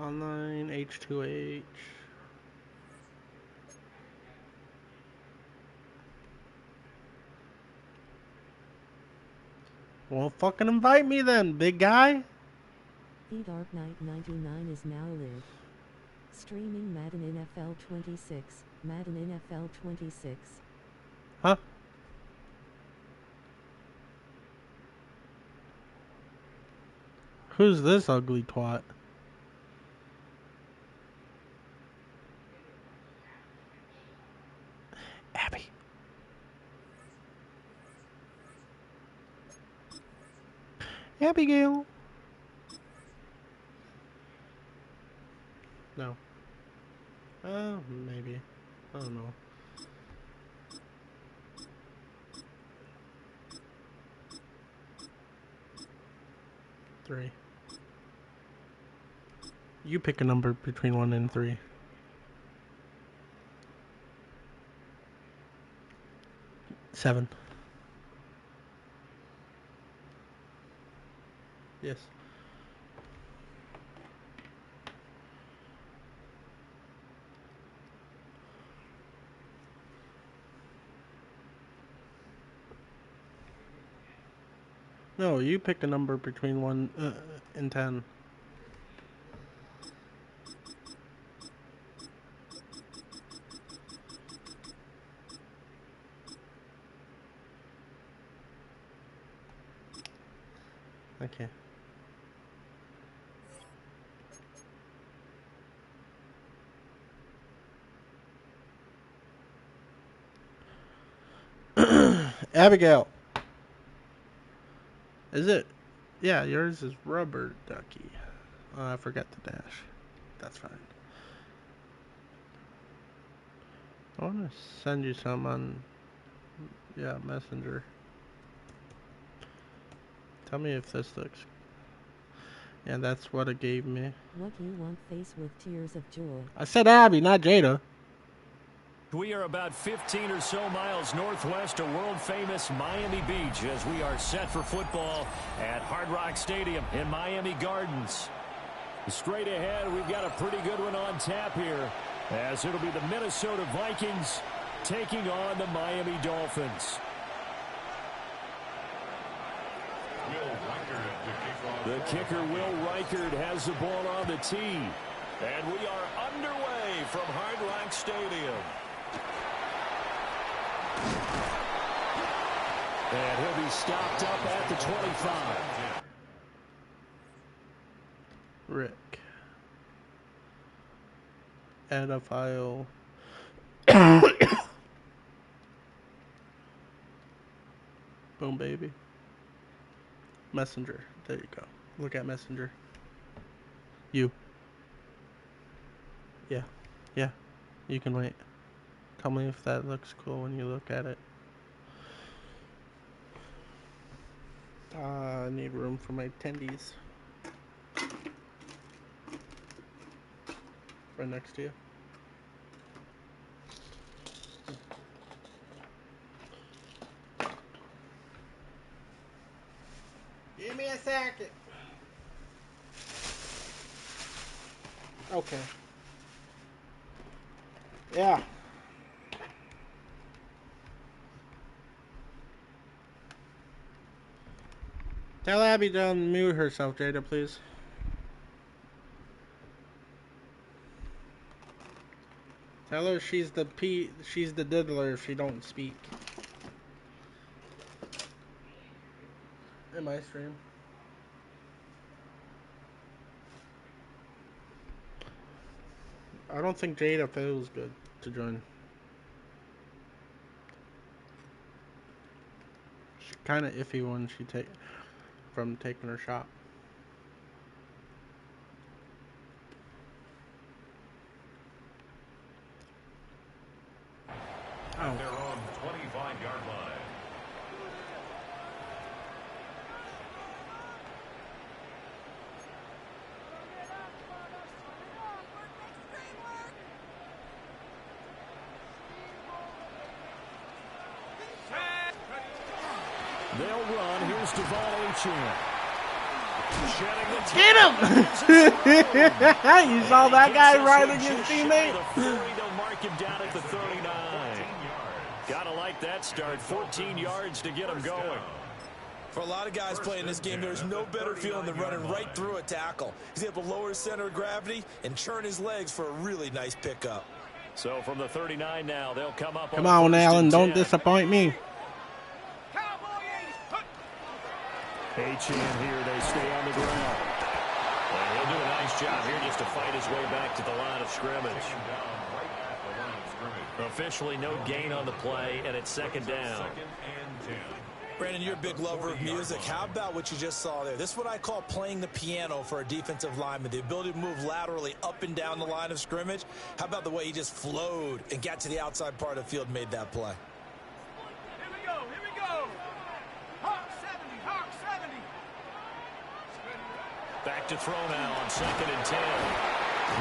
Online H2H. Well, fucking invite me then, big guy. The Dark Knight 99 is now live. Streaming Madden NFL 26. Madden NFL 26. Huh? Who's this ugly twat? Abby. Abigail. No. Maybe. I don't know. Three. You pick a number between 1 and 3. 7. Yes. No, you pick a number between 1 and 10. Okay. Abigail. Is it? Yeah, yours is rubber ducky. I forgot the dash. That's fine. I want to send you some on, Messenger. Tell me if this looks. Yeah, that's what it gave me. What you want face with tears of joy. I said Abby, not Jada. We are about 15 or so miles northwest of world-famous Miami Beach as we are set for football at Hard Rock Stadium in Miami Gardens. Straight ahead, we've got a pretty good one on tap here as it'll be the Minnesota Vikings taking on the Miami Dolphins. The kicker, Will Reichard, has the ball on the tee. And we are underway from Hard Rock Stadium. And he'll be stopped up at the 25. Rick. Add a file. Boom, baby. Messenger. There you go. Look at Messenger. You. Yeah. Yeah. You can wait. Tell me if that looks cool when you look at it. I need room for my attendees. Right next to you. Give me a second. Okay. Yeah. Tell Abby to unmute herself, Jada, please. Tell her she's the diddler if she don't speak. In my stream. I don't think Jada feels good to join. She's kind of iffy when she taking her shot. At their own 25-yard line. They'll run. Here's Devon Achane. Get him! You saw that guy riding his teammate? They'll mark him down at the 39. Gotta like that start. 14 yards to get him going. For a lot of guys playing this game, there's no better feeling than running right through a tackle. He's able to lower his center of gravity and churn his legs for a really nice pickup. So from the 39 now, they'll come up. Come on, Allen, don't disappoint me. H-in here, they stay on the ground. And he'll do a nice job here just to fight his way back to the line of scrimmage. Officially no gain on the play, and it's second down. Brandon, you're a big lover of music. How about what you just saw there? This is what I call playing the piano for a defensive lineman. The ability to move laterally up and down the line of scrimmage. How about the way he just flowed and got to the outside part of the field and made that play? Here we go, here we go. Hawk 70, Hawk 70. Back to throw now on 2nd and 10.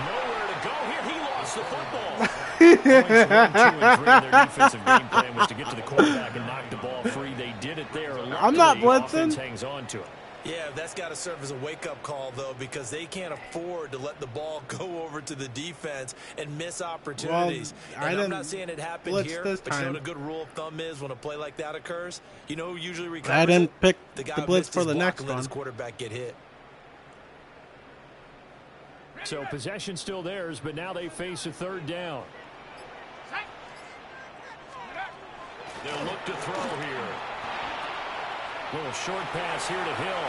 Nowhere to go here. He lost the football. Points 1, 2, and 3 in their defensive game plan was to get to the quarterback and knock the ball free. They did it there. I'm not blitzing. Offense hangs on to it. Yeah, that's got to serve as a wake-up call, though, because they can't afford to let the ball go over to the defense and miss opportunities. Well, and I'm not saying it happened here, but you know time. what a good rule of thumb is when a play like that occurs? You know who usually recovers I didn't pick the guy the who blitz missed for his the block next and let one. his quarterback get hit. So possession still theirs, but now they face a third down. They'll look to throw here. Little short pass here to Hill.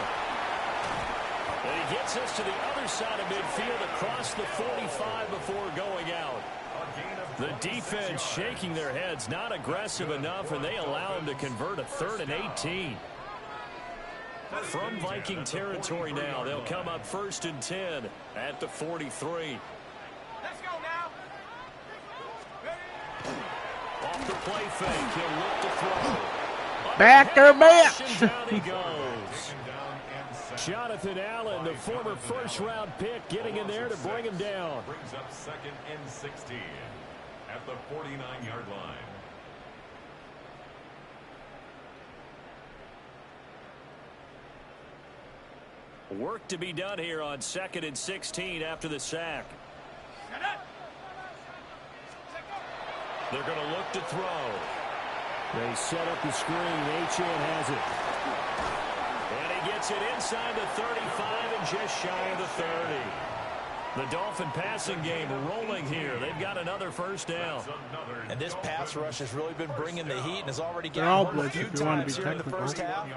And he gets us to the other side of midfield across the 45 before going out. The defense shaking their heads, not aggressive enough, and they allow him to convert a 3rd and 18. From Viking territory now, they'll come up 1st and 10 at the 43. Let's go now. Off the play fake, he'll look to throw. Back or bench. And down he goes. Jonathan Allen, the former first-round pick, getting in there to bring him down. Brings up 2nd and 16 at the 49-yard line. Work to be done here on 2nd and 16 after the sack. They're going to look to throw. They set up the screen. H-in has it. And he gets it inside the 35 and just shy of the 30. The Dolphin passing game rolling here. They've got another first down. And this pass rush has really been bringing the heat and has already They're all gotten hurt a blitz few if you want to times be here in the technical. first half.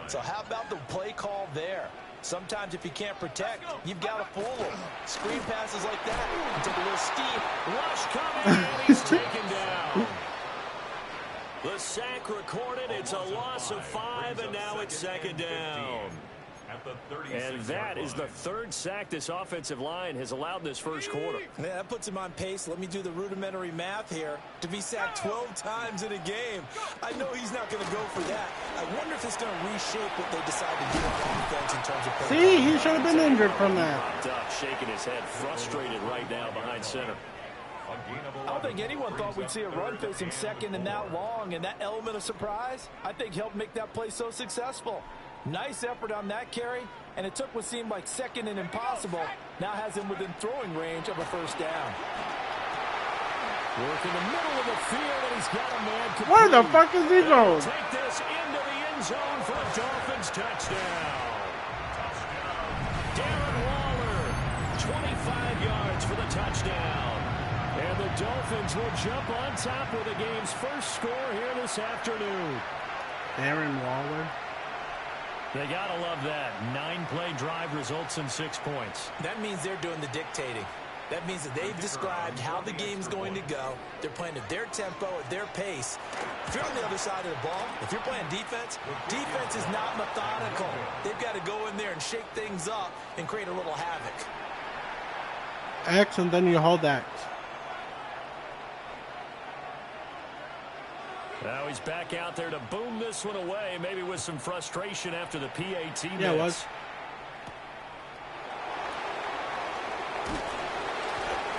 So how about the play call there? Sometimes if you can't protect, you've got to fool them. Screen passes like that, take a little steam. Rush coming, and he's taken down. The sack recorded. It's a loss of 5, and now it's 2nd down. And that is the 3rd sack this offensive line has allowed this first quarter. Yeah, that puts him on pace. Let me do the rudimentary math here. To be sacked 12 times in a game, I know he's not going to go for that. I wonder if it's going to reshape what they decide to do on offense in terms of play. See, he should have been injured from that. Up, shaking his head, frustrated right now behind center. I don't think anyone thought we'd see a run facing 2nd and that long, and that element of surprise, I think, helped make that play so successful. Nice effort on that carry, and it took what seemed like 2nd and impossible. Now has him within throwing range of a first down. Work in the middle of the field, and he's got a man complete. Where the fuck is he going? Take this into the end zone for a Dolphins touchdown. Darren Waller, 25 yards for the touchdown. And the Dolphins will jump on top with the game's first score here this afternoon. Darren Waller. They gotta love that. 9-play drive results in 6 points. That means they're doing the dictating. That means that they've described how the game's going to go. They're playing at their tempo, at their pace. If you're on the other side of the ball, if you're playing defense, defense is not methodical. They've got to go in there and shake things up and create a little havoc. X, and then you hold X. Now he's back out there to boom this one away, maybe with some frustration after the PAT Yeah, it miss. was.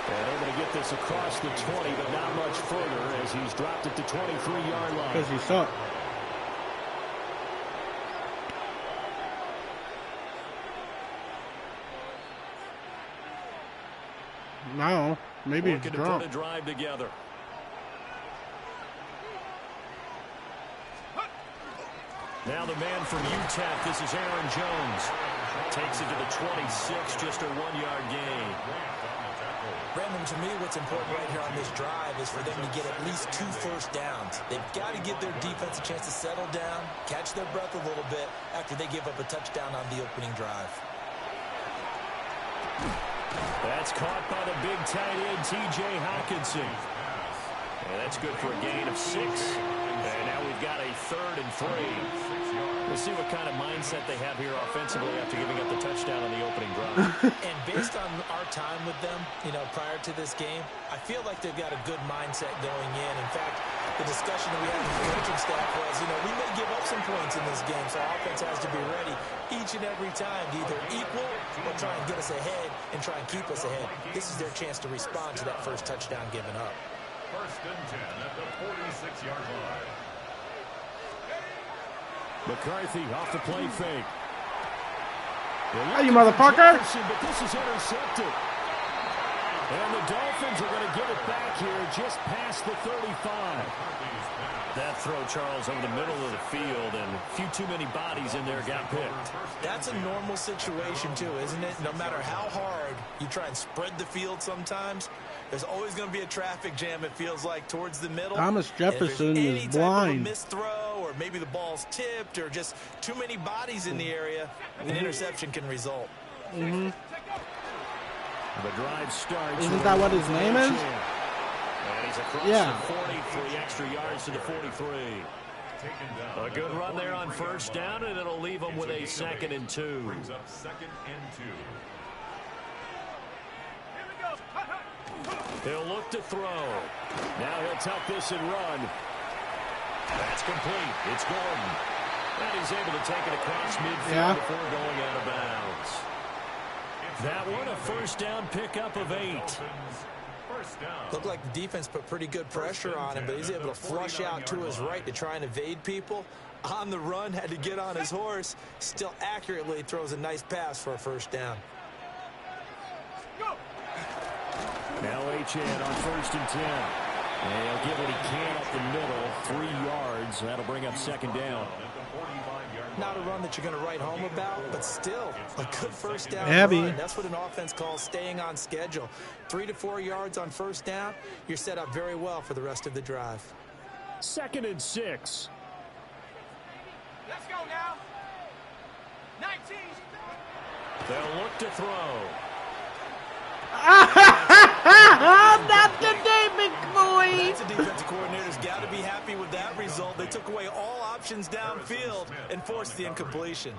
And able to get this across the 20, but not much further as he's dropped it to 23-yard line. Because he sucked. No, maybe he's Looking to drunk. put a drive together. Now the man from UTEP, this is Aaron Jones. Takes it to the 26, just a 1-yard gain. Brandon, to me, what's important right here on this drive is for them to get at least 2 first downs. They've got to give their defense a chance to settle down, catch their breath a little bit after they give up a touchdown on the opening drive. That's caught by the big tight end, T.J. Hawkinson. And that's good for a gain of 6. And now we've got a 3rd and 3. We'll see what kind of mindset they have here offensively after giving up the touchdown on the opening drive. And based on our time with them, prior to this game, I feel like they've got a good mindset going in. In fact, the discussion that we had with the coaching staff was, we may give up some points in this game, so our offense has to be ready each and every time to either equal or try and get us ahead and try and keep us ahead. This is their chance to respond to that first touchdown given up. 1st and 10 at the 46-yard line. McCarthy off the play fake. Hey, you motherfucker! But this is intercepted. And the Dolphins are going to get it back here just past the 35. That throw, Charles, over the middle of the field, and a few too many bodies in there got picked. That's a normal situation, too, isn't it? No matter how hard you try and spread the field sometimes, there's always going to be a traffic jam, it feels like, towards the middle. Thomas Jefferson is blind. Of a missed throw, or maybe the ball's tipped, or just too many bodies in the area, an interception can result. Mm-hmm. The drive starts. Isn't that what his name is? And he's across the 43 extra yards to the 43. A good run there on first down, and it'll leave them with a 2nd and 2. Brings up 2nd and 2. He'll look to throw. Now he'll tuck this and run. That's complete. It's Gordon. And he's able to take it across midfield before going out of bounds. That one, a first down pickup of 8. Looked like the defense put pretty good pressure on him, but he's able to flush out to his right to try and evade people. On the run, had to get on his horse. Still accurately throws a nice pass for a first down. Now Achane on 1st and 10. And he'll get what he can up the middle, 3 yards. That'll bring up 2nd down. Not a run that you're going to write home about, but still a good first down run. That's what an offense calls staying on schedule. 3 to 4 yards on first down, you're set up very well for the rest of the drive. 2nd and 6. Let's go now. 19. They'll look to throw. That's the David boy. That's a defensive coordinator's got to be happy with that result. They took away all options downfield and forced the incompletion.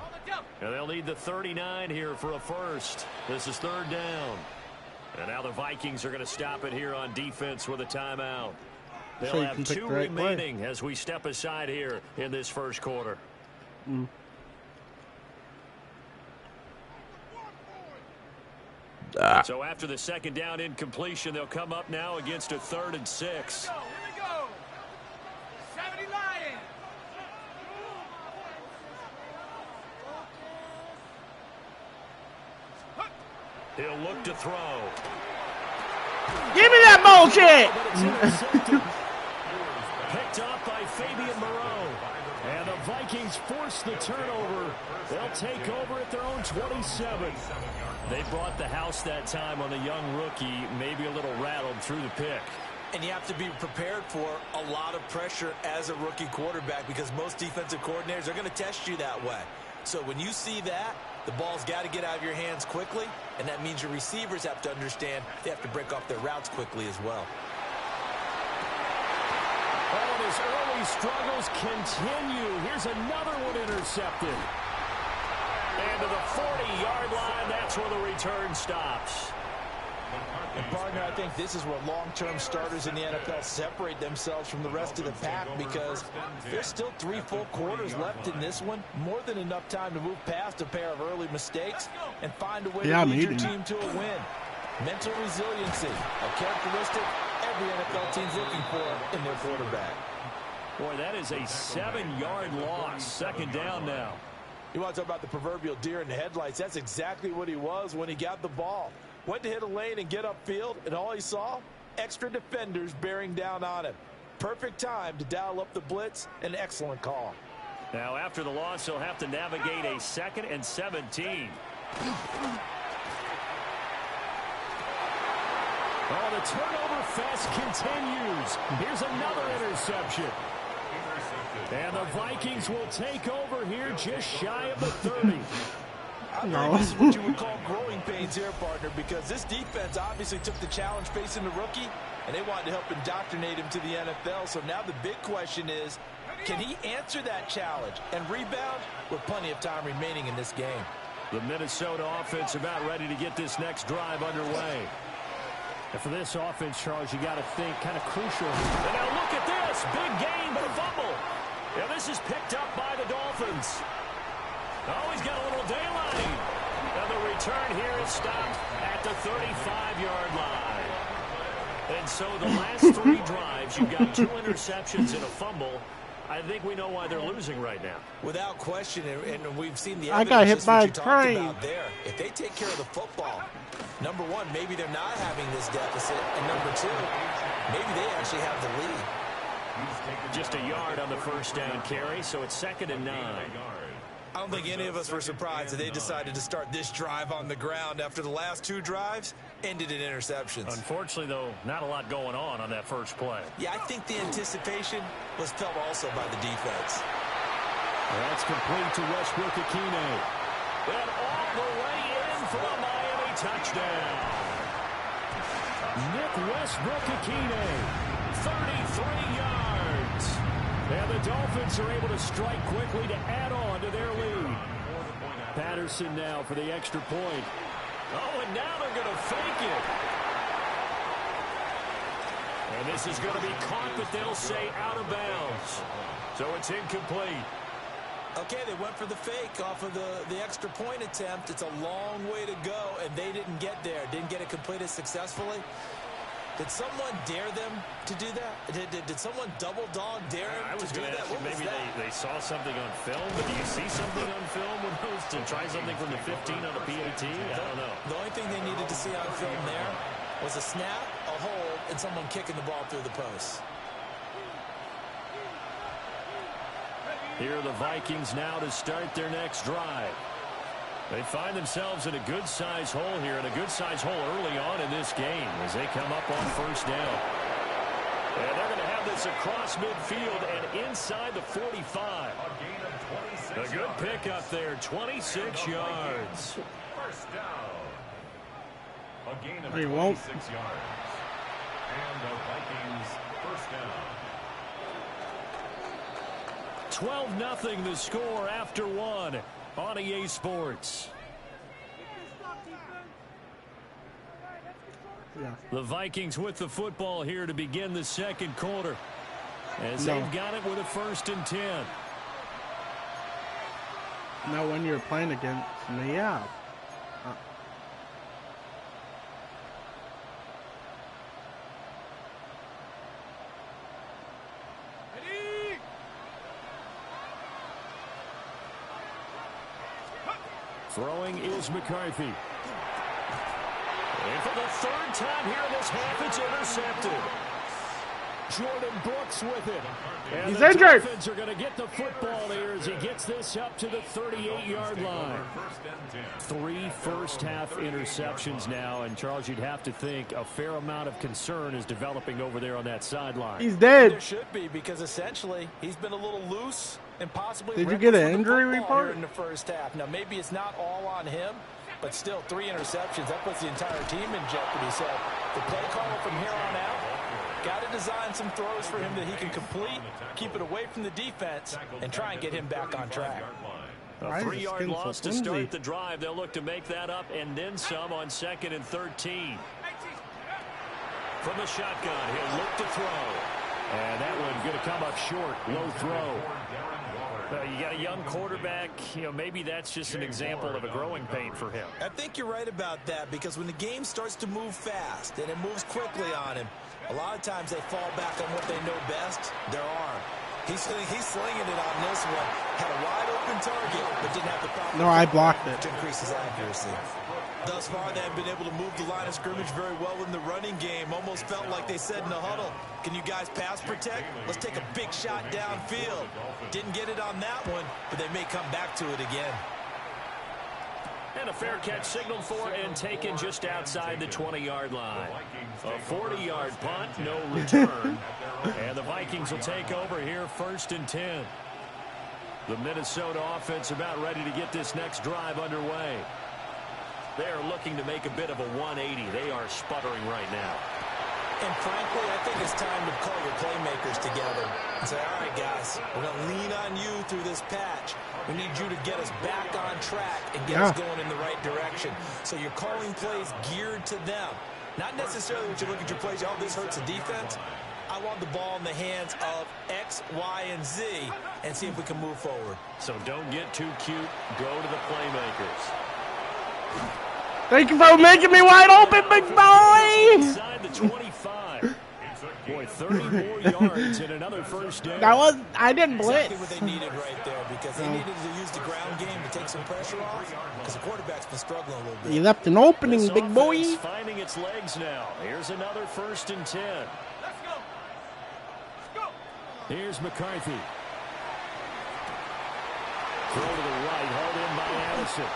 And they'll need the 39 here for a first. This is 3rd down. And now the Vikings are going to stop it here on defense with a timeout. They'll have 2 remaining as we step aside here in this first quarter. So after the 2nd down incompletion, they'll come up now against a 3rd and 6. Here we go. 70 Lions. He'll look to throw. Give me that bullshit! Picked off by Fabian Moreau. And the Vikings force the turnover. They'll take over at their own 27. They brought the house that time on the young rookie, maybe a little rattled through the pick. And you have to be prepared for a lot of pressure as a rookie quarterback because most defensive coordinators are going to test you that way. So when you see that, the ball's got to get out of your hands quickly, and that means your receivers have to understand they have to break off their routes quickly as well. Oh, his early struggles continue. Here's another one intercepted. And to the 40-yard line, that's where the return stops. And partner, I think this is where long-term starters in the NFL separate themselves from the rest of the pack because there's still 3 full quarters left in this one. More than enough time to move past a pair of early mistakes and find a way to lead your team to a win. Mental resiliency, a characteristic every NFL team's looking for in their quarterback. Boy, that is a 7-yard loss. 2nd down now. You want to talk about the proverbial deer in the headlights. That's exactly what he was when he got the ball. Went to hit a lane and get upfield, and all he saw, extra defenders bearing down on him. Perfect time to dial up the blitz. An excellent call. Now, after the loss, he'll have to navigate a 2nd and 17. Oh, the turnover fest continues. Here's another interception. And the Vikings will take over here just shy of the 30. No. This is what you would call growing pains here, partner, because this defense obviously took the challenge facing the rookie, and they wanted to help indoctrinate him to the NFL. So now the big question is, can he answer that challenge and rebound with plenty of time remaining in this game? The Minnesota offense about ready to get this next drive underway. And for this offense, Charles, you got to think kind of crucial. And now look at this. Big gain, but a fumble. Yeah, this is picked up by the Dolphins. Oh, he's got a little daylight. And the return here is stopped at the 35-yard line. And so the last 3 drives, you've got 2 interceptions and a fumble. I think we know why they're losing right now. Without question, and we've seen the I got hit by a train. train. There. If they take care of the football, number one, maybe they're not having this deficit, and number two, maybe they actually have the lead. Just a yard on the first down carry, so it's 2nd and 9. I don't think any of us were surprised that they decided to start this drive on the ground after the last 2 drives ended in interceptions. Unfortunately, though, not a lot going on that first play. Yeah, I think the anticipation was felt also by the defense. That's complete to Westbrook-Ikhine. And all the way in for a Miami touchdown. Nick Westbrook-Ikhine, 33 yards. And the Dolphins are able to strike quickly to add on to their lead. Patterson now for the extra point. Oh, and now they're going to fake it. And this is going to be caught, but they'll say out of bounds. So it's incomplete. Okay, they went for the fake off of the extra point attempt. It's a long way to go, and they didn't get there. Didn't get it completed successfully. Did someone dare them to do that? Did someone double dog dare them to do that? Maybe they saw something on film, but do you see something on film with those to try something from the 15 on a PAT? I don't know. The only thing they needed to see on film there was a snap, a hold, and someone kicking the ball through the post. Here are the Vikings now to start their next drive. They find themselves in a good-sized hole here, and a good-sized hole early on in this game as they come up on first down. And they're going to have this across midfield and inside the 45. A good pickup there, 26 yards. First down. A gain of 26 yards. And the Vikings first down. 12-0 the score after 1 on EA Sports. Yeah. The Vikings with the football here to begin the second quarter as they've got it with a 1st and 10. Now when you're playing against me, yeah. Throwing is McCarthy. And for the 3rd time here in this half, it's intercepted. Jordan Brooks with it. And He's the injured. Dolphins are going to get the football here as he gets this up to the 38-yard line. 3 first-half interceptions now, and Charles, you'd have to think a fair amount of concern is developing over there on that sideline. He's dead. There should be, because essentially he's been a little loose and possibly. Did you get an injury report? Here in the first half. Now maybe it's not all on him, but still 3 interceptions. That puts the entire team in jeopardy. So the play caller from here on out got to design some throws for him that he can complete, keep it away from the defense, and try and get him back on track. A 3-yard loss to start the drive. They'll look to make that up and then some on 2nd and 13. From the shotgun, he'll look to throw. And that one's going to come up short. Low throw. You got a young quarterback. Maybe that's just an example of a growing pain for him. I think you're right about that, because when the game starts to move fast and it moves quickly on him, a lot of times they fall back on what they know best, their arm. He's slinging it on this one. Had a wide open target, but didn't have the proper. No, I blocked it. To increase his accuracy. Thus far, they have been able to move the line of scrimmage very well in the running game. Almost felt like they said in the huddle, can you guys pass protect? Let's take a big shot downfield. Didn't get it on that one, but they may come back to it again. And a fair catch signaled for and taken just outside the 20-yard line. A 40-yard punt, no return. And the Vikings will take over here 1st and 10. The Minnesota offense about ready to get this next drive underway. They are looking to make a bit of a 180. They are sputtering right now. And frankly, I think it's time to call your playmakers together and say, all right, guys, we're going to lean on you through this patch. We need you to get us back on track and get us going in the right direction. So you're calling plays geared to them. Not necessarily what you look at your plays, oh, this hurts the defense. I want the ball in the hands of X, Y, and Z and see if we can move forward. So don't get too cute. Go to the playmakers. Thank you for making me wide open, big boy. Inside the 25. Boy, 30 more yards and another first down. I didn't blitz. Exactly what they needed right there because they needed to use the ground game to take some pressure off because the quarterback's been struggling a little bit. You left an opening, This big boy. offense finding its legs now. Here's another 1st and 10. Let's go. Let's go. Here's McCarthy. Throw to the right, hauled in by Addison.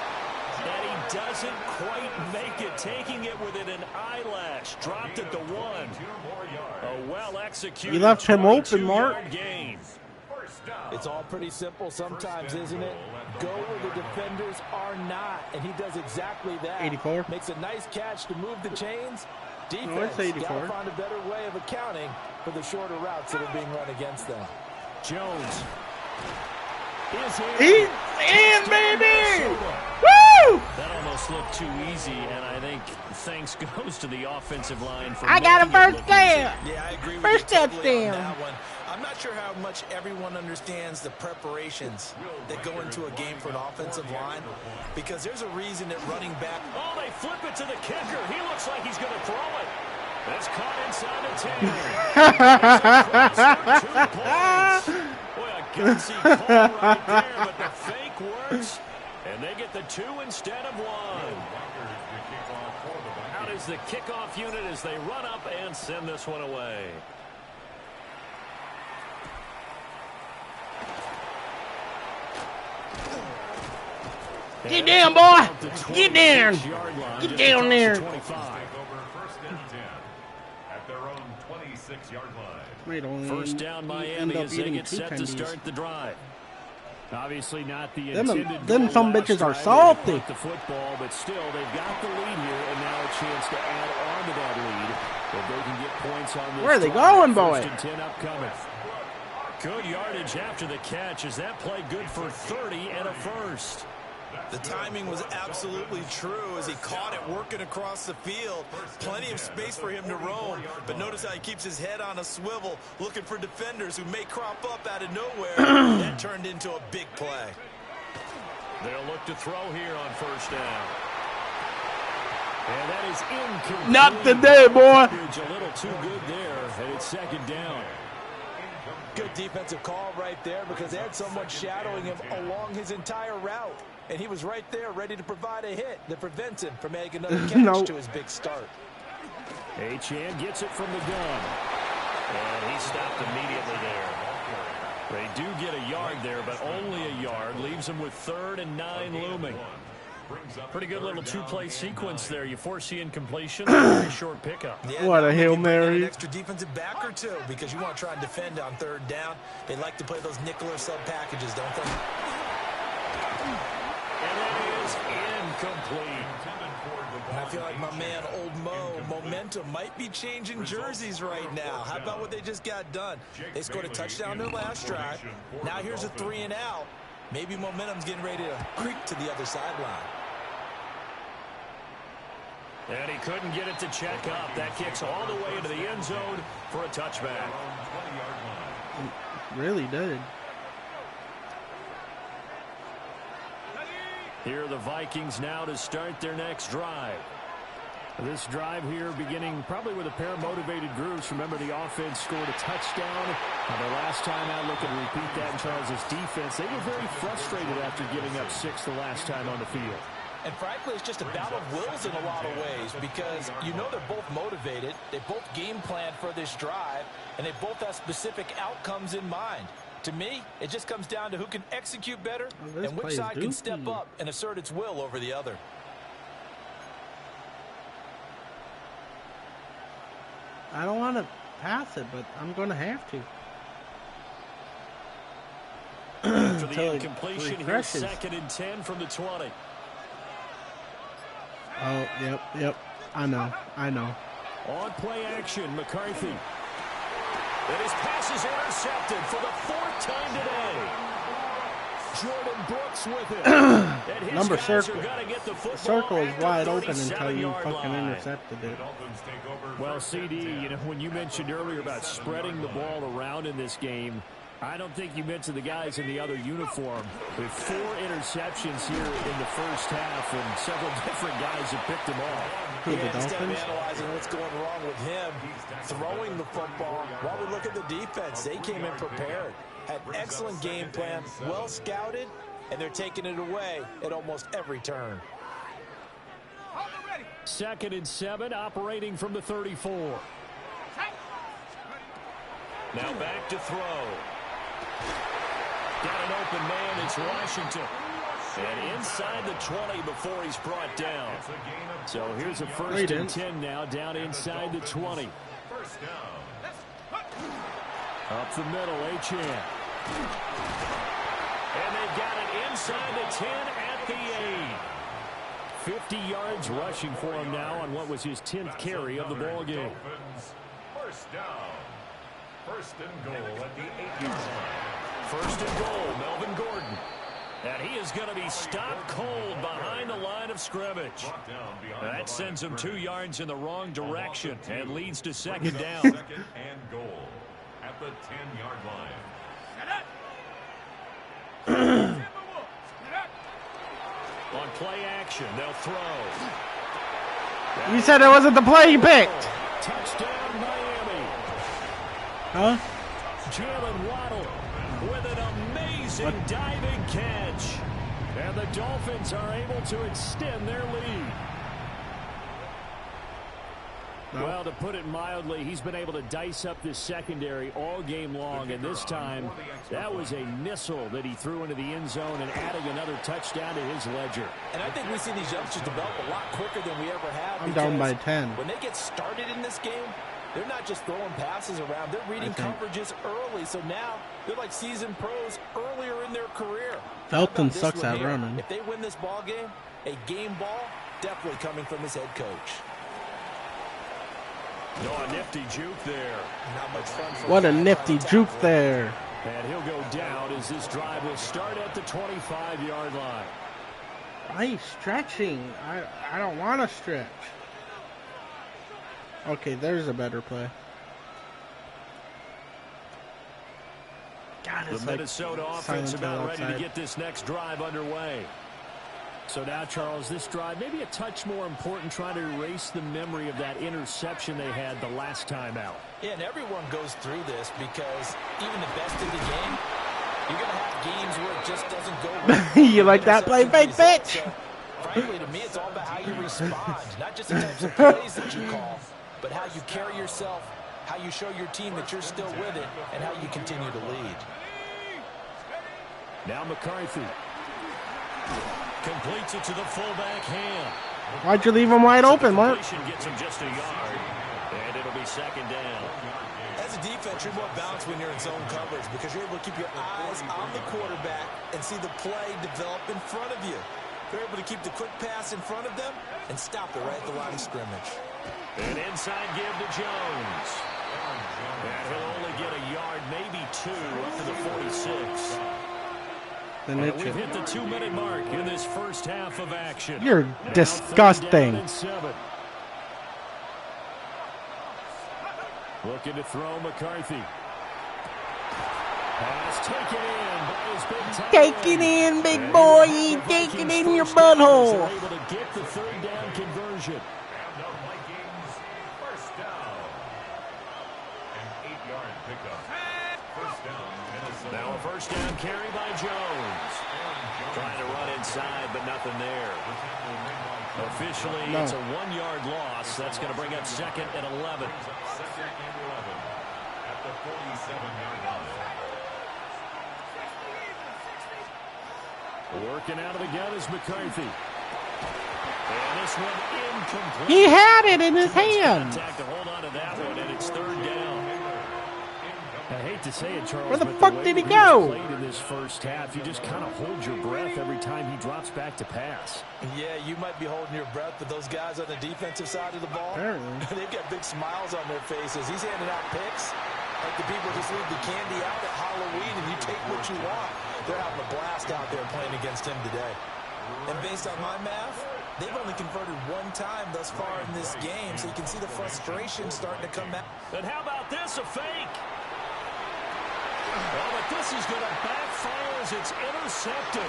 And he doesn't quite make it, taking it within an eyelash. Dropped at the 1. A well-executed You left him open, Mark. gain. It's all pretty simple sometimes, isn't it? Go where the defenders are not, and he does exactly that. 84. Makes a nice catch to move the chains. Defense it's 84. got to find a better way of accounting for the shorter routes that are being run against them. Jones is He's in, baby! Woo! That almost looked too easy, and I think thanks goes to the offensive line for I got a making it first look down. Yeah, I agree with First you totally on touchdown. that one. I'm not sure how much everyone understands the preparations that go into a game for an offensive line because there's a reason that running back... Oh, they flip it to the kicker. He looks like he's going to throw it. That's caught inside the 10. 2 points. Boy, a gutsy call right there, but the fake works. And they get the 2 instead of 1. Out is the kickoff unit as they run up and send this one away. Get down, boy! Get down! Get down there! First down Miami as they get set to start the drive. Obviously not the intended them some bitches are salty. The football, but still they've got the lead here, and now a chance to add on to that lead if they can get points on this. Where are they drive. going, boy? 1st and 10 upcoming. Good yardage after the catch. Is that play good for 30 and a first? The timing was absolutely true as he caught it working across the field. Plenty of space for him to roam, but notice how he keeps his head on a swivel looking for defenders who may crop up out of nowhere. That turned into a big play. They'll look to throw here on 1st down. And that is incomplete. Not today, boy. A little too good there, and it's 2nd down. Good defensive call right there because they had someone shadowing him along his entire route. And he was right there ready to provide a hit that prevents him from making another catch to his big start. Achane gets it from the gun. And he stopped immediately there. They do get a yard there, but only a yard. Leaves them with 3rd and 9 looming. Pretty good little 2-play sequence there. You force the incompletion, very short pickup. Yeah, What a Hail maybe bring in Mary. An extra defensive back or two because you want to try and defend on 3rd down. They like to play those nickel or sub packages, don't they? And it is incomplete. And I feel like my man, Old Mo, momentum might be changing jerseys right now. How about what they just got done? They scored a touchdown their last drive. Now here's a 3 and out. Maybe momentum's getting ready to creep to the other sideline. And he couldn't get it to check up. That kicks all the way into the end zone for a touchback. Really did. Here are the Vikings now to start their next drive. This drive here beginning probably with a pair of motivated groups. Remember, the offense scored a touchdown. Their last time out, looking to repeat that in Charles' defense. They were very frustrated after giving up 6 the last time on the field. And frankly, it's just a battle of wills in a lot of ways because you know they're both motivated. They both game plan for this drive, and they both have specific outcomes in mind. To me, it just comes down to who can execute better and which side can step up and assert its will over the other. I don't want to pass it, but I'm going to have to. After the incompletion, here's 2nd and 10 from the 20. Oh, yep. I know. On play action, McCarthy. And his pass is intercepted for the 4th time today. Jordan Brooks with it. And his Number guys circle. are gonna get the The circle is at wide the open until you 37-yard fucking line. intercepted it. Well, CD, you know, when you mentioned earlier about spreading the ball around in this game, I don't think you mentioned the guys in the other uniform. With 4 interceptions here in the first half, and several different guys have picked them off. Who, the Instead of Dolphins? analyzing what's going wrong with him, throwing the football, while we look at the defense, they came in prepared. Had excellent game plan, well scouted, and they're taking it away at almost every turn. 2nd and 7, operating from the 34. Now back to throw. Got an open man, it's Washington. And inside the 20 before he's brought down. So here's a 1st and 10 now, down inside the 20. Up the middle, Achane. And they've got it inside the 10 at the 8. 50 yards rushing for him now on what was his 10th carry of the ball game. First down. 1st and goal at the 8-yard line. 1st and goal, Melvin Gordon. And he is going to be stopped cold behind the line of scrimmage. That sends him 2 yards in the wrong direction and leads to 2nd down. 2nd and goal at the 10-yard line. On play action, they'll throw. You said it wasn't the play you picked. Touchdown, Miami. Huh? Jalen Waddle with an amazing diving catch. And the Dolphins are able to extend their lead. No. Well, to put it mildly, he's been able to dice up this secondary all game long, and this time that was a missile that he threw into the end zone and adding another touchdown to his ledger. And I think we see these youngsters develop a lot quicker than we ever have. I'm down by 10. When they get started in this game, they're not just throwing passes around. They're reading coverages early. So now they're like seasoned pros earlier in their career. Felton sucks at running. If they win this ball game, a game ball definitely coming from his head coach. No, a nifty juke there. Not much fun for What a nifty juke there. And he'll go down as this drive will start at the 25-yard line. Why are you stretching? I don't want to stretch. Okay, there's a better play. God, it's the Minnesota offense about ready to get this next drive underway. So now, Charles, this drive maybe a touch more important, trying to erase the memory of that interception they had the last time out. Yeah, and everyone goes through this because even the best in the game, you're going to have games where it just doesn't go right. You like that play, fake bitch? So, frankly, to me, it's all about how you respond, not just the types of plays that you call, but how you carry yourself, how you show your team that you're still with it, and how you continue to lead. Now McCarthy completes it to the fullback Ham. Why'd you leave him wide open, Mark? Gets him just a yard, and it'll be 2nd down. As a defense, you're more balanced when you're in zone coverage because you're able to keep your eyes on the quarterback and see the play develop in front of you. You're able to keep the quick pass in front of them and stop it right at the line of scrimmage. An inside give to Jones. And he'll only get a yard, maybe 2, up to the 46. And we've hit the 2-minute mark in this first half of action. You're disgusting. Looking to throw McCarthy. Pass taken in by his big tight Take it in, big boy. Take it in your butthole. Able to get the 3rd down conversion. And the Vikings first down. An 8-yard pickup. First down, Minnesota. Now a 1st down carry by Jones. Trying to run inside, but nothing there. Officially, it's a 1-yard loss. That's going to bring up 2nd and 11. Second and 11 at the 47-yard line. Working out of the gun is McCarthy. And this one incomplete. He had it in his hand. To hold on to that one, and it's 3rd down. I hate to say it, Charles. Where the but fuck way did he that go? was played in this first half, you just kind of hold your breath every time he drops back to pass. Yeah, you might be holding your breath, but those guys on the defensive side of the ball, Apparently. they've got big smiles on their faces. He's handing out picks like the people just leave the candy out at Halloween and you take what you want. They're having a blast out there playing against him today. And based on my math, they've only converted 1 time thus far in this game, so you can see the frustration starting to come back. And how about this, a fake? Well, but this is going to backfire as it's intercepted.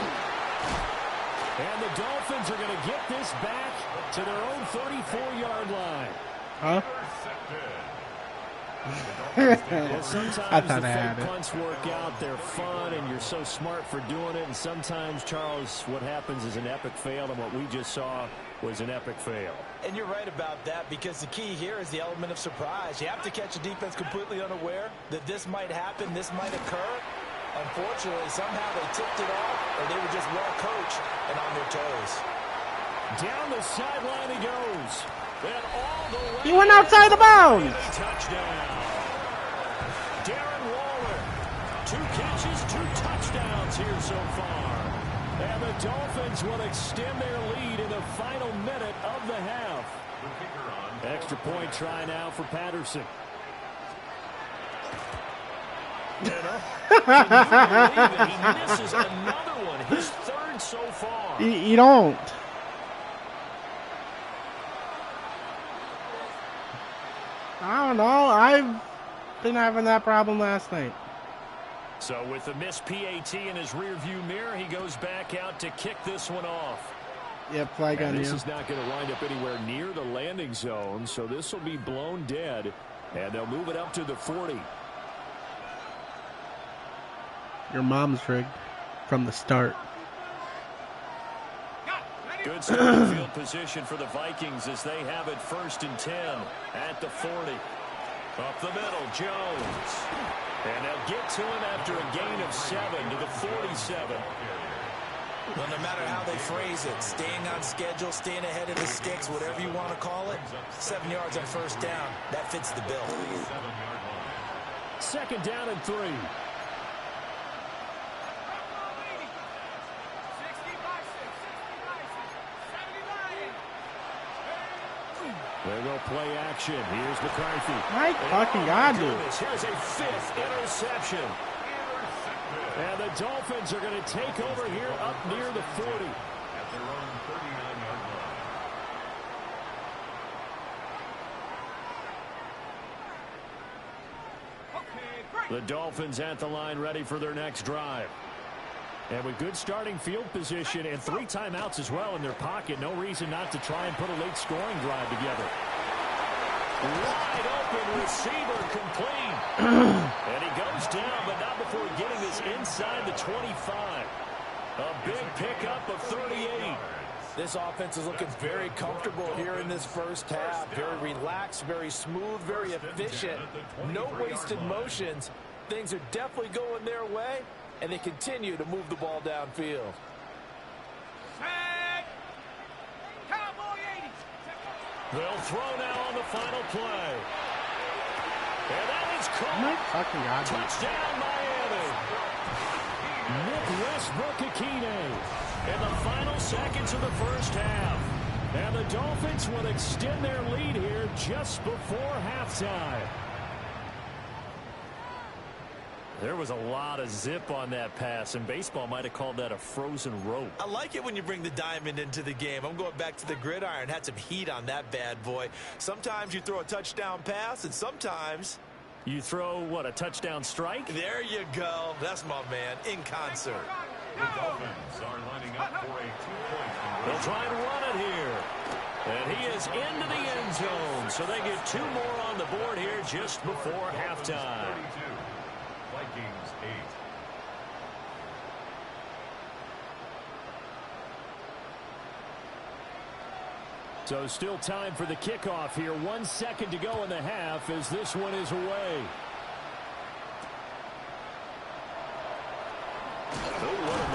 And the Dolphins are going to get this back to their own 34-yard line. Huh? Well, sometimes I thought the I had fake it. punts work out. They're fun, and you're so smart for doing it. And sometimes, Charles, what happens is an epic fail, and what we just saw was an epic fail. And you're right about that, because the key here is the element of surprise. You have to catch a defense completely unaware that this might happen, this might occur. Unfortunately, somehow they tipped it off, or they were just well coached and on their toes. Down the sideline he goes. And all the way. He went outside the bounds. Touchdown. Darren Waller. 2 catches, 2 touchdowns here so far. And the Dolphins will extend their lead in the final minute of the half. Extra point try now for Patterson. Can you believe it? He misses another one. His 3rd so far. You don't. I don't know. I've been having that problem last night. So with the missed PAT in his rearview mirror, he goes back out to kick this one off. Yep, flag on you. This is not going to wind up anywhere near the landing zone, so this will be blown dead, and they'll move it up to the 40. Your mom's rigged from the start. Good starting field position for the Vikings as they have it 1st and 10 at the 40. Up the middle, Jones. And they'll get to him after a gain of 7 to the 47. Well, no matter how they phrase it, staying on schedule, staying ahead of the sticks, whatever you want to call it, 7 yards on 1st down, that fits the bill. 2nd down and 3. They will play action. Here's McCarthy. My fucking God, dude. Here's a 5th interception. And the Dolphins are going to take over here up near the 40. At their own 39-yard line. The Dolphins at the line ready for their next drive. And with good starting field position and 3 timeouts as well in their pocket, no reason not to try and put a late scoring drive together. Wide open receiver complete. And he goes down, but not before getting this inside the 25. A big pickup of 38. This offense is looking very comfortable here in this first half. Very relaxed, very smooth, very efficient. No wasted motions. Things are definitely going their way, and they continue to move the ball downfield. They'll throw now on the final play. And that is caught. My fucking God. Touchdown, Miami. Nick Westbrook-Akine in the final seconds of the first half. And the Dolphins will extend their lead here just before halftime. There was a lot of zip on that pass, and baseball might have called that a frozen rope. I like it when you bring the diamond into the game. I'm going back to the gridiron. Had some heat on that bad boy. Sometimes you throw a touchdown pass, and sometimes you throw, what, a touchdown strike? There you go. That's my man, in concert. The Dolphins are lining up for a 2-point conversion. They'll try and run it here. And he is into the end zone, so they get 2 more on the board here just before halftime. 32. Vikings 8. So still time for the kickoff here. 1 second to go in the half as this one is away. Oh, what a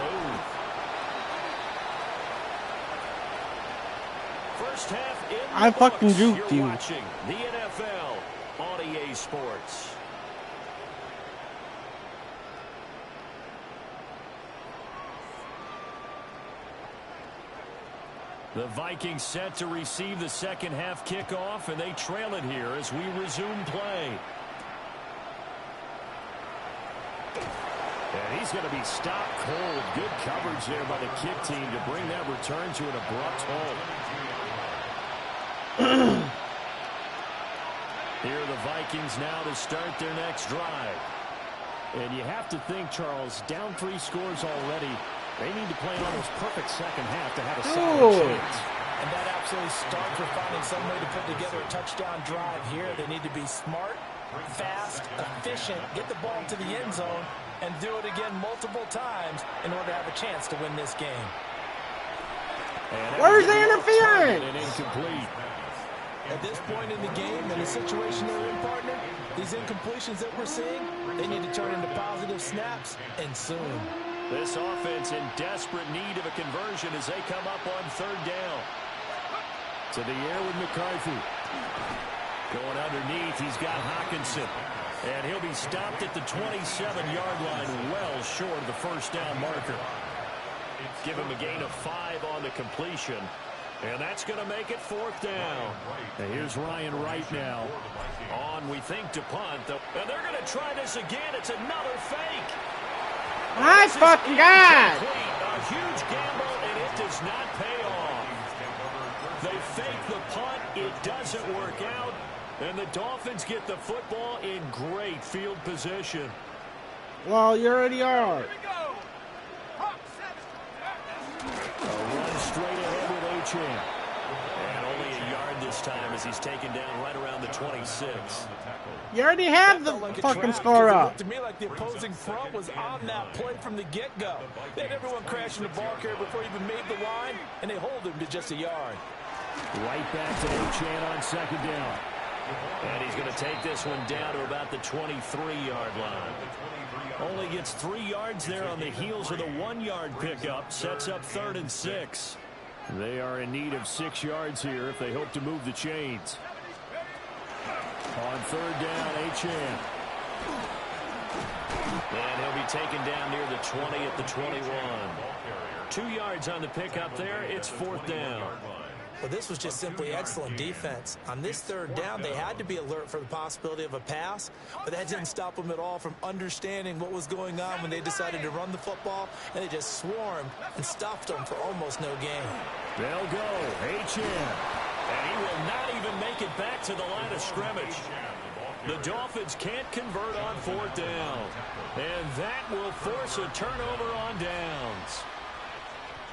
move. First half in the I fucking books. juked You're you. watching the NFL on EA Sports. The Vikings set to receive the second half kickoff, and they trail it here as we resume play. And he's going to be stopped cold. Good coverage there by the kick team to bring that return to an abrupt halt. Here are the Vikings now to start their next drive. And you have to think, Charles, down 3 scores already. They need to play an almost perfect second half to have a solid chance. And that absolutely starts with finding some way to put together a touchdown drive here. They need to be smart, fast, efficient, get the ball to the end zone, and do it again multiple times in order to have a chance to win this game. Where's the interference? And incomplete. At this point in the game, in the situation they're in, partner, these incompletions that we're seeing, they need to turn into positive snaps, and soon. This offense in desperate need of a conversion as they come up on third down. To the air with McCarthy. Going underneath, he's got Hawkinson. And he'll be stopped at the 27-yard line, well short of the first down marker. Give him a gain of 5 on the completion. And that's going to make it 4th down. And here's Ryan Wright now. On, we think, to punt. And they're going to try this again. It's another fake. My fucking God! A huge gamble, and it does not pay off. They fake the punt. It doesn't work out. And the Dolphins get the football in great field position. Well, you already are. A run straight ahead with Achane. And only a yard this time as he's taken down right around the 26. You already have the fucking score It up. looked to me like the opposing front was on that play from the get-go. They had everyone crashing the ball carrier before he even made the line, and they hold him to just a yard. Right back to Achane on second down. And he's going to take this one down to about the 23-yard line. Only gets 3 yards there on the heels of the 1-yard pickup. Sets up 3rd and 6. They are in need of 6 yards here if they hope to move the chains. On third down, Achane. And he'll be taken down near the 20 at the 21. 2 yards on the pickup there. It's 4th down. Well, this was just simply excellent defense. On this third down, they had to be alert for the possibility of a pass, but that didn't stop them at all from understanding what was going on when they decided to run the football, and they just swarmed and stuffed them for almost no gain. They'll go. Achane. And he will not even make it back to the line of scrimmage. The Dolphins can't convert on 4th down. And that will force a turnover on downs.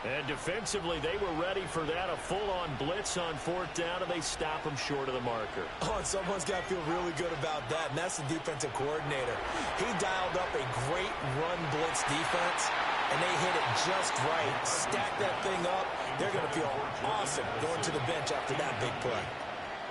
And defensively, they were ready for that. A full-on blitz on 4th down, and they stop him short of the marker. Oh, and someone's got to feel really good about that, and that's the defensive coordinator. He dialed up a great run blitz defense, and they hit it just right. Stack that thing up. They're going to feel awesome going to the bench after that big play.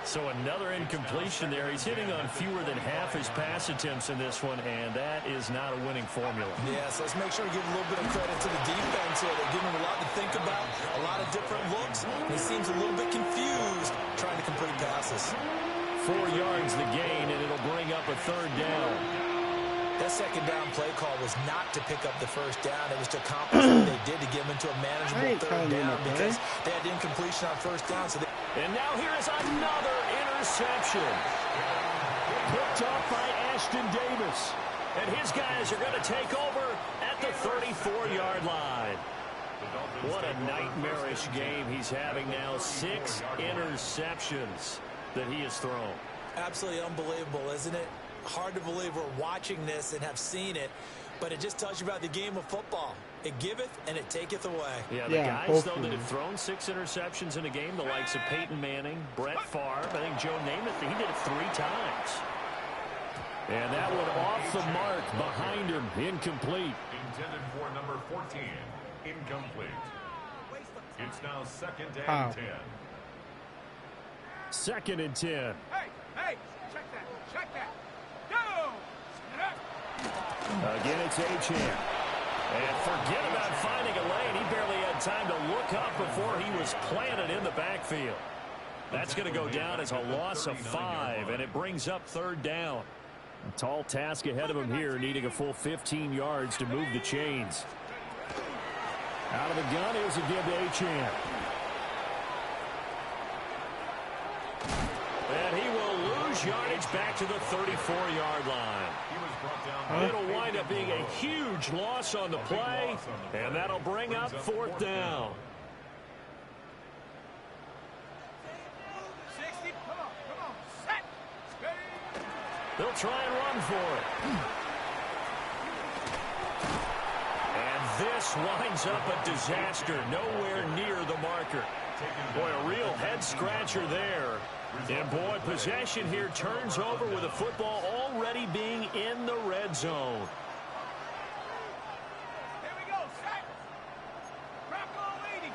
So another incompletion there. He's hitting on fewer than half his pass attempts in this one, and that is not a winning formula. Yeah, so let's make sure we give a little bit of credit to the defense here. They're giving him a lot to think about, a lot of different looks. He seems a little bit confused trying to complete passes. 4 yards the gain, and it'll bring up a 3rd down. That second down play call was not to pick up the first down. It was to accomplish what they did to get them into a manageable 3rd down because they had incompletion on 1st down. And now here is another interception. Picked up by Ashton Davis. And his guys are going to take over at the 34-yard line. What a nightmarish game he's having now. 6 interceptions that he has thrown. Absolutely unbelievable, isn't it? Hard to believe we're watching this and have seen it, but it just tells you about the game of football. It giveth and it taketh away. Yeah, the guys, though, that have thrown 6 interceptions in a game, the likes of Peyton Manning, Brett Favre, I think Joe Namath, he did it 3 times. And that one off the mark behind him, incomplete. Intended for number 14, incomplete. It's now 2nd and 10. 2nd and 10. Hey, check that. Go! Again, it's Achane. And forget about finding a lane. He barely had time to look up before he was planted in the backfield. That's going to go down as a loss of 5, and it brings up 3rd down. A tall task ahead of him here, needing a full 15 yards to move the chains. Out of the gun, here's a give to Achane. And he will lose yardage back to the 34-yard line. It'll wind up being a huge loss on the play, and that'll bring up 4th down. 60, come on, set. They'll try and run for it. And this winds up a disaster, nowhere near the marker. Boy, a real head-scratcher there. And, boy, possession here turns over with the football already being in the red zone. Here we go, set. Crack on leading.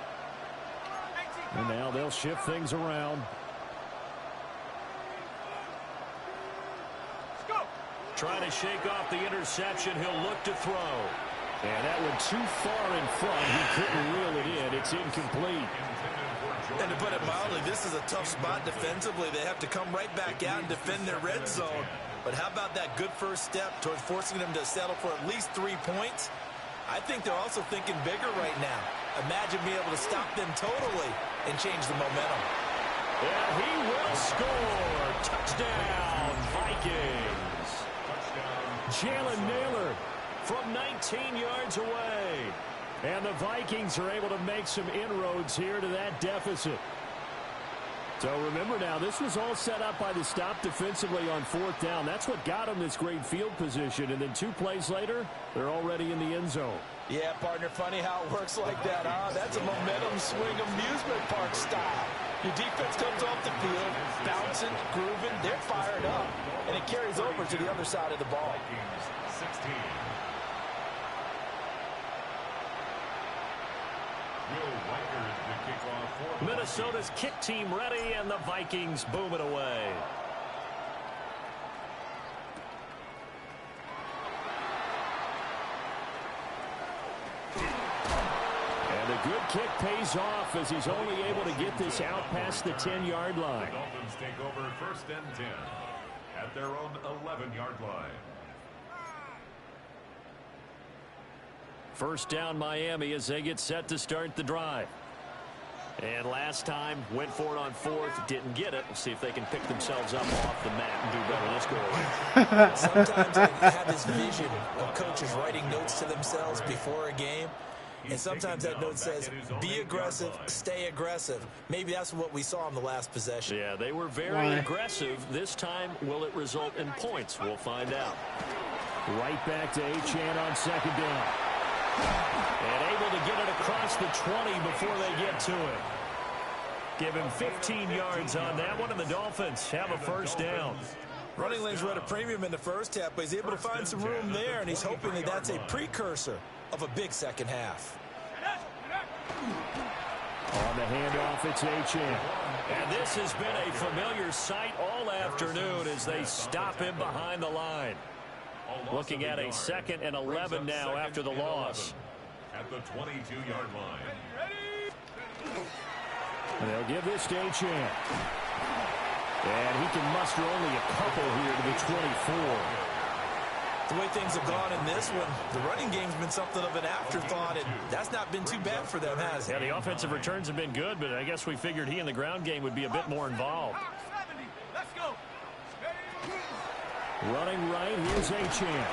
And now they'll shift things around. Let's go. Trying to shake off the interception. He'll look to throw. And that went too far in front. He couldn't reel it in. It's incomplete. And to put it mildly, this is a tough spot defensively. They have to come right back out and defend their red zone. But how about that good first step towards forcing them to settle for at least 3 points? I think they're also thinking bigger right now. Imagine being able to stop them totally and change the momentum. And he will score. Touchdown, Vikings. Jalen Naylor from 19 yards away. And the Vikings are able to make some inroads here to that deficit. So remember now, this was all set up by the stop defensively on 4th down. That's what got them this great field position. And then 2 plays later, they're already in the end zone. Yeah, partner, funny how it works like that, huh? That's a momentum swing amusement park style. Your defense comes off the field, bouncing, grooving, they're fired up. And it carries over to the other side of the ball. 16. Minnesota's kick team ready, and the Vikings boom it away. And a good kick pays off as he's only able to get this out past the 10-yard line. The Dolphins take over 1st and 10 at their own 11-yard line. 1st down Miami as they get set to start the drive. And last time, went for it on 4th, didn't get it. We'll see if they can pick themselves up off the mat and do better this go-around. Sometimes I have this vision of coaches writing notes to themselves before a game. And sometimes that note says, be aggressive, stay aggressive. Maybe that's what we saw in the last possession. Yeah, they were very aggressive. This time, will it result in points? We'll find out. Right back to Achane on 2nd down. And able to get it across the 20 before they get to it. Give him 15 yards on that one, and the Dolphins have a 1st down. Running lanes were at a premium in the first half, but he's able to find some room there, and he's hoping that that's a precursor of a big second half. On the handoff, it's Achane. And this has been a familiar sight all afternoon as they stop him behind the line. Looking at a 2nd and 11 now after the loss. At the 22-yard line. And they'll give this to Achane. And he can muster only a couple here to the 24. The way things have gone in this one, the running game's been something of an afterthought, and that's not been too bad for them, has it? Yeah, the offensive returns have been good, but I guess we figured he in the ground game would be a bit more involved. Let's go. Running right, here's Achane.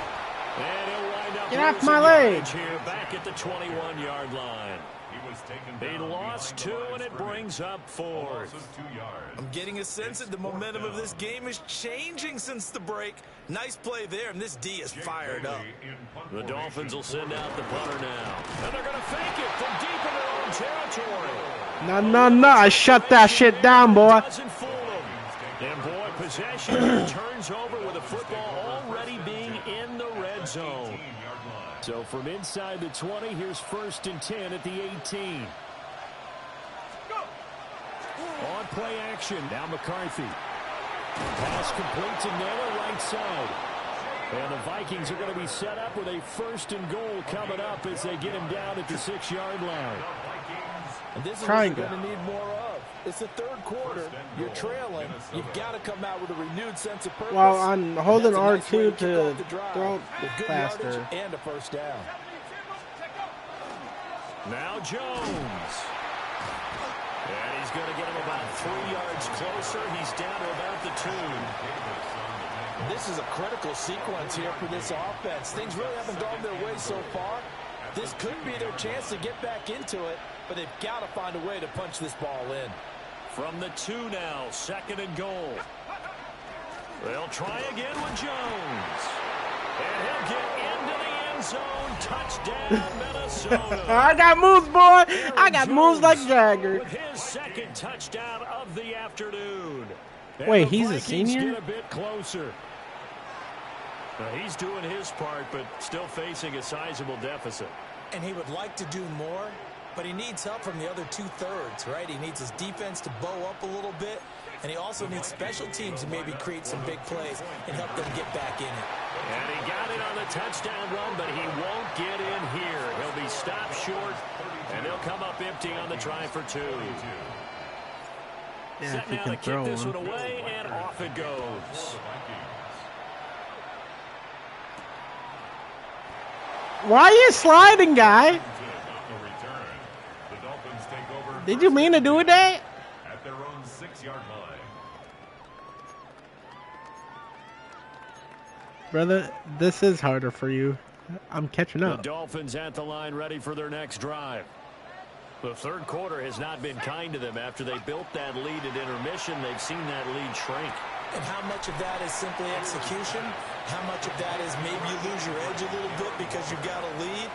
And he'll wind up. Get off my leg! Here, back at the 21-yard line. He lost 2, and it brings up 4th. I'm getting a sense that the momentum of this game is changing since the break. Nice play there, and this D is fired up. The Dolphins will send out the punter now. And they're going to fake it from deep in their own territory. No. I shut that shit down, boy. Doesn't fool them. And, boy, possession turns over with the football already being in the red zone. So from inside the 20, here's 1st and 10 at the 18. On play action. Now McCarthy. Pass complete to Naylor, right side. And the Vikings are going to be set up with a 1st and goal coming up as they get him down at the 6-yard line. And this is what you're going to need more of. It's the 3rd quarter. You're trailing. You've got to come out with a renewed sense of purpose. Well, I'm holding R2 to throw faster. And a 1st down. Now Jones. And he's going to get him about 3 yards closer. He's down to about the 2. This is a critical sequence here for this offense. Things really haven't gone their way so far. This could be their chance to get back into it, but they've got to find a way to punch this ball in. From the 2 now, 2nd and goal. They'll try again with Jones. And he'll get into the end zone. Touchdown, Minnesota. I got moves, boy. I got moves like Jagger. With his 2nd touchdown of the afternoon. And wait, the he's Vikings a senior? Get a bit closer. He's doing his part, but still facing a sizable deficit. And he would like to do more, but he needs help from the other 2/3, right? He needs his defense to bow up a little bit, and he also needs special teams to maybe create some big plays and help them get back in it. And he got it on the touchdown run, but he won't get in here. He'll be stopped short, and he'll come up empty on the try for 2. Yeah, Set now to kick this one away, and off it goes. Why are you sliding, guy? Did you mean to do that? At their own 6-yard line. Brother, this is harder for you. I'm catching up. The Dolphins at the line ready for their next drive. The 3rd quarter has not been kind to them. After they built that lead at intermission, they've seen that lead shrink. And how much of that is simply execution? How much of that is maybe you lose your edge a little bit because you've got a lead?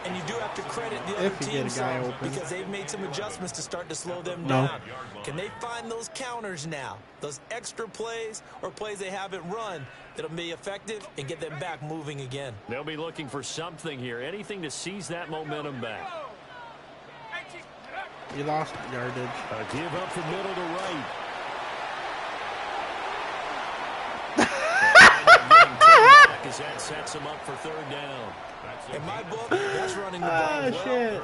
And you do have to credit the other team some because they've made some adjustments to start to slow them down. Can they find those counters now? Those extra plays or plays they haven't run that'll be effective and get them back moving again? They'll be looking for something here. Anything to seize that momentum back. You lost yardage. A give up from middle to right. As that sets him up for 3rd down. In my book, that's running the ball well, shit.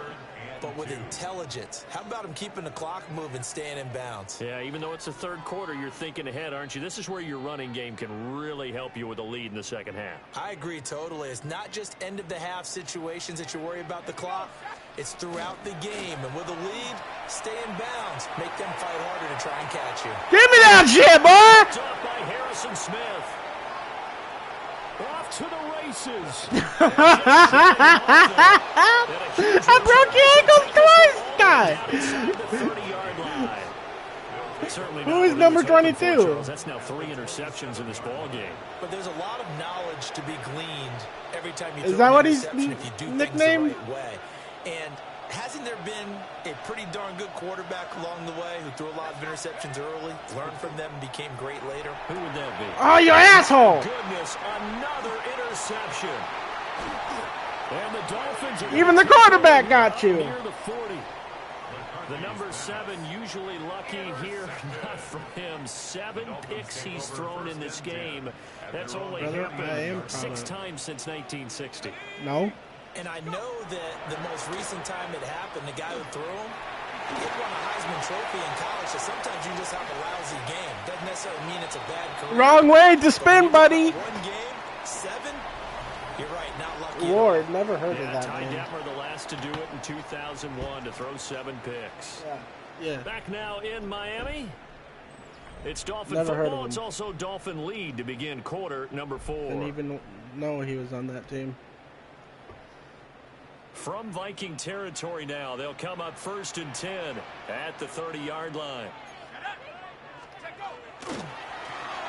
but with intelligence. How about him keeping the clock moving, staying in bounds? Yeah, even though it's the 3rd quarter, you're thinking ahead, aren't you? This is where your running game can really help you with a lead in the 2nd half. I agree totally. It's not just end-of-the-half situations that you worry about the clock. It's throughout the game. And with a lead, stay in bounds. Make them fight harder to try and catch you. Give me that shit, boy! Up by Harrison Smith. Off to the races. I broke your ankles twice, guy. Who is number 22? That's now 3 interceptions in this ball game. But there's a lot of knowledge to be gleaned every time you Is throw that an what he's interception if you do nicknamed? things the right way. And hasn't there been a pretty darn good quarterback along the way who threw a lot of interceptions early, learned from them, and became great later? Who would that be? Oh, you asshole! Goodness, another interception. And the Dolphins are Even the quarterback got you. near the 40. The number 7 usually lucky here, not for him. 7 picks he's thrown in this game. That's only happened 6 times since 1960. No. And I know that the most recent time it happened, the guy who threw him, he had won a Heisman Trophy in college, so sometimes you just have a lousy game. Doesn't necessarily mean it's a bad career. Wrong way to spin, buddy. One game, 7? You're right, not lucky. Lord, never heard of that, Ty man. Detmer, the last to do it in 2001, to throw 7 picks. Yeah. Back now in Miami. It's Dolphin Never heard of football. him. It's also Dolphin lead to begin quarter number 4. Didn't even know he was on that team. From Viking territory now, they'll come up 1st and 10 at the 30-yard line.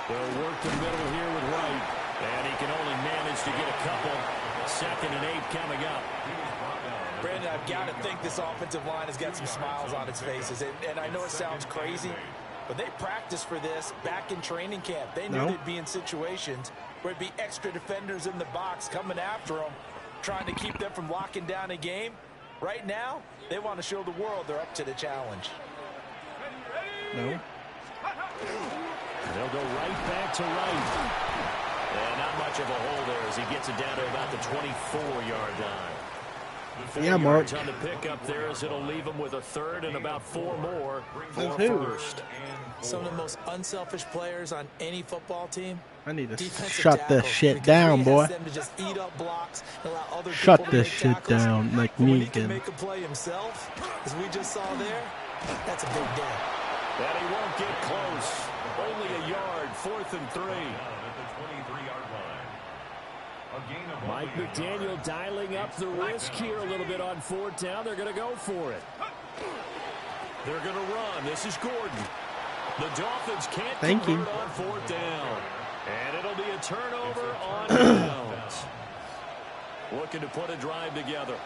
They'll work the middle here with Wright, and he can only manage to get a couple. 2nd and 8 coming up. Brandon, I've got to think this offensive line has got some smiles on its faces. And I know it sounds crazy, but they practiced for this back in training camp. They knew they'd be in situations where it'd be extra defenders in the box coming after them, trying to keep them from locking down a game. Right now, they want to show the world they're up to the challenge. No. go right back to right. And not much of a hole there as he gets it down to about the 24-yard line. Yeah, Mark. On the pickup there as it'll leave him with a third and about 4 more for Who? first. Some of the most unselfish players on any football team. I need to Defensive shut this tackle, shit because down, he boy. has them to just eat up blocks and allow other Shut people to this make shit tackles. down like But when he can Negan. make a play himself, as we just saw there, that's a big day. And he won't get close. Only a yard, 4th and 3. Mike McDaniel dialing up the risk here a little bit on 4th down. They're going to go for it. They're going to run. This is Gordon. The Dolphins can't convert on 4th down. And it'll be a turnover on downs. Looking to put a drive together.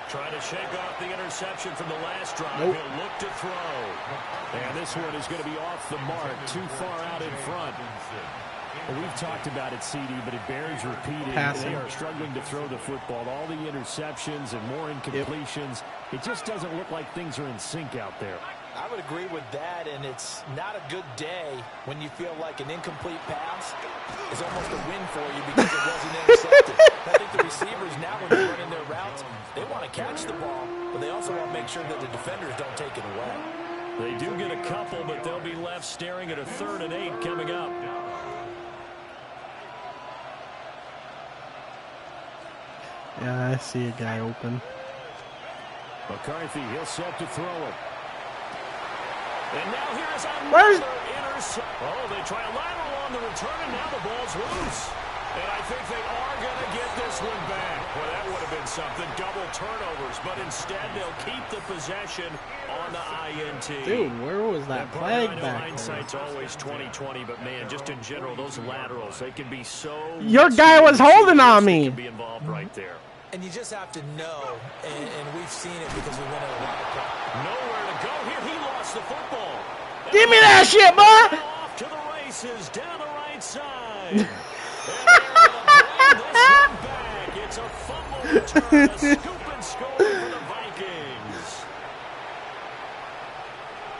Trying to shake off the interception from the last drive. Nope. He'll look to throw. And this one is going to be off the mark, too far out in front. Well, we've talked about it, CD, but it bears repeating. Passing. They are struggling to throw the football. All the interceptions and more incompletions. It just doesn't look like things are in sync out there. I would agree with that, and it's not a good day when you feel like an incomplete pass is almost a win for you because it wasn't intercepted. I think the receivers now, when they're running their routes, they want to catch the ball, but they also want to make sure that the defenders don't take it away. They do get a couple, but they'll be left staring at a 3rd and 8 coming up. Yeah, I see a guy open. McCarthy, he'll set to throw it. And now here is Where's... another intercept. Oh, they try a lateral on the return, and now the ball's loose. And I think they are going to get this one back. Well, that would have been something. Double turnovers, but instead they'll keep the possession on the INT. Dude, where was that flag I know back hindsight's always 20/20, but man, just in general, those laterals, they can be so... Your guy was holding on me. Can be involved right there. And you just have to know, and we've seen it because we win at a lot of times. Nowhere to go here. He lost the football. Give me that shit, boy! Off to the races, down the right side. And they're going to bring this one back. It's a fumble return, a scoop and score for the Vikings.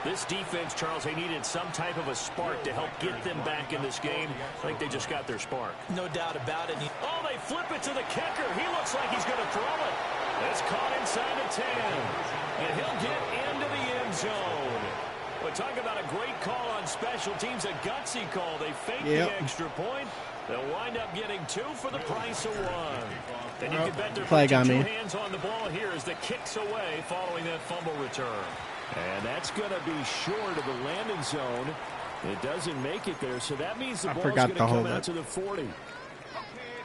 This defense, Charles, they needed some type of a spark to help get them back in this game. I think they just got their spark. No doubt about it. Oh, they flip it to the kicker. He looks like he's going to throw it. It's caught inside the 10. And he'll get into the end zone. But talk about a great call on special teams, a gutsy call. They fake the extra point. They'll wind up getting 2 for the price of 1. And you can bet they're putting 2 hands on the ball here as the kick's away following that fumble return. And that's going to be short of the landing zone. It doesn't make it there, so that means the ball's going to come out to the 40.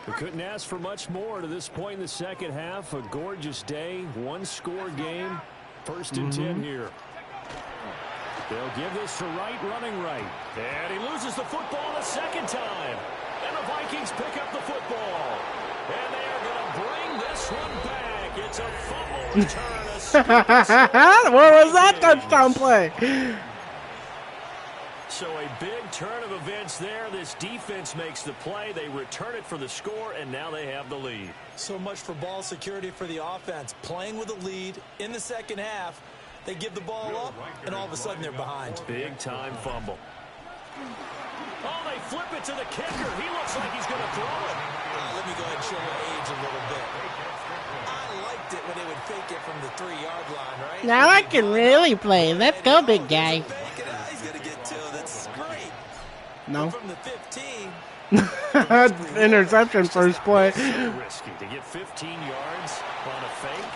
We couldn't ask for much more to this point in the second half. A gorgeous day, 1-score game, 1st and 10 here. They'll give this to Wright, running right. And he loses the football a second time. And the Vikings pick up the football. And they are going to bring this one back. It's a fumble return. Where was that touchdown play? So a big turn of events there. This defense makes the play. They return it for the score, and now they have the lead. So much for ball security for the offense. Playing with a lead in the second half. They give the ball up, and all of a sudden they're behind. Big-time fumble. Oh, they flip it to the kicker. He looks like he's going to throw it. Let me go ahead and show my age a little bit. I liked it when they would fake it from the 3-yard line, right? Now I can really play. Let's go, big guy. He's going to get 2. That's great. No. From the 15. Interception first play. So risky to get 15 yards on a fake.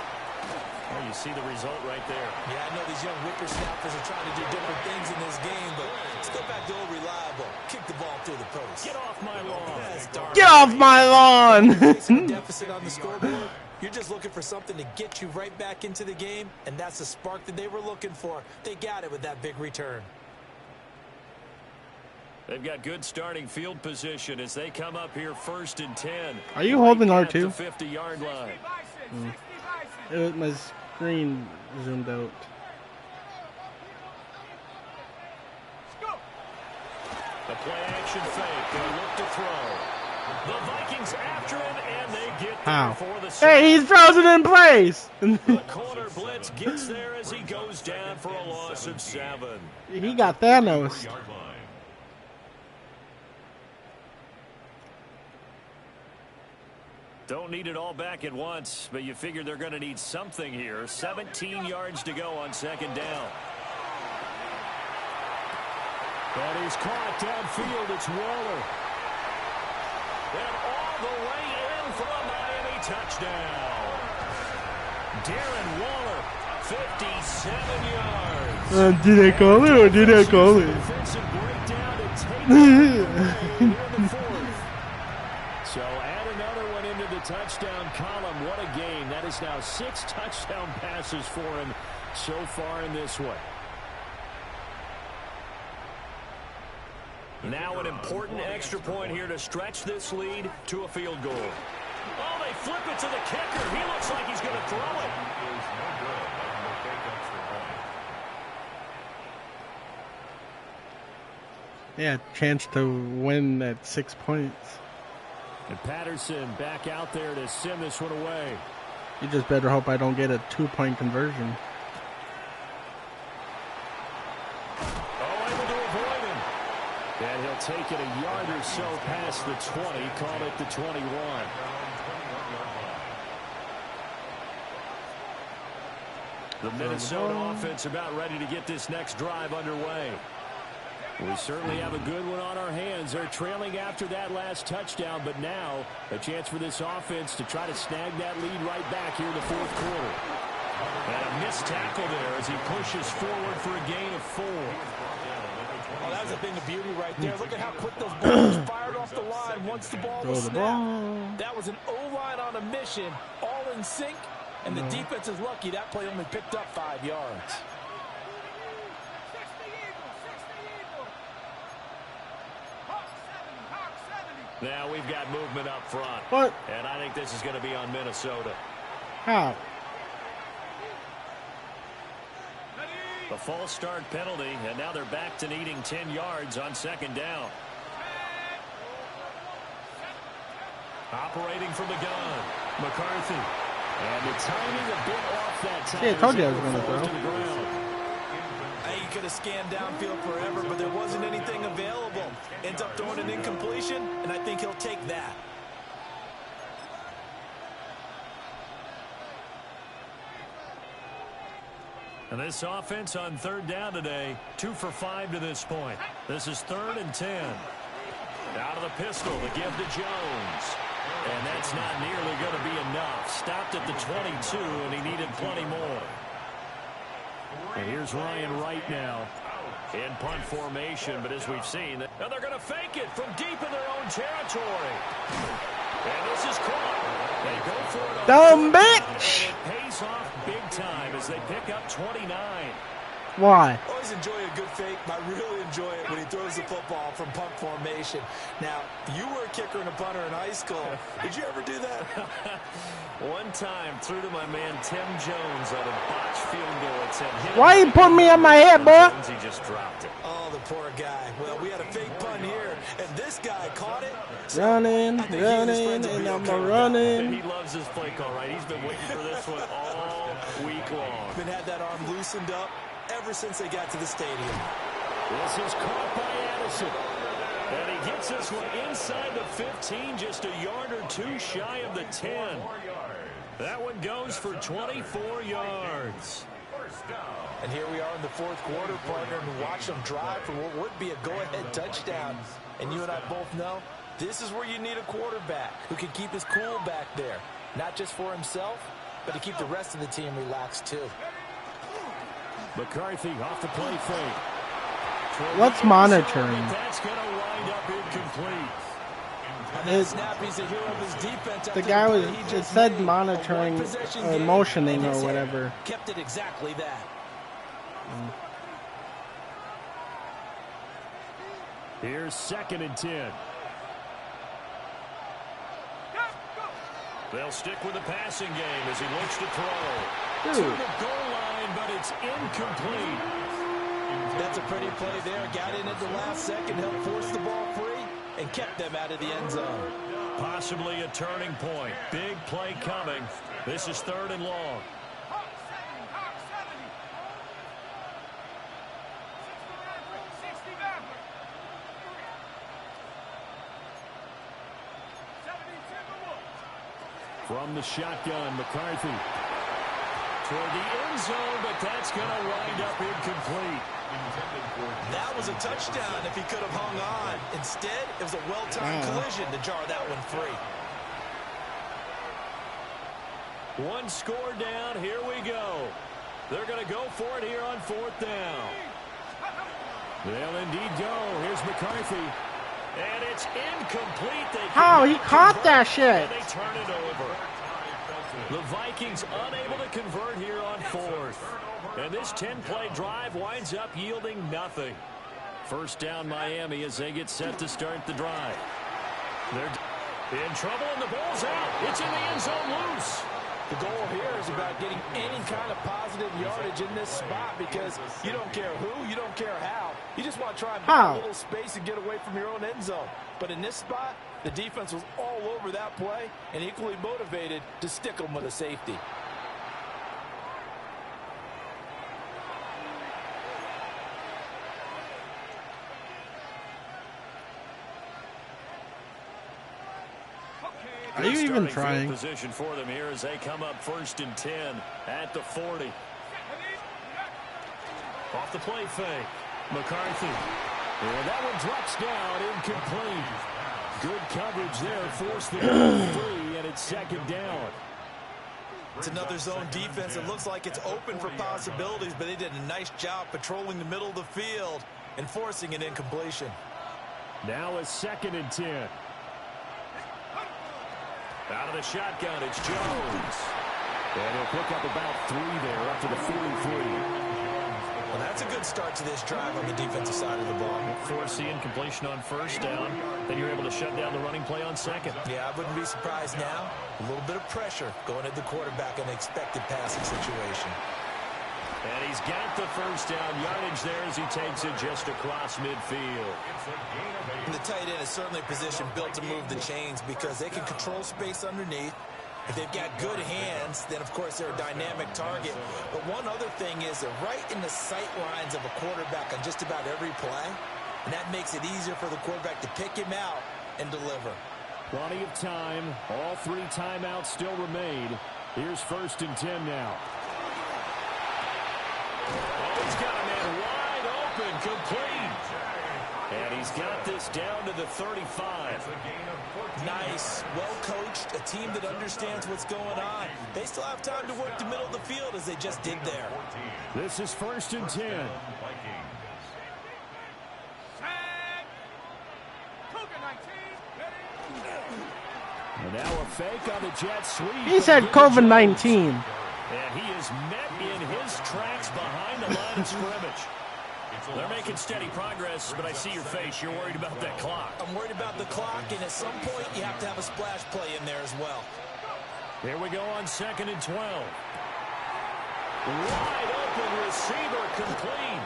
Well, you see the result right there. Yeah, I know these young whippersnappers are trying to do different things in this game, but let's go back to old reliable. Kick the ball through the post. Get off my lawn. Get off my lawn. Facing a deficit on the scoreboard, you're just looking for something to get you right back into the game, and that's the spark that they were looking for. They got it with that big return. They've got good starting field position as they come up here 1st and 10. Are you holding right R2? at the 50-yard line. My screen zoomed out. The play-action fake. They look to throw. The Vikings after him, and they get there for the Hey, he's frozen in place. The corner blitz gets there as he goes down for a loss of 7. He got Thanos. Don't need it all back at once, but you figure they're going to need something here. 17 yards to go on second down. And he's caught downfield. It's Waller. And all the way in for a Miami touchdown. Darren Waller, 57 yards. Did I call it or did I call it? Defensive breakdown to take it away in the fourth. So add another one into the touchdown column. What a game. That is now 6 touchdown passes for him so far in this one. Now an important extra point here to stretch this lead to a field goal. Oh, they flip it to the kicker. He looks like he's going to throw it. Yeah, chance to win at 6 points. And Patterson back out there to send this one away. You just better hope I don't get a 2-point conversion. And he'll take it a yard or so past the 20, call it the 21. The Minnesota offense about ready to get this next drive underway. We certainly have a good one on our hands. They're trailing after that last touchdown, but now a chance for this offense to try to snag that lead right back here in the fourth quarter. And a missed tackle there as he pushes forward for a gain of 4. Oh, that was a thing of beauty right there. Look at how quick those balls fired off the line once the ball was snapped. That was an O-line on a mission, all in sync, and the defense is lucky that play only picked up 5 yards. Now we've got movement up front. What? And I think this is going to be on Minnesota. How? A false start penalty, and now they're back to needing 10 yards on second down. Operating from the gun, McCarthy. And the timing a bit off that time. Yeah, I told you I was going to throw. He could have scanned downfield forever, but there wasn't anything available. Ends up throwing an incompletion, and I think he'll take that. And this offense on third down today, 2 for 5 to this point. This is 3rd and 10. Out of the pistol, the give to Jones. And that's not nearly going to be enough. Stopped at the 22, and he needed plenty more. And here's Ryan Wright now in punt formation. But as we've seen, now they're going to fake it from deep in their own territory. And this is caught. They go for it. Dumb bitch! It pays off big time as they pick up 29. Why? I always enjoy a good fake, but I really enjoy it when he throws the football from punt formation. Now, you were a kicker and a punter in high school. Did you ever do that? One time, threw to my man Tim Jones on a botched field goal. It said, why you put me on my head, boy? Jones, he just dropped it. Oh, the poor guy. Well, we had a fake punt here, and this guy caught it. So running, and I'm running. He loves this play call, right? He's been waiting for this one all week long. Been had that arm loosened up ever since they got to the stadium. This is caught by Addison. And he gets this one inside the 15, just a yard or 2 shy of the 10. That one goes for 24 yards. And here we are in the fourth quarter, partner, and watch them drive for what would be a go-ahead touchdown. And you and I both know this is where you need a quarterback who can keep his cool back there. Not just for himself, but to keep the rest of the team relaxed too. McCarthy off the play fake. What's monitoring? That's going to wind up incomplete. The guy was, it said monitoring or motioning or whatever. Kept it exactly that. Here's 2nd and 10. They'll stick with the passing game as he looks to throw. To the goal line, but it's incomplete. That's a pretty play there. Got in at the last second, helped force the ball free, and kept them out of the end zone. Possibly a turning point. Big play coming. This is 3rd and long. Hawk 70, Hawk 70. 60 backward. 70 Timberwolves. From the shotgun, McCarthy. Toward the end zone, but that's going to wind up incomplete. That was a touchdown if he could have hung on. Instead, it was a well-timed collision to jar that one free. One score down. Here we go. They're going to go for it here on 4th down. They'll indeed go. Here's McCarthy. And it's incomplete. How? He caught that shit. And they turn it over. The Vikings unable to convert here on 4th. And this 10-play drive winds up yielding nothing. 1st down Miami as they get set to start the drive. They're in trouble and the ball's out. It's in the end zone loose. The goal here is about getting any kind of positive yardage in this spot because you don't care who, you don't care how. You just want to try and find a little space and get away from your own end zone. But in this spot, the defense was all over that play and equally motivated to stick them with a safety. Are you even trying? Position for them here as they come up 1st and 10 at the 40. Off the play fake. McCarthy. And that one drops down, incomplete. Good coverage there, forced the ball free, and it's 2nd down. It's another zone defense. It looks like it's open for possibilities, but they did a nice job patrolling the middle of the field and forcing an incompletion. Now a 2nd and 10. Out of the shotgun, it's Jones. And he'll pick up about 3 there up to the 43. Well, that's a good start to this drive on the defensive side of the ball. Force the incompletion on 1st down. Then you're able to shut down the running play on 2nd. Yeah, I wouldn't be surprised now. A little bit of pressure going at the quarterback in an expected passing situation. And he's got the 1st down yardage there as he takes it just across midfield. And the tight end is certainly a position built to move the chains because they can control space underneath. If they've got good hands, then, of course, they're a dynamic target. But one other thing is they're right in the sight lines of a quarterback on just about every play. And that makes it easier for the quarterback to pick him out and deliver. Plenty of time. All 3 timeouts still remain. Here's 1st and 10 now. Oh, he's got a man wide open, complete. And he's got this down to the 35. Nice, well-coached, a team that understands what's going on. They still have time to work the middle of the field as they just did there. This is 1st and 10. And now a fake on the jet sweep. He said COVID-19. And he is met in his tracks behind the line of scrimmage. They're making steady progress, but I see your face. You're worried about that clock. I'm worried about the clock, and at some point you have to have a splash play in there as well. Here we go on 2nd and 12. Wide open receiver, complete.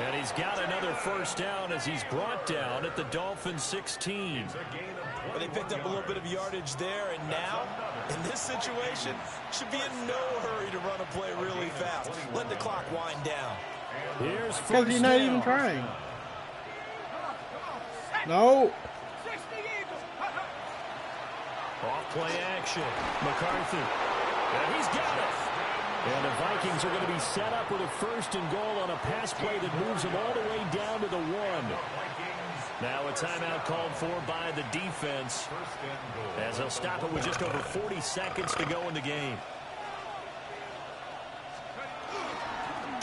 And he's got another 1st down as he's brought down at the Dolphins' 16. But they picked up a little bit of yardage there, and now, in this situation, should be in no hurry to run a play really fast. Let the clock wind down. Here's Because he's not even trying. No. Off play action. McCarthy. And he's got it. And the Vikings are going to be set up with a 1st and goal on a pass play that moves them all the way down to the 1. Now a timeout called for by the defense as they'll stop it with just over 40 seconds to go in the game.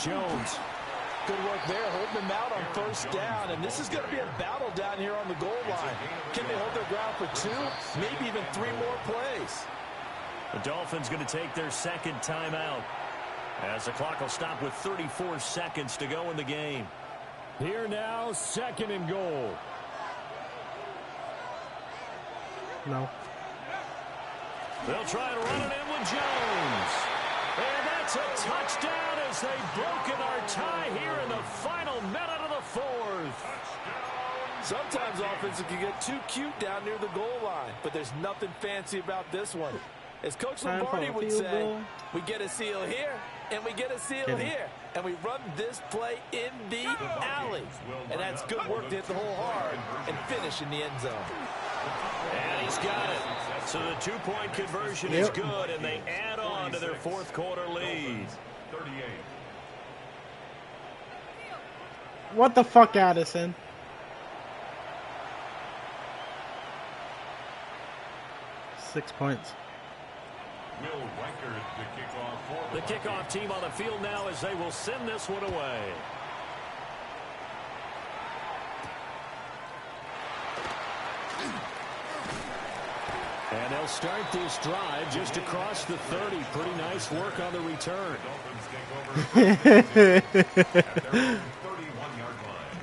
Jones. Good work there, holding them out on 1st down, and this is going to be a battle down here on the goal line. Can they hold their ground for 2, maybe even 3 more plays? The Dolphins going to take their 2nd timeout as the clock will stop with 34 seconds to go in the game. Here now, 2nd and goal. No. They'll try to run it in with Jones. And that's a touchdown as they've broken our tie here in the final minute of the 4th. Sometimes offenses can get too cute down near the goal line, but there's nothing fancy about this one. As Coach Lombardi would say, we get a seal here, and we get a seal here, and we run this play in the alley. And that's good work to hit the hole hard and finish in the end zone. And he's got it. So the two-point conversion is good, and they add on to their fourth quarter lead. 38. What the fuck, Addison? Six points. Will Reichert, the kickoff for The kickoff team on the field now as they will send this one away. And they'll start this drive just across the 30. Pretty nice work on the return.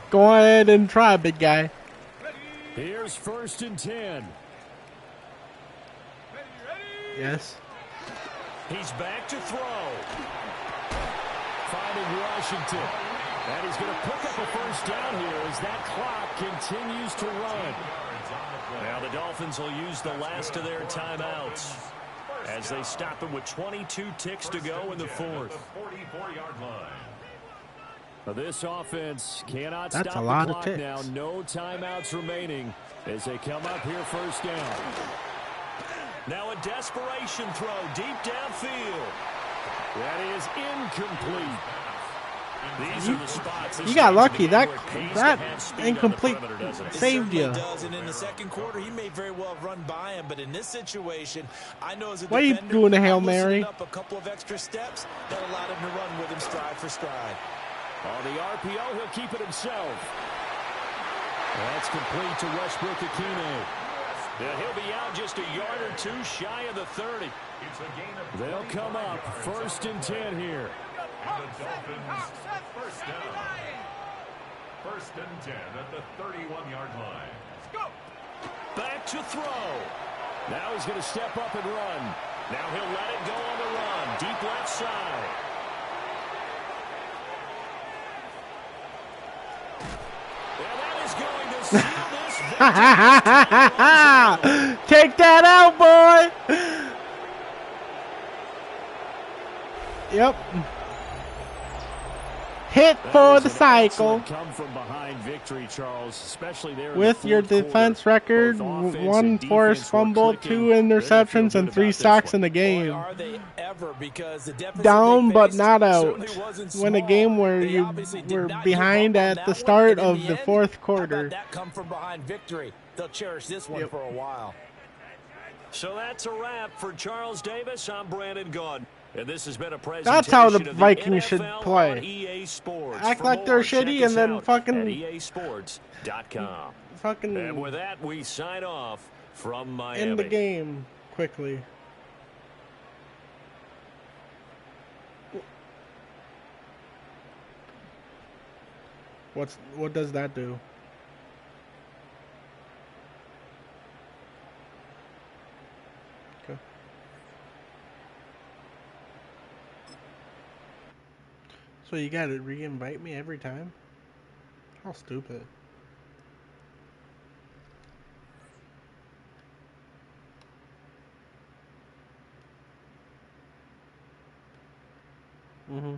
Go ahead and try, big guy. Here's 1st and 10. Yes. He's back to throw. Finding Washington. And he's going to pick up a first down here as that clock continues to run. Now the Dolphins will use the last of their timeouts as they stop it with 22 ticks to go in the fourth. This offense cannot stop the clock now. No timeouts remaining as they come up here first down. Now a desperation throw deep downfield. That is incomplete. These are the spots. You got lucky. That incomplete saved you. And in the second quarter, he may very well have run by him, but in this situation, I know as a Why are you defender, doing a Hail Mary? Up a couple of extra steps that allowed him to run with him stride for stride. On the RPO, he'll keep it himself. That's complete to Westbrook-Ikhine. He'll be out just a yard or two shy of the 30. They'll come up 1st and 10 here. And the Dolphins first down. 1st and 10 at the 31-yard line. Let's go. Back to throw. Now he's going to step up and run. Now he'll let it go on the run. Deep left side. And that is going to seal this victory. Take that out, boy. Yep. Hit for the cycle. Come from behind victory, Charles, especially there with your defense record, 1 forced fumble, 2 interceptions, and 3 sacks in the game. Down but not out. Win a game where you were behind at the start of the fourth quarter. That come from behind victory. They'll cherish this one for a while. So that's a wrap for Charles Davis. I'm Brandon Gaudin. And this has been a presentation. That's how the Vikings should NFL play. EA Sports. Act For like they're more, shitty check and then us out fucking at easports.com. Fucking And with that, we sign off from Miami. end the game quickly. What does that do? Okay. So you gotta re-invite me every time? How stupid. Mm-hmm.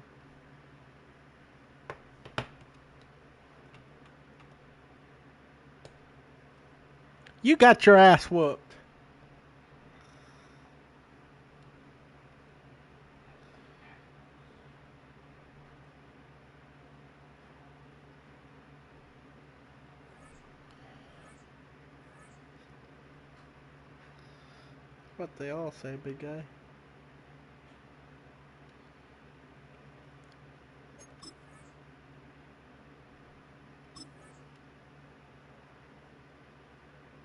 You got your ass whooped. What they all say, big guy.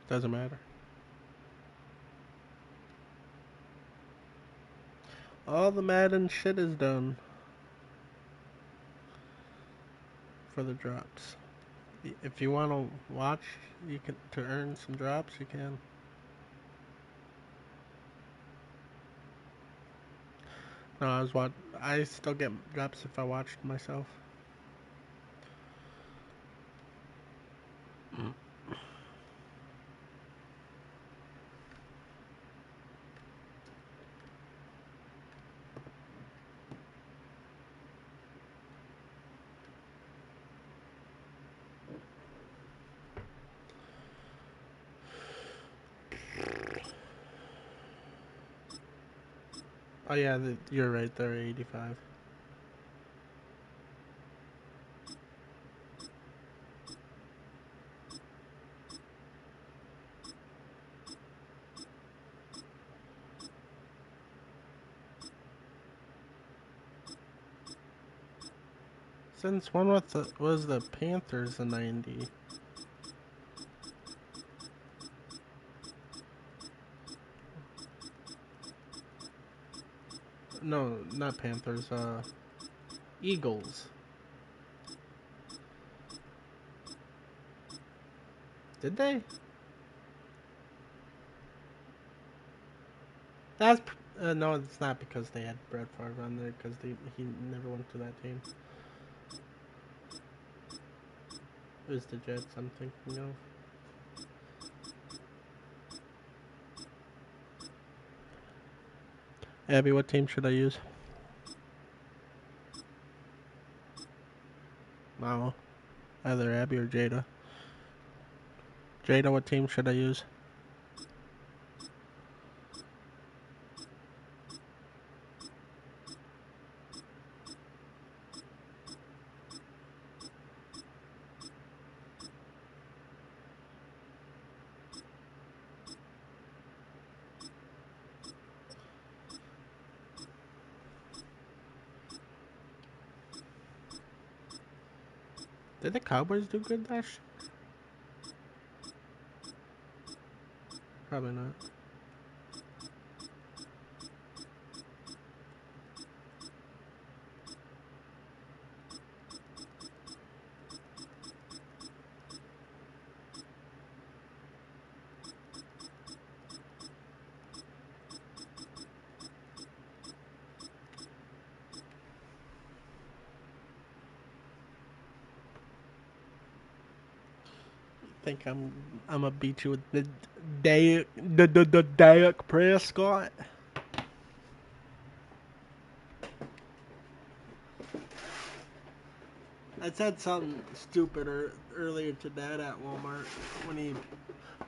Doesn't matter. All the Madden shit is done for the drops. If you want to watch, you can to earn some drops. You can. No, I still get drops if I watched myself. Oh yeah, you're right. They're 85. Since when was the Panthers a 90? No, not Panthers. Eagles. Did they? That's no, it's not because they had Brett Favre on there because he never went to that team. It was the Jets. I'm thinking of. Abby, what team should I use? No, either Abby or Jada. Jada, what team should I use? Did the Cowboys do good last year? Probably not. Think I'm gonna beat you with the Dak Prescott. I said something stupid earlier to Dad at Walmart when he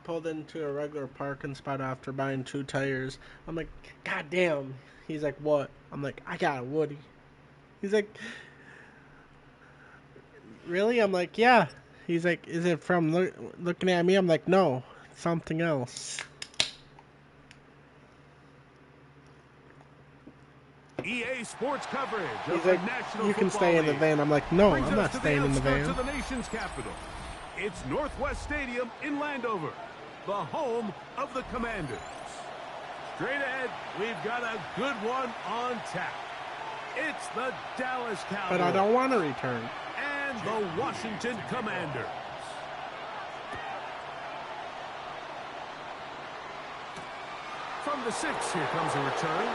pulled into a regular parking spot after buying 2 tires. I'm like, God damn. He's like, what? I'm like, I got a Woody. He's like, really? I'm like, yeah. He's like, is it from looking at me? I'm like, no, something else. EA Sports coverage. He's like, you can stay in the van. I'm like, no, I'm not staying in the van. To the nation's capital. It's Northwest Stadium in Landover, the home of the Commanders. Straight ahead, we've got a good one on tap. It's the Dallas Cowboys. But I don't want to return. And the Washington Commanders. From the 6, here comes a return.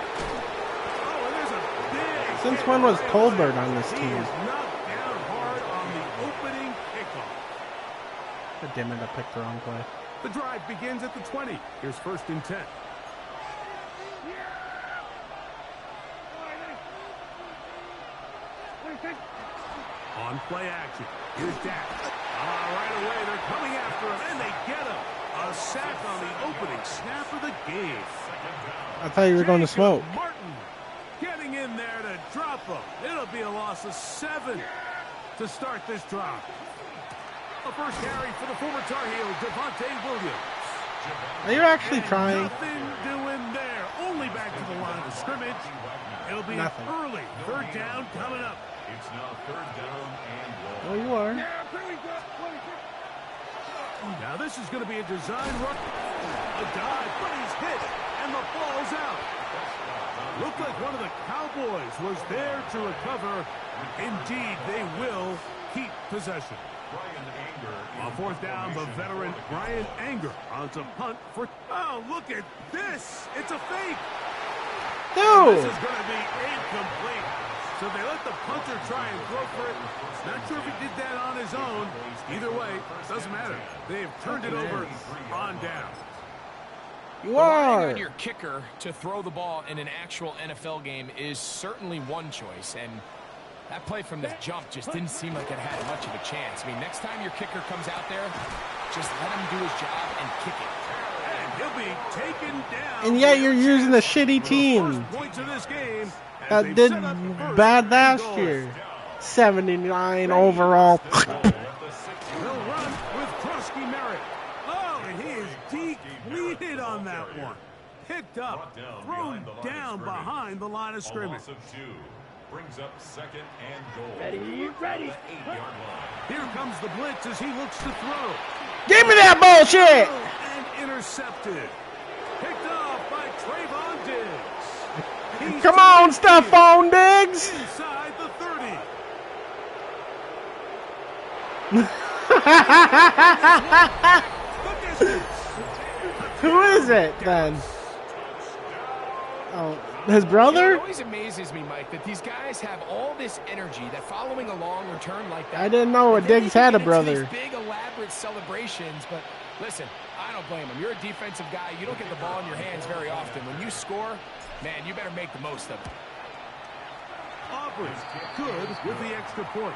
Oh, and there's a big... Since when was Colbert on this team? He is knocked down hard on the opening kickoff. God damn it, I picked the wrong play. The drive begins at the 20. Here's 1st and 10. On play action. Here's Dak. Right away, they're coming after him, and they get him. A sack on the opening snap of the game. I thought you were going to smoke. Martin getting in there to drop him. It'll be a loss of 7 to start this drive. A first carry for the former Tar Heel, Devontae Williams. Are you actually trying? Nothing doing there. Only back to the line of scrimmage. It'll be Nothing. An early 3rd down coming up. It's now 3rd down and long. Oh, you are. Now this is going to be a design run. A dive, but he's hit, and the ball's out. Looked like one of the Cowboys was there to recover. Indeed, they will keep possession. On 4th down, the veteran Brian Anger on to punt for... Oh, look at this. It's a fake. No. This is going to be incomplete. So they let the punter try and throw for it. Not sure if he did that on his own. Either way, doesn't matter. They've turned it over on down. You are. Relying on your kicker to throw the ball in an actual NFL game is certainly one choice, and that play from the jump just didn't seem like it had much of a chance. I mean, next time your kicker comes out there, just let him do his job and kick it. And he'll be taken down. And yet you're using a shitty team. Point to this game. That did bad last year. 79 overall. They'll run with Krusky Merritt. Oh, and he is depleted on that one. Picked up, thrown down behind the line of scrimmage. Brings up second and goal. Ready. 8-yard line. Here comes the blitz as he looks to throw. Give me that bullshit! And intercepted. Picked off by Trayvon Diggs. He's Come on, Stephon Diggs! inside the 30. Who is it then? Oh, his brother? It always amazes me, Mike, that these guys have all this energy that following a long return like that. I didn't know Diggs had a brother. These big elaborate celebrations, but listen, I don't blame him. You're a defensive guy. You don't get the ball in your hands very often. When you score, man, you better make the most of it. Aubrey good with the extra point.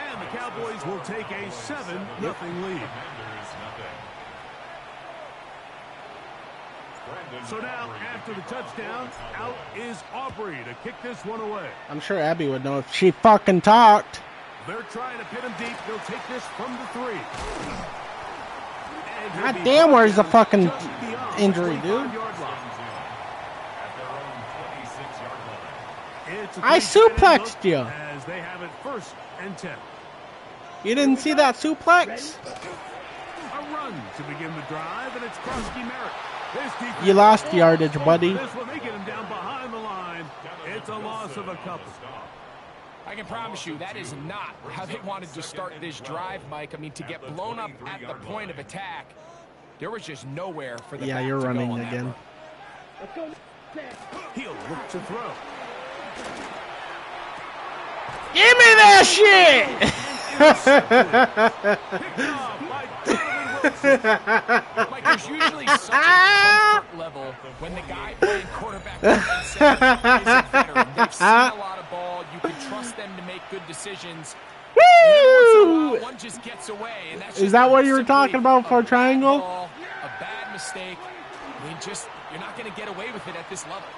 And the Cowboys will take a 7-0 lead. So now, after the touchdown, out is Aubrey to kick this one away. I'm sure Abby would know if she fucking talked. They're trying to pin him deep. They'll take this from the 3. God damn, where's the fucking injury, dude? I suplexed you. As they have it 1st and 10. You didn't see that suplex? A run to begin the drive, and it's Krusky Merritt. You lost yardage, buddy. This one, they get him down behind the line. It's a loss of a couple. I can promise you that is not how they wanted to start this drive, Mike. I mean, to get blown up at the point of attack, there was just nowhere for the back you're to running go on again. He'll look to throw. Give me that shit! Mike, there's usually such a comfort level when the guy playing quarterback is a veteran. They've seen a lot of ball. You can trust them to make good decisions. Woo! One just gets away, and that's Is that what you were talking about for triangle? A bad mistake. I mean, you're not going to get away with it at this level.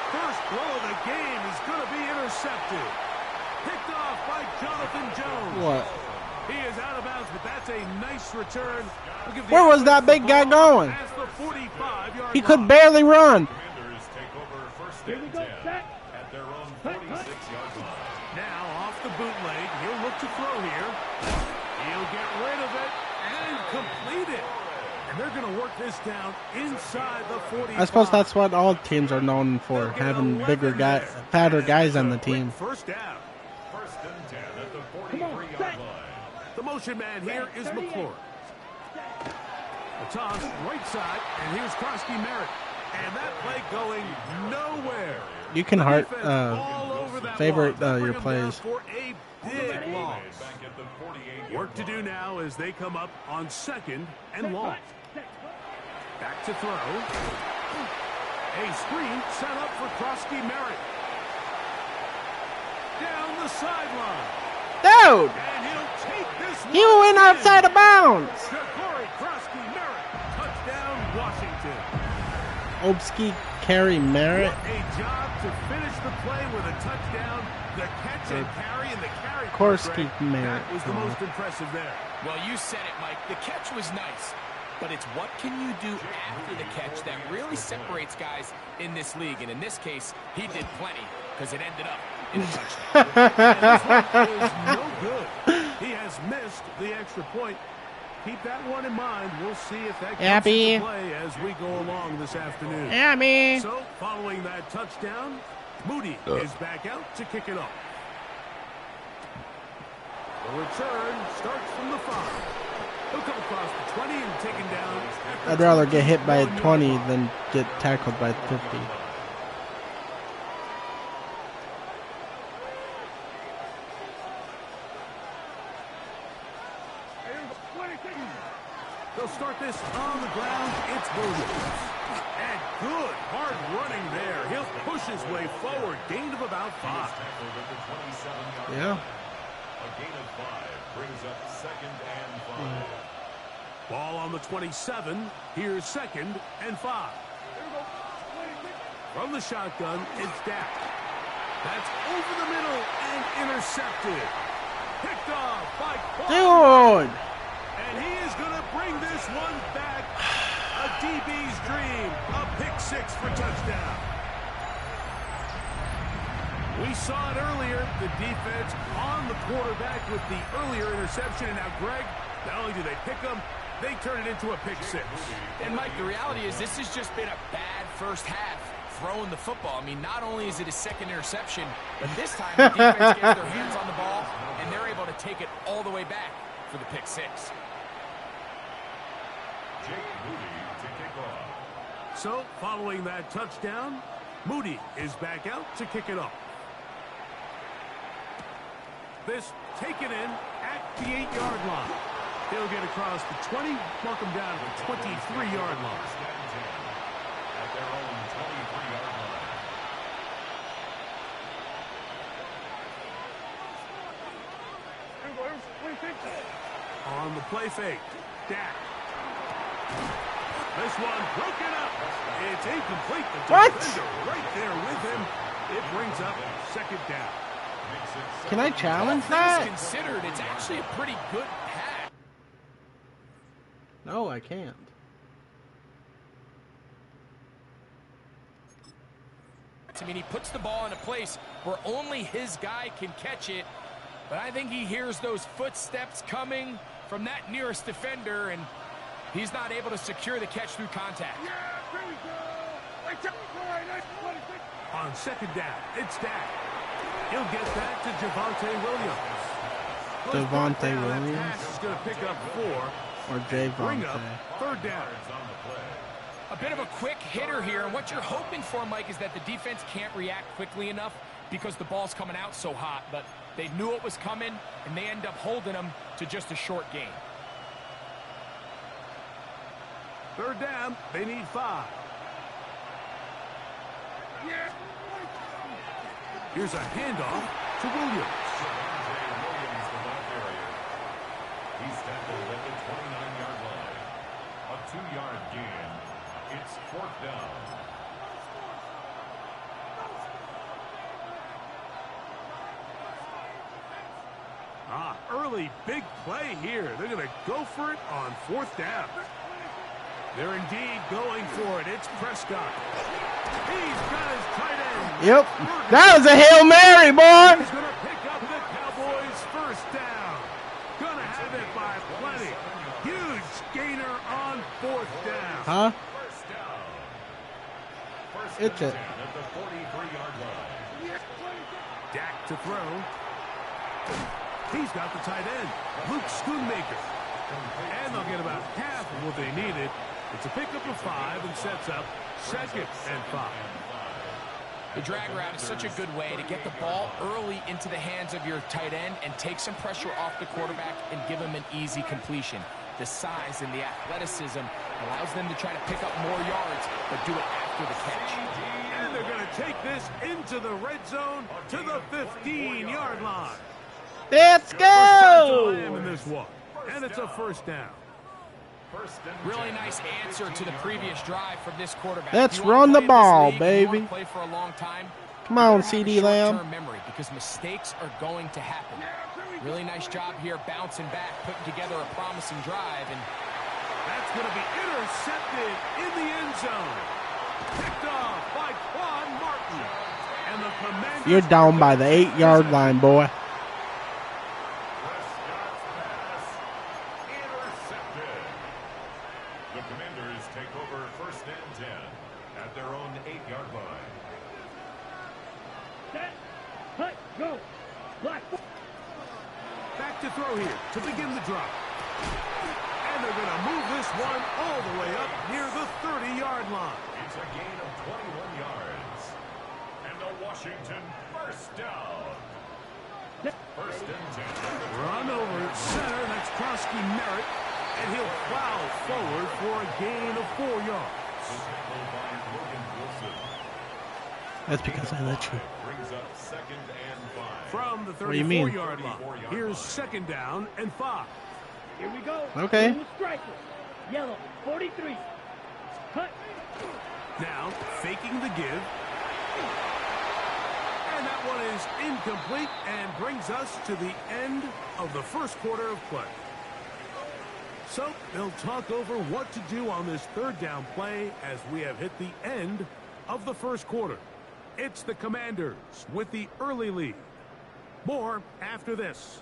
First throw of the game is going to be intercepted. Picked off by Jonathan Jones. What? He is out of bounds, but that's a nice return. Where was that big guy going? He could barely run. Here we go, at their own 46-yard line. Now off the bootleg, he'll look to throw here. He'll get rid of it and complete it. And they're going to work this down inside the 45. I suppose that's what all teams are known for, having bigger guys, fatter guys on the team. First down. 1st and 10 at the 43-yard line. The motion man here is McClure. A toss right side, and here's Krusky Merritt. And that play going nowhere. You can favorite your plays. For a big loss. Work to do now as they come up on 2nd and long. Back to throw. A screen set up for Krusky Merritt. Down the sideline. Dude! And he'll take this one. He went outside of bounds. Krusky Merritt. Touchdown, Washington. Obsky carry Merritt. What a job to finish the play with a touchdown. The catch and carry and the carry. Korsky Merritt. That was the most impressive there. Well, you said it, Mike. The catch was nice. But it's what can you do after the catch that really separates guys in this league. And in this case, he did plenty because it ended up in a touchdown. Is no good. He has missed the extra point. Keep that one in mind. We'll see if that comes into play as we go along this afternoon. Abby. So, following that touchdown, Moody is back out to kick it off. The return starts from the 5. He'll come across the 20 and taken down. I'd rather get hit by 20 than get tackled by 50. They'll start this on the ground. It's Williams. And good hard running there. He'll push his way forward. Gain of about 5. Yeah. A gain of 5 brings up 2nd and 5. Ball on the 27. Here's 2nd and 5. From the shotgun, it's Dak. That's over the middle and intercepted. Picked off by Dude! And he is going to bring this one back. A DB's dream. A pick six for touchdown. We saw it earlier. The defense on the quarterback with the earlier interception. And now, Greg, not only do they pick him, they turn it into a pick six. And, Mike, the reality is this has just been a bad first half throwing the football. I mean, not only is it a second interception, but this time the defense gets their hands on the ball, and they're able to take it all the way back for the pick six. So, following that touchdown, Moody is back out to kick it off. This taken in at the 8-yard line. He'll get across the 20, mark him down at the 23-yard line. At their own 23-yard line. On the play fake, Dak. This one broken up. It's incomplete. The defender right there with him. It brings up second down. Can I challenge All that? things considered, it's actually a pretty good pass. No, I can't. I mean, he puts the ball in a place where only his guy can catch it, but I think he hears those footsteps coming from that nearest defender, and he's not able to secure the catch through contact. On second down, it's Dak. He'll get that to Javonte Williams. Javonte Williams? Pass is going to pick up 4. Or Bring up Javonte. third down. A bit of a quick hitter here, and what you're hoping for, Mike, is that the defense can't react quickly enough because the ball's coming out so hot, but they knew it was coming, and they end up holding them to just a short gain. Third down, they need 5. Here's a handoff to Williams. He's tackled at the 29-yard line. A 2-yard gain. It's fourth down. Early big play here. They're going to go for it on fourth down. They're indeed going for it. It's Prescott. He's got his tight end. Yep. That was a Hail Mary, boy. He's going to pick up the Cowboys' first down. Going to have it by plenty. Huge gainer on fourth down. Huh? First down. First It's and it. 10 at the 43-yard line. Dak to throw. He's got the tight end, Luke Schoonmaker. And they'll get about half of what they needed. It's a pickup of 5 and sets up second and 5. The drag route is such a good way to get the ball early into the hands of your tight end and take some pressure off the quarterback and give him an easy completion. The size and the athleticism allows them to try to pick up more yards, but do it after the catch. And they're going to take this into the red zone to the 15-yard line. Let's go! In this one, and it's a first down. Really nice answer to the previous drive from this quarterback. Let's run the ball, baby. Play for a long time. Come on, CD Lamb. Memory, because mistakes are going to happen. Really nice job here, bouncing back, putting together a promising drive, and that's going to be intercepted in the end zone. Picked off by Quan Martin, and the Commanders. You're down by the 8-yard line, boy. The Commanders take over first and 10 at their own 8-yard line. Set, cut, go. Black. Back to throw here to begin the drop. And they're going to move this one all the way up near the 30-yard line. It's a gain of 21 yards. And a Washington first down. First and 10. Run over center. That's Krosky Merritt. And he'll plow forward for a gain of 4 yards. That's because I let you. Brings up second and 5. From the What do you mean? 34-yard line. Here's second down and 5. Here we go. Okay. Striker. Yellow. 43. Cut. Now, faking the give. And that one is incomplete and brings us to the end of the first quarter of play. So they'll talk over what to do on this third down play as we have hit the end of the first quarter. It's the Commanders with the early lead. More after this.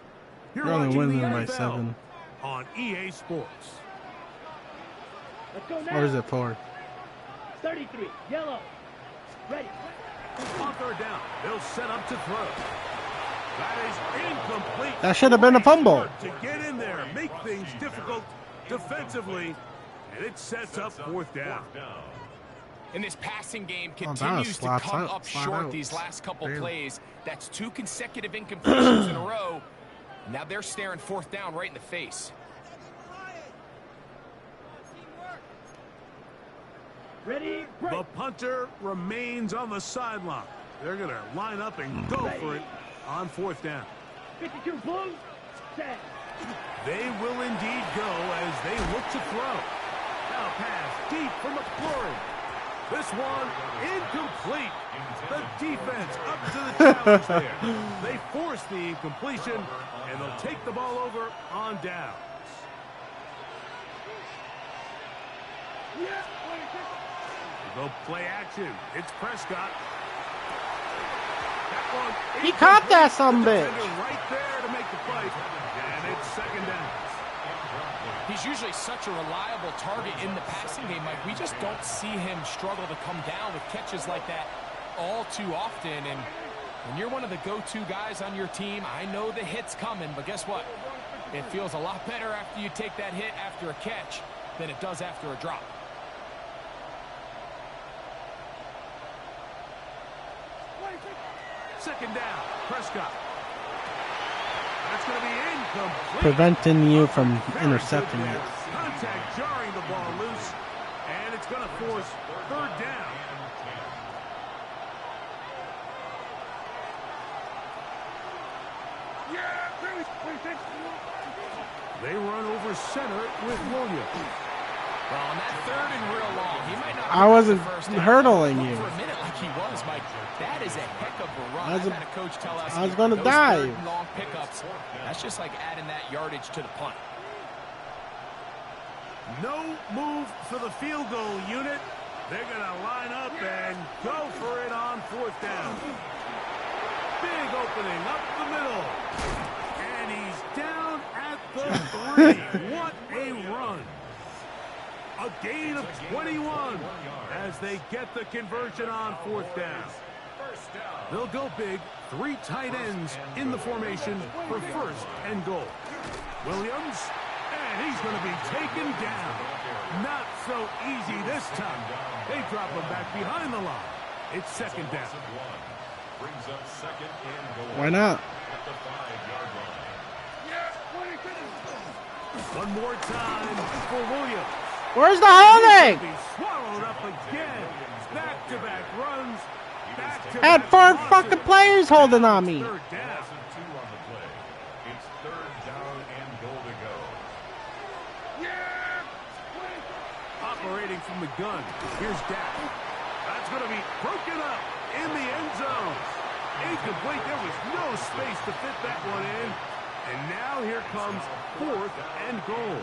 You're only watching the winning by NFL 7. on EA Sports. Let's go now. Or is it 4? 33, yellow. Ready. On third down, they'll set up to throw. That is incomplete. That should have been a fumble. Work to get in there, make things difficult defensively, and it sets up fourth down. And this passing game that was continues to come up flat short out. these last couple Damn. plays. That's 2 consecutive incompletions in a row. Now they're staring fourth down right in the face. Ready, break. The punter remains on the sideline. They're going to line up and go for it on fourth down. 52 blue, 10. They will indeed go as they look to throw. Now pass deep for McClory. This one incomplete. The defense up to the challenge there. They force the incompletion, and they'll take the ball over on downs. They'll play action. It's Prescott. That one He caught that sumbitch. defender right there to make the play, and it's second down. He's usually such a reliable target in the passing game, Mike. We just don't see him struggle to come down with catches like that all too often. And when you're one of the go-to guys on your team, I know the hit's coming, but guess what? It feels a lot better after you take that hit after a catch than it does after a drop. Second down, Prescott. That's going to be incomplete. Preventing you from intercepting it. Contact jarring the ball loose, and it's going to force third down. They run over center with Williams. Well, on that third and real long, he might not. I wasn't first down, hurdling but you. for a minute like he was, Mike. That is a heck of a run. I was I've had a coach tell us I was gonna those dive. third and long pickups. That's just like adding that yardage to the punt. No move for the field goal unit. They're going to line up and go for it on fourth down. Big opening up the middle. And he's down at the 3. What a run. A gain of 21 as they get the conversion on fourth down. They'll go big. 3 tight ends in the formation for first and goal. Williams, and he's going to be taken down. Not so easy this time. They drop him back behind the line. It's second down. Why not? One more time for Williams. Where's the holding? Be swallowed up again. Back-to-back runs. Back-to-back Had 4 losses. fucking players holding on me. Third down. It's third down and goal to go. Operating from the gun. Here's Dak. That's going to be broken up in the end zone. Incomplete. There was no space to fit that one in. And now here comes fourth and goal.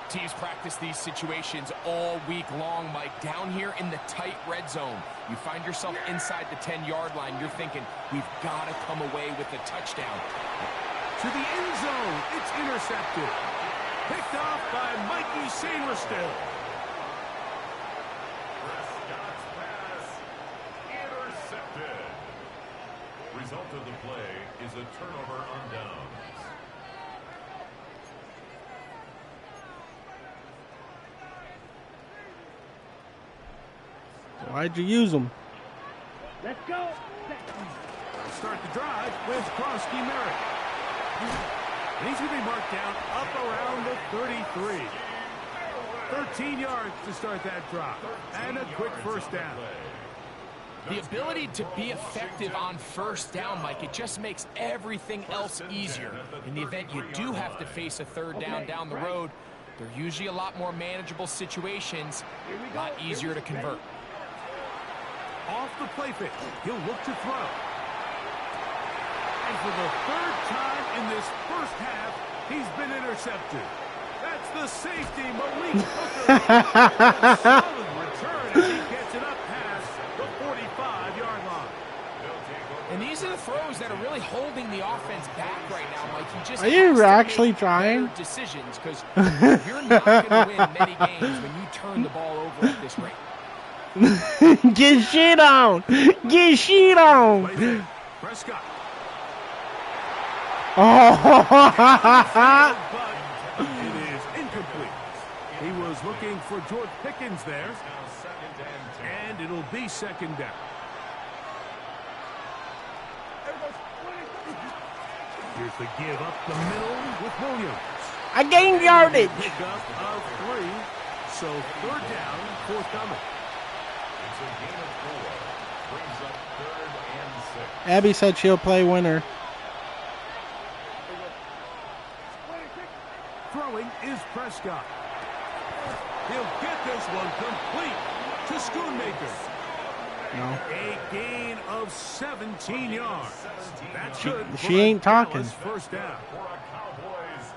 Teams practice these situations all week long, Mike. Down here in the tight red zone, you find yourself inside the 10-yard line. You're thinking, we've got to come away with a touchdown. To the end zone. It's intercepted. Picked off by Mikey Sainristil. Prescott's pass intercepted. Result of the play is a turnover on downs. Why'd you use them? Let's go. Start the drive with Krosky Merritt. And he's going to be marked down up around the 33. 13 yards to start that drop. And a quick first down. The ability to be effective on first down, Mike, it just makes everything else easier. In the event you do have to face a third down down the road, they're usually a lot more manageable situations, a lot easier to convert. off the play fake. He'll look to throw. And for the third time in this first half, he's been intercepted. That's the safety, Malik Hooker. Solid return as he gets it up past the 45-yard line. And these are the throws that are really holding the offense back right now, Mike. You just are you actually trying? Decisions, because you're not going to win many games when you turn the ball over at this rate. Get shit on! Get shit on! Prescott. Oh! But it is incomplete. He was looking for George Pickens there. And it'll be second down. Here's the give up the middle with Williams. I gained yardage. Pick up of 3. So third down, fourth coming. It's a gain of 4. Brings up 3rd and 6. Abby said she'll play winner. Throwing is Prescott. He'll get this one complete to Schoonmaker. No. A gain of 17 yards. That's good. She ain't talking. First down.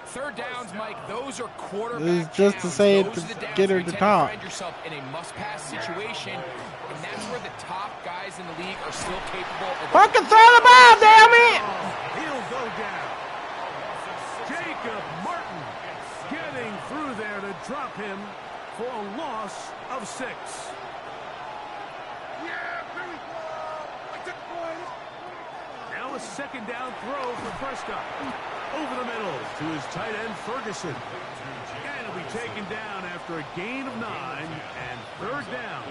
Third downs, Mike, those are quarterback This is just to say it to get her to talk. You find yourself in a must-pass situation, and that's where the top guys in the league are still capable of... Fucking throw the ball, damn it! He'll go down. Jacob Martin getting through there to drop him for a loss of 6. Now a second down throw for Prescott. Over the middle to his tight end, Ferguson. And he'll be taken down after a gain of 9 and third down.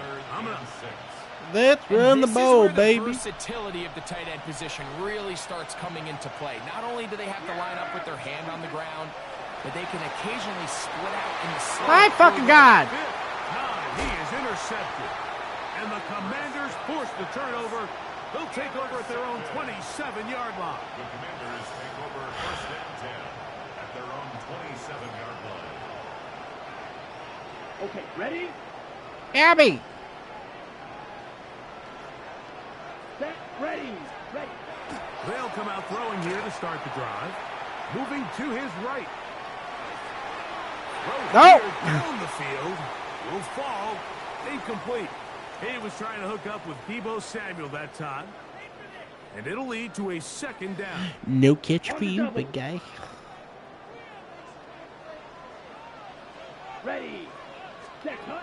Let's run the ball, baby. The versatility of the tight end position really starts coming into play. Not only do they have to line up with their hand on the ground, but they can occasionally split out in the slot. My fucking God. He is intercepted. And the Commanders force the turnover. They'll take over at their own 27-yard line. The Commanders take over 1st and 10 at their own 27-yard line. Okay, ready? Abby! Set, ready. Ready. They'll come out throwing here to start the drive. Moving to his right. No! Down the field. Will fall. Incomplete. He was trying to hook up with Deebo Samuel that time. And it'll lead to a second down. No catch for you, big guy. Ready. Set, cut.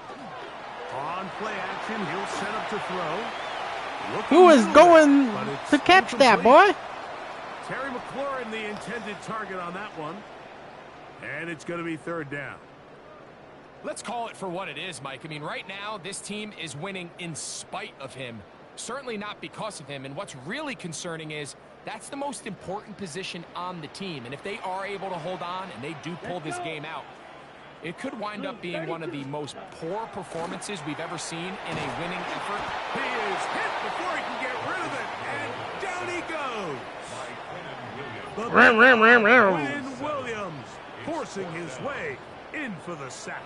On play action, he'll set up to throw. Who is going to catch that, boy? Terry McLaurin, the intended target on that one. And it's going to be third down. Let's call it for what it is, Mike. I mean, right now, this team is winning in spite of him. Certainly not because of him. And what's really concerning is that's the most important position on the team. And if they are able to hold on and they do pull this game out, it could wind up being one of the most poor performances we've ever seen in a winning effort. He is hit before he can get rid of it. And down he goes. Quinn Williams forcing his way in for the sack.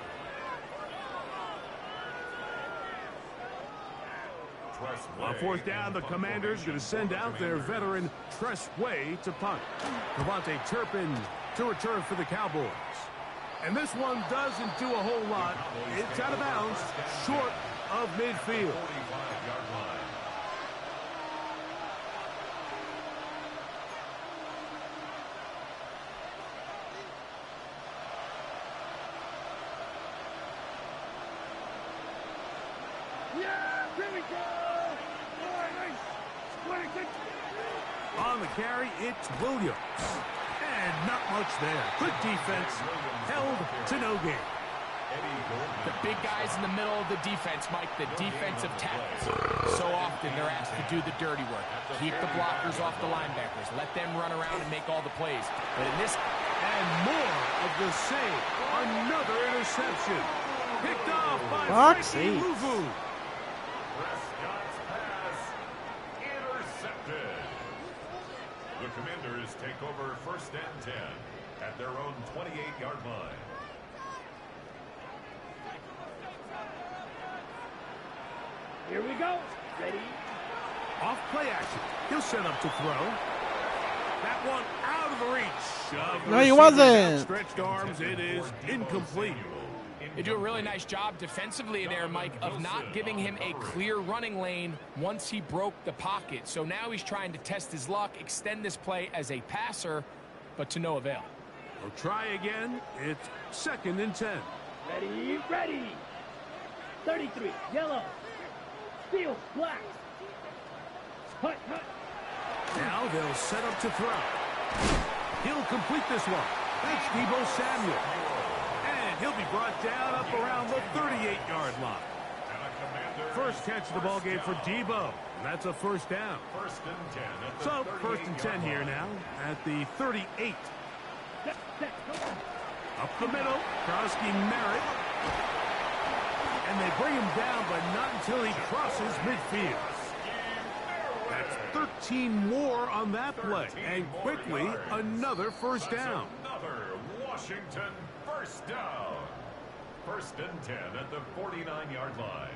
On fourth down, the Commanders going to send out their veteran Tress Way to punt. Devontae Turpin to return for the Cowboys. And this one doesn't do a whole lot. It's out of bounds, short of midfield. On the carry, it's Williams. And not much there. Good defense. Held to no gain. The big guys in the middle of the defense, Mike, the defensive tackles. So often they're asked to do the dirty work. Keep the blockers off the linebackers. Let them run around and make all the plays. But in this... And more of the same. Another interception. Picked off by Frankie Luvu. Prescott's pass intercepted. The Commanders take over 1st and 10 at their own 28-yard line. Here we go. Ready? Off play action. He'll set up to throw. That one out of the reach. No, he wasn't. Stretched arms. It is incomplete. They do a really nice job defensively there, Mike, of not giving him a clear running lane once he broke the pocket. So now he's trying to test his luck, extend this play as a passer, but to no avail. We'll try again. It's 2nd and 10. Ready, ready. 33, yellow. Steel, black. Hut, hut. Now they'll set up to throw. He'll complete this one. That's Deebo Samuel. And he'll be brought down up around the 38-yard line. First catch of the ball game for Deebo. And that's a first down. So 1st and 10 here now at the 38. Up the middle, Krowski Merritt. And they bring him down, but not until he crosses midfield. That's 13 more on that play. And quickly, another first down. Another Washington first down. 1st and 10 at the 49-yard line.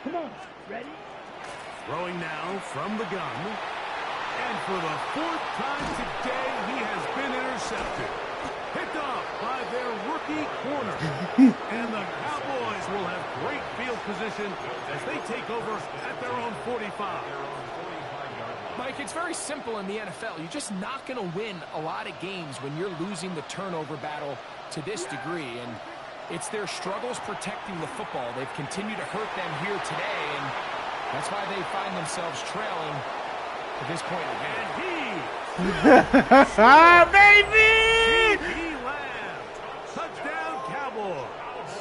Come on, ready? Throwing now from the gun. And for the 4th time today, he has been intercepted. Picked off by their rookie corner. And the Cowboys will have great field position as they take over at their own 45. Mike, it's very simple in the NFL. You're just not going to win a lot of games when you're losing the turnover battle to this degree. And it's their struggles protecting the football. They've continued to hurt them here today, and that's why they find themselves trailing at this point in the game. Ah, baby! He lands. Touchdown, Cowboys.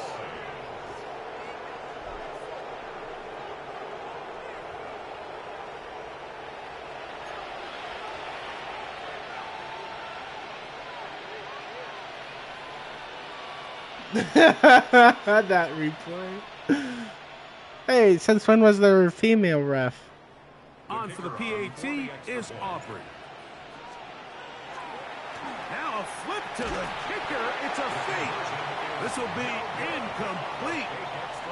That replay. Hey, since when was there a female ref? On for the PAT is Aubrey. Now a flip to the kicker. It's a fake. This will be incomplete.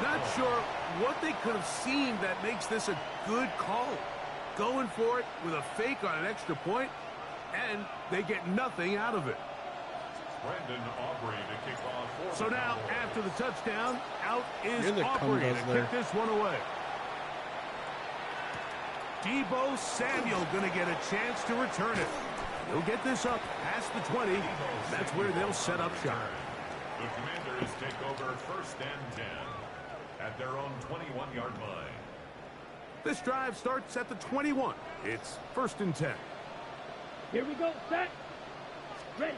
Not sure what they could have seen that makes this a good call. Going for it with a fake on an extra point, and they get nothing out of it. Brandon Aubrey to kick off. So now, after the touchdown, out is You're the Aubrey to comeback there. kick this one away. Deebo Samuel going to get a chance to return it. He'll get this up past the 20. That's where they'll set up shop. The Commanders take over 1st and 10 at their own 21-yard line. This drive starts at the 21. It's 1st and 10. Here we go, set. Ready.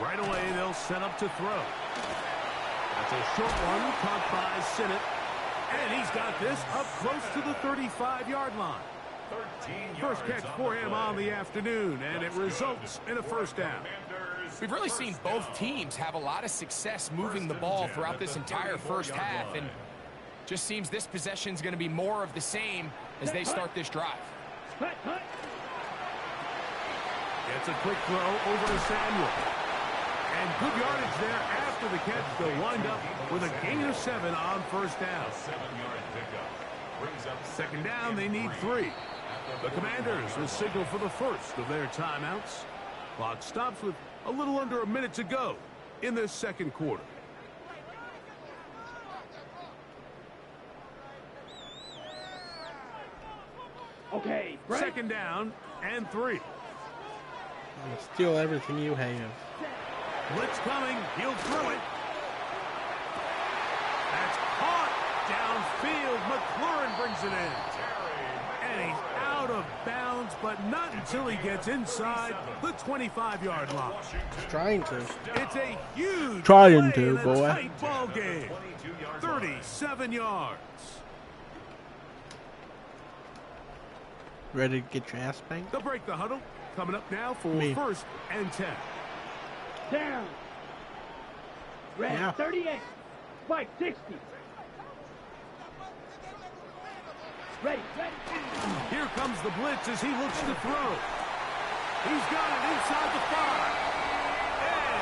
Right away, they'll set up to throw. That's a short one caught by Sinnott. And he's got this up close to the 35-yard line. 13 First catch for him on the afternoon, and it results in a first down. We've really seen both teams have a lot of success moving the ball throughout this entire first half, and just seems this possession is going to be more of the same as they start this drive. Gets a quick throw over to Samuel. And good yardage there after the catch. They'll wind up with a gain of 7 on first down. 7-yard pickup brings up 2nd down, they need 3. The Commanders will signal for the first of their timeouts. Clock stops with a little under a minute to go in this 2nd quarter. Okay, break. 2nd down and 3. I'm gonna steal everything you have. Blitz coming. He'll throw it. That's caught downfield. McLaurin brings it in. And he's out of bounds, but not until he gets inside the 25-yard line. Trying to. It's a huge Trying play to, in a boy. tight ball game. 37 yards. Ready to get your ass spanked? They'll break the huddle. Coming up now for Me. 1st and 10. Down. Red, Yeah. 38. Spike, 60. Ready, ready. Here comes the blitz as he looks to throw. He's got it inside the 5. And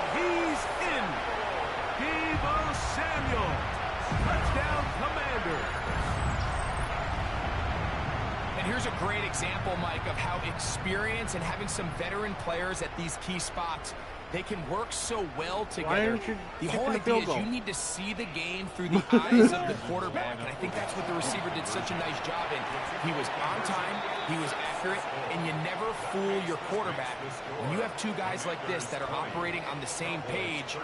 example, Mike, of how experience and having some veteran players at these key spots, they can work so well together. The whole idea is you need to see the game through the eyes of the quarterback, and I think that's what the receiver did such a nice job in. He was on time, he was accurate, and you never fool your quarterback. When you have two guys like this that are operating on the same page,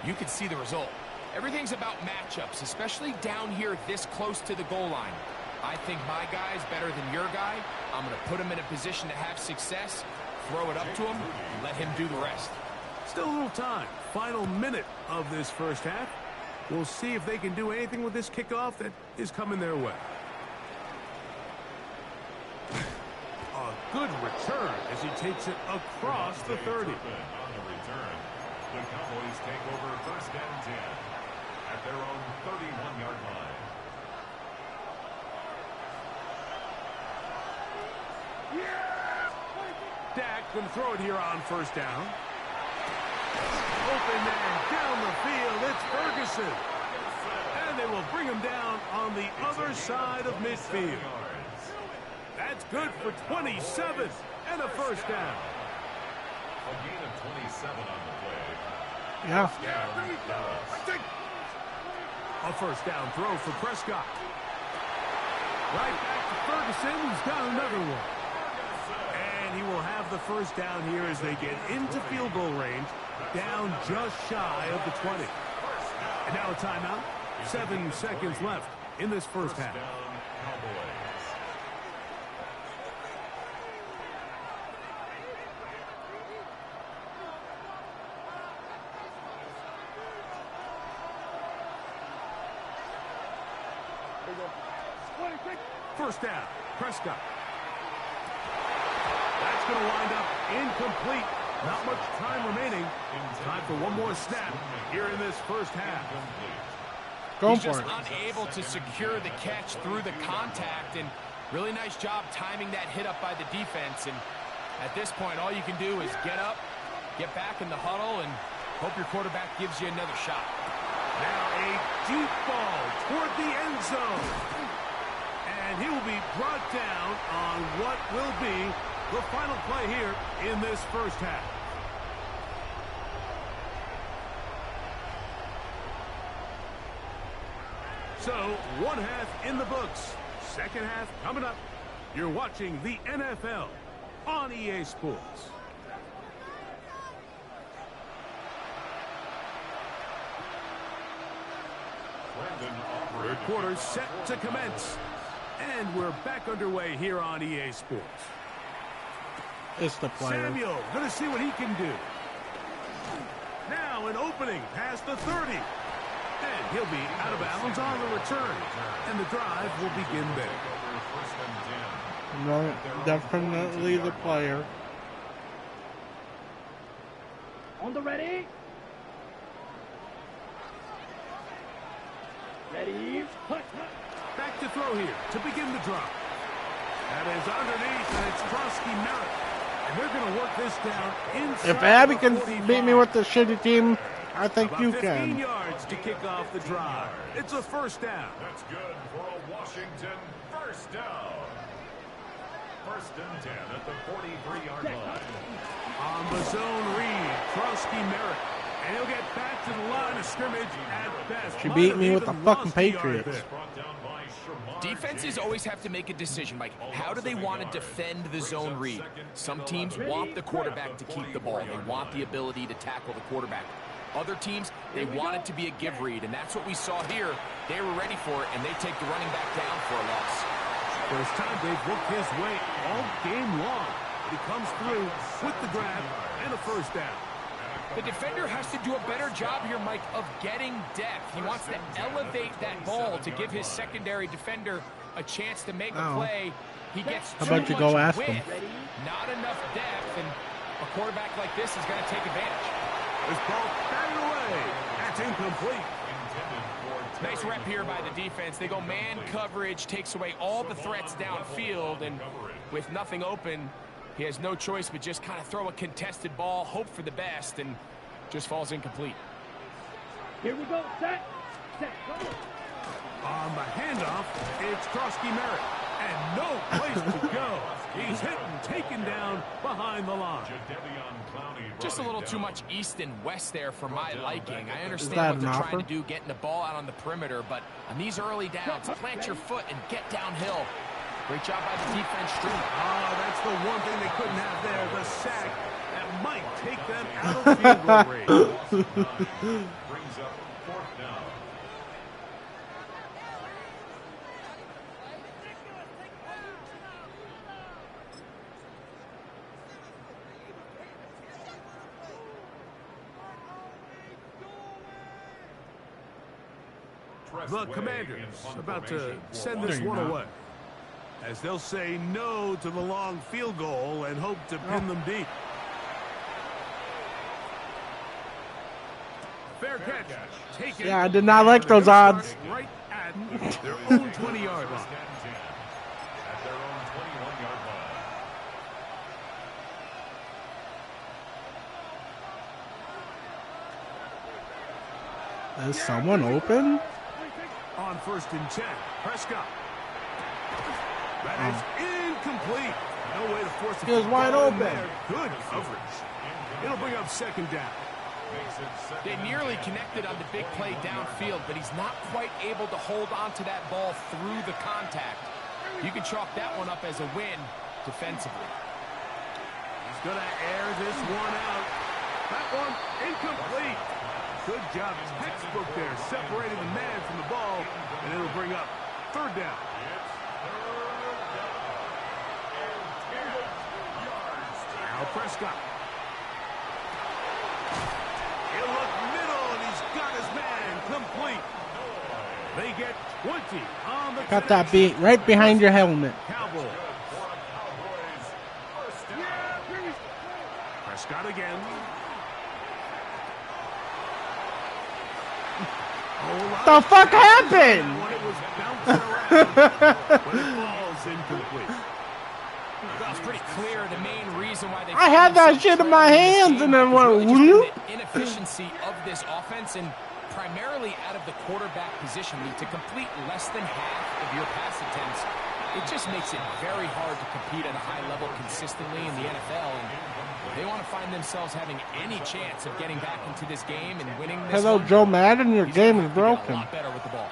you can see the result. Everything's about matchups, especially down here this close to the goal line. I think my guy's better than your guy. I'm going to put him in a position to have success, throw it up to him, and let him do the rest. Still a little time. Final minute of this first half. We'll see if they can do anything with this kickoff that is coming their way. A good return as he takes it across the 30. On the return, the Cowboys take over 1st and 10 at their own 31-yard line. Dak going to throw it here on 1st down. Open man down the field. It's Ferguson. And they will bring him down on the other side of midfield. That's good for 27 and a 1st down. A gain of 27 on the play. Yeah. A 1st down throw for Prescott. Right back to Ferguson, who's got another one. And he will have the 1st down here as they get into field goal range, down just shy of the 20. And now a timeout. 7 seconds left in this first half. First down, Prescott. That's going to wind up incomplete. Not much time remaining. Time for one more snap here in this first half. He's just unable to secure the catch through the contact, and really nice job timing that hit up by the defense. And at this point, all you can do is get up, get back in the huddle, and hope your quarterback gives you another shot. Now a deep ball toward the end zone. And he will be brought down on what will be the final play here in this first half. So, one half in the books. Second half coming up. You're watching the NFL on EA Sports. Third quarter set to commence. And we're back underway here on EA Sports. It's the player. Samuel going to see what he can do. Now an opening past the 30. And he'll be out of bounds on the return. And the drive will begin there. No, definitely the player. On the ready. Ready. Back to throw here to begin the drop. That is underneath, and it's Krosky Merritt. And they're going to work this down inside. If Abby can beat me with the shitty team, I think about you 15 can. yards to kick off the drive. It's a first down. That's good for a Washington first down. 1st and 10 at the 43-yard line. On the zone read, Krosky Merritt. And he'll get back to the line of scrimmage at best. She beat me with the fucking Patriots. Defenses always have to make a decision, Mike. How do they want to defend the zone read? Some teams want the quarterback to keep the ball. They want the ability to tackle the quarterback. Other teams, they want it to be a give read, and that's what we saw here. They were ready for it, and they take the running back down for a loss. First time they've worked his way all game long. He comes through with the grab and a first down. The defender has to do a better job here, Mike, of getting depth. He wants to elevate that ball to give his secondary defender a chance to make a play. He gets too much width, not enough depth, and a quarterback like this is going to take advantage. This ball batted away. That's incomplete. Nice rep here by the defense. They go man coverage, takes away all the threats downfield, and with nothing open, he has no choice but just kind of throw a contested ball, hope for the best, and just falls incomplete. Here we go. Set. Set. Go. On the handoff, it's Krosky Merritt. And no place to go. He's hit and taken down behind the line. Just a little too much east and west there for my liking. I understand that what they're an trying offer? to do, getting the ball out on the perimeter, but on these early downs, plant your foot and get downhill. Great job by the defense, Street. Oh, that's the one thing they couldn't have there, the sack that might take them out of field goal range. Brings up 4th down. The Commanders about to send this one away, as they'll say no to the long field goal and hope to pin them deep. Fair catch. Taken. Yeah, I did not like those odds. Right at their own 20-yard line. At their own 21-yard line. Is someone open? On 1st and 10, Prescott. That is incomplete. No way to force He was a wide ball in open. there. Good coverage. It'll bring up 2nd down. They nearly connected on the big play downfield, but he's not quite able to hold on to that ball through the contact. You can chalk that one up as a win defensively. He's going to air this one out. That one incomplete. Good job, textbook there, separating the man from the ball, and it'll bring up 3rd down. Now Prescott. He'll look middle, and he's got his man complete. They get 20 on the Got that beat right behind your helmet. Cowboys. Prescott again. The fuck happened? When it was bouncing around, but it falls incomplete. Well, it's pretty clear the main reason why they I had that shit in my hands and then went whoop. the inefficiency of this offense and primarily out of the quarterback position. I mean, to complete less than half of your pass attempts, it just makes it very hard to compete at a high level consistently in the NFL. And they want to find themselves having any chance of getting back into this game and winning this Hello, one. Joe Madden, your He's game gonna is have to get broken. A lot better with the ball.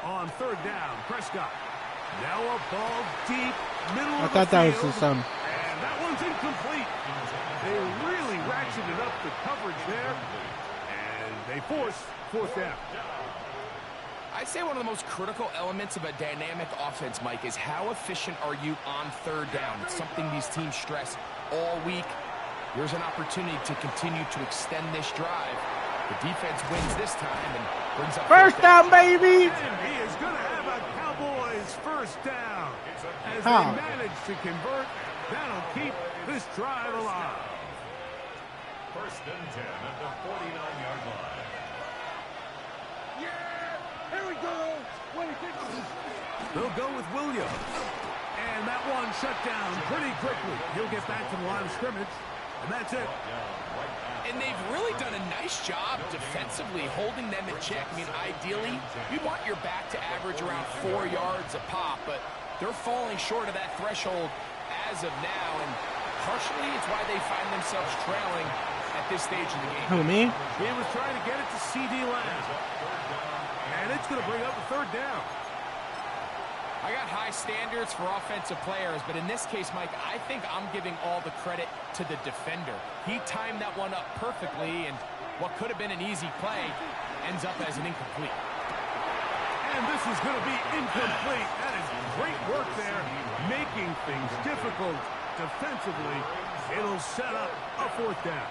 On 3rd down, Prescott. Now a ball deep, middle I of thought the that was field. his son. And that one's incomplete. They really ratcheted up the coverage there. And they force 4th down. I'd say one of the most critical elements of a dynamic offense, Mike, is how efficient are you on 3rd down. It's something these teams stress all week. Here's an opportunity to continue to extend this drive. The defense wins this time and brings up 1st down, baby! And he is going to have a Cowboys 1st down. As How? they manage to convert, that'll keep this drive alive. 1st and 10 at the 49-yard line. They'll go with Williams. And that one shut down pretty quickly. He'll get back to the line of scrimmage. And that's it. And they've really done a nice job defensively holding them in check. I mean, ideally, you want your back to average around 4 yards a pop, but they're falling short of that threshold as of now, and partially it's why they find themselves trailing at this stage of the game. Who, me? He was trying to get it to C.D. Lamb. And it's going to bring up a 3rd down. I got high standards for offensive players, but in this case, Mike, I think I'm giving all the credit to the defender. He timed that one up perfectly, and what could have been an easy play ends up as an incomplete. And this is going to be incomplete. That is great work there, making things difficult defensively. It'll set up a 4th down.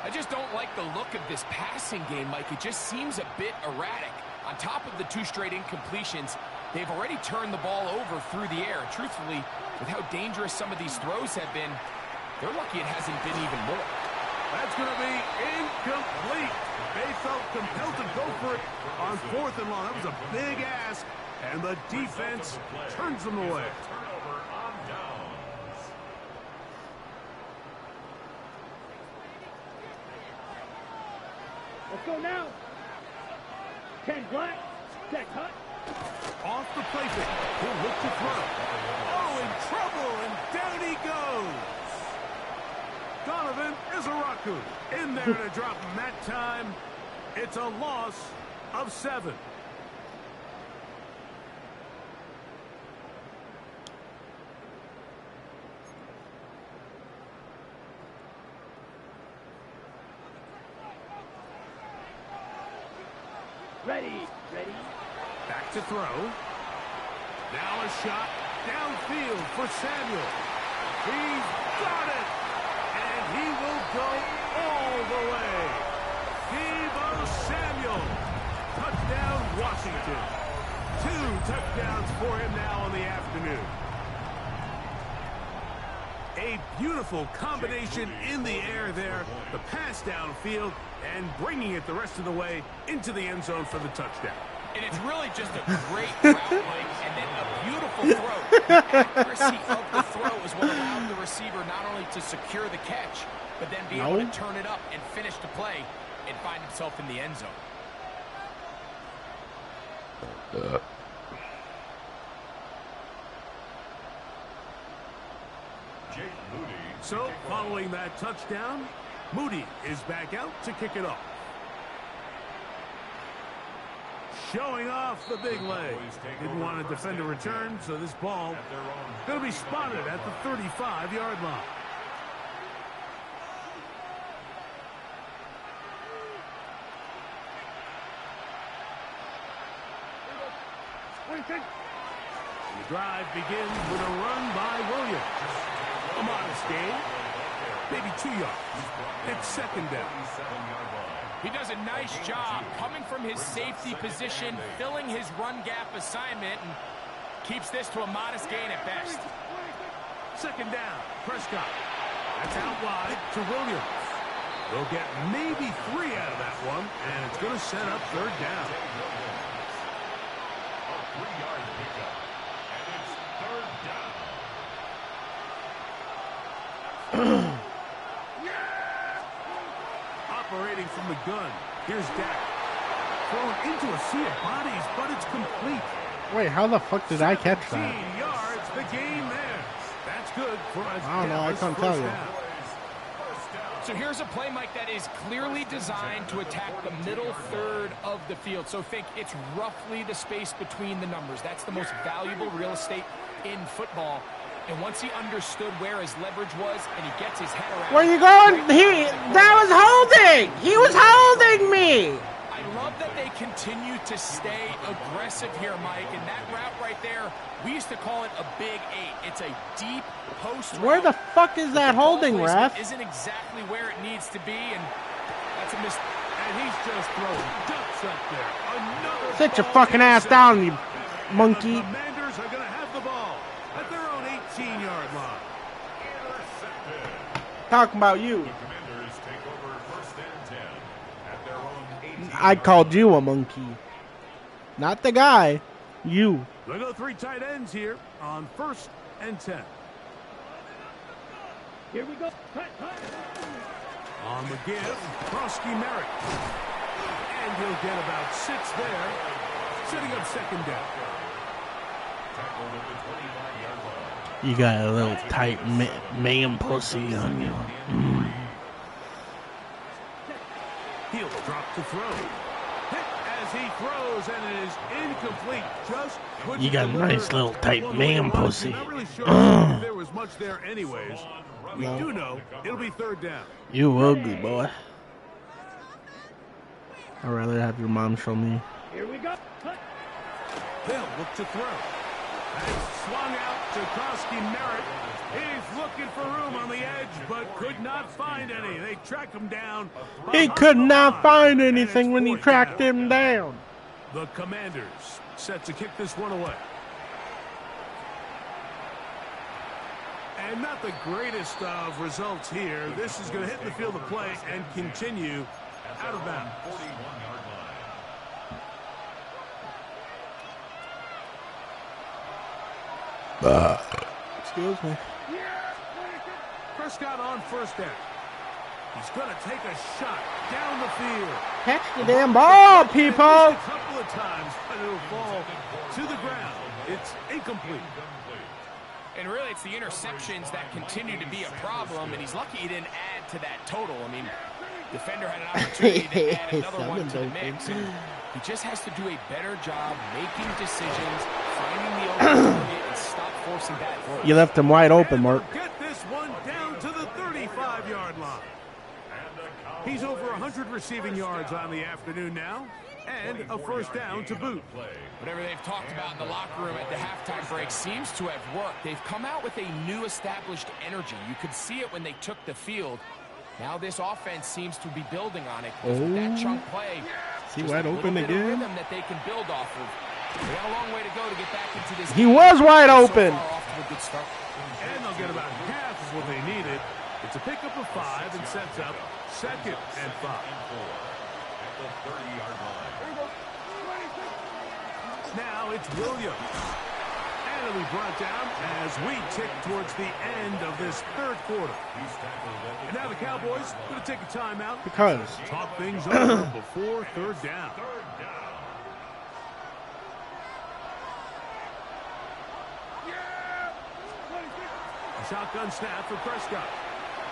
I just don't like the look of this passing game, Mike. It just seems a bit erratic. On top of the 2 straight incompletions, they've already turned the ball over through the air. Truthfully, with how dangerous some of these throws have been, they're lucky it hasn't been even more. That's going to be incomplete. They felt compelled to go for it on 4th and long. That was a big ask, and the defense turns them away. Turnover on downs. Let's go now. 10 black. Off the play fake. He'll look to throw. Oh, in trouble, and down he goes. Donovan Izaraku in there to drop him that time. It's a loss of 7. Ready. Back to throw. Now a shot downfield for Samuel. He's got it. And he will go all the way. Deebo Samuel. Touchdown, Washington. 2 touchdowns for him now in the afternoon. A beautiful combination in the air there. The pass downfield and bringing it the rest of the way into the end zone for the touchdown. And it's really just a great route, Mike, and then a beautiful throw. The accuracy of the throw is what allowed the receiver not only to secure the catch, but then be able to turn it up and finish the play and find himself in the end zone. So, following that touchdown, Moody is back out to kick it off. Showing off the big leg. Didn't want to defend a return, so this ball going to be spotted at the 35-yard line. The drive begins with a run by Williams. A modest gain, maybe 2 yards. It's second down. He does a nice job coming from his safety position, filling his run gap assignment, and keeps this to a modest gain at best. Second down, Prescott. That's out wide to Williams. They'll get maybe 3 out of that one, and it's going to set up third down. A 3-yard pickup, and it's third down. Operating from the gun. Here's Dak. Thrown into a sea of bodies, but it's complete. Wait, how the fuck did I catch 17 that? yards, the game there. That's good for us. I don't know, I can't tell you. So here's a play, Mike, that is clearly designed to attack the middle third of the field. So think it's roughly the space between the numbers. That's the most valuable real estate in football. And once he understood where his leverage was and he gets his head around... Where you going? That was holding! He was holding me! I love that they continue to stay aggressive here, Mike. And that route right there, we used to call it a big 8. It's a deep post route. Where the fuck is that holding, ref? Isn't exactly where it needs to be, and that's a mistake. And he's just throwing ducks up there. Another Sit your fucking ass down, you monkey. The Commanders are going to have the ball at their own 18-yard line. Talking about you. The Commanders take over first and 10 at their own 18. I called you a monkey. Not the guy. You. They'll go 3 tight ends here on first and 10. Here we go. On the give, Krosky Merrick. And he'll get about 6 there, setting up second down. Tackled at the 25-yard line. You got a little tight man pussy on you. He'll drop to throw. Hit as he throws, and it is incomplete. Just You got a nice little tight man pussy. Not really sure if there was much there anyways. We No. do know it'll be third down. You ugly boy. I'd rather have your mom show me. Here we go. They'll look to throw. And swung out to Krosky Merritt. He's looking for room on the edge, but could not find any. They track him down. He could not find anything when he tracked him down. The Commanders set to kick this one away. And not the greatest of results here. This is going to hit the field of play and continue out of bounds. 41-yard line. Excuse me. Prescott on first down. He's going to take a shot down the field. Catch the damn ball, people. A couple of times, but it'll fall to the ground. It's incomplete. And really, it's the interceptions that continue to be a problem, and he's lucky he didn't add to that total. I mean, defender had an opportunity to add another one to the mix, and he just has to do a better job making decisions, finding the open target, and stop forcing bad throws. You left him wide open, Mark. Get this one down to the 35-yard line. He's over 100 receiving yards on the afternoon now, and a first down to boot. Whatever they've talked about in the locker room at the halftime break seems to have worked. They've come out with a new established energy. You could see it when they took the field. Now this offense seems to be building on it. With that chunk play, See wide open again. That they can build off of. They got a long way to go to get back into this. He was wide open. So far off to a good start. And they'll get about half of what they needed. It's a pickup of 5 and sets up 2nd and 5. Now it's Williams. And it'll be brought down as we tick towards the end of this third quarter. And now the Cowboys going to take a timeout. Because. Talk things over before third down. A shotgun snap for Prescott.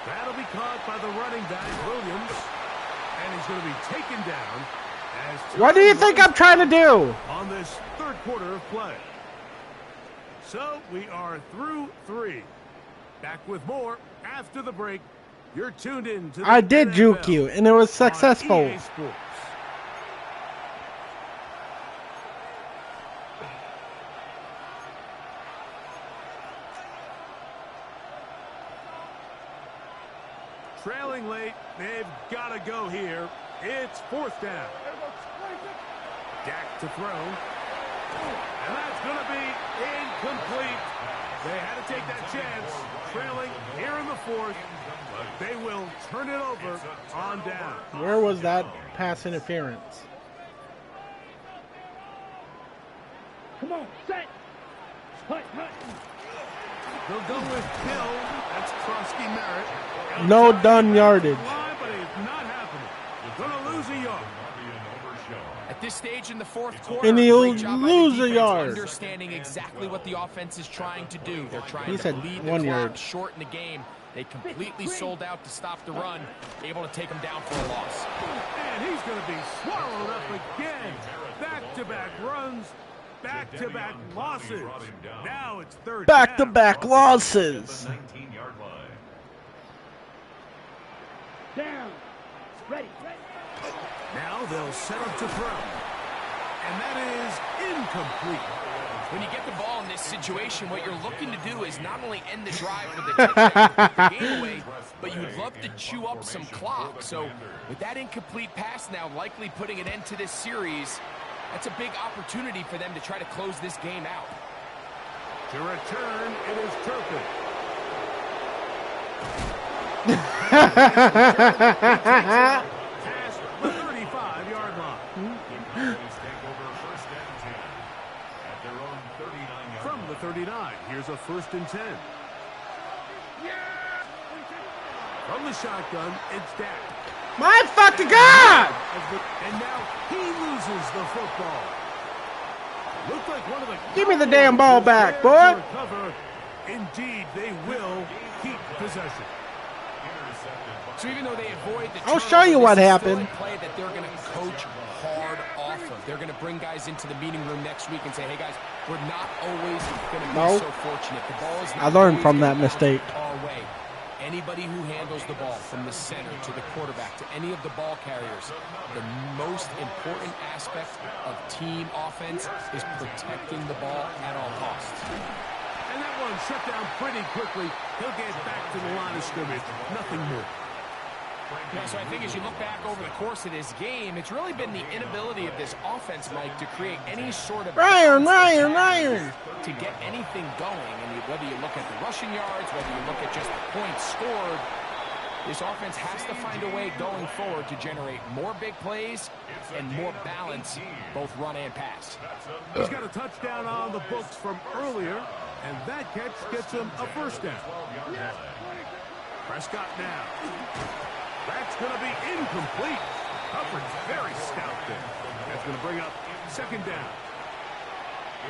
That'll be caught by the running back, Williams. And he's going to be taken down. What do you think I'm trying to do? On this third quarter of play. So we are through 3. Back with more after the break. You're tuned in to the I did NFL juke you, and it was successful. EA Sports. Trailing late, they've got to go here. It's 4th down. Dak to throw. And that's going to be incomplete. They had to take that chance. Trailing here in the 4th. They will turn it over on down. Where was that pass interference? Come on, set. Hut. They'll go with Hill. That's Krusty Merritt. No done yardage. But it's not happening. You're going to lose a yard. At this stage in the fourth quarter, And he'll great job by the lose a defense yard. understanding exactly what the offense is trying to do. They're trying He to said lead 1 the yard. clock, shorten the game. They completely sold out to stop the run, able to take them down for a loss. And he's going to be swallowed up again. Back-to-back runs, back-to-back losses. Now it's third down. Back-to-back losses. Down. Ready. Now they'll set up to throw. And that is incomplete. When you get the ball in this situation, what you're looking to do is not only end the drive with a touchdown to put the game away, but you would love to chew up some clock. So with that incomplete pass now likely putting an end to this series, that's a big opportunity for them to try to close this game out. To return, it is Turpin. Past the 35-yard line. From the 39, here's a 1st and 10. From the shotgun, it's Dak. My fucking God! And now he loses the football. Looked like one of the Give me the damn ball back, boy. Recover. Indeed, they will keep possession. So even though they avoid the I'll show you what this is happened. still a play that they're going to coach hard off of. They're going to bring guys into the meeting room next week and say, hey guys, we're not always going to be so fortunate. The ball is not I learned from always that mistake. our way. Anybody who handles the ball, from the center to the quarterback to any of the ball carriers, the most important aspect of team offense is protecting the ball at all costs. And that one shut down pretty quickly. He'll get back to the line of scrimmage. Nothing more. Yeah, so I think as you look back over the course of this game, it's really been the inability of this offense, Mike, to create any sort of Ryan. to get anything going. And whether you look at the rushing yards, whether you look at just the points scored, this offense has to find a way going forward to generate more big plays and more balance, both run and pass. He's got a touchdown on the books from earlier, and that catch gets him a first down. Prescott now. That's going to be incomplete. Coverage very stout there. That's going to bring up second down.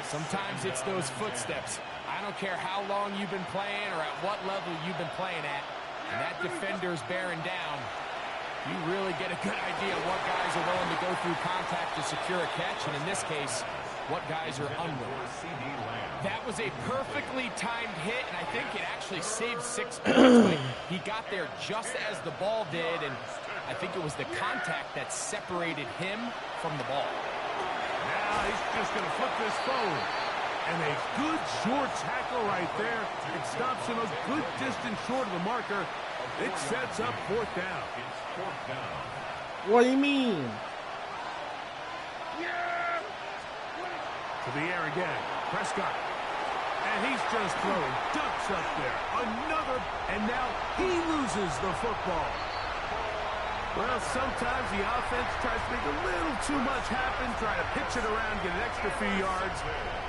Sometimes it's those footsteps. I don't care how long you've been playing or at what level you've been playing at, and that defender's bearing down. You really get a good idea of what guys are willing to go through contact to secure a catch, and in this case, what guys are unwilling. That was a perfectly timed hit, and I think it actually saved 6 points, but he got there just as the ball did, and I think it was the contact that separated him from the ball. Now he's just going to flip this forward. And a good short tackle right there. It stops him a good distance short of the marker. It sets up fourth down. What do you mean? To the air again. Prescott. And he's just throwing ducks up there. Another. And now he loses the football. Well, sometimes the offense tries to make a little too much happen, try to pitch it around, get an extra few yards,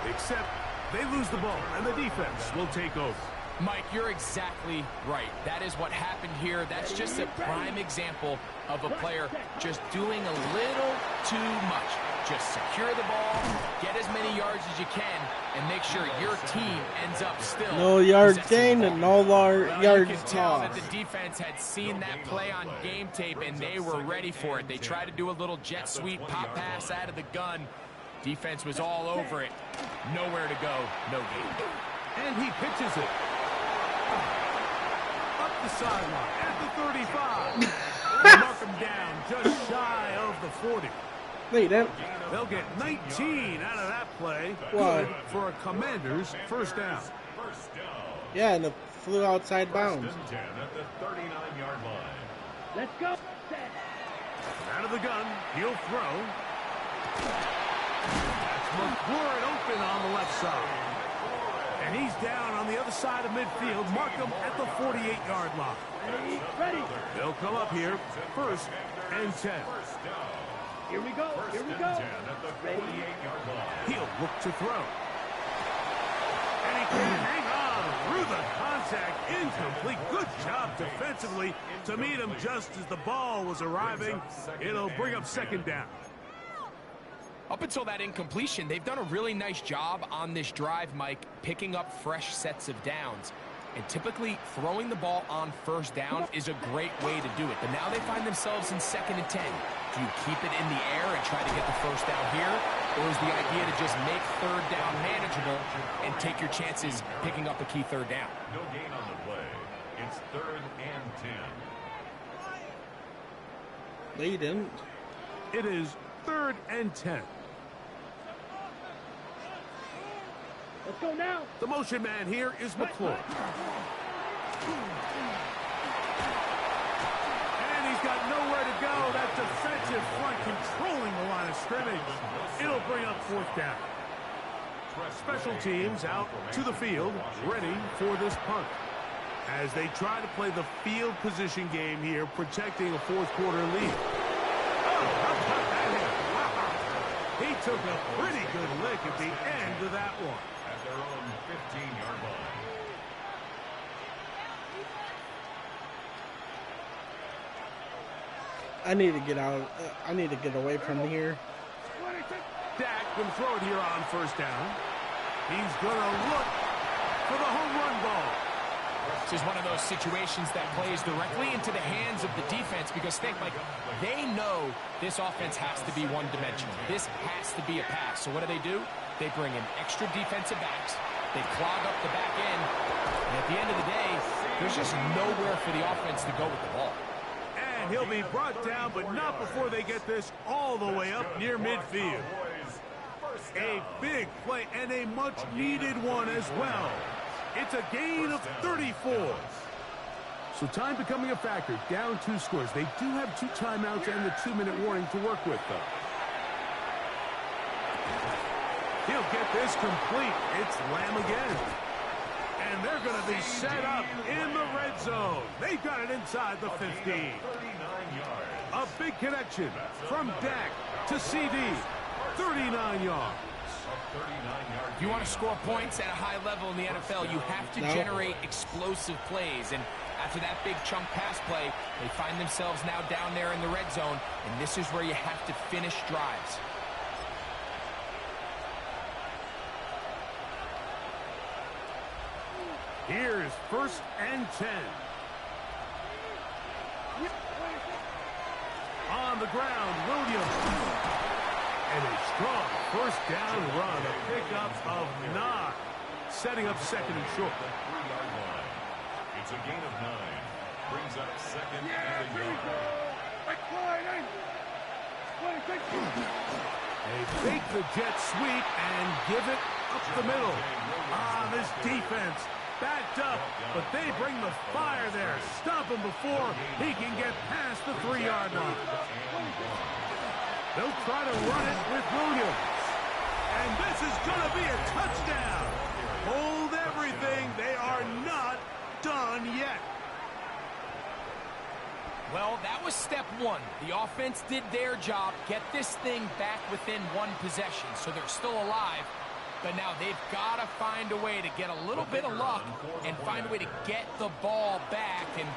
except they lose the ball, and the defense will take over. Mike, you're exactly right. That is what happened here. That's just a prime example of a player just doing a little too much. Just secure the ball, get as many yards as you can, and make sure your team ends up still. No yards gained and no yards you could tell that lost. the defense had seen that play on game tape, and they were ready for it. They tried to do a little jet sweep pop pass out of the gun. Defense was all over it. Nowhere to go, no gain. And he pitches it. Up the sideline at the 35. They'll mark him down just shy of the 40. They'll get 19 out of that play. What? Good for a Commander's first down. Yeah, and it flew outside bounds. At the 39-yard line. Let's go. Out of the gun, he'll throw. That's McLaurin open on the left side. And he's down on the other side of midfield. Mark him at the 48-yard line. Ready. They'll come up here, first and 10. Here we go. Here we go. At the 48-yard line. He'll look to throw. And he can hang on through the contact. Incomplete. Good job defensively to meet him just as the ball was arriving. It'll bring up second down. Up until that incompletion, they've done a really nice job on this drive, Mike, picking up fresh sets of downs. And typically, throwing the ball on first down is a great way to do it. But now they find themselves in 2nd and 10. Do you keep it in the air and try to get the first down here? Or is the idea to just make third down manageable and take your chances picking up a key third down? No gain on the play. It's 3rd and 10. They didn't. It is 3rd and 10. Let's go now. The motion man here is McClure. And he's got nowhere to go. That defensive front controlling the line of scrimmage. It'll bring up fourth down. Special teams out to the field, ready for this punt. As they try to play the field position game here, protecting a fourth quarter lead. Oh, how about that hit? Wow. He took a pretty good lick at the end of that one. At their own 15-yard line. I need to get out. I need to get away from here. Dak can throw it here on first down. He's going to look for the home run ball. This is one of those situations that plays directly into the hands of the defense because think, like, they know this offense has to be one-dimensional. This has to be a pass. So what do? They bring in extra defensive backs. They clog up the back end. And at the end of the day, there's just nowhere for the offense to go with the ball. And he'll be brought down, but not before they get this all the way up near midfield. A big play and a much-needed one as well. It's a gain of 34. So time becoming a factor. Down 2 scores. They do have 2 timeouts and the 2-minute warning to work with, though. He'll get this complete. It's Lamb again. And they're going to be set up in the red zone. They've got it inside the 15. A big connection from Dak to CD. 39 yards. If you want to score points at a high level in the NFL, you have to generate explosive plays. And After that big chunk pass play, they find themselves now down there in the red zone, and this is where you have to finish drives. Here's 1st and 10. On the ground, Williams. And a strong 1st down run, a pickup of 9. Setting up 2nd and short. It's a gain of 9. Brings up 2nd and a yard. They fake the jet sweep and give it up the middle. This defense backed up, but they bring the fire there. Stop him before he can get past the 3-yard line. They'll try to run it with Williams. And this is going to be a touchdown. Hold everything. They are not done yet. Well, that was step 1. The offense did their job, get this thing back within 1 possession, so they're still alive. But now they've got to find a way to get a little bit of luck and find a way to get the ball back. And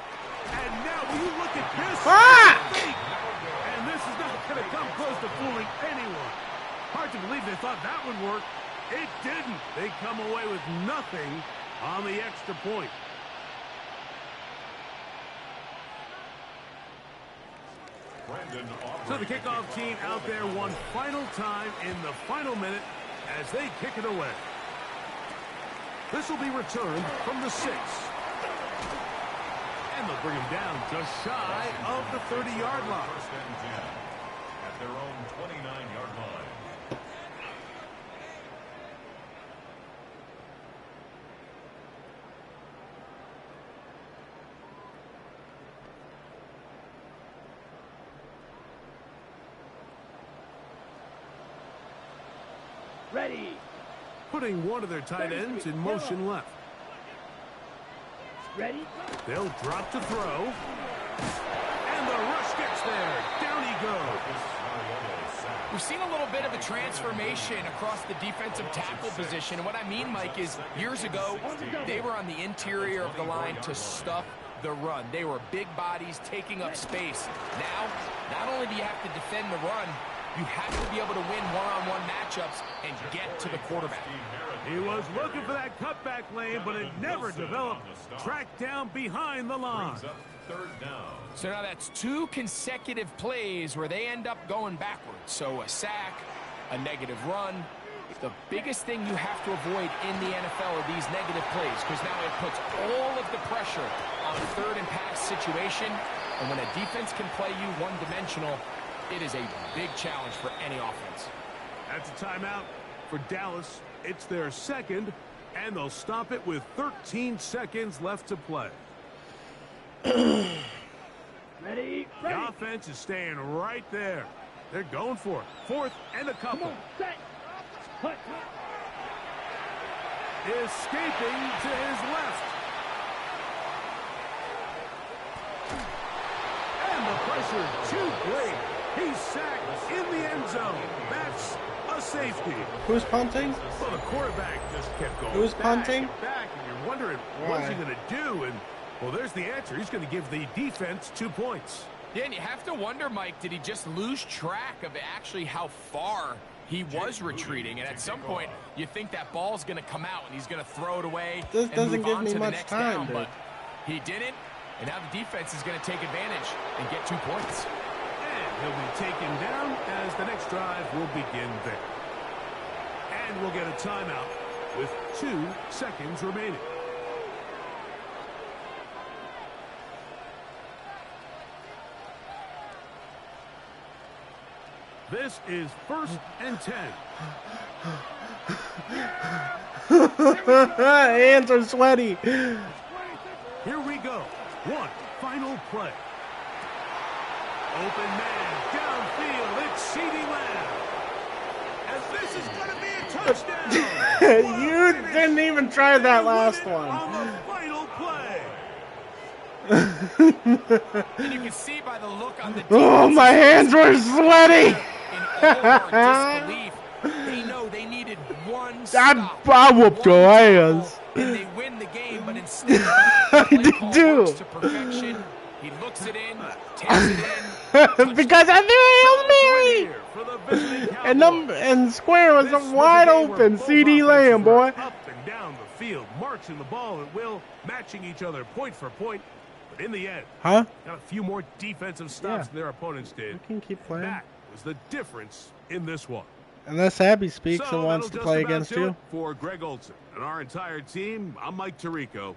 now, will you look at this? And this is not going to come close to fooling anyone. Hard to believe they thought that would work. It didn't. They come away with nothing on the extra point. So the kickoff team out there one final time in the final minute as they kick it away. This will be returned from the 6. And they'll bring him down just shy of the 30-yard line. 1st and 10 at their own 29-yard line. Ready. Putting one of their tight ends in motion left. Ready. They'll drop to throw. And the rush gets there. Down he goes. we've seen a little bit of a transformation across the defensive tackle position. And what I mean, Mike, is years ago, they were on the interior of the line to stuff the run. They were big bodies taking up space. Now, not only do you have to defend the run, you have to be able to win one-on-one matchups and get to the quarterback. He was looking for that cutback lane, but it never developed. Tracked down behind the line. So now that's 2 consecutive plays where they end up going backwards. So a sack, a negative run. The biggest thing you have to avoid in the NFL are these negative plays, because now it puts all of the pressure on a third and pass situation. And when a defense can play you one-dimensional, it is a big challenge for any offense. That's a timeout for Dallas. It's their second, and they'll stop it with 13 seconds left to play. Ready. The offense is staying right there. They're going for it. 4th and a couple. Set. Put. Escaping to his left. And the pressure too great. He's sacked in the end zone. That's a safety. Who's punting? Well, the quarterback just kept going. Who's back punting? and back, and you're wondering what's he going to do. And, well, there's the answer. He's going to give the defense 2 points. Yeah, and you have to wonder, Mike, did he just lose track of actually how far he was retreating? And at some point, you think that ball's going to come out and he's going to throw it away. This and doesn't move give on me to the much next time, down, dude. but he didn't. And now the defense is going to take advantage and get 2 points. And he'll be taken down as the next drive will begin there. And we'll get a timeout with 2 seconds remaining. This is 1st and 10. Hands are sweaty. Here we go. One final play. Open man downfield. It's CeeDee Lamb. And this is going to be a touchdown. You didn't even try that last one. On the final play. And you can see by the look on the Oh, my hands were sweaty. In all of our disbelief, they know they needed one stop. I whooped your ass. And they win the game game, but instead, the play call do. works to perfection. He looks it in, takes it in. Because I threw a Hail Mary! For the visiting Cowboys. And Square was This was a wide game where open. both CD offenses Lamb, were boy. up and down the field, marching the ball at will, matching each other point for point. But in the end, Huh? got a few more defensive stops than their opponents did. We can keep playing. That was the difference in this one. Unless Abby speaks So and wants to play against you. For Greg Olson and our entire team, I'm Mike Tirico.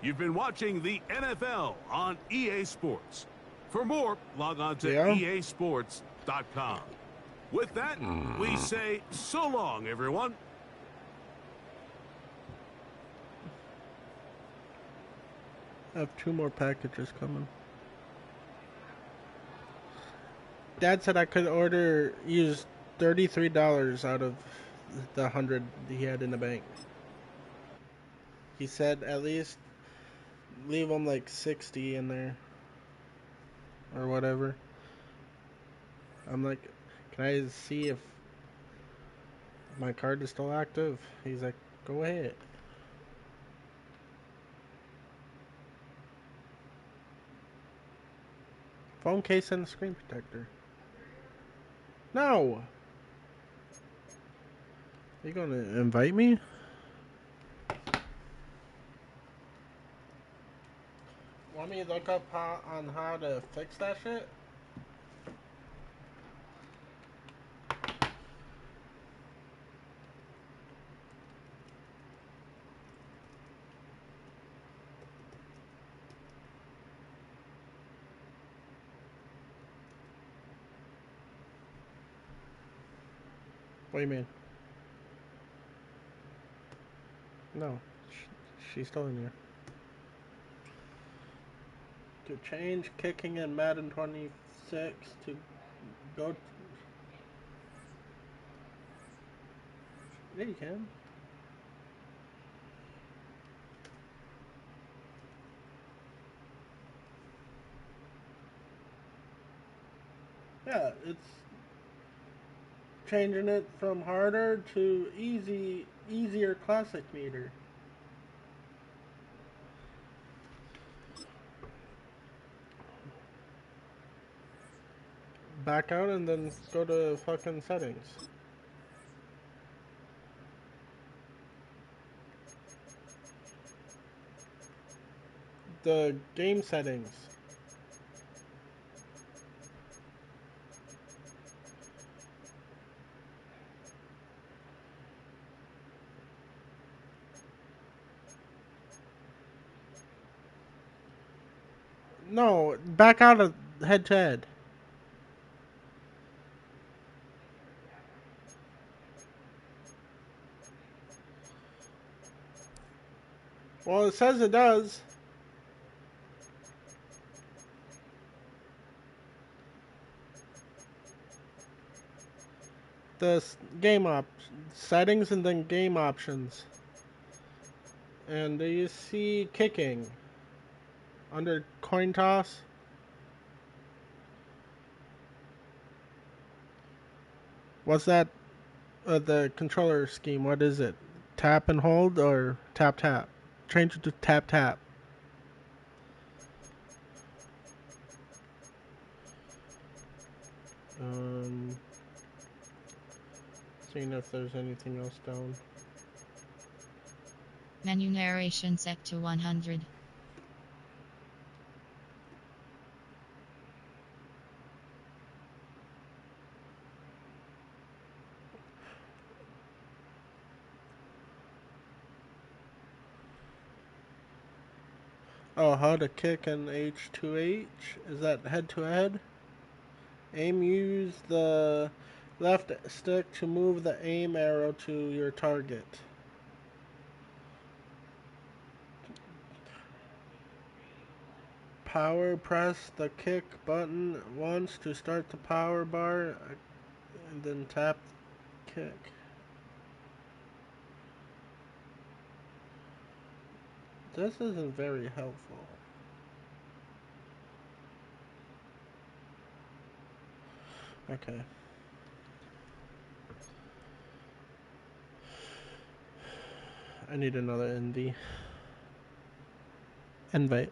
You've been watching the NFL on EA Sports. For more, log on to easports.com. With that, we say so long, everyone. I have 2 more packages coming. Dad said I could use $33 out of the 100 he had in the bank. He said at least leave him like 60 in there. Or whatever. I'm like, can I see if my card is still active? He's like, go ahead. Phone case and screen protector. No! Are you gonna invite me? Want me to look up on how to fix that shit? What do you mean? No. She's still in here. To change kicking in Madden 26 to go... Yeah, you can. Yeah, it's changing it from harder to easier classic meter. Back out and then go to fucking settings. The game settings. No, back out of head to head. Well, it says it does. The game settings and then game options. And do you see kicking under coin toss? What's that? The controller scheme. What is it? Tap and hold or tap tap? Change it to tap tap. Seeing if there's anything else down. Menu narration set to 100. Oh, how to kick an H2H? Is that head to head? Aim, use the left stick to move the aim arrow to your target. Power, press the kick button once to start the power bar, and then tap kick. This isn't very helpful. Okay. I need another ND. Invite.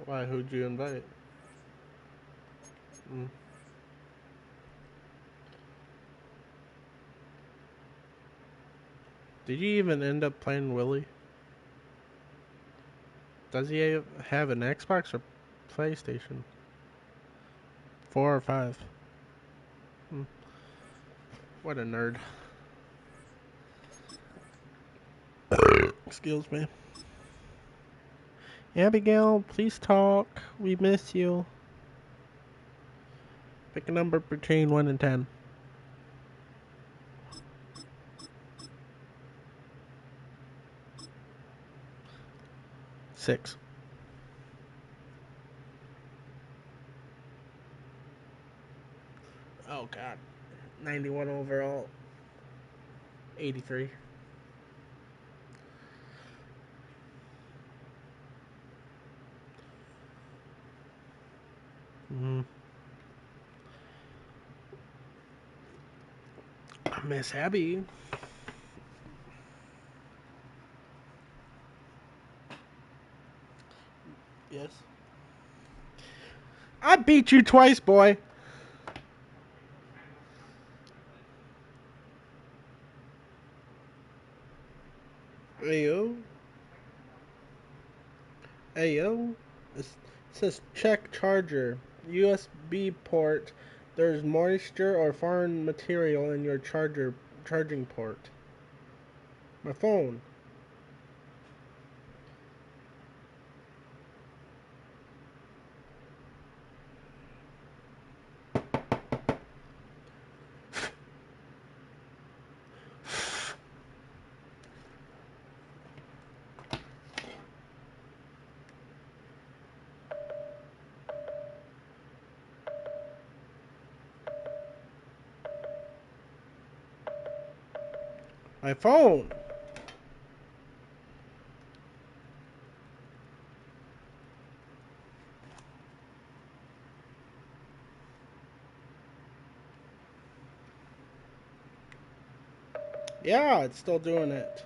Why? Who'd you invite? Did you even end up playing Willie? Does he have an Xbox or PlayStation? 4 or 5? What a nerd. Excuse me. Abigail, please talk. We miss you. Pick a number between 1 and 10. 6. Oh, God. 91 overall. 83. Miss Abby. Yes. I beat you twice, boy. Ayo. Ayo. It says check charger. USB port. There's moisture or foreign material in your charging port. My phone. My phone. Yeah, it's still doing it.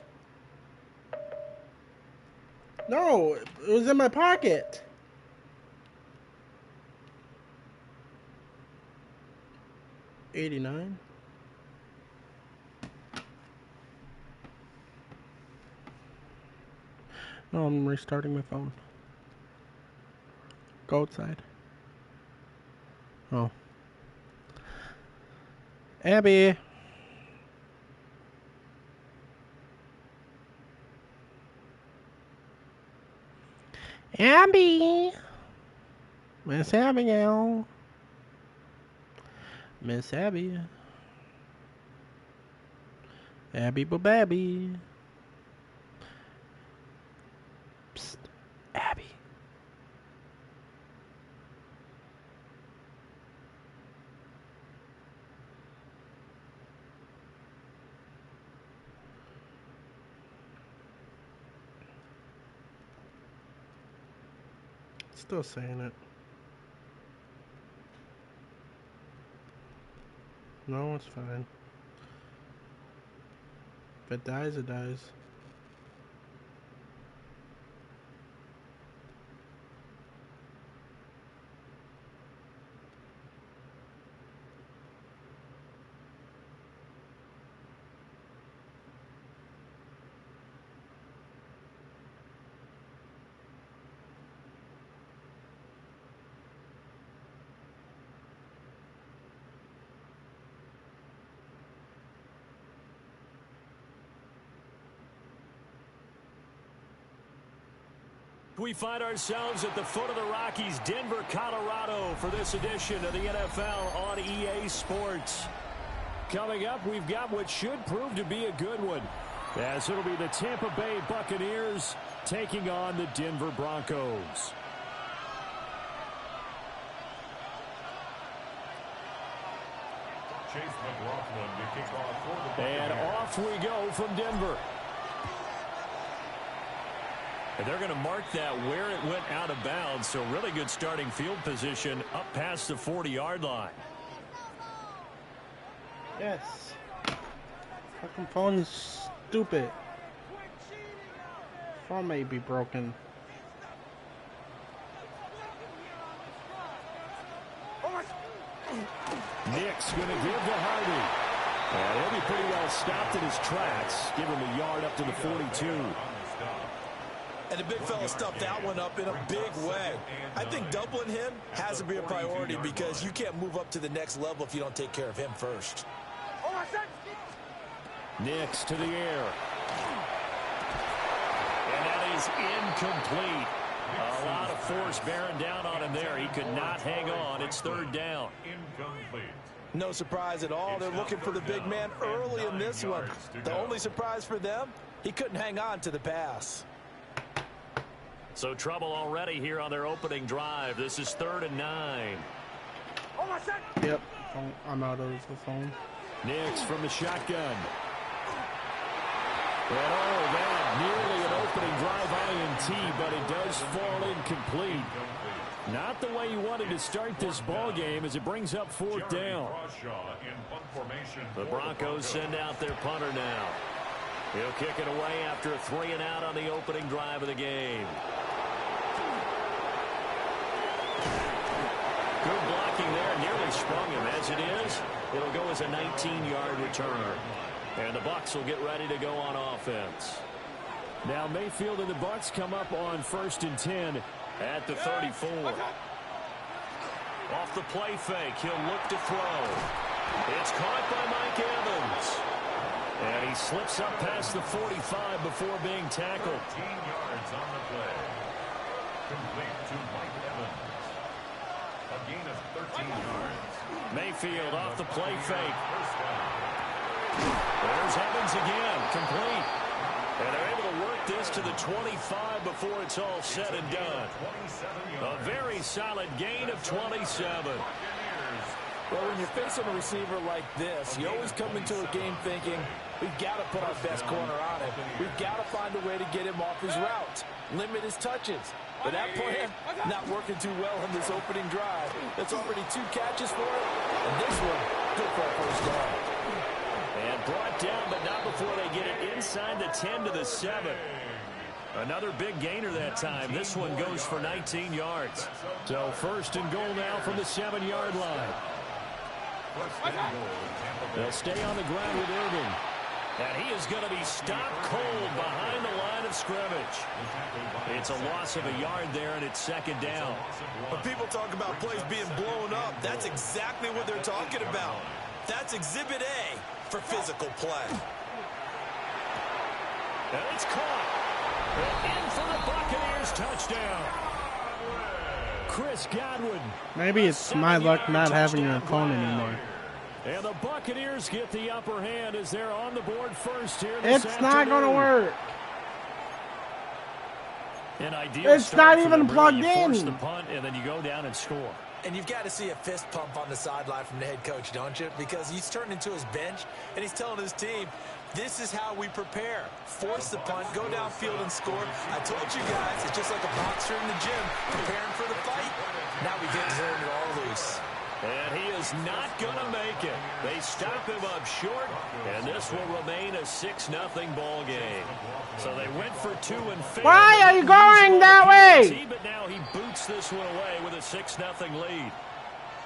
No, it was in my pocket. $89. No, I'm restarting my phone. Go outside. Oh. Abby. Abby. Miss Abigail. Miss Abby. Abby Bababby. Psst. Abby. Still saying it. No, it's fine. If it dies, it dies. We find ourselves at the foot of the Rockies, Denver, Colorado, for this edition of the NFL on EA Sports. Coming up, we've got what should prove to be a good one, as it'll be the Tampa Bay Buccaneers taking on the Denver Broncos. And off we go from Denver. And they're going to mark that where it went out of bounds. So really good starting field position up past the 40-yard line. Yes. Fucking phone is stupid. Phone may be broken. Nick's going to give to Harvey. And he'll be pretty well stopped in his tracks. Give him a yard up to the 42. And the big fella stuffed that one up in a big way. I think doubling him has to be a priority because you can't move up to the next level if you don't take care of him first. Nick's to the air. And that is incomplete. A lot of force bearing down on him there. He could not hang on. It's third down. No surprise at all. They're looking for the big man early in this one. The only surprise for them, he couldn't hang on to the pass. So trouble already here on their opening drive. This is 3rd and 9. Yep, I'm out of the phone. Nick's from the shotgun. And oh, man, nearly an opening drive INT, but it does fall incomplete. Not the way you wanted to start this ball game as it brings up 4th down. The Broncos send out their punter now. He'll kick it away after a 3 and out on the opening drive of the game. Good blocking there, nearly sprung him. As it is, it'll go as a 19-yard return. And the Bucs will get ready to go on offense. Now Mayfield and the Bucs come up on 1st and 10 at the 34. Off the play fake, he'll look to throw. It's caught by Mike Evans. And he slips up past the 45 before being tackled. 13 yards on the play. Complete to Mike Evans. A gain of 13 yards. Mayfield off the play fake. There's Evans again, complete. And they're able to work this to the 25 before it's all said and done. A very solid gain of 27. Well, when you're facing a receiver like this, you always come into a game thinking, we've got to put our best corner on him. We've got to find a way to get him off his route, limit his touches. But that plan not working too well in this opening drive. That's already 2 catches for him, and this one, good for a first down. And brought down, but not before they get it inside the 10 to the 7. Another big gainer that time. This one goes for 19 yards. So 1st and goal now from the 7-yard line. They'll stay on the ground with Irving. And he is going to be stopped cold behind the line of scrimmage. It's a loss of a yard there, and it's 2nd down. When people talk about plays being blown up, that's exactly what they're talking about. That's Exhibit A for physical play. And it's caught. And in for the Buccaneers touchdown. Chris Godwin. Maybe it's my luck not having your phone anymore. And the Buccaneers get the upper hand as they're on the board first here. It's not going to work. An ideal it's not even plugged you in. Force the punt, and then you go down and score. And you've got to see a fist pump on the sideline from the head coach, don't you? Because he's turned into his bench, and he's telling his team, this is how we prepare. Force the punt, go downfield and score. I told you guys, it's just like a boxer in the gym preparing for the fight. Now we get to turn it all loose. And he is not going to make it. They stop him up short, and this will remain a 6-0 ball game. So they went for 2 and failed. Why are you going that way? But now he boots this one away with a 6-0 lead.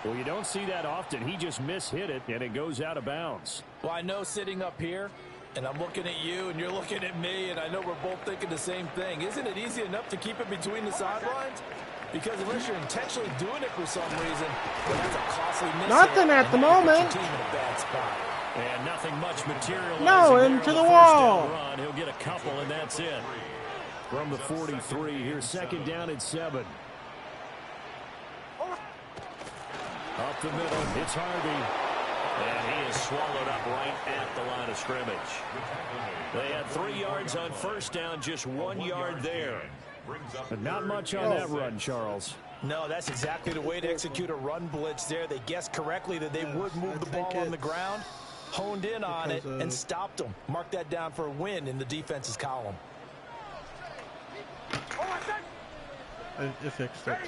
Well, you don't see that often. He just mishit it, and it goes out of bounds. Well, I know sitting up here, and I'm looking at you, and you're looking at me, and I know we're both thinking the same thing. Isn't it easy enough to keep it between the sidelines? Because unless you're intentionally doing it for some reason, well, that's a costly miss. Nothing at the moment. Team in a bad spot. And nothing much materializing. No, into the wall. Run. He'll get a couple, and that's it. From the 43, here's 2nd down and 7. Up the middle, it's Harvey. And he is swallowed up right at the line of scrimmage. They had 3 yards on 1st down, just 1 yard there. Brings up But not much on that run, Charles. No, that's exactly the way to execute a run blitz there. They guessed correctly that they would move the ball on the ground, honed in on it, and stopped them. Mark that down for a win in the defense's column. It fixed it.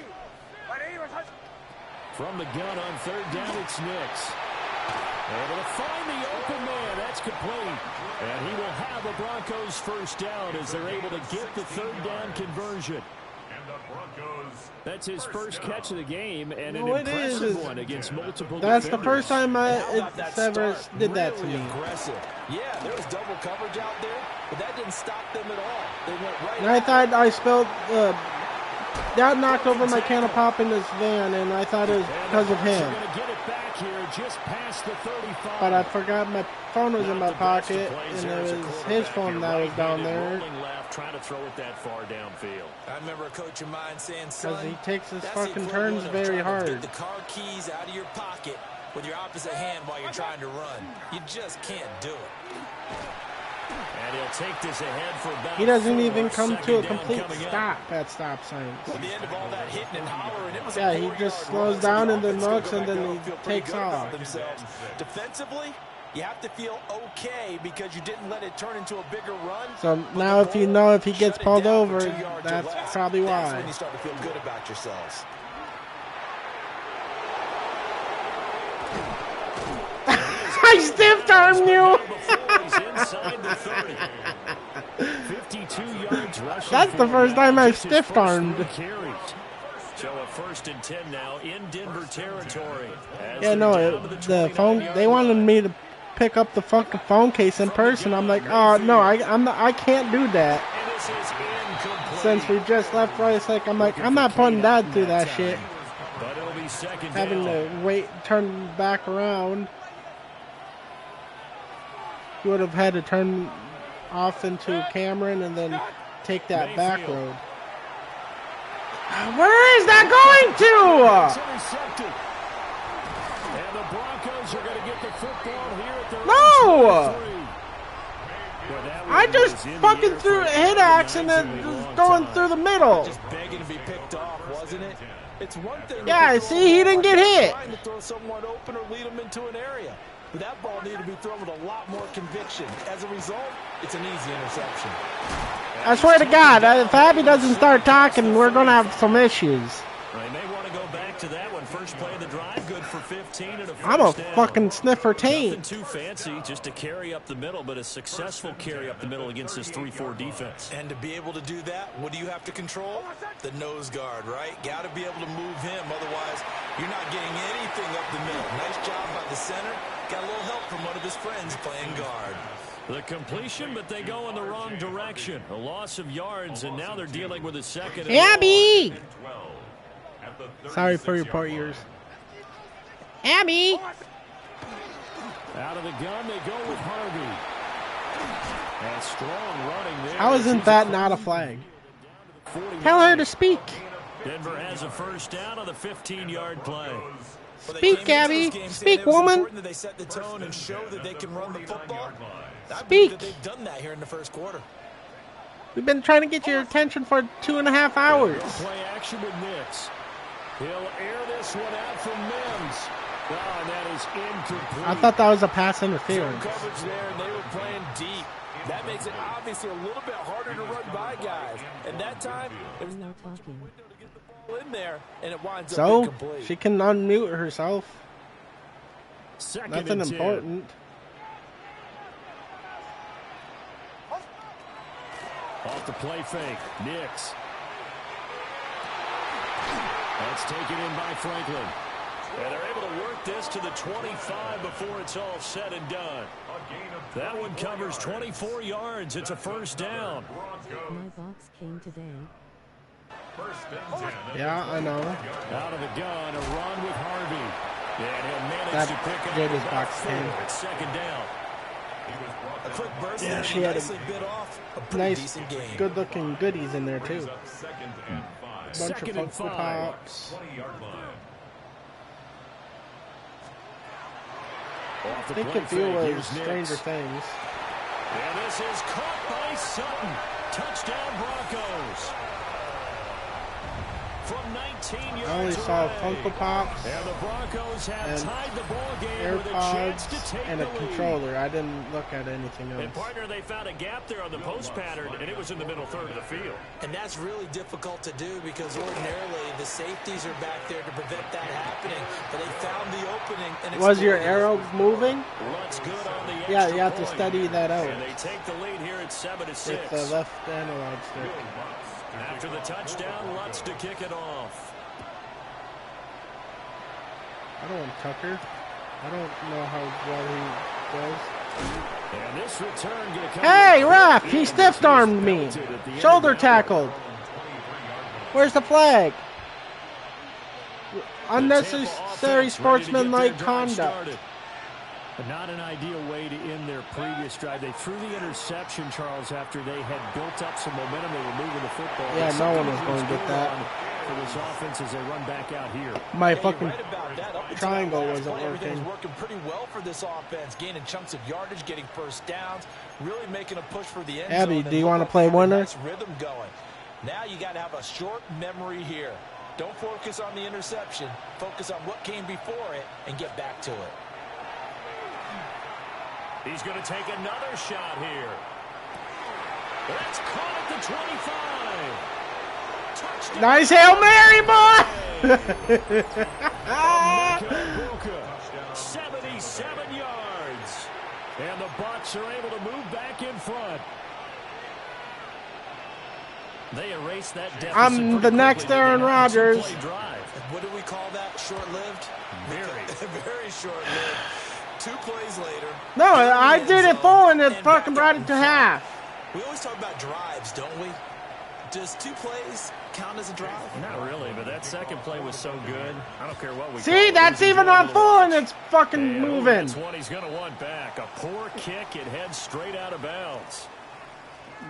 From the gun on third down, it's Nix. Able to find the open man. That's complete. And he will have a Broncos first down as they're able to get the third down conversion. That's his first catch of the game, and an impressive one against multiple That's defenders. the first time it's ever did that to me. Aggressive. Yeah, there was double coverage out there, but that didn't stop them at all. They went right. And I thought I spilled, that knocked over my can of pop in this van, and I thought it was because of him. Just past the 35. But I forgot my phone was in my pocket, and it was his phone that was down there. Trying to throw it that far downfield. I remember a coach of mine saying, son, because he takes his fucking turns very hard. Get the car keys out of your pocket with your opposite hand while you're trying to run. You just can't do it. And he'll take this ahead for about he doesn't even come to a complete stop at stop signs. At the end of all that hitting and hollering, it was yeah, he just slows down and then looks and then he takes off. Defensively, you have to feel okay because you didn't let it turn into a bigger run. So now if you know if he gets pulled over, that's probably why. That's when you start to feel good about yourselves. I stiff armed you. That's the first time I stiff armed. So a 1st and 10 now in Denver territory. Yeah, no, the phone. They wanted me to pick up the fucking phone case in person. I'm like, oh no, I can't do that. Since we just left Rice Lake, I'm like, I'm not putting Dad through that shit. Having to wait, turn back around. He would have had to turn off into Cameron and then take that back road. Where is that going to? And the Broncos are going to get the football here at their no! I just fucking threw a hit axe and then just going through the middle. Just begging to be picked off, wasn't it? It's one thing. Yeah, see, he didn't get hit. Trying to throw someone open or lead them into an area. But that ball needed to be thrown with a lot more conviction. As a result, it's an easy interception. I swear to God, if Abby doesn't start talking, we're going to have some issues. They may want to go back to that one. First play of the drive, good for 15 and a first I'm a down. fucking sniffer taint. Nothing too fancy, just a carry up the middle, but a successful carry up the middle against this 3-4 defense. And to be able to do that, what do you have to control? The nose guard, right? Got to be able to move him, otherwise you're not getting anything up the middle. Nice job by the center. Got a little help from one of his friends playing guard. The completion, but they go in the wrong direction. A loss of yards, and now they're dealing with a second. Abby! Sorry for your poor ears. Abby! Out of the gun, they go with Harvey. And strong running there. How isn't that not a flag? Tell her to speak. Denver has a first down on the 15-yard play. Speak, Abby. Speak, woman. They set the tone and show that they can run the football. Speak. They've done that here in the first quarter. We've been trying to get your attention for 2.5 hours. Play action with Nix. He'll air this one out from Mims. Oh, and that is incomplete. I thought that was a pass interference. Coverage there, and they were playing deep. That makes it obviously a little bit harder to run by guys. And that time, there's no talking. In there, and it winds up incomplete. She can unmute herself. Second Nothing important. Off the play fake, Nix. That's taken in by Franklin. And they're able to work this to the 25 before it's all said and done. That one covers 24 yards. It's a first down. My box came today. Yeah, I know. Out of the gun, a run with Harvey. And he'll manage that to pick up good as box 10. It's second down. A quick burst. Yeah, she had a nice, good-looking goodies in there, too. Bunch Second of Funko Pops. I think if you was Stranger Things. And this is caught by Sutton. Touchdown Broncos. from 19 yards I only saw away. Funko Pops And the Broncos have and tied the ball game with a chance to AirPods take and the a lead. controller. I didn't look at anything And else. partner, they found a gap there on the post pattern, and it was in the middle third of the field. And that's really difficult to do because ordinarily the safeties are back there to prevent that happening. But they found the opening. And Was your exploited it. arrow moving? Lutz good on the Yeah, extra you have to point. study that out And they take the lead here at 7-6. with the left analog stick. After the touchdown, Lutz to kick it off. I don't want Tucker. I don't know how well he does. And this return gonna come Hey, with ref! quick He and stiff-armed me. belted at the end Shoulder of that tackled. Where's the flag? one. Unnecessary The Tampa offense ready to get sportsmanlike their drive conduct. started. But not an ideal way to end their previous drive. They threw the interception, Charles, after they had built up some momentum. They were moving the football. Yeah, But no one something was going to get going that. on for this offense as they run back out here. My Yeah, fucking you're right about that. Up until triangle that last wasn't play, everything was working. working pretty well for this offense, gaining chunks of yardage, getting first downs, really making a push for the end Abby, zone. do you want to play winner? Nice rhythm going. Now you got to have a short memory here. Don't focus on the interception. Focus on what came before it and get back to it. He's going to take another shot here. That's caught at the 25. Touchdown. Nice Hail Mary, boy! 77 yards. And the Bucs are able to move back in front. They erased that deficit. I'm the next Aaron Rodgers. What do we call that? Short-lived? Very short-lived. 2 plays later. No, I did it full and it fucking brought it to half. We always talk about drives, don't we? Does 2 plays count as a drive? Not really, but that second play was so good. I don't care what we call See, it. that's It was even on enjoyable to full and watch. it's fucking And moving. that's what he's going to want back. A poor kick. It heads straight out of bounds.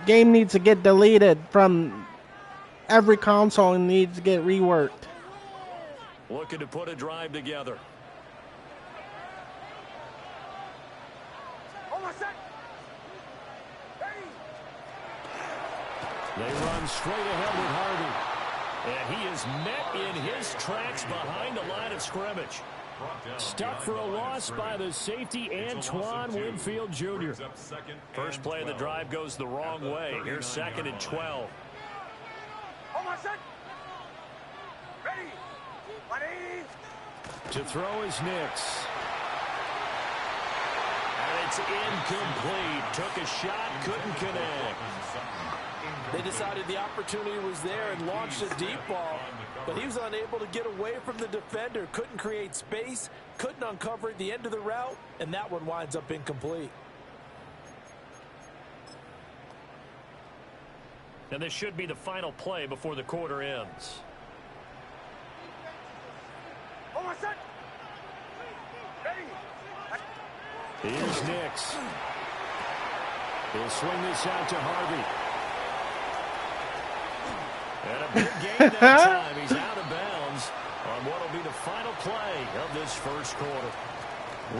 Game needs to get deleted from every console and needs to get reworked. Looking to put a drive together. They run straight ahead with Harvey. And he is met in his tracks behind the line of scrimmage. Stuck for a loss by the safety, Antoine Winfield Jr. First play of the drive goes the wrong way. Here's 2nd and 12. To throw is Nix. And it's incomplete. Took a shot, couldn't connect. They decided the opportunity was there and launched a deep ball, but he was unable to get away from the defender, couldn't create space, couldn't uncover at the end of the route, and that one winds up incomplete. And this should be the final play before the quarter ends. Here's Nix. He'll swing this out to Harvey. And a big gain that time. He's out of bounds on what will be the final play of this first quarter.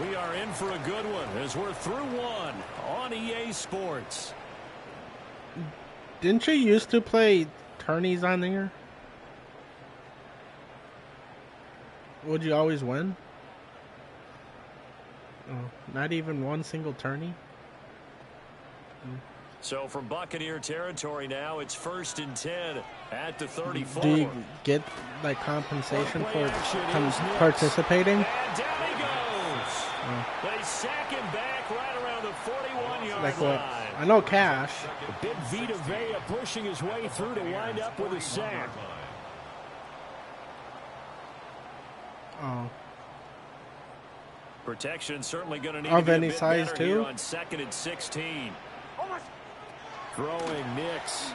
We are in for a good one as we're through one on EA Sports. Didn't you used to play tourneys on there? Would you always win? Oh, not even one single tourney? So from Buccaneer territory now, it's 1st and 10 at the 34. Do you get like compensation for participating? And down he goes. They sack him back right around the 41-yard Like what? line. I know cash. Big Vita Vea pushing his way through to wind up with a sack. Oh. Protection certainly going to need Of to be any a bit size, better too? here on 2nd and 16. Throwing Nix.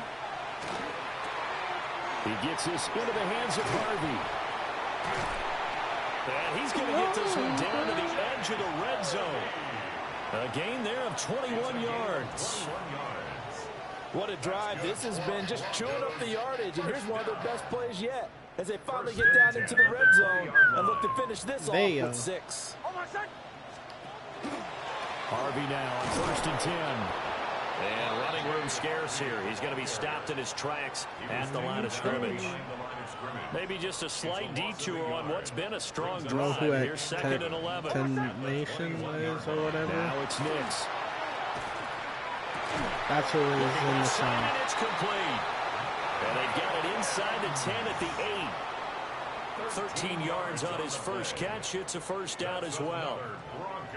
He gets this into the hands of Harvey. And he's going to get this one down to the edge of the red zone. A gain there of 21 yards. What a drive this has been, just chewing up the yardage, and here's one of their best plays yet as they finally get down into the red zone and look to finish this off with 6. Harvey now on 1st and 10. And running room scarce here. He's going to be stopped in his tracks at the line of scrimmage. Maybe just a slight detour on what's been a strong drive. Here's 2nd and 11. 10 Nation is or whatever. Now it's Nix. That's what it is in the song. And it's complete. And they've got it inside the 10 at the 8. 13 yards on his first catch. It's a first down as well.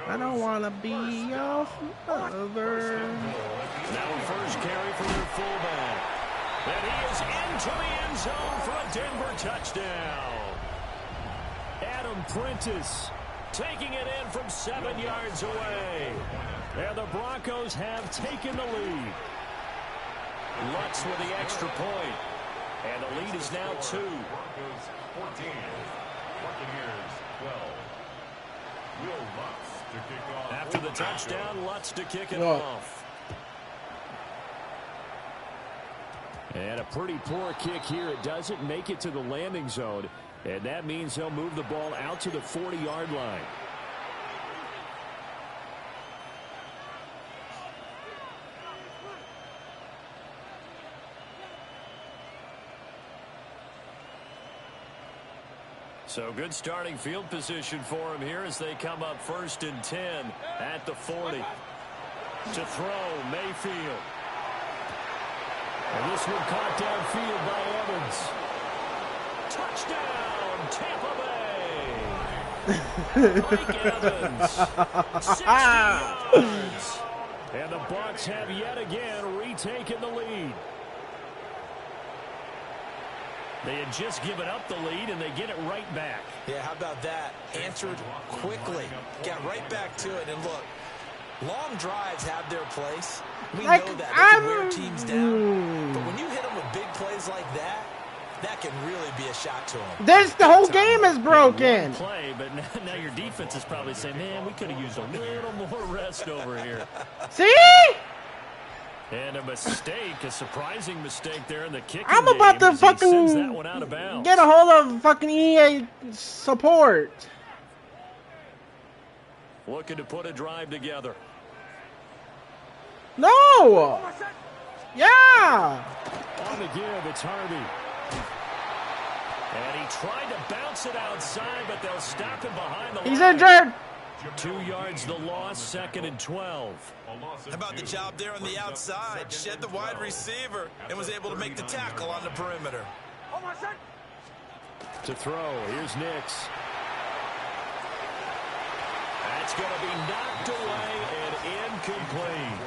I don't want to be your mother. Now a first carry for their fullback. And he is into the end zone for a Denver touchdown. Adam Prentice taking it in from 7 yards away. And the Broncos have taken the lead. Lutz with the extra point. And the lead is now 2. 14, Buccaneers 12. Will Lutz to kick off. After the touchdown, Lutz to kick it off. And a pretty poor kick here. It doesn't make it to the landing zone. And that means he'll move the ball out to the 40-yard line. So good starting field position for him here as they come up 1st and 10 at the 40. To throw, Mayfield. And this one caught downfield by Evans. Touchdown, Tampa Bay. Mike Evans, 60 yards. And the Bucs have yet again retaken the lead. They had just given up the lead, and they get it right back. Yeah, how about that? Answered quickly. Got right back to it. And look, long drives have their place. We know that. They can wear teams down. But when you hit them with big plays like that, that can really be a shot to them. The whole game is broken. Play, but now your defense is probably saying, man, we could have used a little more rest over here. See? And a mistake, a surprising mistake there in the kicking I'm about to fucking that one out of bounds. get a hold of fucking EA support. Looking to put a drive together. No! Yeah! On the give, it's Harvey. And he tried to bounce it outside, but they'll stop him behind the line. He's injured! 2 yards the loss, 2nd and 12. How about the job there on the outside? Shed the wide receiver and was able to make the tackle on the perimeter. To throw, here's Nix. That's going to be knocked away and incomplete.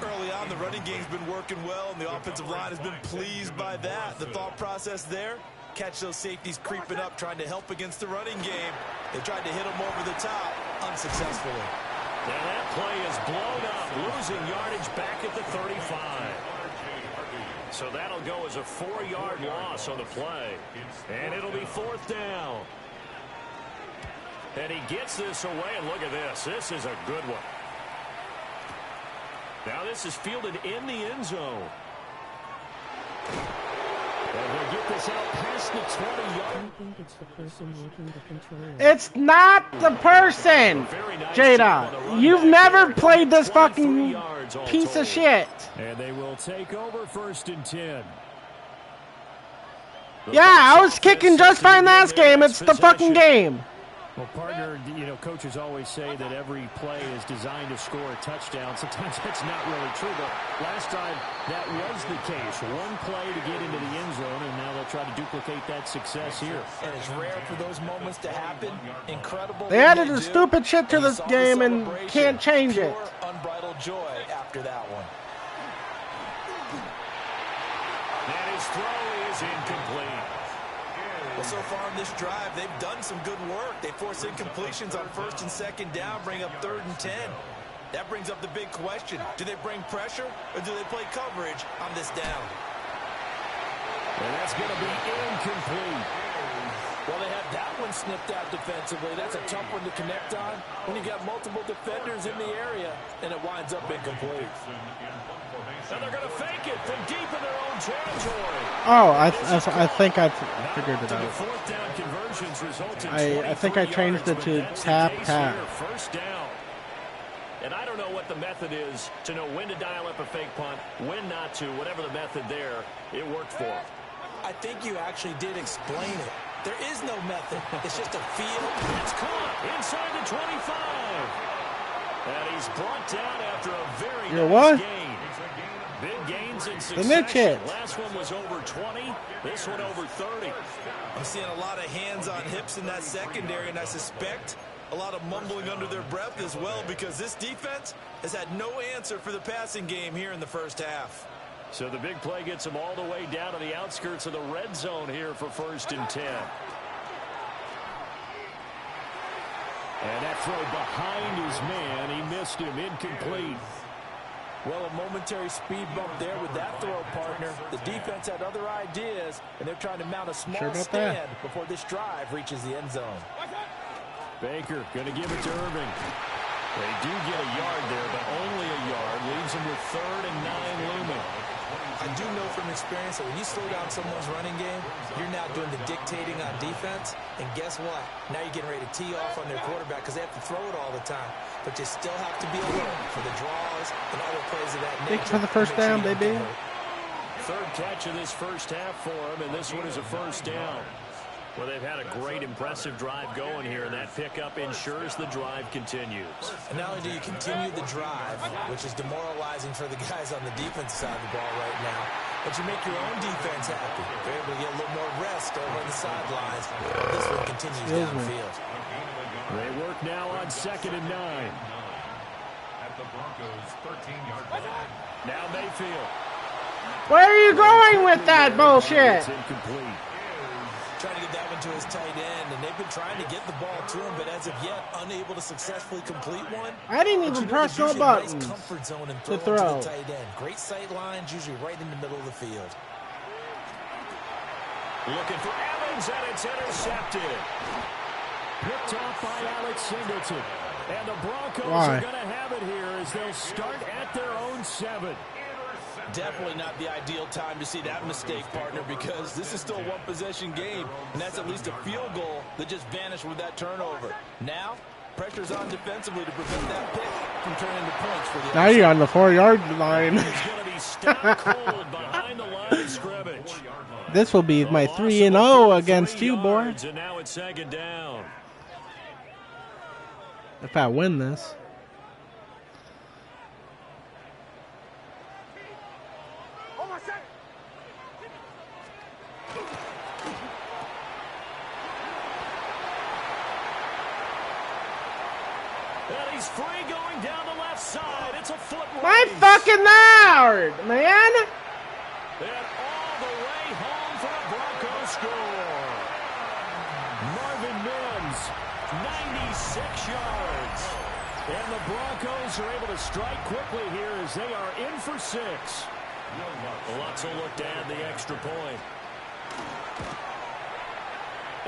Early on, the running game's been working well, and the offensive line has been pleased by that. The thought process there, catch those safeties creeping up, trying to help against the running game. They tried to hit them over the top, unsuccessfully. Now that play is blown up, losing yardage back at the 35. So that'll go as a 4-yard loss on the play. And it'll be 4th down. And he gets this away, and look at this. This is a good one. Now this is fielded in the end zone. And he'll get this out past the 20-yard. I think it's the person working the controller. It's not the person, Jada. You've never played this fucking piece of shit. And they will take over 1st and 10. Yeah, I was kicking just fine last game. It's the fucking game. Well, partner, you know, coaches always say that every play is designed to score a touchdown. Sometimes that's not really true, but last time that was the case. One play to get into the end zone, and now they'll try to duplicate that success here. And it's rare for those moments to happen. Incredible. They added the stupid shit to this game and can't change it. Unbridled joy after that one. And his throw is incomplete. Well, so far in this drive, they've done some good work. They force incompletions on 1st and 2nd down, bring up 3rd and 10. That brings up the big question. Do they bring pressure, or do they play coverage on this down? And that's going to be incomplete. Well, they have that one snipped out defensively. That's a tough one to connect on when you got multiple defenders in the area, and it winds up incomplete. And they're going to fake it from deep in their own territory. Oh, I think I figured it out. Fourth down conversions result in I think I changed it to tap. First down. And I don't know what the the method is to know when to dial up a fake punt, when not to, whatever the method there, it worked for him. I think you actually did explain it. There is no method. It's just a feel. It's caught inside the 25. And he's brought down after a very nice gain. Big gains in succession. Last one was over 20. This one over 30. I'm seeing a lot of hands on hips in that secondary, and I suspect a lot of mumbling under their breath as well, because this defense has had no answer for the passing game here in the first half. So the big play gets him all the way down to the outskirts of the red zone here for 1st and 10. And that throw behind his man, he missed him, incomplete. Well, a momentary speed bump there with that throw, partner. The defense had other ideas, and they're trying to mount a small stand before this drive reaches the end zone. Baker going to give it to Irving. They do get a yard there, but only a yard. Leaves them with 3rd and 9 looming. I do know from experience that when you slow down someone's running game, you're now doing the dictating on defense. And guess what? Now you're getting ready to tee off on their quarterback because they have to throw it all the time. But you still have to be alert for the draws and other plays of that nature. Thanks for the first down, baby. 3rd catch of this first half for him, and this one is a 1st down. Well, they've had a great, impressive drive going here, and that pickup ensures the drive continues. And not only do you continue the drive, which is demoralizing for the guys on the defense side of the ball right now, but you make your own defense happy. They're able to get a little more rest over on the sidelines. This one continues downfield. They work now on 2nd and 9. At the Broncos' 13-yard line. Now Mayfield. Where are you going with that bullshit? It's incomplete. Trying to get that one to his tight end, and they've been trying to get the ball to him, but as of yet, unable to successfully complete one. I didn't even press no buttons nice comfort zone and to throw throw. To the tight end. Great sight lines, usually right in the middle of the field. Looking for Evans, and it's intercepted. Picked off by Alex Singleton. And the Broncos are going to have it here as they'll start at their own 7. Definitely not the ideal time to see that mistake, partner, because this is still a one-possession game, and that's at least a field goal that just vanished with that turnover. Now, pressure's on defensively to prevent that pick from turning into points for the Now you're on the 4-yard line. He's going to be stopped cold behind the line of scrimmage. This will be my 3-0 against you, boy. And now it's 2nd down. If I win this. And he's free going down the left side. It's a foot race. My fucking Lord, man. And all the way home for the Broncos score. Marvin Mims, 96 yards. And the Broncos are able to strike quickly here as they are in for 6. Lutzel looked to add the extra point.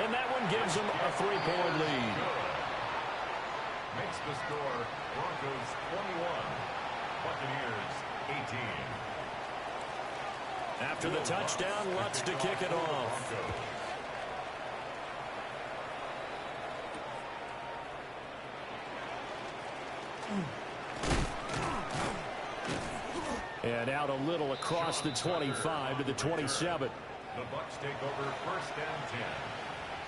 And that one gives them a 3-point lead. Makes the score Broncos 21, Buccaneers 18. After the touchdown, Lutz to kick it off. And out a little across the 25 to the 27. The Bucs take over 1st and 10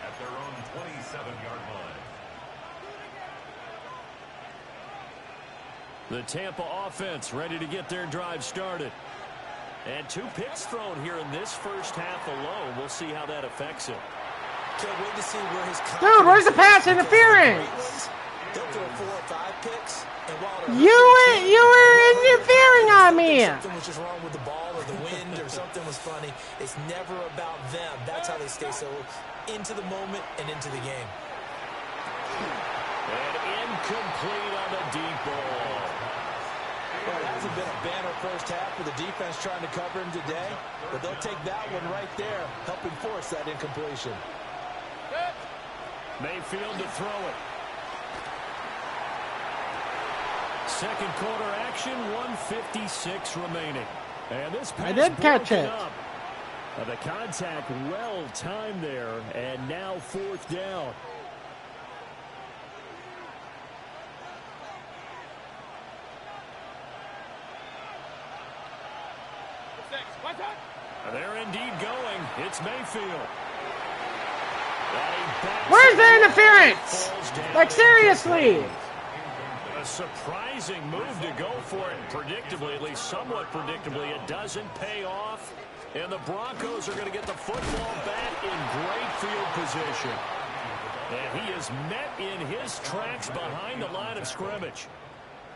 at their own 27-yard line. The Tampa offense ready to get their drive started. And 2 picks thrown here in this first half alone. We'll see how that affects him. Can't wait to see where his Dude, where's the pass interference? They'll throw 4 or 5 picks. And while you were interfering on me. Something was just wrong with the ball or the wind or something was funny. It's never about them. That's how they stay so into the moment and into the game. And incomplete on the deep ball. Well, it hasn't been a banner first half for the defense trying to cover him today, but they'll take that one right there, helping force that incompletion. Mayfield to throw it. Second quarter action, 1:56 remaining. And this pass I did catch it. up. The contact well timed there, and now 4th down. They're indeed going. It's Mayfield. Where's the interference? Like, seriously. A surprising move to go for it. Predictably, at least somewhat predictably, it doesn't pay off. And the Broncos are going to get the football back in great field position. And he is met in his tracks behind the line of scrimmage.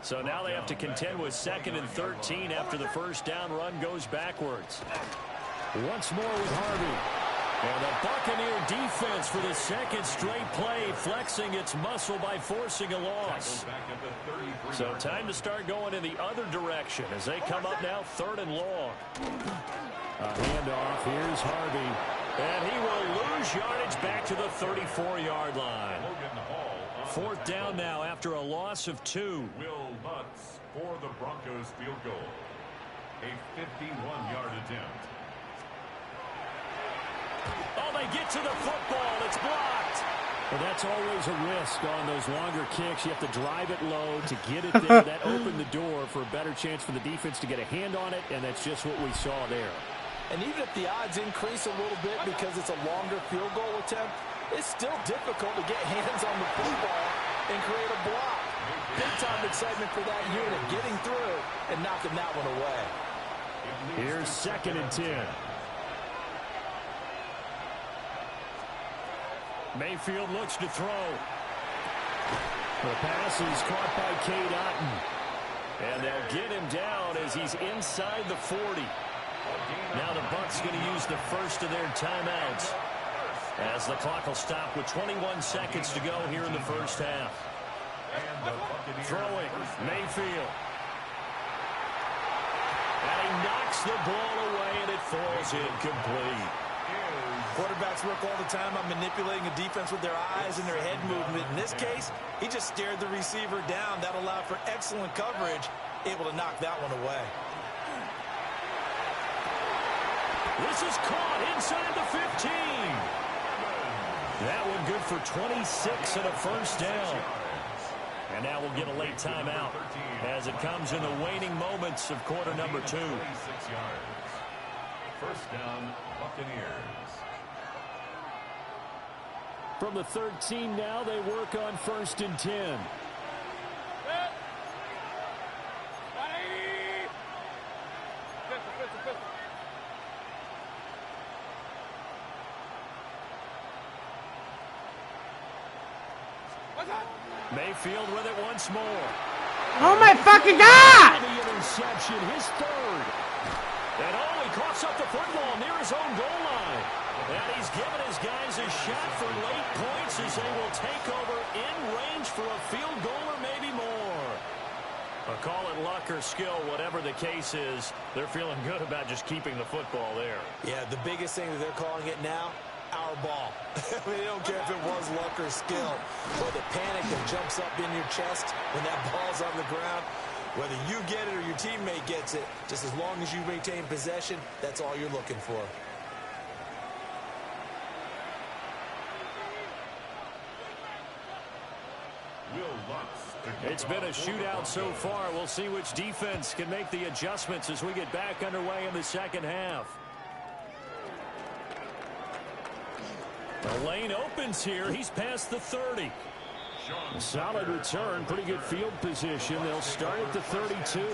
So now they have to contend with 2nd and 13 after the first down run goes backwards. Once more with Harvey. And the Buccaneer defense for the second straight play, flexing its muscle by forcing a loss. So time to start going in the other direction as they come up now 3rd and long. A handoff. Here's Harvey. And he will lose yardage back to the 34-yard line. 4th down now after a loss of 2. Will Lutz for the Broncos field goal. A 51-yard attempt. Oh, they get to the football. It's blocked. Well, that's always a risk on those longer kicks. You have to drive it low to get it there. That opened the door for a better chance for the defense to get a hand on it, and that's just what we saw there. And even if the odds increase a little bit because it's a longer field goal attempt, it's still difficult to get hands on the football and create a block. Big-time excitement for that unit, getting through and knocking that one away. Here's 2nd and 10. Mayfield looks to throw. The pass is caught by Cade Otton. And they'll get him down as he's inside the 40. Now the Bucs going to use the first of their timeouts as the clock will stop with 21 seconds to go here in the first half. Throwing, Mayfield. And he knocks the ball away, and it falls incomplete. Quarterbacks work all the time on manipulating a defense with their eyes and their head movement. In this case, he just stared the receiver down. That allowed for excellent coverage, able to knock that one away. This is caught inside the 15. That one good for 26 and a first down. And now we'll get a late timeout as it comes in the waning moments of quarter number 2. 26 yards. First down, Buccaneers. From the 13 now, they work on 1st and 10. Mayfield with it once more. Oh my fucking God! The interception, his 3rd. And he coughs up the football near his own goal line. And he's given his guys a shot for late points as they will take over in range for a field goal or maybe more. Call it luck or skill, whatever the case is, they're feeling good about just keeping the football there. Yeah, the biggest thing that they're calling it now, our ball. They don't care if it was luck or skill. Or the panic that jumps up in your chest when that ball's on the ground. Whether you get it or your teammate gets it, just as long as you maintain possession, that's all you're looking for. It's been a shootout so far. We'll see which defense can make the adjustments as we get back underway in the second half. The lane opens here. He's past the 30. Solid return. Pretty good field position. They'll start at the 32. At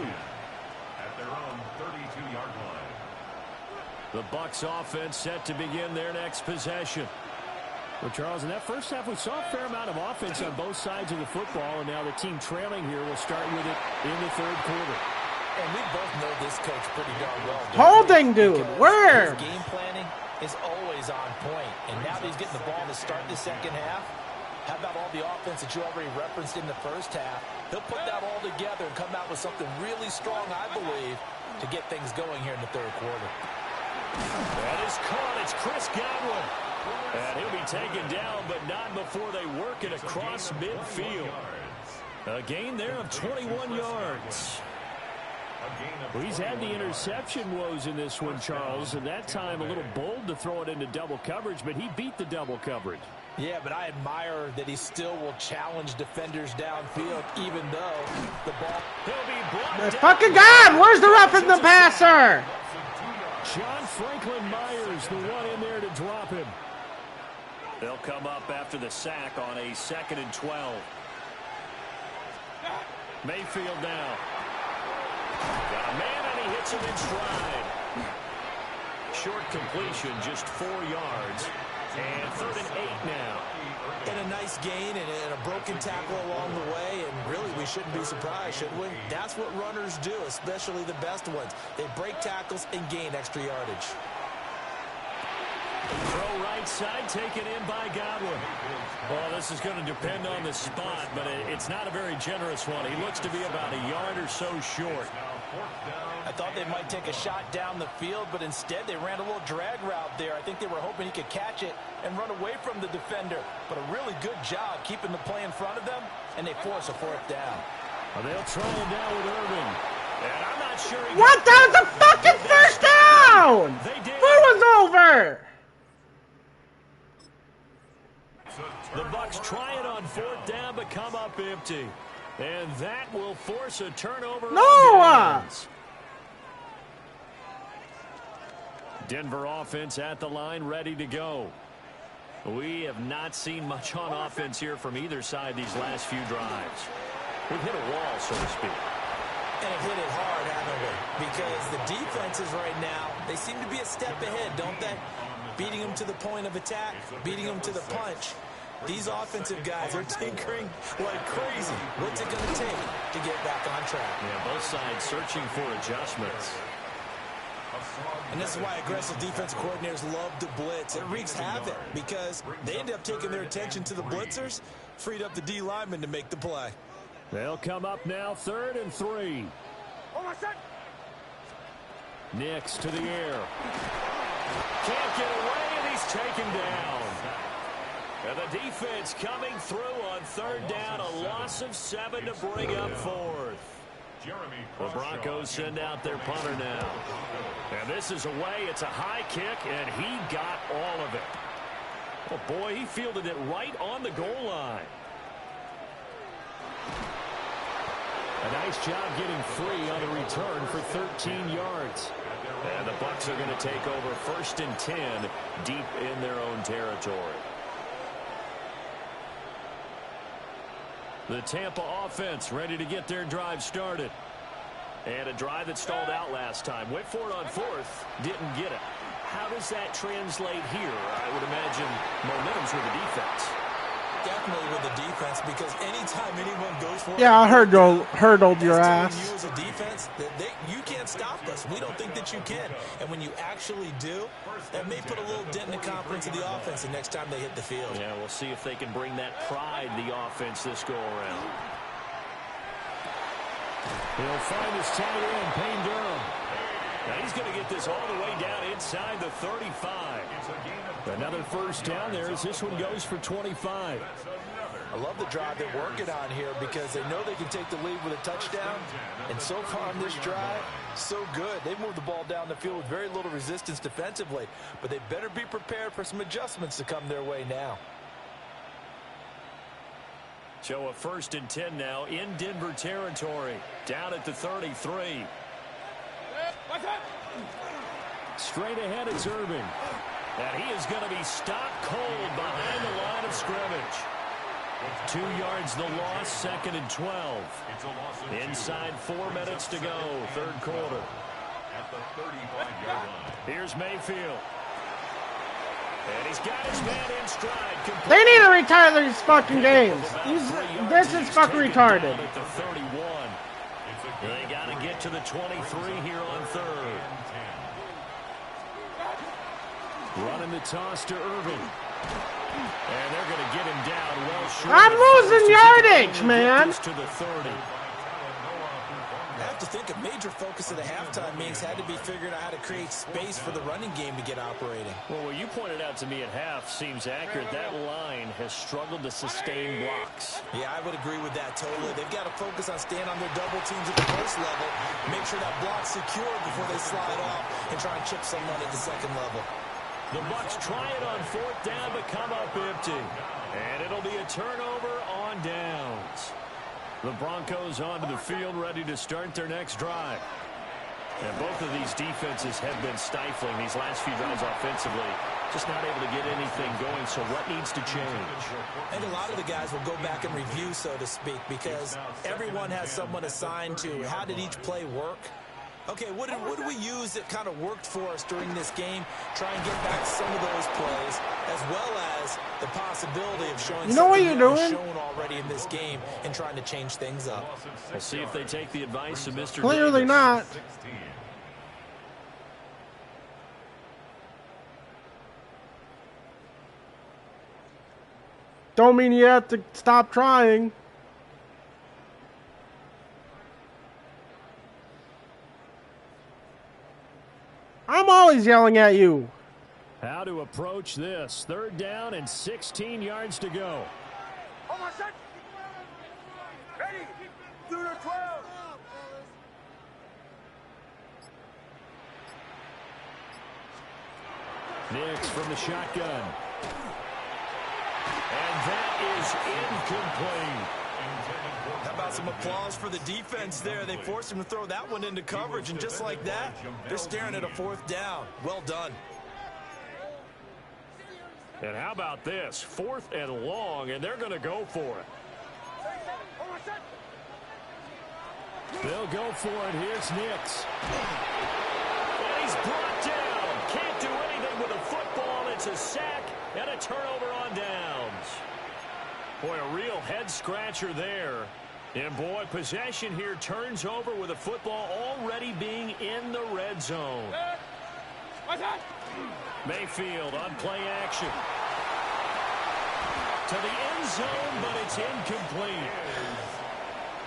their own 32-yard line. The Bucs offense set to begin their next possession. Well, Charles, in that first half, we saw a fair amount of offense on both sides of the football, and now the team trailing here will start with it in the 3rd quarter. And we both know this coach pretty darn well. Holding, dude. Where? His game planning is always on point. And now that he's getting the ball to start the second half, how about all the offense that you already referenced in the first half? He'll put that all together and come out with something really strong, I believe, to get things going here in the 3rd quarter. That is caught. It's Chris Godwin. And he'll be taken down, but not before they work it across midfield. A gain there of 21 yards. Well, he's had the interception woes in this one, Charles, and that time a little bold to throw it into double coverage, but he beat the double coverage. Yeah, but I admire that he still will challenge defenders downfield, even though the ball... My fucking God! Where's the roughing the passer? John Franklin Myers, the one in there to drop him. They'll come up after the sack on a 2nd and 12. Mayfield now. Got a man, and he hits him in stride. Short completion, just 4 yards. And 3rd and 8 now. And a nice gain and a broken tackle along the way, and really we shouldn't be surprised, should we? That's what runners do, especially the best ones. They break tackles and gain extra yardage. Throw right side, taken in by Godwin. Well, this is going to depend on the spot, but it's not a very generous one. He looks to be about a yard or so short. I thought they might take a shot down the field, but instead they ran a little drag route there. I think they were hoping he could catch it and run away from the defender. But a really good job keeping the play in front of them, and they force a 4th down. Well, they'll try it now with Irvin. And I'm not sure he What? That was a fucking first down! They did. It was over! The Bucs try it on 4th down, but come up empty. And that will force a turnover. No! Denver offense at the line, ready to go. We have not seen much on offense here from either side these last few drives. We've hit a wall, so to speak. And have hit it hard, haven't we? Because the defenses right now, they seem to be a step ahead, don't they? Beating them to the point of attack, beating them to the punch. These offensive guys are tinkering like crazy. What's it going to take to get back on track? Yeah, both sides searching for adjustments. And this is why aggressive defensive coordinators love to blitz. It wreaks havoc because they end up taking their attention to the blitzers, freed up the D linemen to make the play. They'll come up now, 3rd and 3. Nix to the air. Can't get away, and he's taken down. And the defense coming through on 3rd down, a loss of 7 to bring up 4th. The Broncos send out their punter now. And this is away. It's a high kick, and he got all of it. Oh, boy, he fielded it right on the goal line. A nice job getting free on the return for 13 yards. And the Bucs are going to take over 1st and 10 deep in their own territory. The Tampa offense ready to get their drive started. And a drive that stalled out last time. Went for it on 4th. Didn't get it. How does that translate here? I would imagine momentum's with the defense. Definitely with the defense, because anytime anyone goes for it, Yeah, I hurdled your ass. You as a defense, you can't stop us. We don't think that you can. And when you actually do, that may put a little dent in the confidence of the offense the next time they hit the field. Yeah, we'll see if they can bring that pride the offense this go around. He'll find his tight end, Payne Durham. Now he's going to get this all the way down inside the 35. Another 1st down there as this one goes for 25. I love the drive they're working on here because they know they can take the lead with a touchdown. And so far on this drive, so good. They've moved the ball down the field with very little resistance defensively. But they better be prepared for some adjustments to come their way now. So a 1st and 10 now in Denver territory. Down at the 33. Straight ahead is Irvin. And he is going to be stopped cold behind the line of scrimmage. 2 yards the loss, 2nd and 12. Inside 4 minutes to go, 3rd quarter. Here's Mayfield. And he's got his man in stride. They need to retire these fucking games. This is fucking retarded. At the 31. They got to get to the 23 here on 3rd. Running the toss to Irvin. And they're going to get him down well short. I'm losing yardage, man. To the 30. I have to think a major focus of the halftime meetings had to be figuring out how to create space for the running game to get operating. Well, what you pointed out to me at half seems accurate. That line has struggled to sustain blocks. Yeah, I would agree with that totally. They've got to focus on staying on their double teams at the first level, make sure that block's secure before they slide off and try and chip someone at the second level. The Bucs try it on 4th down, but come up empty. And it'll be a turnover on downs. The Broncos onto the field, ready to start their next drive. And both of these defenses have been stifling these last few drives offensively. Just not able to get anything going, so what needs to change? I think a lot of the guys will go back and review, so to speak, because everyone has someone assigned to how did each play work. Okay, what did we use that kind of worked for us during this game? Try and get back some of those plays, as well as the possibility of showing something that was shown already in this game and trying to change things up. We'll see if they take the advice of Mr. Clearly Davis. not. Don't mean you have to stop trying. I'm always yelling at you. How to approach this. 3rd down and 16 yards to go. Hold on, set. Ready. 2 to 12. Nix from the shotgun. And that is incomplete. How about some applause for the defense there? They forced him to throw that one into coverage, and just like that, they're staring at a 4th down. Well done. And how about this? 4th and long, and they're going to go for it. They'll go for it. Here's Nix. And he's brought down. Can't do anything with a football. It's a sack and a turnover on downs. Boy, a real head-scratcher there. And, boy, possession here turns over with a football already being in the red zone. Mayfield on play action. To the end zone, but it's incomplete.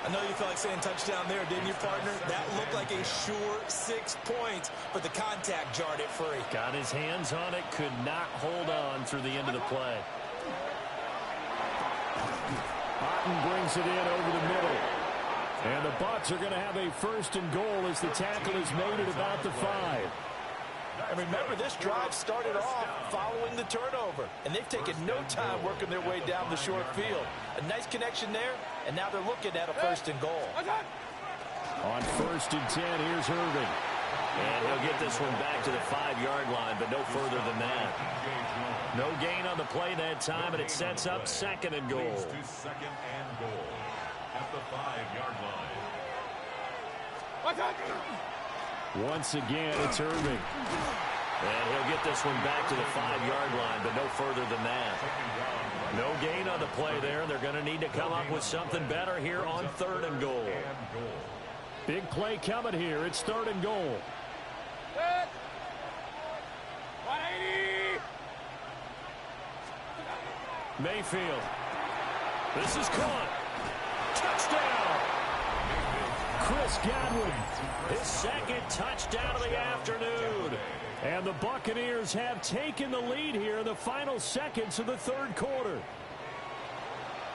I know you felt like saying touchdown there, didn't you, partner? That looked like a sure 6 points, but the contact jarred it free. Got his hands on it, could not hold on through the end of the play. Otten brings it in over the middle. And the Bucs are going to have a 1st and goal as the tackle is made at about the 5. And remember, this drive started off following the turnover, and they've taken no time working their way down the short field. A nice connection there, and now they're looking at a 1st and goal. On 1st and 10, here's Irving. And he'll get this one back to the 5-yard line, but no further than that. No gain on the play that time, and it sets up 2nd and goal. To 2nd and goal at the 5-yard line. Once again, it's Irving. And he'll get this one back to the 5-yard line, but no further than that. No gain on the play there. They're going to need to come up with something better here on 3rd and goal. Big play coming here. It's 3rd and goal. 180. Mayfield. This is caught. Touchdown. Chris Godwin, his 2nd touchdown of the afternoon. And the Buccaneers have taken the lead here in the final seconds of the 3rd quarter.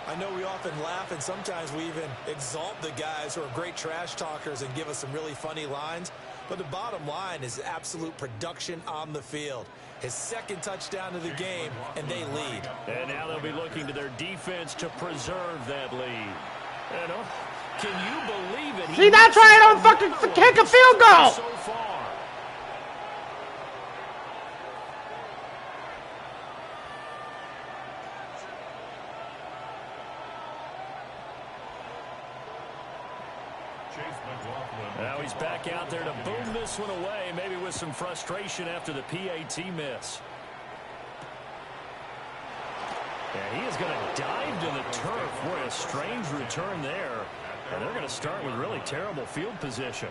I know we often laugh, and sometimes we even exalt the guys who are great trash talkers and give us some really funny lines. But the bottom line is absolute production on the field. His 2nd touchdown of the game, and they lead. And now they'll be looking to their defense to preserve that lead. And, can you believe it? See, that's why I don't fucking kick a field goal. So far. Now he's back out there to boom this one away, maybe with some frustration after the PAT miss. And he is going to dive to the turf. Boy, a strange return there. And they're going to start with really terrible field position.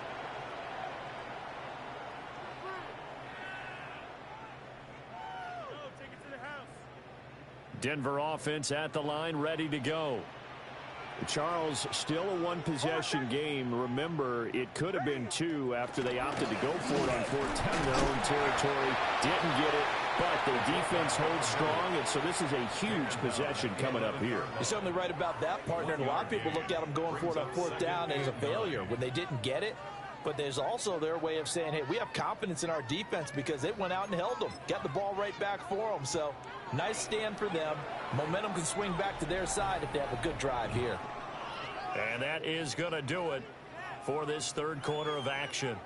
Denver offense at the line, ready to go. Charles, still a one-possession game. Remember, it could have been 2 after they opted to go for it on 4th down in their own territory. Didn't get it, but the defense holds strong, and so this is a huge possession coming up here. You're certainly right about that, partner, and a lot of people look at them going for it on 4th down as a failure when they didn't get it. But there's also their way of saying, hey, we have confidence in our defense because they went out and held them. Got the ball right back for them. So, nice stand for them. Momentum can swing back to their side if they have a good drive here. And that is going to do it for this 3rd quarter of action.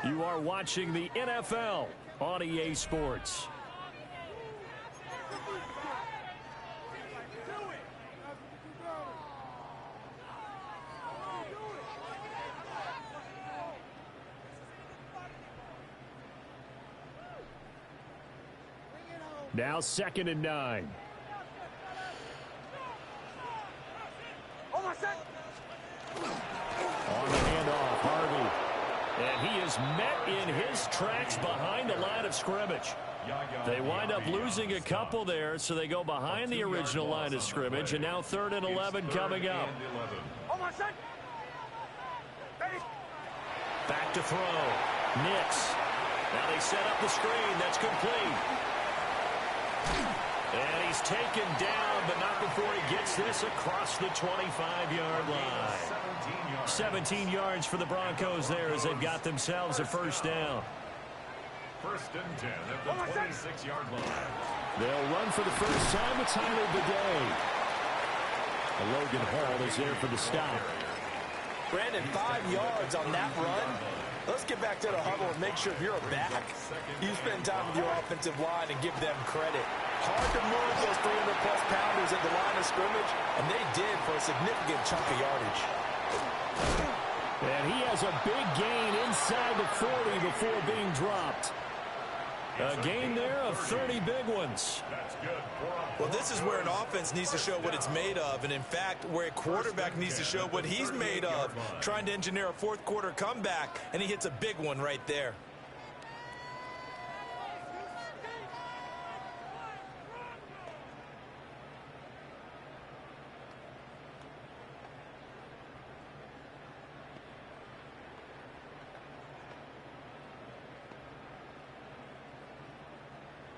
You are watching the NFL on EA Sports. Now 2nd and 9. On the handoff, Harvey. And he is met in his tracks behind the line of scrimmage. They wind up losing a couple there, so they go behind the original line of scrimmage, and now 3rd and 11 coming up. Back to throw. Nix. Now they set up the screen. That's complete. And he's taken down, but not before he gets this across the 25-yard line. 17 yards for the Broncos there as they've got themselves a first down. 1st and 10 at the 26-yard line. They'll run for the first time with Tyler Bidet. Logan Hall is there for the stop. Brandon, 5 yards on that run. Let's get back to the huddle and make sure if you're a back, you spend time with your offensive line and give them credit. Hard to move those 300-plus pounders at the line of scrimmage, and they did for a significant chunk of yardage. And he has a big gain inside the 40 before being dropped. A gain there of 30 big ones. Well, this is where an offense needs to show what it's made of, and in fact, where a quarterback needs to show what he's made of, trying to engineer a fourth-quarter comeback, and he hits a big one right there.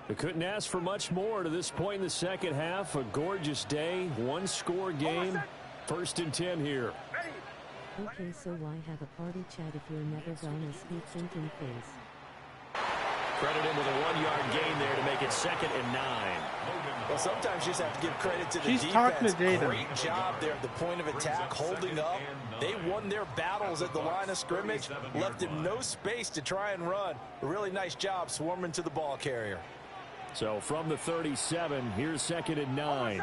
They couldn't ask for much more to this point in the second half. A gorgeous day, one-score game. 1st and 10 here. Okay, so why have a party chat if you're never gonna speak thinking face? Credit him with a 1-yard gain there to make it 2nd and 9. Well, sometimes you just have to give credit to the She's defense. talking to Jada. Great job there at the point of attack, holding up. They won their battles at the line of scrimmage, left him no space to try and run. A really nice job swarming to the ball carrier. So from the 37, here's 2nd and 9.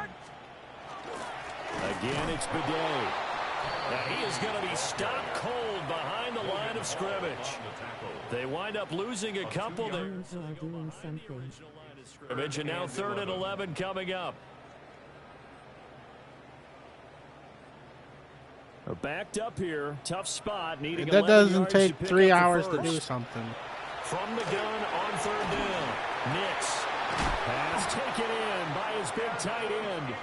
Again, it's Bidet. Now he is going to be stopped cold behind the line of scrimmage. They wind up losing a couple there. Doing something. Scrimmage, and now 3rd and 11 coming up. They're backed up here. Tough spot. Needing That 11 doesn't yards take to pick 3 up the hours to first. do something. From the gun on 3rd down. Nix. Pass taken in by his big tight end.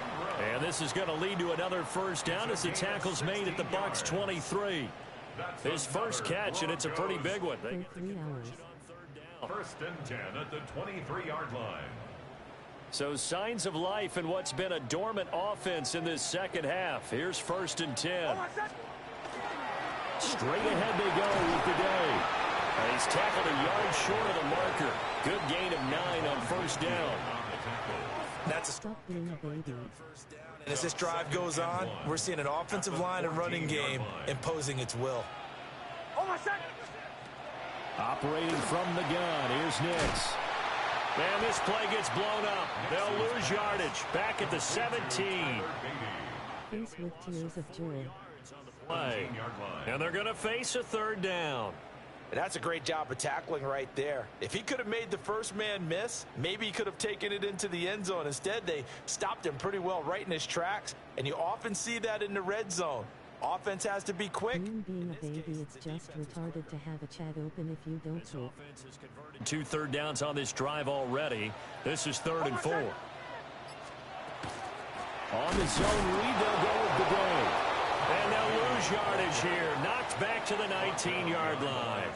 And this is going to lead to another first down as the tackle's made at the Bucs 23. His first catch, and it's a pretty big one. For 3 hours. 1st and 10 at the 23-yard line. So signs of life in what's been a dormant offense in this second half. Here's 1st and 10. Straight ahead they go with the day. And he's tackled a yard short of the marker. Good gain of 9 on 1st down. That's a Stop being a baby. And as this drive goes on, we're seeing an offensive line and running game imposing its will. Operating from the gun, here's Nix. And this play gets blown up. They'll lose yardage. Back at the 17. Face with tears of joy. Play. And they're going to face a 3rd down. And that's a great job of tackling right there. If he could have made the first man miss, maybe he could have taken it into the end zone. Instead, they stopped him pretty well right in his tracks, and you often see that in the red zone. Offense has to be quick. Being a baby, it's just retarded to have a chat open if you don't talk. 2 third downs on this drive already. This is 3rd and 4. On the zone read, they'll go with the day. And they'll lose yardage here. Knocked back to the 19-yard line.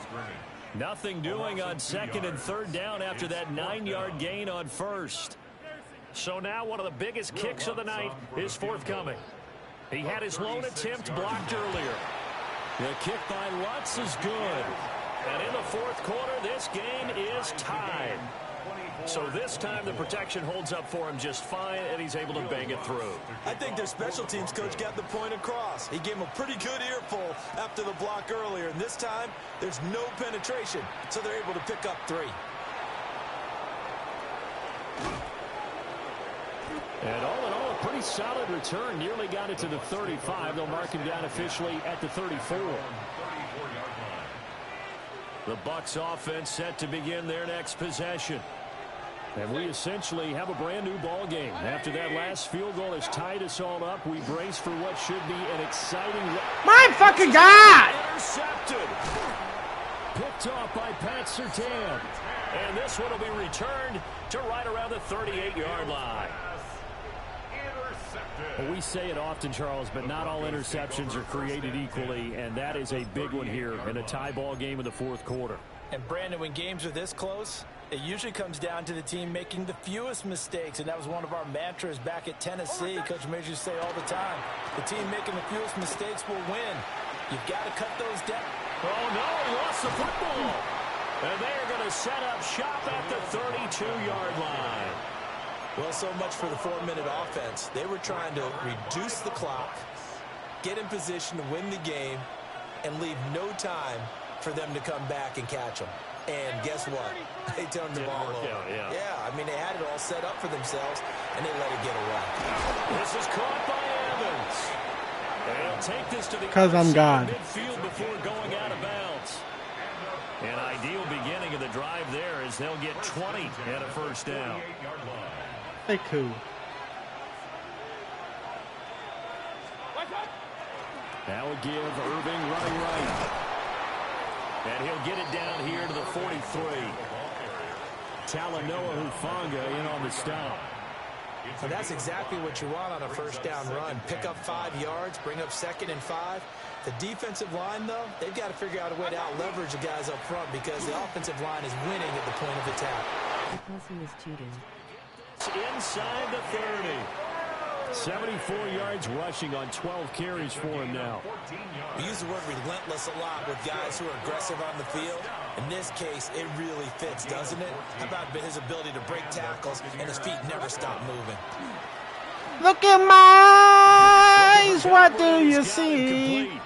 Nothing doing on 2nd and 3rd down after that 9-yard gain on 1st. So now one of the biggest kicks of the night is forthcoming. He had his lone attempt blocked earlier. The kick by Lutz is good. And in the 4th quarter, this game is tied. So this time the protection holds up for him just fine, and he's able to bang it through. I think their special teams coach got the point across. He gave him a pretty good earful after the block earlier, and this time there's no penetration, so they're able to pick up 3. And all in all, a pretty solid return. Nearly got it to the 35. They'll mark him down officially at the 34. The Bucs offense set to begin their next possession. And we essentially have a brand new ball game. After that last field goal has tied us all up, we brace for what should be an exciting... My fucking God! Intercepted. Picked off by Pat Surtain. And this one will be returned to right around the 38-yard line. Well, we say it often, Charles, but not all interceptions are created equally, and that is a big one here in a tie ball game in the fourth quarter. And, Brandon, when games are this close, it usually comes down to the team making the fewest mistakes, and that was one of our mantras back at Tennessee. Coach Majors used to say all the time, the team making the fewest mistakes will win. You've got to cut those down. Oh, no, he lost the football. And they're going to set up shop at the 32-yard line. Well, so much for the 4-minute offense. They were trying to reduce the clock, get in position to win the game, and leave no time for them to come back and catch them. And guess what? They turned the ball over. Yeah, I mean, they had it all set up for themselves, and they let it get away. This is caught by Evans. They'll take this to the midfield before going out of bounds. An ideal beginning of the drive there as they'll get 20 and a first down. Hey, cool. Now a give, Irving running right. And he'll get it down here to the 43. Talanoa Hufanga in on the stop. So that's exactly what you want on a first down run. Pick up 5 yards, bring up 2nd and 5. The defensive line, though, they've got to figure out a way to out-leverage the guys up front because the offensive line is winning at the point of attack. Because he was cheating. Inside the 30. 74 yards rushing on 12 carries for him now. We use the word relentless a lot with guys who are aggressive on the field. In this case, it really fits, doesn't it? How about his ability to break tackles and his feet never stop moving? Look at my eyes. What do you see?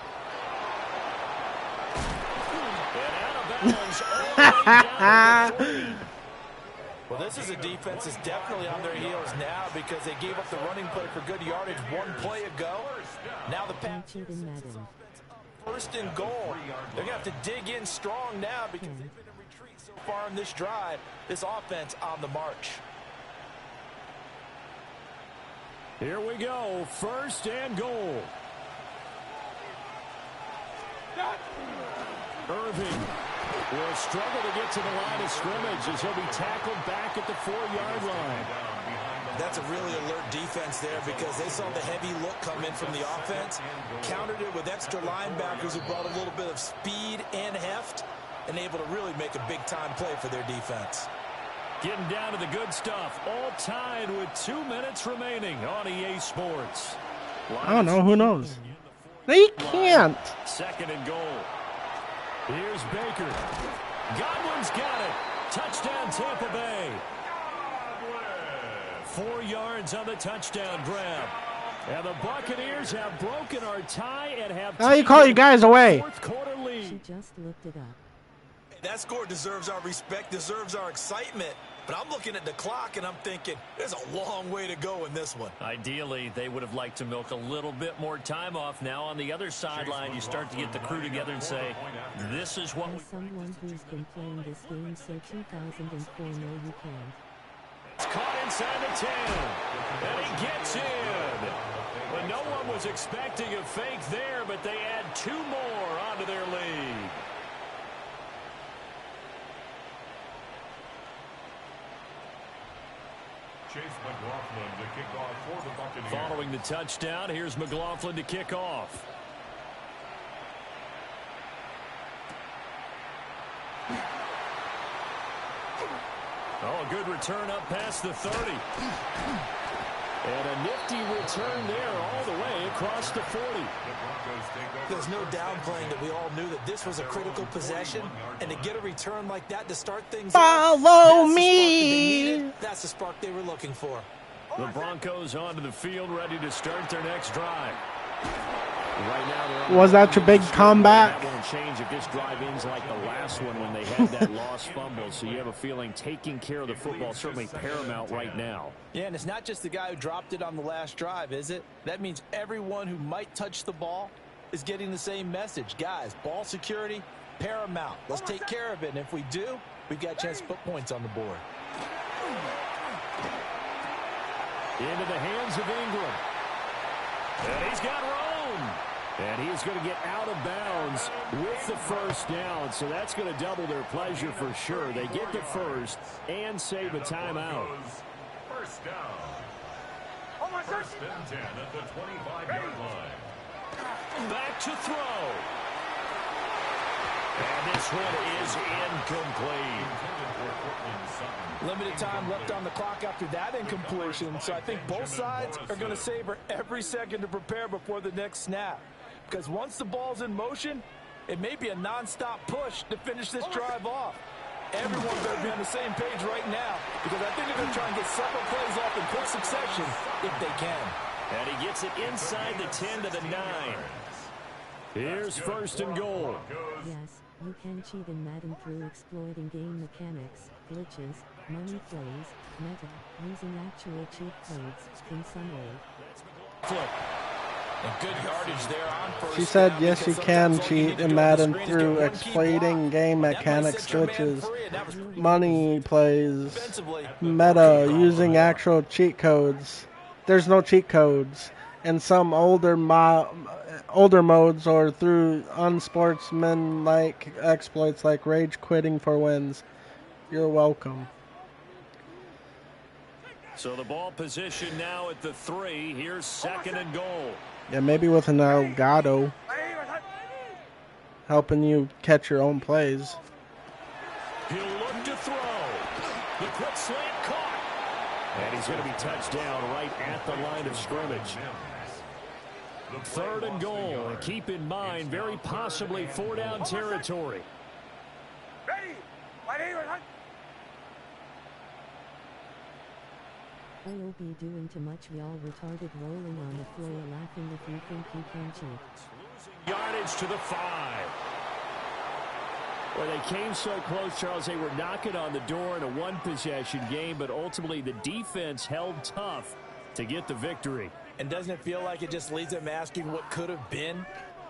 Well, this is a defense that's definitely on their heels now because they gave up the running play for good yardage 1 play ago. Now the pass. First and goal. They're going to have to dig in strong now because they've been in retreat so far in this drive. This offense on the march. Here we go. First and goal. Irving will struggle to get to the line of scrimmage as he'll be tackled back at the 4-yard line. That's a really alert defense there because they saw the heavy look come in from the offense, countered it with extra linebackers who brought a little bit of speed and heft, and able to really make a big-time play for their defense. Getting down to the good stuff, all tied with 2 minutes remaining on EA Sports. I don't know. Who knows? They can't. 2nd and goal. Here's Baker. Godwin's got it. Touchdown, Tampa Bay. 4 yards on the touchdown grab. And the Buccaneers have broken our tie and have now you call your guys away. Fourth quarter lead. She just looked it up. That score deserves our respect, deserves our excitement. But I'm looking at the clock and I'm thinking, there's a long way to go in this one. Ideally, they would have liked to milk a little bit more time off. Now on the other sideline, you start to get the crew together and say, this is what As someone who's been playing this game since 2004, no you can't. It's caught inside the 10. And he gets in. But no one was expecting a fake there, but they add 2 more onto their lead. Chase McLaughlin to kick off for the Buccaneers. Following the touchdown, here's McLaughlin to kick off. Oh, a good return up past the 30. And a nifty return there all the way across the 40. There's no downplaying that we all knew that this was a critical possession, and to get a return like that to start things Follow me. That's the spark they were looking for. The Broncos onto the field, ready to start their next drive. Right now, was that your big comeback? That won't change if this drive ends like the last one when they had that lost fumble. So you have a feeling taking care of the football is certainly paramount right now. Yeah, and it's not just the guy who dropped it on the last drive, is it? That means everyone who might touch the ball is getting the same message. Guys, ball security, paramount. Let's take care of it. And if we do, we've got a chance to put points on the board. Into the hands of Ingram. And he's got room. And he's going to get out of bounds with the first down. So that's going to double their pleasure for sure. They get the first and save a timeout. First down. First and 10 at the 25-yard line. Back to throw. And this one is incomplete. Limited time left on the clock after that incompletion, so I think both sides are going to savor every second to prepare before the next snap. Because once the ball's in motion, it may be a non-stop push to finish this drive off. Everyone better be on the same page right now, because I think they're going to try and get several plays off in quick succession if they can. And he gets it inside the 10 to the 9. Here's first and goal. Yes, you can cheat in Madden through exploiting game mechanics, glitches, money plays, meta, using actual cheat codes, in some way. Flip. And good yardage there on first. She said, down, yes, you because can sometimes all you need cheat to in do Madden on the screen is through get one key exploiting block. game That might mechanics, set your man glitches, free, and that was money plays, defensively. meta, using actual cheat codes. There's no cheat codes. In some older modes or through unsportsmanlike exploits like rage quitting for wins. You're welcome. So the ball position now at the 3. Here's second and goal. Yeah, maybe with an Elgato helping you catch your own plays. He'll look to throw. The quick slant caught. And he's going to be touched down right at the line of scrimmage. Third and goal. And keep in mind, very possibly 4-down territory. I'll be doing too much y'all retarded rolling on the floor laughing if you think you can cheat. Yardage to the 5. Well, they came so close, Charles. They were knocking on the door in a one-possession game, but ultimately the defense held tough to get the victory. And doesn't it feel like it just leaves them asking what could have been?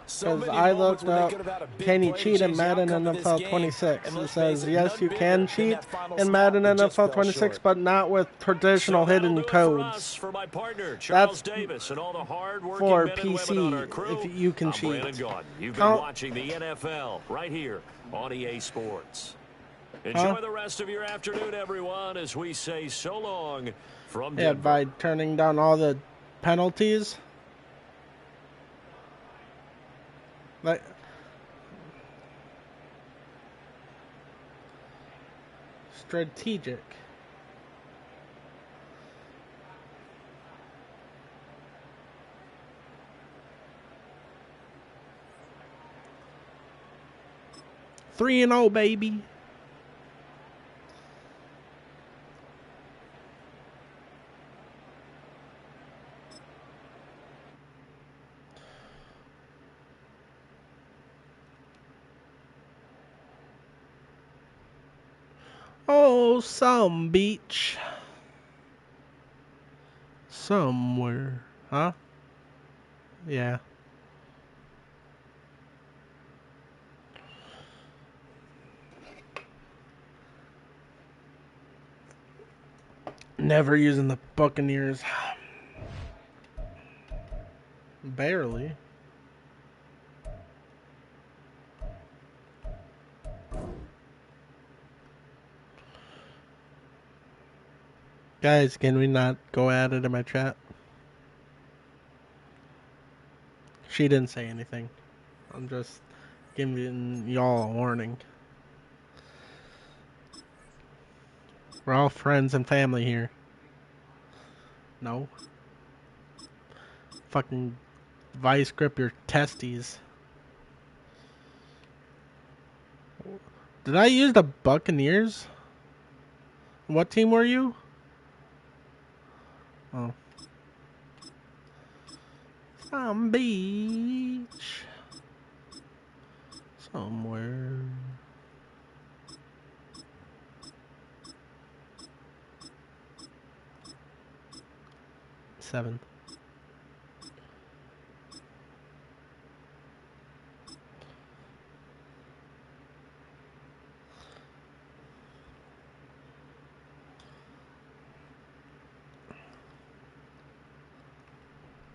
Because I looked up, can you cheat in Madden NFL 26? It says, yes, you can cheat in Madden NFL 26, but not with traditional hidden codes. For my partner, That's Davis, and all the hard-working for men and women on our PC, crew. if you can cheat. You've been watching the NFL right here on EA Sports. Enjoy the rest of your afternoon, everyone, as we say so long from Denver. Yeah, by turning down all the penalties. Like, strategic. Three and 0, baby. Oh, some beach. Somewhere. Huh? Yeah. Never using the Buccaneers. Barely. Guys, can we not go at it in my chat? She didn't say anything. I'm just giving y'all a warning. We're all friends and family here. No? Fucking vice grip your testes. Did I use the Buccaneers? What team were you? Oh. Some beach. Somewhere. Seven.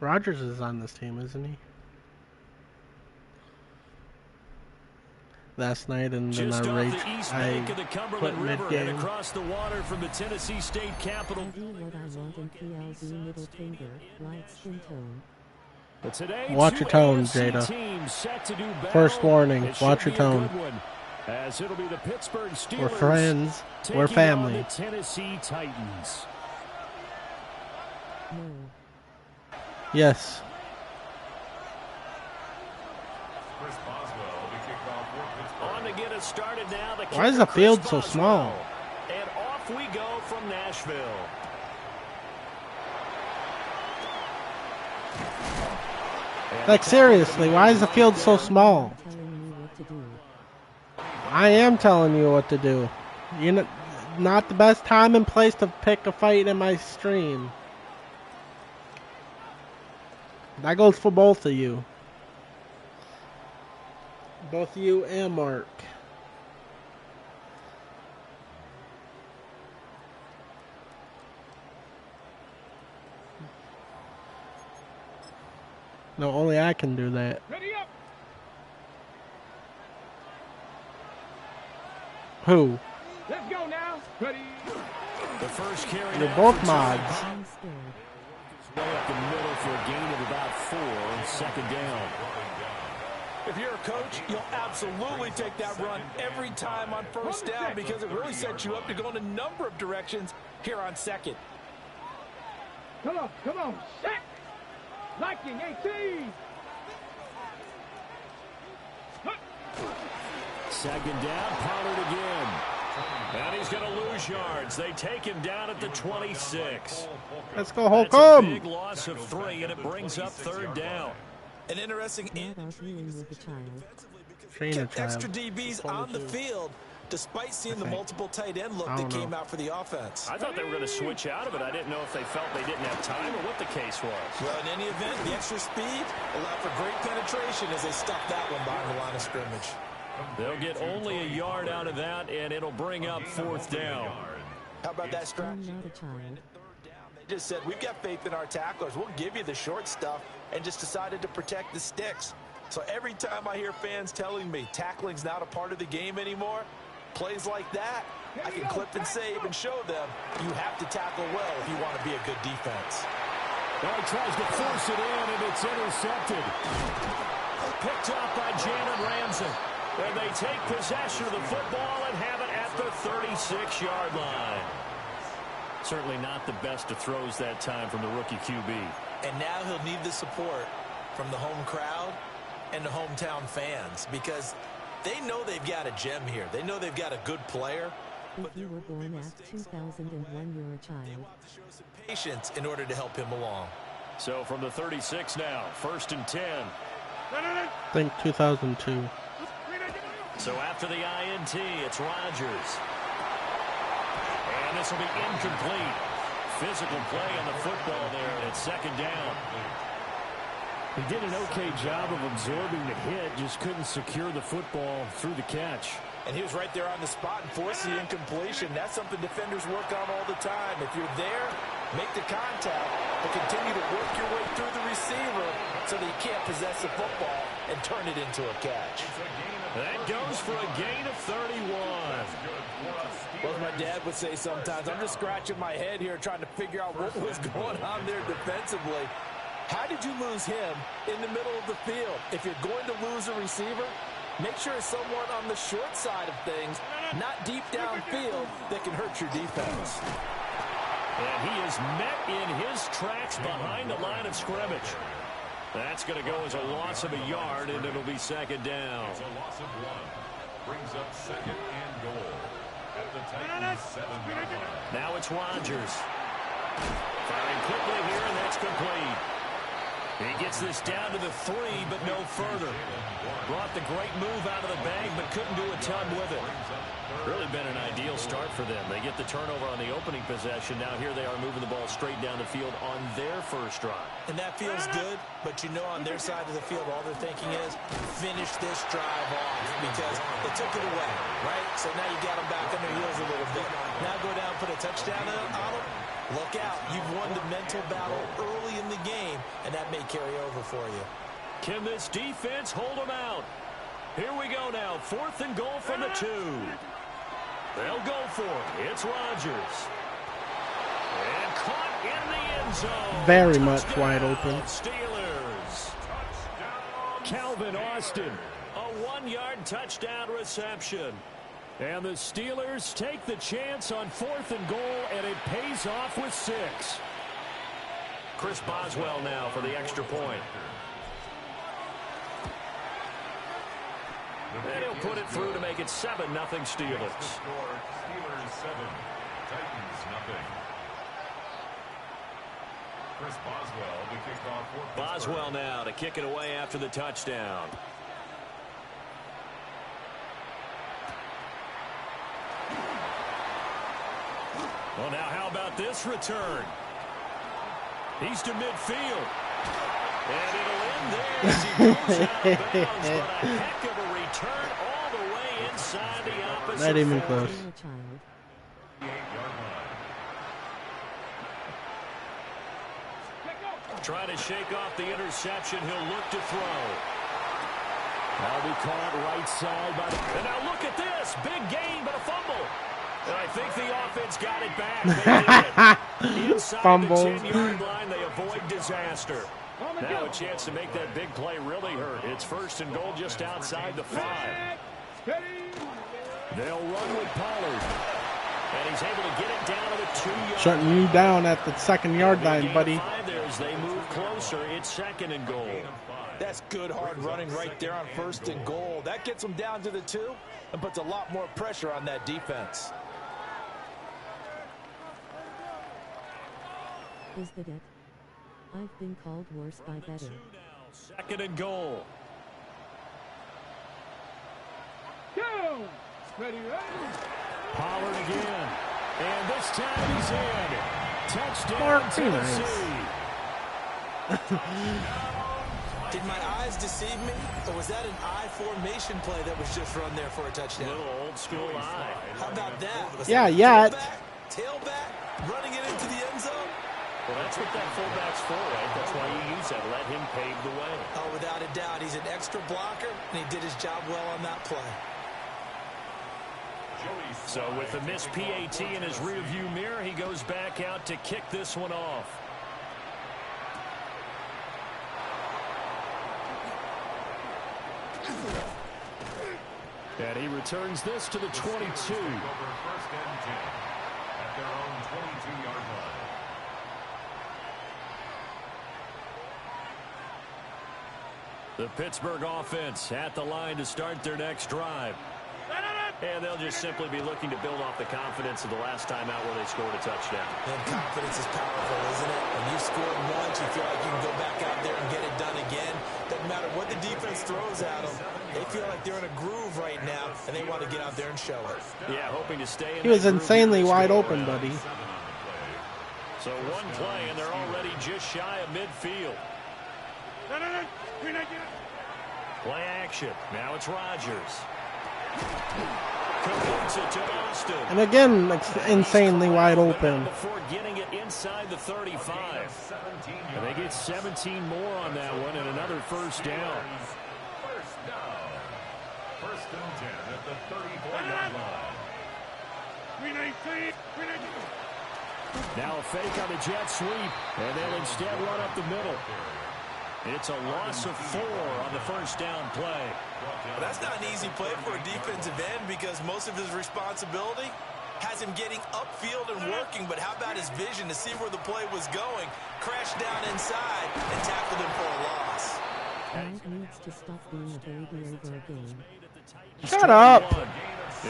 Rogers is on this team, isn't he? Last night, and then Just I off rage. the east I bank of the quit Cumberland River and mid-game. across the water from the Tennessee State Capitol. I do what I want in PLZ middle finger, light skin tone. But today, Watch two your tone, AFC Jada. teams set to do battle. First warning, It watch should your be a tone. good one, as it'll be the Pittsburgh Steelers. We're friends. taking We're on family. the Tennessee Titans. No. Yes. Chris Boswell will be kicked off for Pittsburgh. On to get us started now. The Why is kicker, the field Chris so Boswell. small? And off we go from Nashville. Like, seriously, why is the field so small? Telling me what to do. I am telling you what to do. You're not the best time and place to pick a fight in my stream. That goes for both of you. Both you and Mark. No, only I can do that. Ready up. Who? Let's go now. Ready. The first carry You're now both for mods. I'm scared. Way up the middle for a gain of about 4. Second down. If you're a coach, you'll absolutely take that run every time on first down because it really sets you up to go in a number of directions here on second. Come on. Set. Liking 18. Second down, Pollard again. And he's going to lose yards. They take him down at the 26. Let's go, That's a Holcomb! big loss of 3, and it brings up third down. An interesting Not arguing with the child. Train a kept child. extra DBs on the 22. field despite seeing the think. multiple tight end look I that don't came know. out for the offense. I thought they were going to switch out of it. I didn't know if they felt they didn't have time or what the case was. Well, in any event, the extra speed allowed for great penetration as they stuffed that one behind the line of scrimmage. They'll get only a yard out of that, and it'll bring up fourth down. How about that I'm strategy? not a child. They just said, we've got faith in our tacklers. We'll give you the short stuff, and just decided to protect the sticks. So every time I hear fans telling me tackling's not a part of the game anymore, plays like that, I can clip and save and show them you have to tackle well if you want to be a good defense. Well, he tries to force it in, and it's intercepted. Picked off by Jalen Ramsey. And they take possession of the football and have it at the 36-yard line. Certainly not the best of throws that time from the rookie QB. And now he'll need the support from the home crowd and the hometown fans because they know they've got a gem here. They know they've got a good player. If you were born after 2001, you're a child. They want to show some patience in order to help him along. So from the 36 now, 1st and 10. I think 2002. So after the INT, it's Rodgers. And this will be incomplete. Physical play on the football there at second down. He did an okay job of absorbing the hit, just couldn't secure the football through the catch. And he was right there on the spot and forced the incompletion. That's something defenders work on all the time. If you're there, make the contact, but continue to work your way through the receiver so that you can't possess the football and turn it into a catch. That goes for a gain of 31. Well, as my dad would say sometimes, I'm just scratching my head here trying to figure out what was going on there defensively. How did you lose him in the middle of the field? If you're going to lose a receiver, make sure it's someone on the short side of things, not deep downfield, that can hurt your defense. And he is met in his tracks behind the line of scrimmage. That's going to go as a loss of a yard, and it'll be second down. It's a loss of 1. Brings up second and goal at the Titans' 7-yard line. Now it's Rodgers. Firing quickly here, and that's complete. He gets this down to the 3, but no further. Brought the great move out of the bag, but couldn't do a ton with it. Really been an ideal start for them. They get the turnover on the opening possession. Now here they are moving the ball straight down the field on their first drive. And that feels good, but you know on their side of the field, all they're thinking is finish this drive off because they took it away, right? So now you got them back on their heels a little bit. Now go down, put a touchdown on them. Look out. You've won the mental battle early in the game, and that may carry over for you. Can this defense hold them out? Here we go now. 4th and goal from the 2. They'll go for it. It's Rodgers. And caught in the end zone. Very much wide open. Steelers. Calvin Austin. A 1-yard touchdown reception. And the Steelers take the chance on 4th and goal, and it pays off with 6. Chris Boswell now for the extra point. And he'll put it through to make it 7-0 Steelers. Steelers 7, Titans 0. Chris Boswell to kick off for Pittsburgh. Boswell now to kick it away after the touchdown. Well, now how about this return? He's to midfield. And it'll end there as he goes out of bounds, but a heck of a return all the way inside the opposite. Not even close. Trying to shake off the interception. He'll look to throw. That'll be caught right side by the... And now look at this. Big gain, but a fumble. And I think the offense got it back. They did. Inside Fumble. the 10-yard line, they avoid disaster. Now a chance to make that big play really hurt. It's 1st and goal just outside the 5. They'll run with Pollard. And he's able to get it down to the 2-yard. Shutting you down at the 2nd-yard line, buddy. As they move closer, it's 2nd and goal. That's good hard running right there on 1st and goal. That gets them down to the 2 and puts a lot more pressure on that defense. Is that it? I've been called worse by better. 2nd and goal. Pollard again. And this time he's in. Touchdown Tennessee. Did my eyes deceive me? Or was that an I formation play that was just run there for a touchdown? Little old school eye. How about that? Was Yeah, that yeah. tailback, running it into the end zone? Well, that's what that fullback's for, right? That's why you use that. Let him pave the way. Oh, without a doubt. He's an extra blocker, and he did his job well on that play. So with the missed PAT in his rearview mirror, he goes back out to kick this one off. And he returns this to the 22. Over 1st and 10 at their own 22-yard line. The Pittsburgh offense at the line to start their next drive. And they'll just simply be looking to build off the confidence of the last time out where they scored a touchdown. And confidence is powerful, isn't it? When you score once, you feel like you can go back out there and get it done again. Doesn't matter what the defense throws at them. They feel like they're in a groove right now, and they want to get out there and show it. Yeah, hoping to stay in. He was insanely wide open, buddy. So one play, and they're already just shy of midfield. Play action. Now it's Rodgers. And again, insanely wide open. Before getting it inside the 35. And they get 17 more on that one and another first down. First down. 1st and 10 at the 34-yard line. Now a fake on the jet sweep, and they'll instead run up the middle. It's a loss of 4 on the first down play. Well, that's not an easy play for a defensive end because most of his responsibility has him getting upfield and working, but how about his vision to see where the play was going? Crashed down inside and tackled him for a loss. Matt needs to stop being a baby over a game. Shut up!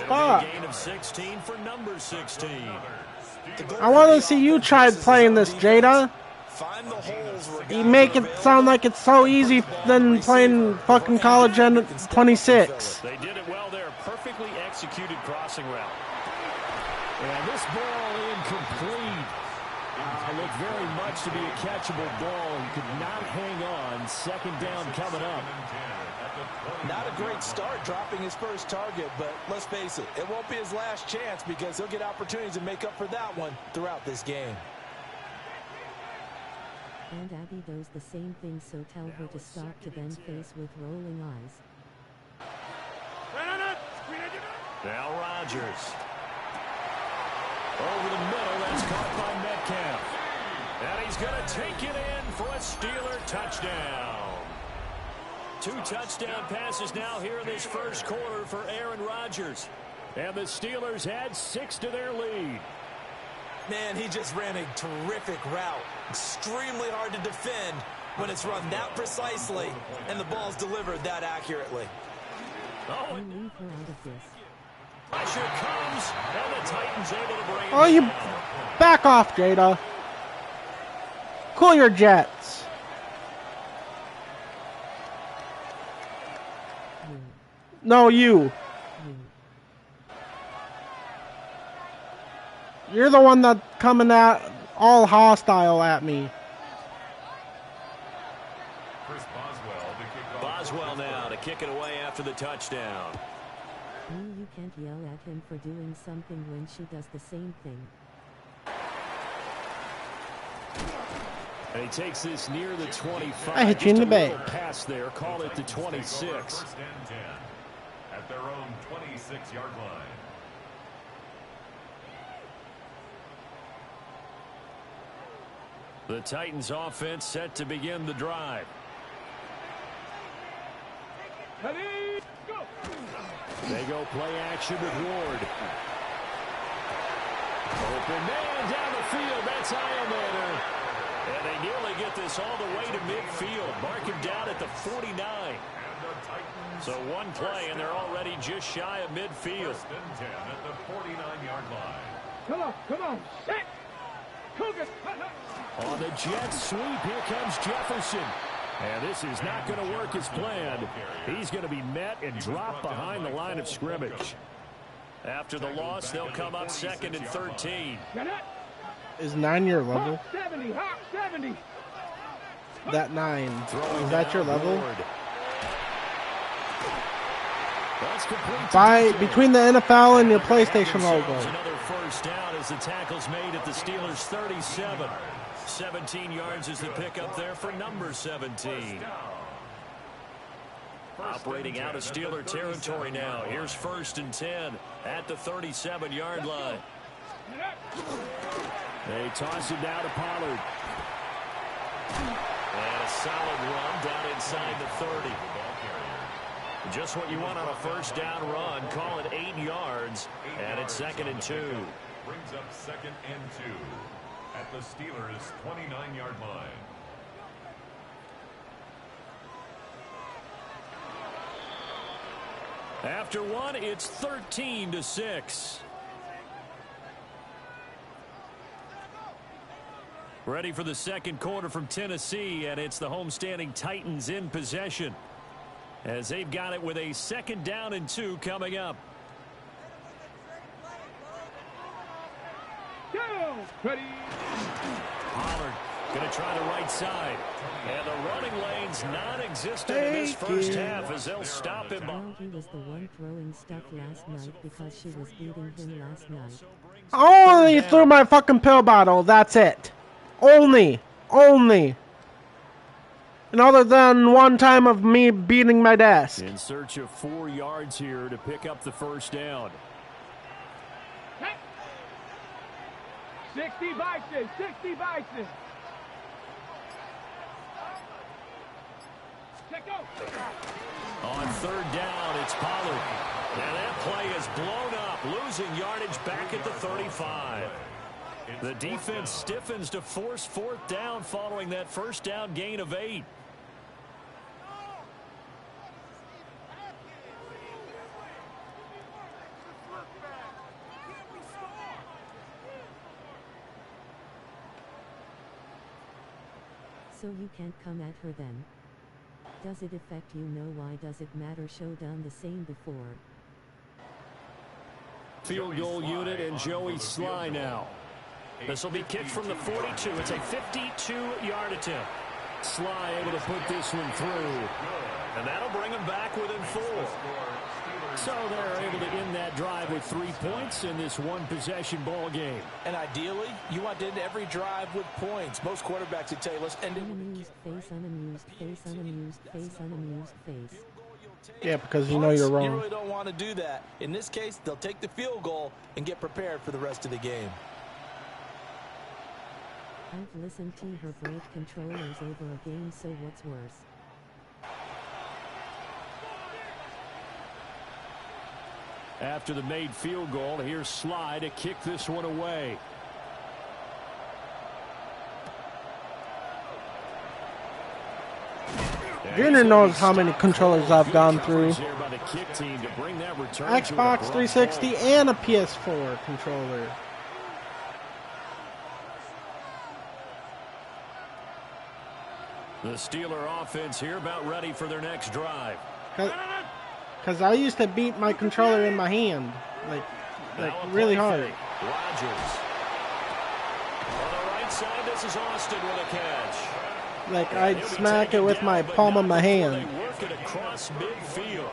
Fuck. Gain of 16 for number 16. I want to see you try playing this, Jada. Find the holes where You make it sound like it's so easy than playing fucking college and 26. They did it well there. Perfectly executed crossing route. And this ball incomplete. Looked very much to be a catchable ball. He could not hang on. Second down coming up. Not a great start dropping his first target, but let's face it, it won't be his last chance because he'll get opportunities to make up for that one throughout this game. And Abby does the same thing, so tell her to stop to then face with rolling eyes. Now Rodgers. Over the middle, that's caught by Metcalf. And he's going to take it in for a Steeler touchdown. 2 touchdown passes now here in this first quarter for Aaron Rodgers. And the Steelers add 6 to their lead. Man, he just ran a terrific route. Extremely hard to defend when it's run that precisely and the ball's delivered that accurately. Oh, And leave her out of this. pressure comes, and the Titans able to bring it Oh, you down. back off, Jada. Cool your jets. No, you. You're the one that coming at all hostile at me. Boswell now to kick it away after the touchdown. You can't yell at him for doing something when she does the same thing. And he takes this near the 25. I hit you in the Just a back. little pass there. Call it the 26. First and 10 at their own 26-yard line. The Titans offense set to begin the drive. They go play action with Ward. Open man down the field. That's Iomater. And they nearly get this all the way to midfield. Mark him down at the 49. So one play, and they're already just shy of midfield. First and 10 at the 49-yard line. Come on, set! Cougars! On the Jets sweep, here comes Jefferson. And this is not going to work as planned. He's going to be met and dropped behind the line of scrimmage. After the loss, they'll come up 2nd and 13. Is 9 your level? Hawk 70, Hawk 70. That 9. Throwing Is that your down level? Ward. That's complete to By DJ. between the NFL and your PlayStation Themselves logo. Another first down as the tackle's made at the Steelers' 37. 17 yards is the pickup there for number 17. Operating out of Steeler territory now. Here's 1st and 10 at the 37-yard line. They toss it down to Pollard. And a solid run down inside the 30. Just what you want on a first down run. Call it 8 yards. And it's 2nd and 2. Brings up 2nd and 2 at the Steelers' 29-yard line. After one, it's 13-6. Ready for the second quarter from Tennessee, and it's the homestanding Titans in possession as they've got it with a 2nd down and 2 coming up. Go! Ready? Pollard going to try the right side. And the running lane's non-existent in this first half as they'll stop him. Well, he was the one throwing stuff last night because she was beating him last night. Only through my fucking pill bottle. That's it. Only. And other than one time of me beating my desk. In search of 4 yards here to pick up the first down. 60 Bison, 60 Bison. Check go. On 3rd down, it's Pollard. Now that play is blown up. Losing yardage back at the 35. The defense stiffens to force 4th down following that first down gain of 8. So you can't come at her then? Does it affect you? No, why does it matter? Show done the same before. Field goal unit and Joey Sly now. This will be kicked from the 42. It's a 52-yard attempt. Sly able to put this one through. And that'll bring him back within 4. So they're able to end that drive with 3 points in this one-possession ball game. And ideally, you want to end every drive with points. Most quarterbacks would tell you, let's end it with Unamused face, unamused face, unamused face, unamused face. Yeah, because you know you're wrong. You really don't want to do that. In this case, they'll take the field goal and get prepared for the rest of the game. I've listened to her break controllers over a game, so what's worse? After the made field goal, here's Sly to kick this one away. Junior knows how many controllers I've gone through. Xbox 360 and a PS4 controller. The Steeler offense here about ready for their next drive. Because I used to beat my controller in my hand. Like really hard. Rodgers. On the right side, this is Austin with a catch. Like, I'd smack it with my palm of my hand. They work it across midfield.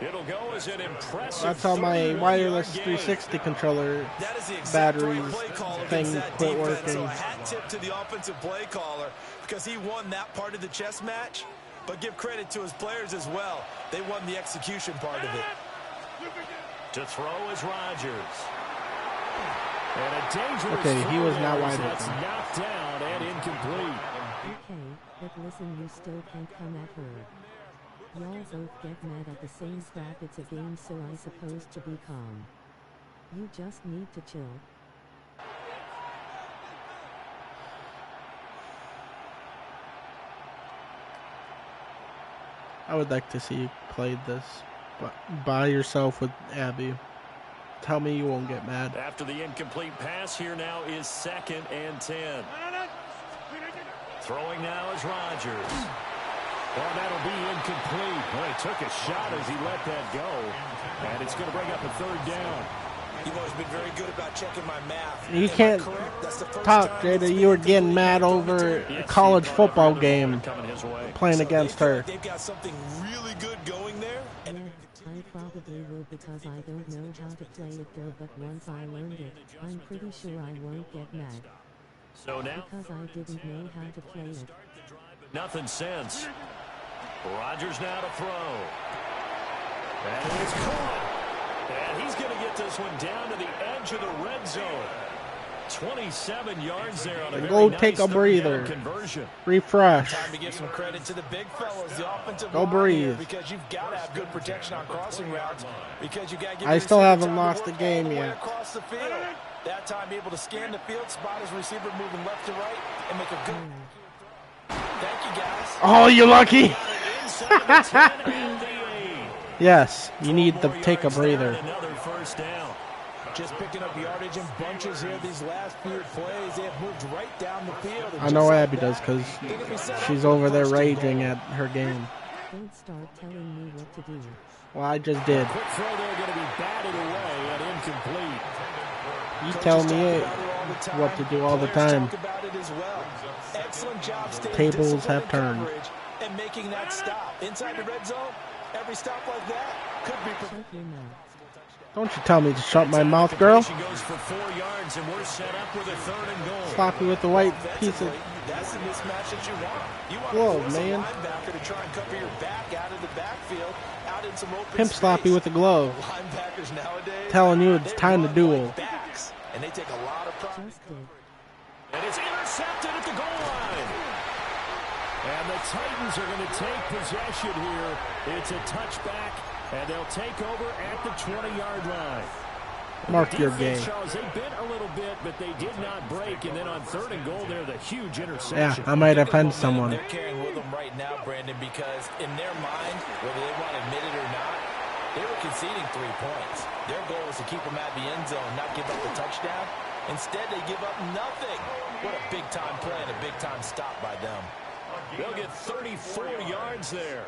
It'll go as an impressive. That's how my wireless 360 controller batteries thing quit working. So hat tip to the offensive play caller because he won that part of the chess match. But give credit to his players as well. They won the execution part of it. To throw is Rodgers. And a dangerous he was not wide that's open. knocked down and incomplete. Okay, but listen, you still can't come at her. Y'all both get mad at the same crap. It's a game, so I'm supposed to be calm. You just need to chill. I would like to see you play this by yourself with Abby. Tell me you won't get mad. After the incomplete pass, here now is 2nd and 10. Throwing now is Rodgers. Well, that'll be incomplete. Well, he took a shot as he let that go. And it's going to bring up a 3rd down. You've always been very good about checking my math. You can't talk, Jada. You were getting mad over a college football game playing against her. They've got something really good going there. Yeah, I probably will because I don't know how to play it though, but once I learned it, I'm pretty sure I won't get mad. So now, because I didn't know how to play it. Nothing since. Rodgers now to throw. And it's caught. And he's going to get this one down to the edge of the red zone. 27 yards there on a Go very take nice a breather. Conversion. Refresh. Time to give some credit to the big fellas, the offensive Go line breathe. here, because you've got to have good protection on crossing routes. Because you got to give I your still receiver haven't time to lost work the game all the way yet. across the field. That time, be able to scan the field, spot his receiver moving left to right, and make a good. Thank you, guys. Oh, you lucky. Inside the 10 and the 8. Yes, you need to take a breather. Another first down. Just picking up yardage in bunches here. These last few plays, they have moved right down the field. I know Abby does because she's over there raging at her game. Don't start telling me what to do. Well, I just did. Quick throw there going to be batted away and incomplete. You tell me what to do all the time. Excellent job staying Tables have disciplined turned. coverage and making that stop. Inside the red zone, every stop like that could be. Shut your mouth. Don't you tell me to shut my mouth, girl. She goes for 4 yards, and we're set up with a 3rd and goal. Sloppy with the white piece of. That's the mismatch that you want. You want Whoa, to force man. a linebacker to try and cover your back out of the backfield, out in some open Pimp space. sloppy with the glove. Linebackers nowadays, Telling you it's they time to run duel. like backs, and they take a lot of pride. Just did. And it's intercepted at the goal line. And the Titans are going to take possession here. It's a touchback, and they'll take over at the 20-yard line. Mark your game. Charles, they bit a little bit, but they did not break. And then on 3rd and goal, there, the huge interception. Yeah, I might offend someone. They're carrying with them right now, Brandon, because in their mind, whether they want to admit it or not, they were conceding 3 points. Their goal was to keep them at the end zone, not give up the touchdown. Instead, they give up nothing. What a big-time play and a big-time stop by them. They'll get 34 yards there.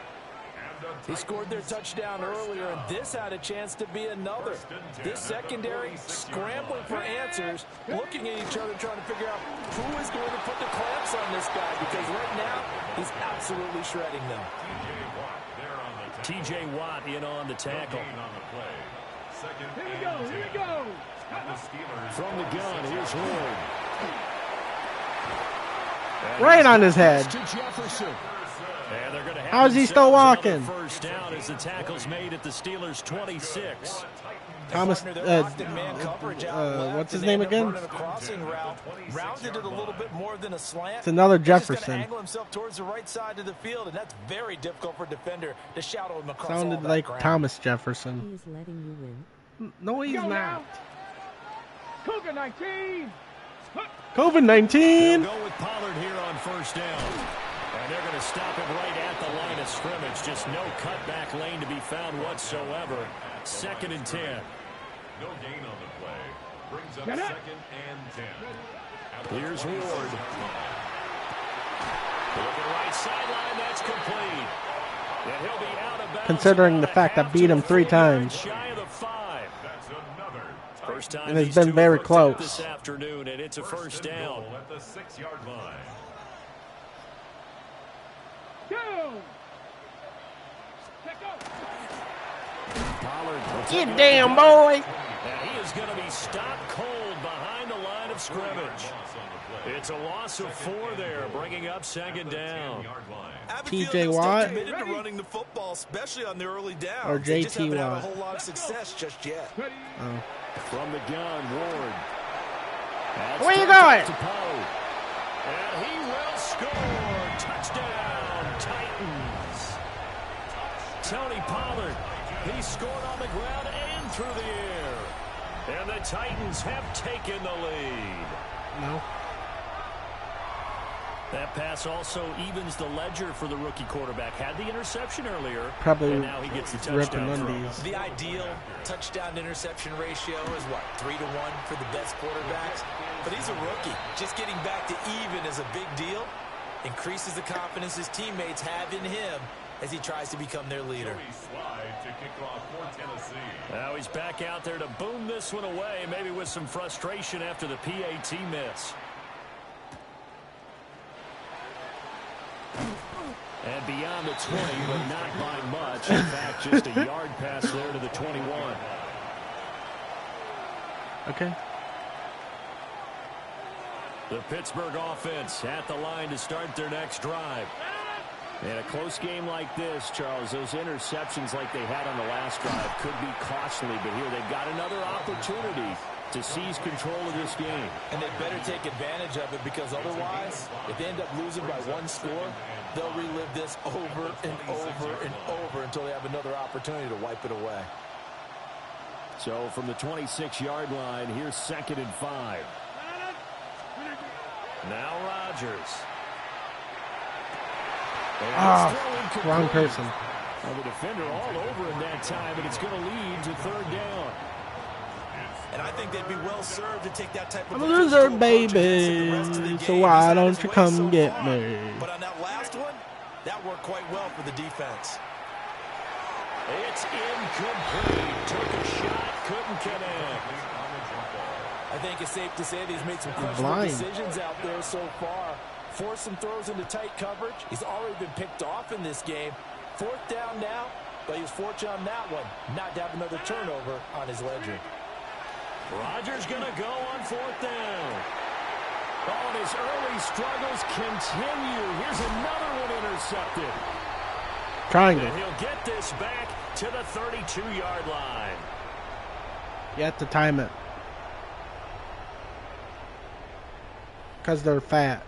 He scored their touchdown earlier, and this had a chance to be another. This secondary scrambling for answers, looking at each other, trying to figure out who is going to put the clamps on this guy, because right now, he's absolutely shredding them. T.J. Watt in on the tackle. Here we go, here we go. From the gun, here's Lloyd. Right on his head. To Jefferson. And they're going to have How's he still walking? First down as the tackle's made at the Steelers' 26. Thomas, what's his name again? Rounded it a little bit more than a slant. It's another He's just Jefferson. gonna angle himself towards the right side of the field, and that's very difficult for a defender to shadow him across all Sounded that like ground. Thomas Jefferson. He is letting you win. No, he's Go not. now. Cougar 19. COVID-19. They'll go with Pollard here on first down. And they're going to stop him right at the line of scrimmage. Just no cutback lane to be found whatsoever. 2nd and 10. No gain on the play. Brings up 2nd and 10. Here's Ward. Looking right sideline. That's complete. And he'll be out of bounds. Considering the fact I beat him 3 times. Shy of the 5. That's another. First time And it's these been two very have looked at it close. this afternoon, and it's a first down. At the 6-yard line. Go. Check out. Pollard. You damn boy. And he is going to be stopped cold behind the line of scrimmage. It's a loss of 4 there, bringing up 2nd down. T.J. Watt Committed to running the football, especially on the early downs. or They just J.T. haven't had a Watt? whole lot of success just yet. Oh. From the gun, Ward. Where you going? To Poe. And he will score. Touchdown, Titans. Tony Pollard. He scored on the ground and through the air. And the Titans have taken the lead. No. That pass also evens the ledger for the rookie quarterback. Had the interception earlier. Probably and now he gets the ripping touchdown throw. undies. The ideal touchdown-interception ratio is what, 3 to 1 for the best quarterbacks? But he's a rookie. Just getting back to even is a big deal. Increases the confidence his teammates have in him as he tries to become their leader. Now he's back out there to boom this one away, maybe with some frustration after the PAT miss. And beyond the 20, but not by much. In fact, just a yard pass there to the 21. Okay. The Pittsburgh offense at the line to start their next drive. In a close game like this, Charles, those interceptions like they had on the last drive could be costly, but here they've got another opportunity to seize control of this game. And they better take advantage of it, because otherwise, if they end up losing by 1 score, they'll relive this over and over and over until they have another opportunity to wipe it away. So from the 26-yard line, here's 2nd and 5. Now Rodgers. Wrong person. Well, the defender all over him that time, and it's going to lead to 3rd down. And I think they'd be well served to take that type of I'm a loser, baby, so why don't you come get me? But on that last one, that worked quite well for the defense. It's incomplete. Took a shot, couldn't connect. I think it's safe to say that he's made some questionable decisions out there so far. Forced some throws into tight coverage. He's already been picked off in this game. 4th down now, but he was fortunate on that one not to have another turnover on his ledger. Rodgers going to go on 4th down. Oh, and his early struggles continue. Here's another one intercepted. Triangle. And he'll get this back to the 32-yard line. You have to time it. Because they're fat.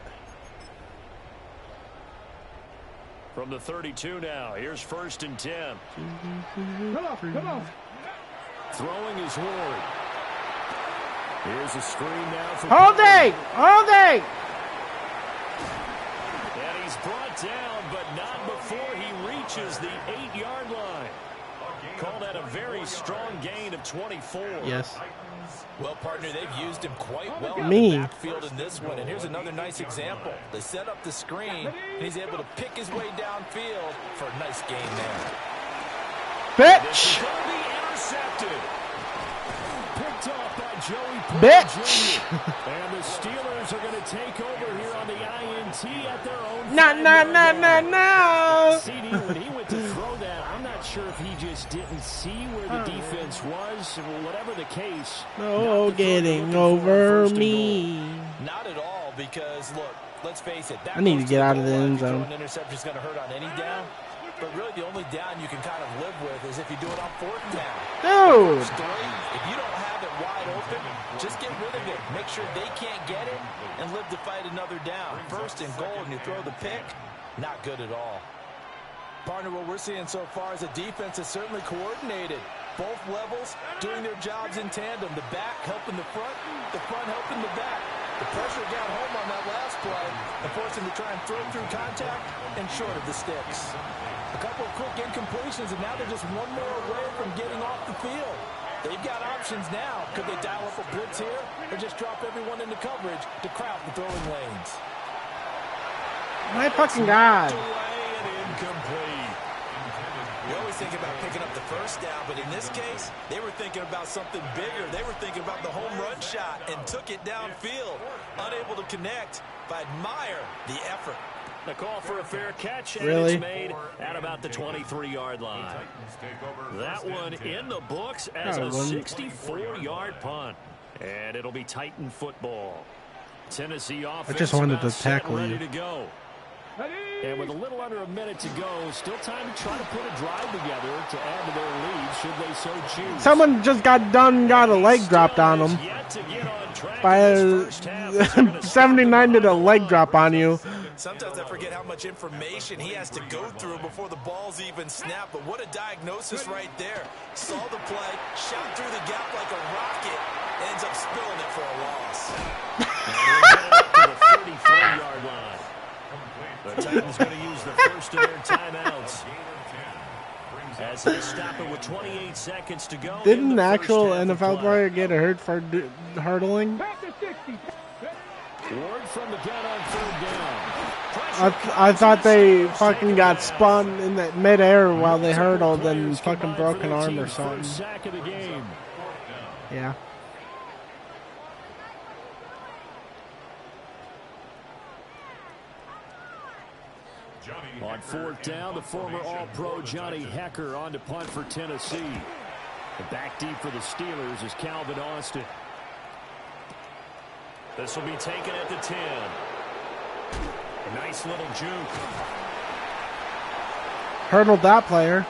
From the 32 now, here's 1st and 10. Come on. Throwing is Ward. Here's a screen now for Holding! Holding! And he's brought down, but not before he reaches the 8-yard line. Call that a very strong gain of 24. Yes. Well, partner, they've used him quite well in Me. the backfield in this one. And here's another nice example. They set up the screen, and he's able to pick his way downfield for a nice gain there. This is Bitch! going to be intercepted. Picked off by Joey Porter Bitch! Jr. And the Steelers are going to take over here on the INT at their own. No. CD, when he went to throw that, I'm not sure if he just didn't see where the defense was, or whatever the case. No getting over me. Not at all, because, look, let's face it. That I need to get out of the end zone. An interception is going to hurt on any down. But really, the only down you can kind of live with is if you do it on 4th down. Dude! If you don't have it wide open, just get rid of it. Make sure they can't get it and live to fight another down. 1st and goal, and you throw the pick, not good at all. Partner, what we're seeing so far is a defense that's certainly coordinated. Both levels doing their jobs in tandem. The back helping the front helping the back. The pressure got home on that last play and forced him to try and throw through contact and short of the sticks. A couple of quick incompletions, and now they're just one more away from getting off the field. They've got options now. Could they dial up a blitz here or just drop everyone into coverage to crowd the throwing lanes? My fucking God. Delay and incomplete. We always think about picking up the 1st down, but in this case, they were thinking about something bigger. They were thinking about the home run shot and took it downfield. Unable to connect, but admire the effort. The call for a fair catch, and Really? it's made at about the 23-yard line. That one in the books as a 64-yard punt. And it'll be Titan football. Tennessee offense just wanted about to tackle ready you. to go. And with a little under a minute to go, still time to try to put a drive together to add to their lead should they so choose. Someone just got a leg dropped on him. By a 79 did a leg drop on you. Sometimes I forget how much information he has to go through before the ball's even snapped. But what a diagnosis right there. Saw the play, shot through the gap like a rocket, ends up spilling it for a loss. To the 34-yard line. The Titans going to use the first of their timeouts. As they stop it with 28 seconds to go. Didn't an actual NFL player get hurt for hurdling? Ward from the gun on 3rd down. I thought they fucking got spun in that midair while they hurdled and fucking broke an arm or something. Sack of the game. Yeah. On 4th down, the former All-Pro Johnny Hecker on to punt for Tennessee. And back deep for the Steelers is Calvin Austin. This will be taken at the 10. A nice little juke. Hurdled that player.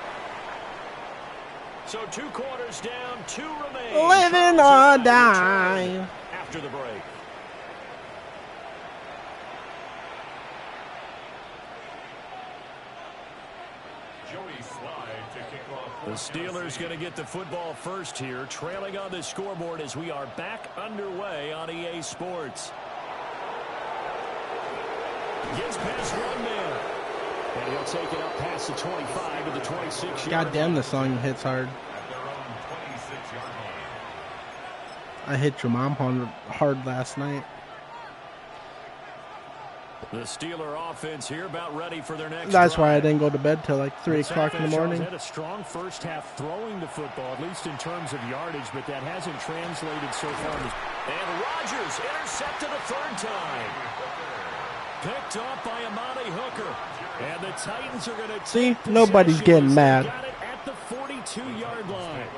So 2 quarters down, 2 remain. Living or die. After the break. The Steelers going to get the football first here, trailing on the scoreboard as we are back underway on EA Sports. Gets past 1 man. And he'll take it up past the 25 to the 26. God damn, this song hits hard. I hit your mom hard last night. The Steeler offense here about ready for their next That's drive. why I didn't go to bed till like 3 o'clock in the morning. Had a strong first half throwing the football, at least in terms of yardage, but that hasn't translated so far. And Rodgers intercepted a 3rd time. Picked off by Amani Hooker. And the Titans are going to See, nobody's getting mad. Got it at the 42-yard line.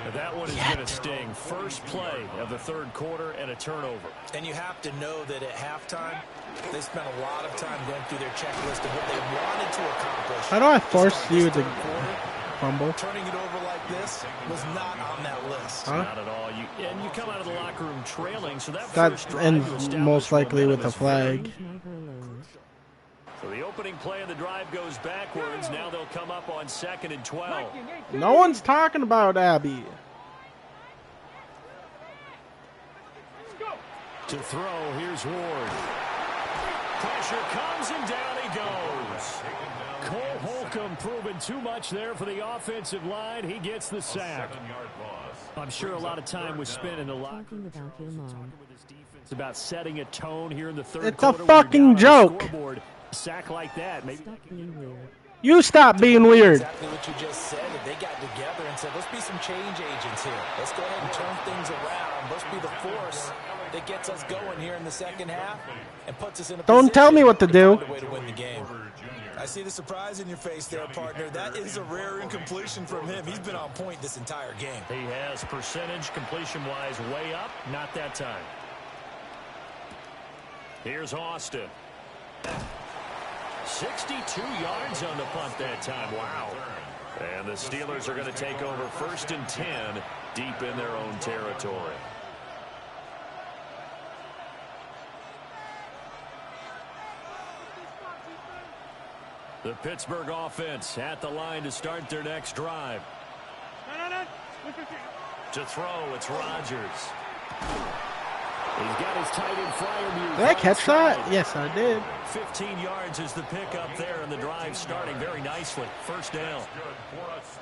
And that one is going to sting. First play of the 3rd quarter and a turnover. And you have to know that at halftime, they spent a lot of time going through their checklist of what they wanted to accomplish. How do I force you to fumble? Turning it over like this was not on that list. Huh? Not at all. You come out of the locker room trailing, so that That first drive to ends establish most likely with momentum a is flag. So the opening play of the drive goes backwards. Now they'll come up on 2nd and 12. No one's talking about Abby. To throw, here's Ward. Pressure comes and down he goes. Cole Holcomb proving too much there for the offensive line. He gets the sack. I'm sure a lot of time was spent in the locker room with his defense about setting a tone here in the third It's quarter. a fucking joke. A sack like that. Maybe Stop being weird. You stop being weird. Exactly what you just said. They got together and said, let's be some change agents here. Let's go ahead and turn things around. Let's be the force that gets us going here in the second half and puts us in a Don't tell me what to do. find a way to win the game. I see the surprise in your face there, partner. That is a rare incompletion from him. He's been on point this entire game. he has percentage completion-wise way up. Not that time. Here's Austin. 62 yards on the punt that time. Wow. And the Steelers are going to take over 1st and 10 deep in their own territory. The Pittsburgh offense at the line to start their next drive. To throw, it's Rodgers. He's got his tight end flyer. Did I catch that? Yes, I did. 15 yards is the pickup there, and the drive starting very nicely. First down.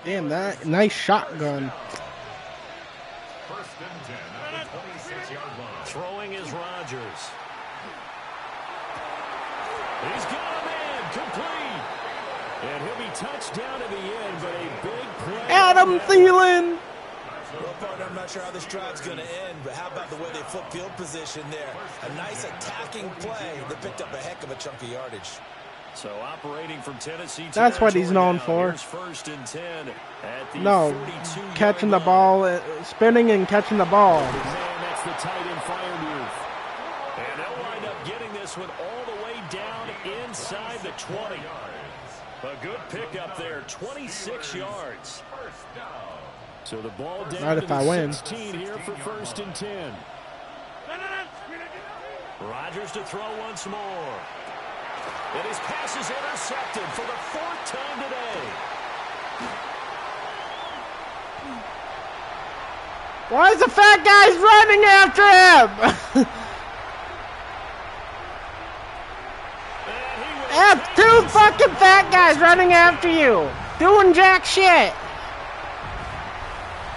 Damn, that nice shotgun. Throwing is Rodgers. He's got a man complete. And he'll be touched down at the end, but a big play. Adam Thielen. Well, partner, I'm not sure how this drive's going to end, but how about the way they flip field position there? A nice attacking play that picked up a heck of a chunk of yardage. So operating from Tennessee. That's what he's known for. First and 10 at the No, catching the ball, spinning and catching the ball. Man, that's the tight end fire move. And they'll wind up getting this one all the way down inside the 20. A good pickup there, 26 yards. So the ball down Not if to I the win. 16 here for 1st and 10. Rodgers to throw once more. And his pass is intercepted for the 4th time today. Why is the fat guys running after him? That's 2 fucking fat guys running after you, doing jack shit.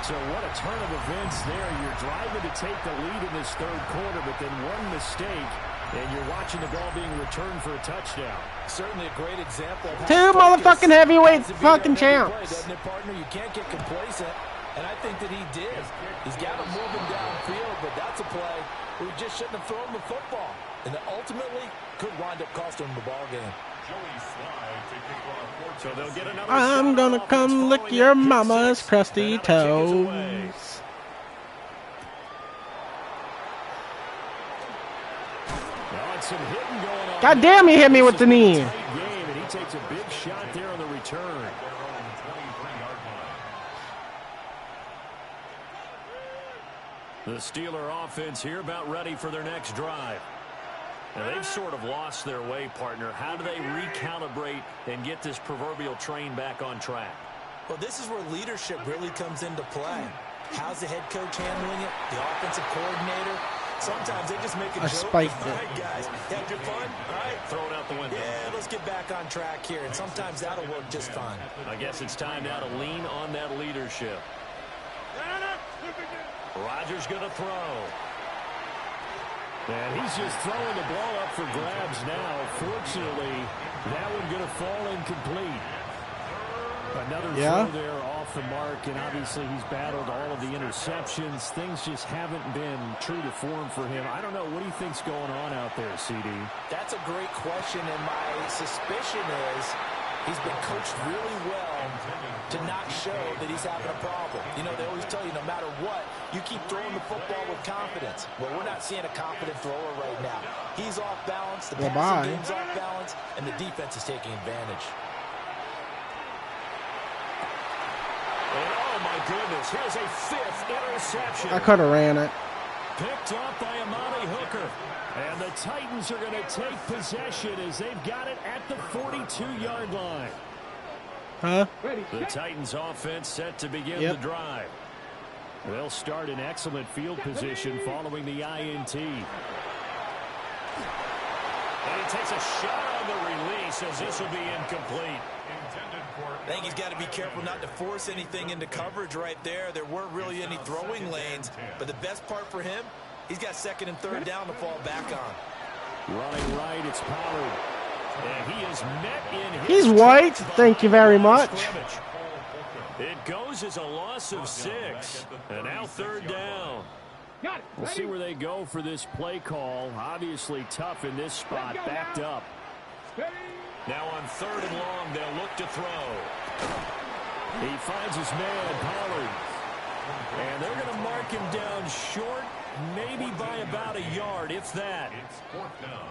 So what a turn of events there. You're driving to take the lead in this third quarter, but then one mistake, and you're watching the ball being returned for a touchdown. Certainly a great example of 2 motherfucking heavyweight fucking champs. Doesn't it, partner? You can't get complacent, and I think that he did. He's got him moving downfield, but that's a play where he just shouldn't have thrown the football, and that ultimately could wind up costing him the ball game. So they'll get another I'm gonna come lick your mama's crusty toes. God damn, he hit me with the knee. And he takes a big shot there on the return. The Steeler offense here about ready for their next drive. Now, they've sort of lost their way, partner. How do they recalibrate and get this proverbial train back on track? Well, this is where leadership really comes into play. How's the head coach handling it? The offensive coordinator? Sometimes they just make a joke. Spiked All right, guys, had your fun? All right. Throw it out the window. Yeah, let's get back on track here, and sometimes that'll work just fine. I guess it's time now to lean on that leadership. Rodgers going to throw. And he's just throwing the ball up for grabs now. Fortunately, that one going to fall incomplete. Another throw there off the mark, and obviously he's battled all of the interceptions. Things just haven't been true to form for him. I don't know. What do you think's going on out there, CD? That's a great question, and my suspicion is he's been coached really well to not show that he's having a problem. You know, they always tell you no matter what, you keep throwing the football with confidence. Well, we're not seeing a confident thrower right now. He's off balance, the passing game's off balance, and the defense is taking advantage. And oh my goodness, here's a 5th interception. I could have ran it. Picked up by Amani Hooker. And the Titans are going to take possession as they've got it at the 42-yard line. Huh? The Titans offense set to begin the drive. They'll start in excellent field position following the INT. And he takes a shot on the release as this will be incomplete. I think he's got to be careful not to force anything into coverage right there. There weren't really any throwing lanes, but the best part for him, he's got second and third down to fall back on. Running right, it's Pollard. And he is met in his He's white. Thank you very much. It goes as a loss of 6. And now third down. We'll see where they go for this play call. Obviously tough in this spot, backed up. Now on third and long, they'll look to throw. He finds his man, Pollard. And they're going to mark him down short, maybe by about a yard, if that.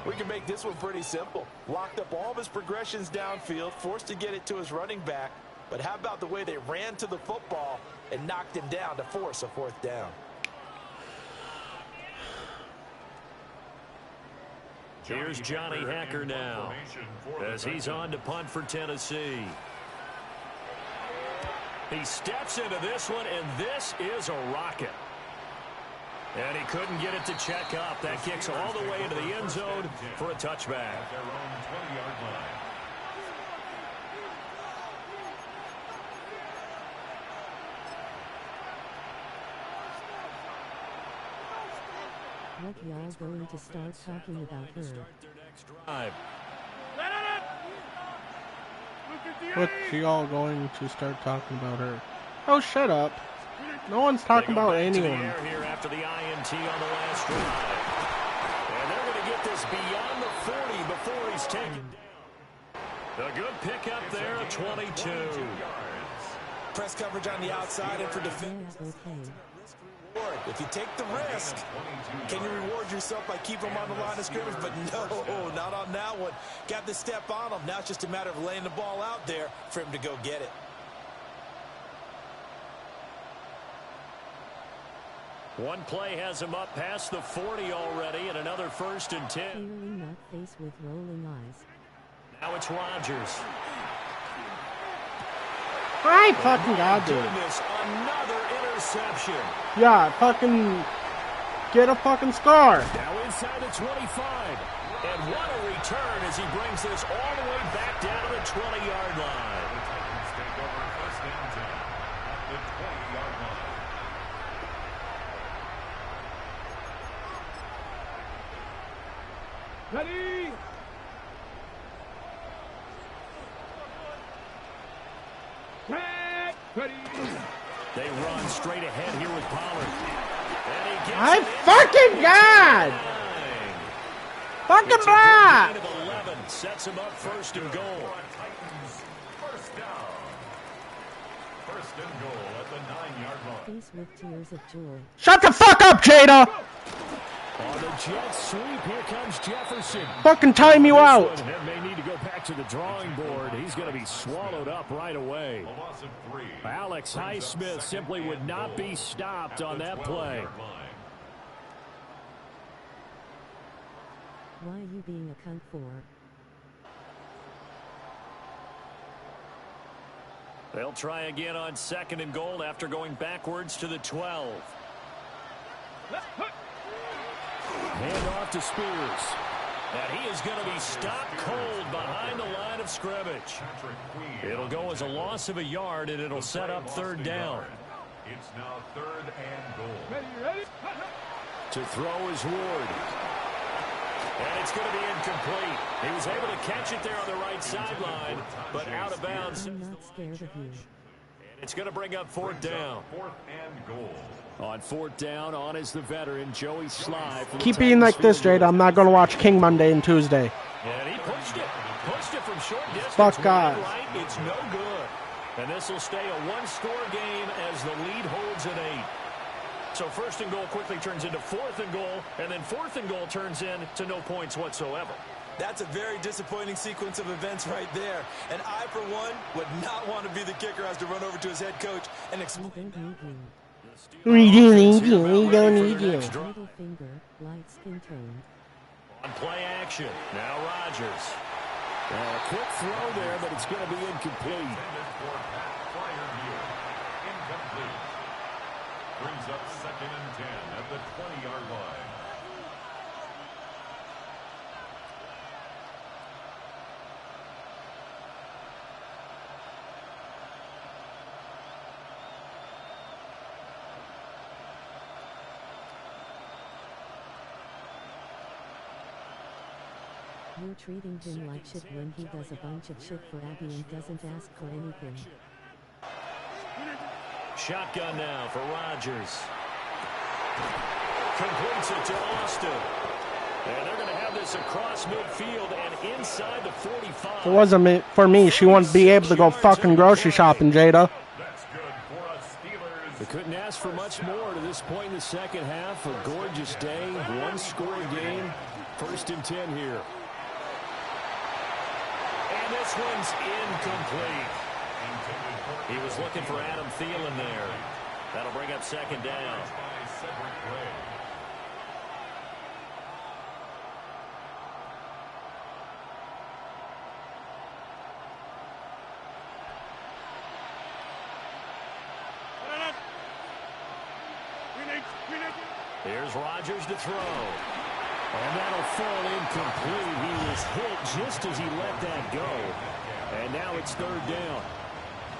We can make this one pretty simple. Locked up all of his progressions downfield, forced to get it to his running back. But how about the way they ran to the football and knocked him down to force a fourth down? Here's Johnny Hacker now as he's on to punt for Tennessee. He steps into this one, and this is a rocket. And he couldn't get it to check up. That kicks all the way into the end zone for a touchback. What y'all going to start talking about her? What y'all going to start talking about her? Oh, shut up. No one's talking about anyone. Here after the INT on the last drive. And they're going to get this beyond the 40 before he's taken down. A good pickup there at 22. Press coverage on the outside and for defense. Yeah, okay. If you take the risk, can you reward yourself by keeping him on the line of scrimmage? But no, not on that one. Got the step on him. Now it's just a matter of laying the ball out there for him to go get it. One play has him up past the 40 already, and another 1st and 10. Clearly not faced with rolling eyes. Now it's Rodgers. I fucking got it. Another interception. Yeah, fucking get a fucking scar. Now inside the 25. And what a return as he brings this all the way back down to the 20-yard line. Take over 1st and 10 at the 20-yard line. Ready? Ready? They run straight ahead here with Pollard. And he gets I fucking God! Fucking blah! 11 sets him up 1st and goal. First down. 1st and goal at the 9-yard line. Face with tears of joy. Shut the fuck up, Jada! On the jet sweep, here comes Jefferson. Fucking time you out. And may need to go back to the drawing board. He's going to be swallowed up right away. A loss of 3. Alex Highsmith simply would not be stopped on that play. Why are you being a cunt for? They'll try again on 2nd and goal after going backwards to the 12. Hand off to Spears. And he is going to be stopped cold behind the line of scrimmage. It'll go as a loss of a yard, and it'll set up 3rd down. It's now 3rd and goal. Ready? To throw is Ward. And it's going to be incomplete. He was able to catch it there on the right sideline, but out of bounds. I'm not scared of you. It's going to bring up 4th down. 4th and goal. On 4th down, on is the veteran, Joey Sly. Keep being like this, Jada. I'm not going to watch King Monday and Tuesday. And he pushed it. Pushed it from short distance. Fuck God. Right, it's no good. And this will stay a one-score game as the lead holds at 8. So 1st and goal quickly turns into 4th and goal, and then 4th and goal turns into no points whatsoever. That's a very disappointing sequence of events right there. And I, for one, would not want to be the kicker who has to run over to his head coach and explain. We don't need you. We don't need you. Middle finger, light skin tone. On play action, now Rodgers. A quick throw there, but it's going to be incomplete. Incomplete. Brings up 2nd and 10 at the 20-yard line. You're treating him like shit when he does a bunch of shit for Abby and doesn't ask for anything. Shotgun now for Rodgers. Completes it to Austin. And they're going to have this across midfield and inside the 45. If it wasn't for me, she wouldn't be able to go fucking grocery shopping, Jada. That's good for us Steelers. We couldn't ask for much more to this point in the second half. A gorgeous day, one-score game. 1st and 10 here. And this one's incomplete. He was looking for Adam Thielen there. That'll bring up 2nd down. Here's Rodgers to throw. And that'll fall incomplete. He was hit just as he let that go. And now it's 3rd down.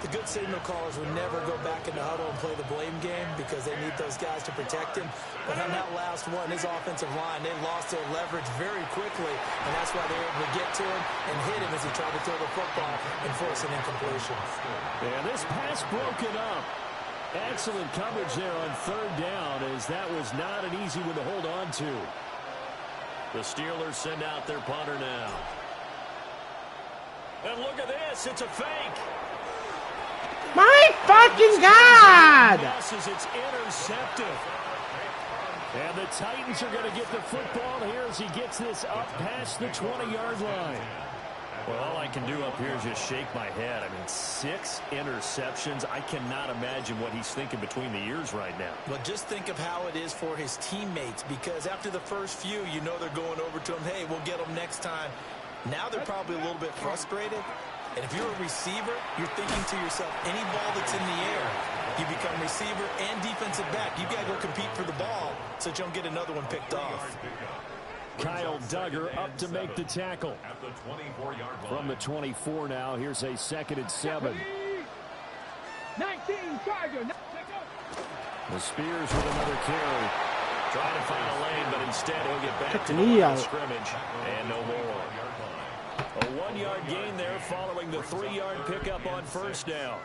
The good signal callers would never go back in the huddle and play the blame game because they need those guys to protect him. But on that last one, his offensive line, they lost their leverage very quickly, and that's why they were able to get to him and hit him as he tried to throw the football and force an incompletion. And this pass broken up. Excellent coverage there on 3rd down, as that was not an easy one to hold on to. The Steelers send out their punter now. And look at this, it's a fake. My fucking God! It's intercepted. And the Titans are going to get the football here as he gets this up past the 20-yard line. Well, all I can do up here is just shake my head. I mean, 6 interceptions. I cannot imagine what he's thinking between the ears right now. Well, just think of how it is for his teammates, because after the first few, you know they're going over to him, hey, we'll get them next time. Now they're probably a little bit frustrated. And if you're a receiver, you're thinking to yourself, any ball that's in the air, you become receiver and defensive back. You got to go compete for the ball so that you don't get another one picked off. Kyle Duggar up to make the tackle. From the 24 now, here's a 2nd and 7. 19 Charger. The Spears with another carry. Trying to find a lane, but instead he'll get back to the knee line of out. scrimmage. And no more. A 1-yard gain there following the 3-yard pickup on 1st down.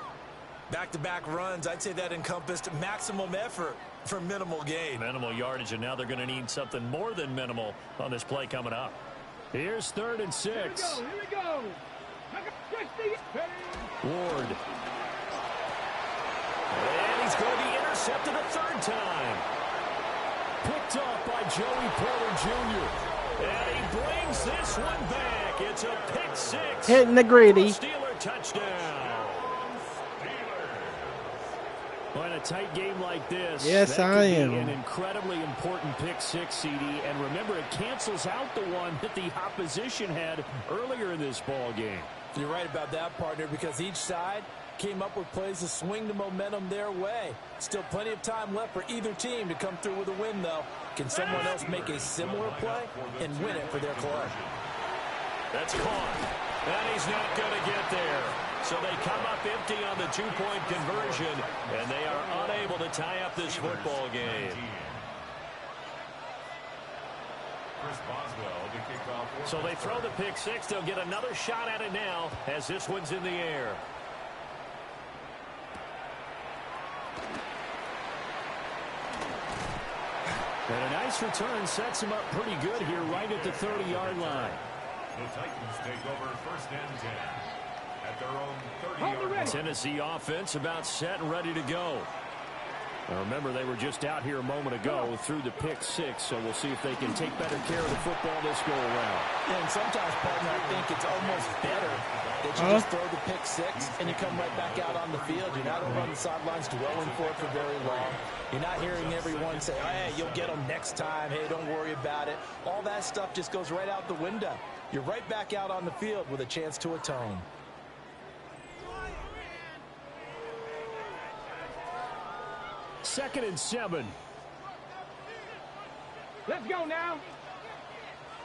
Back-to-back runs, I'd say that encompassed maximum effort for minimal gain. Minimal yardage, and now they're going to need something more than minimal on this play coming up. Here's 3rd and 6. Here we go. Ward. And he's going to be intercepted a 3rd time. Picked off by Joey Porter Jr. And he brings this one back. It's a pick 6. Hitting the greedy. Steeler touchdown. Well, in a tight game like this, yes, that I am. An incredibly important pick 6, CD. And remember, it cancels out the one that the opposition had earlier in this ball game. You're right about that, partner, because each side came up with plays to swing the momentum their way. Still plenty of time left for either team to come through with a win, though. Can someone else make a similar play and win it for their club? That's caught. And he's not going to get there. So they come up empty on the 2-point conversion, and they are unable to tie up this football game. So they throw the pick 6. They'll get another shot at it now as this one's in the air. And a nice return sets him up pretty good here right at the 30-yard line. The Titans take over 1st and 10 at their own 30-yard line. Tennessee offense about set and ready to go. Now remember, they were just out here a moment ago through the pick 6, so we'll see if they can take better care of the football this go around. Yeah, and sometimes, partner, I think it's almost better that you just throw the pick 6 and you come right back out on the field. You're not over on the sidelines dwelling for it for very long. You're not hearing everyone say, hey, you'll get them next time. Hey, don't worry about it. All that stuff just goes right out the window. You're right back out on the field with a chance to atone. Second and 7. Let's go now.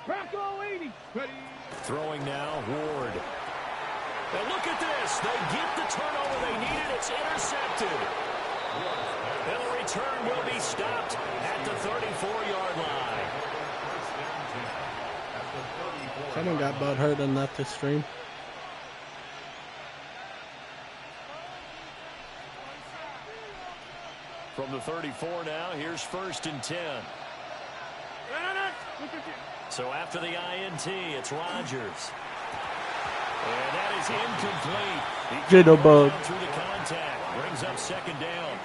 Bronco 80. Ready. Throwing now, Ward. And look at this. They get the turnover they needed. It's intercepted. And the return will be stopped at the 34-yard line. Someone got butt hurt and left the stream. From the 34 now, here's 1st and 10. So after the INT, it's Rodgers. And that is incomplete. Judo bug. Through the contact, brings up 2nd down.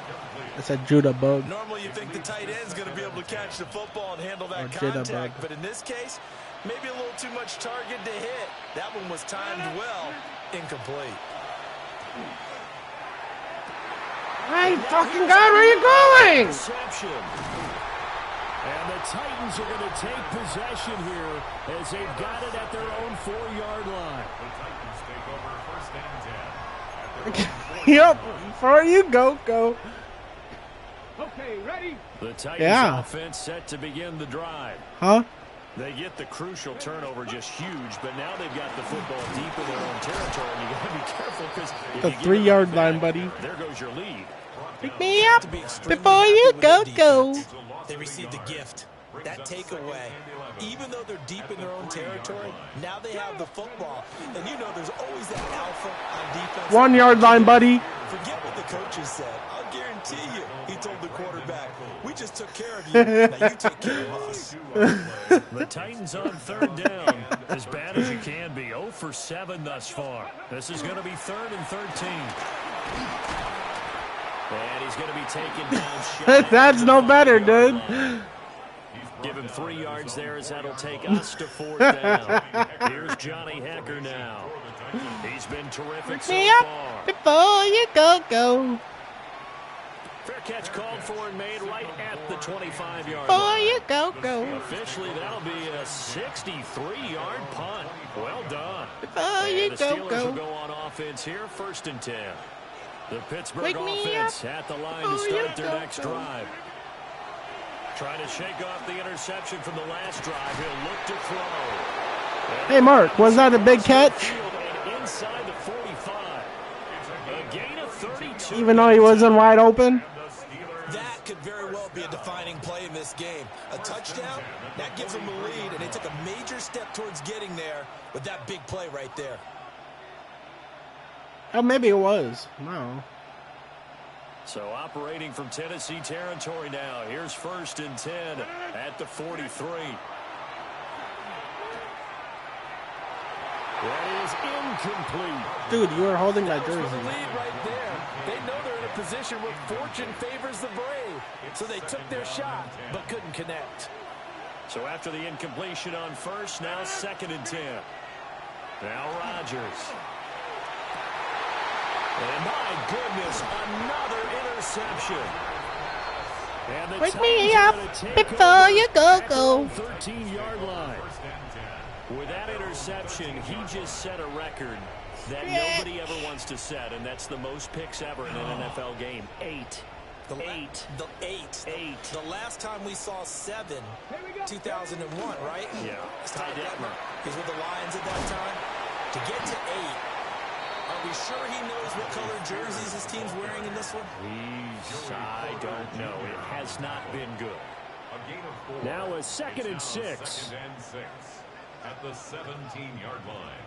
It's a Judah bug. Normally you think the tight end's going to be able to catch the football and handle that Judah bug. contact, but in this case, maybe a little too much target to hit. That one was timed well, incomplete. My fucking God, where are you going? Reception. And the Titans are going to take possession here as they've got it at their own 4-yard line. The Titans take over 1st and 10. Yep, before you go. Okay, ready? The Titans offense set to begin the drive. Huh? They get the crucial turnover just huge, but now they've got the football deep in their own territory, and you got to be careful because The 3-yard line, buddy. there goes your lead. Pick me up before you go. They received a gift. That takeaway, even though they're deep in their own territory, now they have the football. And you know there's always that alpha on defense. 1-yard line, buddy. Forget what the coaches said. I'll guarantee you, he told the quarterback, we just took care of you. Now you take care of us. The Titans on 3rd down, as bad as you can be. 0 for 7 thus far. This is going to be 3rd and 13. And he's going to be taken down. That's no better, dude. Give him 3 yards there as that'll take us to 4th down. Here's Johnny Hecker now. He's been terrific so far. Before you go. Fair catch called for and made right at the 25-yard Before line. you go. Officially, that'll be a 63-yard punt. Well done. Before And you the Steelers go. will go on offense here, 1st and 10. The Pittsburgh Wake me offense at the line to Before start you their go. next drive. Trying to shake off the interception from the last drive. He'll look to throw. Hey, Mark, was that a big catch? And inside the 45. A gain of 32. Even though he wasn't wide open? That could very well be a defining play in this game. A touchdown, that gives them the lead, and they took a major step towards getting there with that big play right there. Oh, maybe it was. No. So operating from Tennessee territory now. Here's 1st and 10 at the 43. That is incomplete. Dude, you were holding my That was jersey. for the lead right there. They know they're in a position where fortune favors the brave. So they took their shot, but couldn't connect. So after the incompletion on 1st, now 2nd and 10. Now Rodgers. And my goodness, another interception. And the Wake me Titans are up gonna take before over you at their go. own 13-yard line. With that interception, he just set a record that nobody ever wants to set, and that's the most picks ever in an NFL game. 8. The last time we saw 7, 2001, right? Yeah. Ty Detmer. He's with the Lions at that time. To get to 8, are we sure he knows what color jerseys his team's wearing in this one? I don't know. It has not been good. A gain of 4. Now a 2nd and 6. 2nd and 6 at the 17-yard line.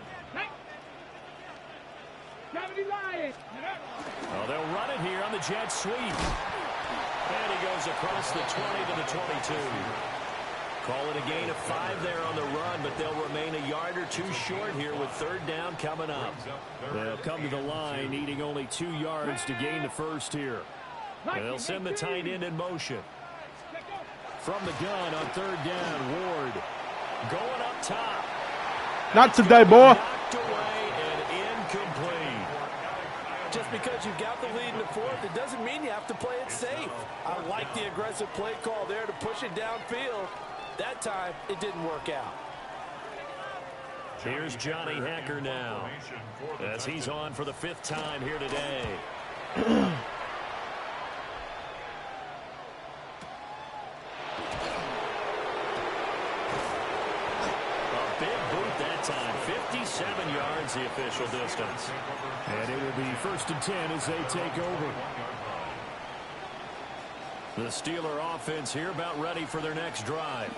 Oh, they'll run it here on the jet sweep. And he goes across the 20 to the 22. Call it a gain of 5 there on the run, but they'll remain a yard or 2 short here with 3rd down coming up. They'll come to the line, needing only 2 yards to gain the 1st here. And they'll send the tight end in motion. From the gun on 3rd down, Ward going up top. Not today, boy. Knocked away and incomplete. Just because you've got the lead in the 4th, it doesn't mean you have to play it safe. I like the aggressive play call there to push it downfield. That time, it didn't work out. Here's Johnny Hecker now, as he's on for the 5th time here today. A big boot that time, 57 yards the official distance. And it will be 1st and 10 as they take over. The Steeler offense here about ready for their next drive.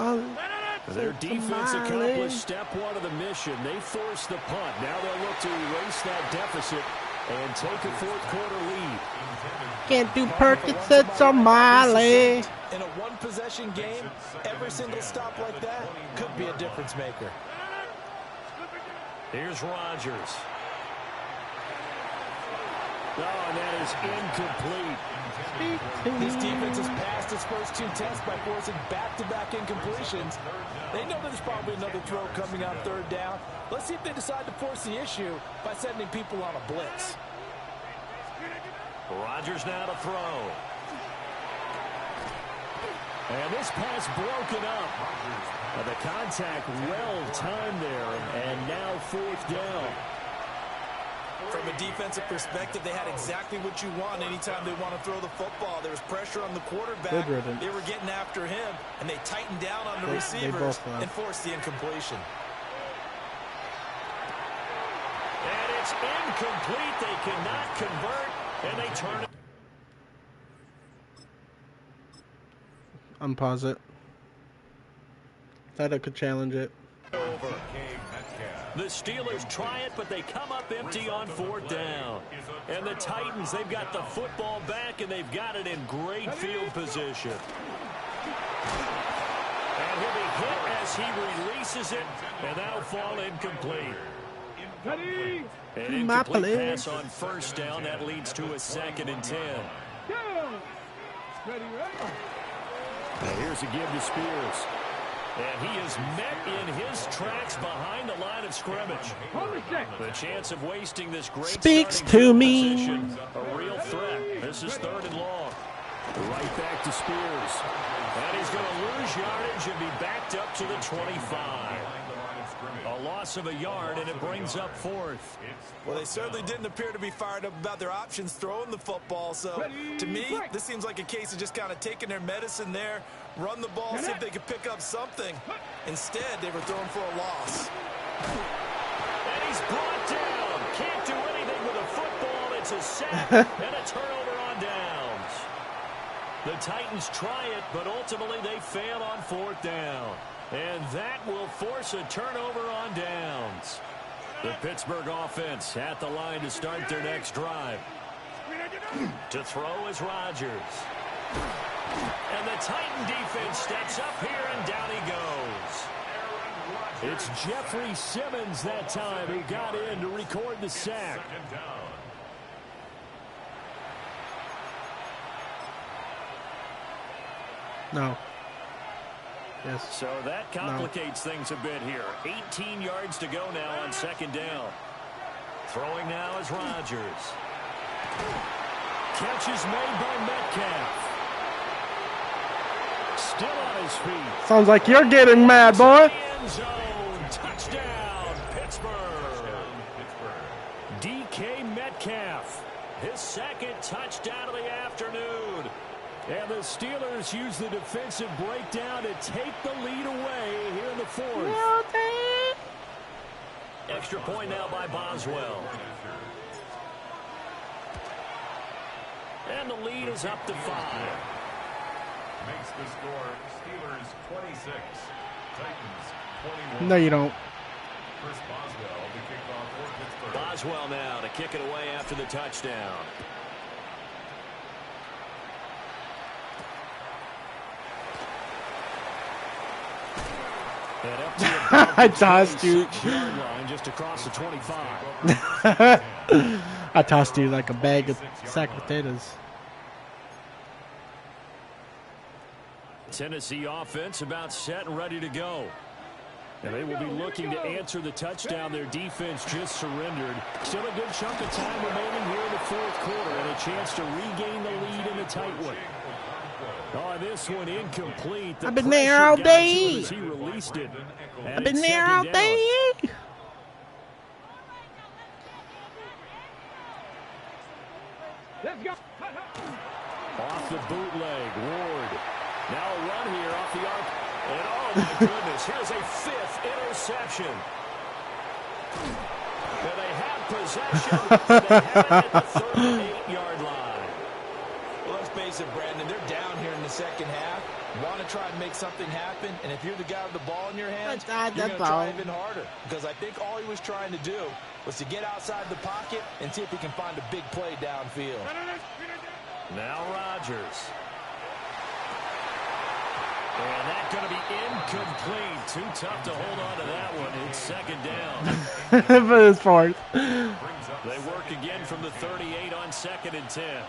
Their defense accomplished step one of the mission. They forced the punt. Now they'll look to erase that deficit and take a fourth quarter lead. Can't do Perkins and Somali. In a one-possession game, every single stop like that could be a difference maker. Here's Rodgers. Oh, and that is incomplete. This defense has passed its first two tests by forcing back-to-back incompletions. They know there's probably another throw coming on third down. Let's see if they decide to force the issue by sending people on a blitz. Rodgers now to throw. And this pass broken up. The contact well timed there, and now fourth down. From a defensive perspective, they had exactly what you want anytime they want to throw the football. There was pressure on the quarterback. They were getting after him, and they tightened down on the receivers and forced the incompletion. And it's incomplete. They cannot convert, and they turn it. Unpause it. Thought I could challenge it. Over. The Steelers try it, but they come up empty on fourth down. And the Titans, they've got the football back, and they've got it in great field position. And he'll be hit as he releases it, and that'll fall incomplete. An incomplete pass on first down. That leads to a 2nd and 10. Now here's a give to Spears. And he is met in his tracks behind the line of scrimmage. The chance of wasting this great speaks to me. Position, a real threat. This is 3rd and long. Right back to Spears. And he's going to lose yardage and be backed up to the 25. A loss of a yard, and it brings up 4th. Well, they certainly didn't appear to be fired up about their options throwing the football. So, to me, this seems like a case of just kind of taking their medicine there, run the ball, see if they could pick up something. Instead, they were throwing for a loss. And he's brought down. Can't do anything with a football. It's a sack and a turnover on downs. The Titans try it, but ultimately they fail on 4th down. And that will force a turnover on downs. The Pittsburgh offense at the line to start their next drive. To throw is Rodgers. And the Titan defense steps up here, and down he goes. It's Jeffrey Simmons that time who got in to record the sack. No. Yes. So that complicates things a bit here. 18 yards to go now on 2nd down. Throwing now is Rodgers. Catch is made by Metcalf. Still on his feet. Sounds like you're getting mad, boy. End zone. Touchdown, Pittsburgh. DK Metcalf. His 2nd touchdown of the afternoon. And the Steelers use the defensive breakdown to take the lead away here in the 4th. Extra point now by Boswell. And the lead is up to 5. Makes the score Steelers 26, Titans 21. No, you don't. Chris Boswell to kick off for Pittsburgh. Boswell now to kick it away after the touchdown. I tossed you. Just across the 25. I tossed you like a bag of sack potatoes. Tennessee offense about set and ready to go. And they will be looking to answer the touchdown their defense just surrendered. Still a good chunk of time remaining here in the 4th quarter, and a chance to regain the lead in a tight one. Oh, this one incomplete. I've been there all day. He released it. I've been there all day. Let's go. Off the bootleg, Ward. Now a run here off the arc. And oh my goodness, here's a 5th interception. And they have possession. They have it at the 38-yard line. Well, let's face it, Brandon, they're down here in the 2nd half. Want to try and make something happen, and if you're the guy with the ball in your hands, you're going to try even harder. Because I think all he was trying to do was to get outside the pocket and see if he can find a big play downfield. Now Rodgers. And that's going to be incomplete. Too tough to hold on to that one. It's second down. But it's fourth. They work again from the 38 on 2nd and 10.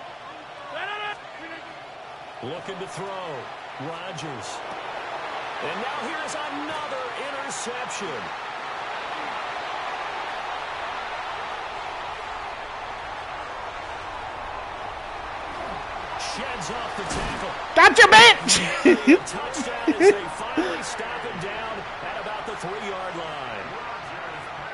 Looking to throw. Rodgers. And now here's another interception. Sheds off the tackle. Gotcha, bitch! Touchdown as they finally stop him down at about the 3-yard line.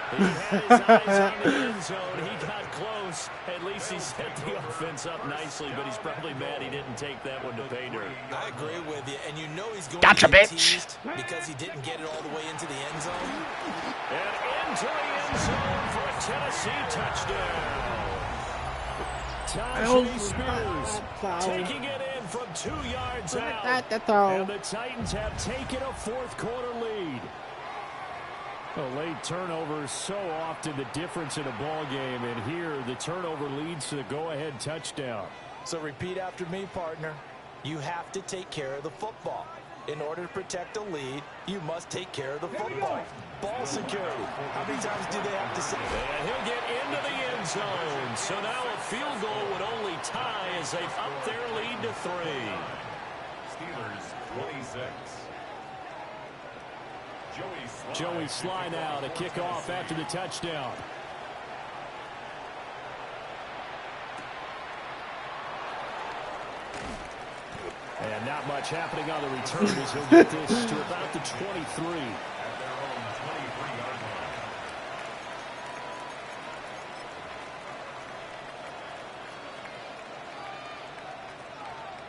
He had his eyes on the end zone. He got close. At least he set the offense up nicely, but he's probably mad he didn't take that one to pay dirt. I agree with you, and you know he's going gotcha, to get bitch. teased because he didn't get it all the way into the end zone. And into the end zone for a Tennessee touchdown. Tajay Spears taking it in from 2 yards out. And the Titans have taken a fourth-quarter lead. A late turnover is so often the difference in a ball game, and here the turnover leads to the go-ahead touchdown. So repeat after me, partner. You have to take care of the football. In order to protect a lead, you must take care of the football. Ball security. How many times do they have to say that? And he'll get into the end zone. So now a field goal would only tie as they've upped their lead to 3. Steelers 26. Joey Sly now to kick off after the touchdown. And not much happening on the return as he'll get this to about the 23.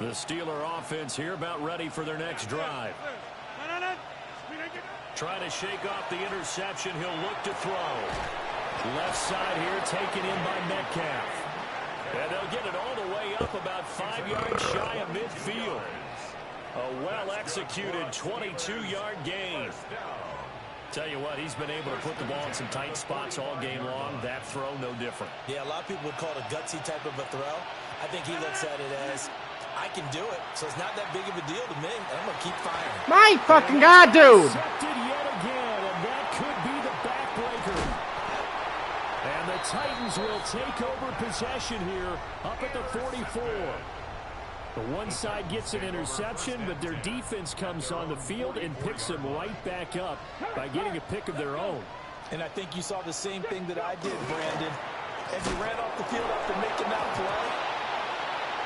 The Steeler offense here about ready for their next drive. Trying to shake off the interception. He'll look to throw. Left side here taken in by Metcalf. And they'll get it all the way up about 5 yards shy of midfield. A well-executed 22-yard gain. Tell you what, he's been able to put the ball in some tight spots all game long. That throw, no different. Yeah, a lot of people would call it a gutsy type of a throw. I think he looks at it as, I can do it, so it's not that big of a deal to me. I'm going to keep firing. My fucking God, dude! Intercepted yet again, and that could be the backbreaker. And the Titans will take over possession here up at the 44. The one side gets an interception, but their defense comes on the field and picks them right back up by getting a pick of their own. And I think you saw the same thing that I did, Brandon, as he ran off the field after making that play.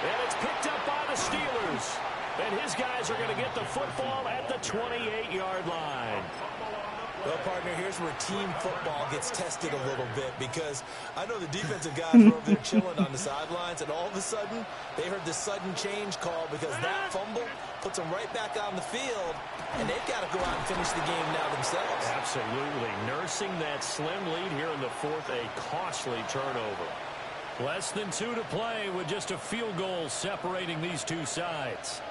And it's picked up by the Steelers. And his guys are going to get the football at the 28-yard line. Well, partner, here's where team football gets tested a little bit, because I know the defensive guys were over there chilling on the sidelines, and all of a sudden, they heard this sudden change call because that fumble puts them right back on the field, and they've got to go out and finish the game now themselves. Absolutely. Nursing that slim lead here in the fourth, a costly turnover. Less than 2 to play with just a field goal separating these two sides.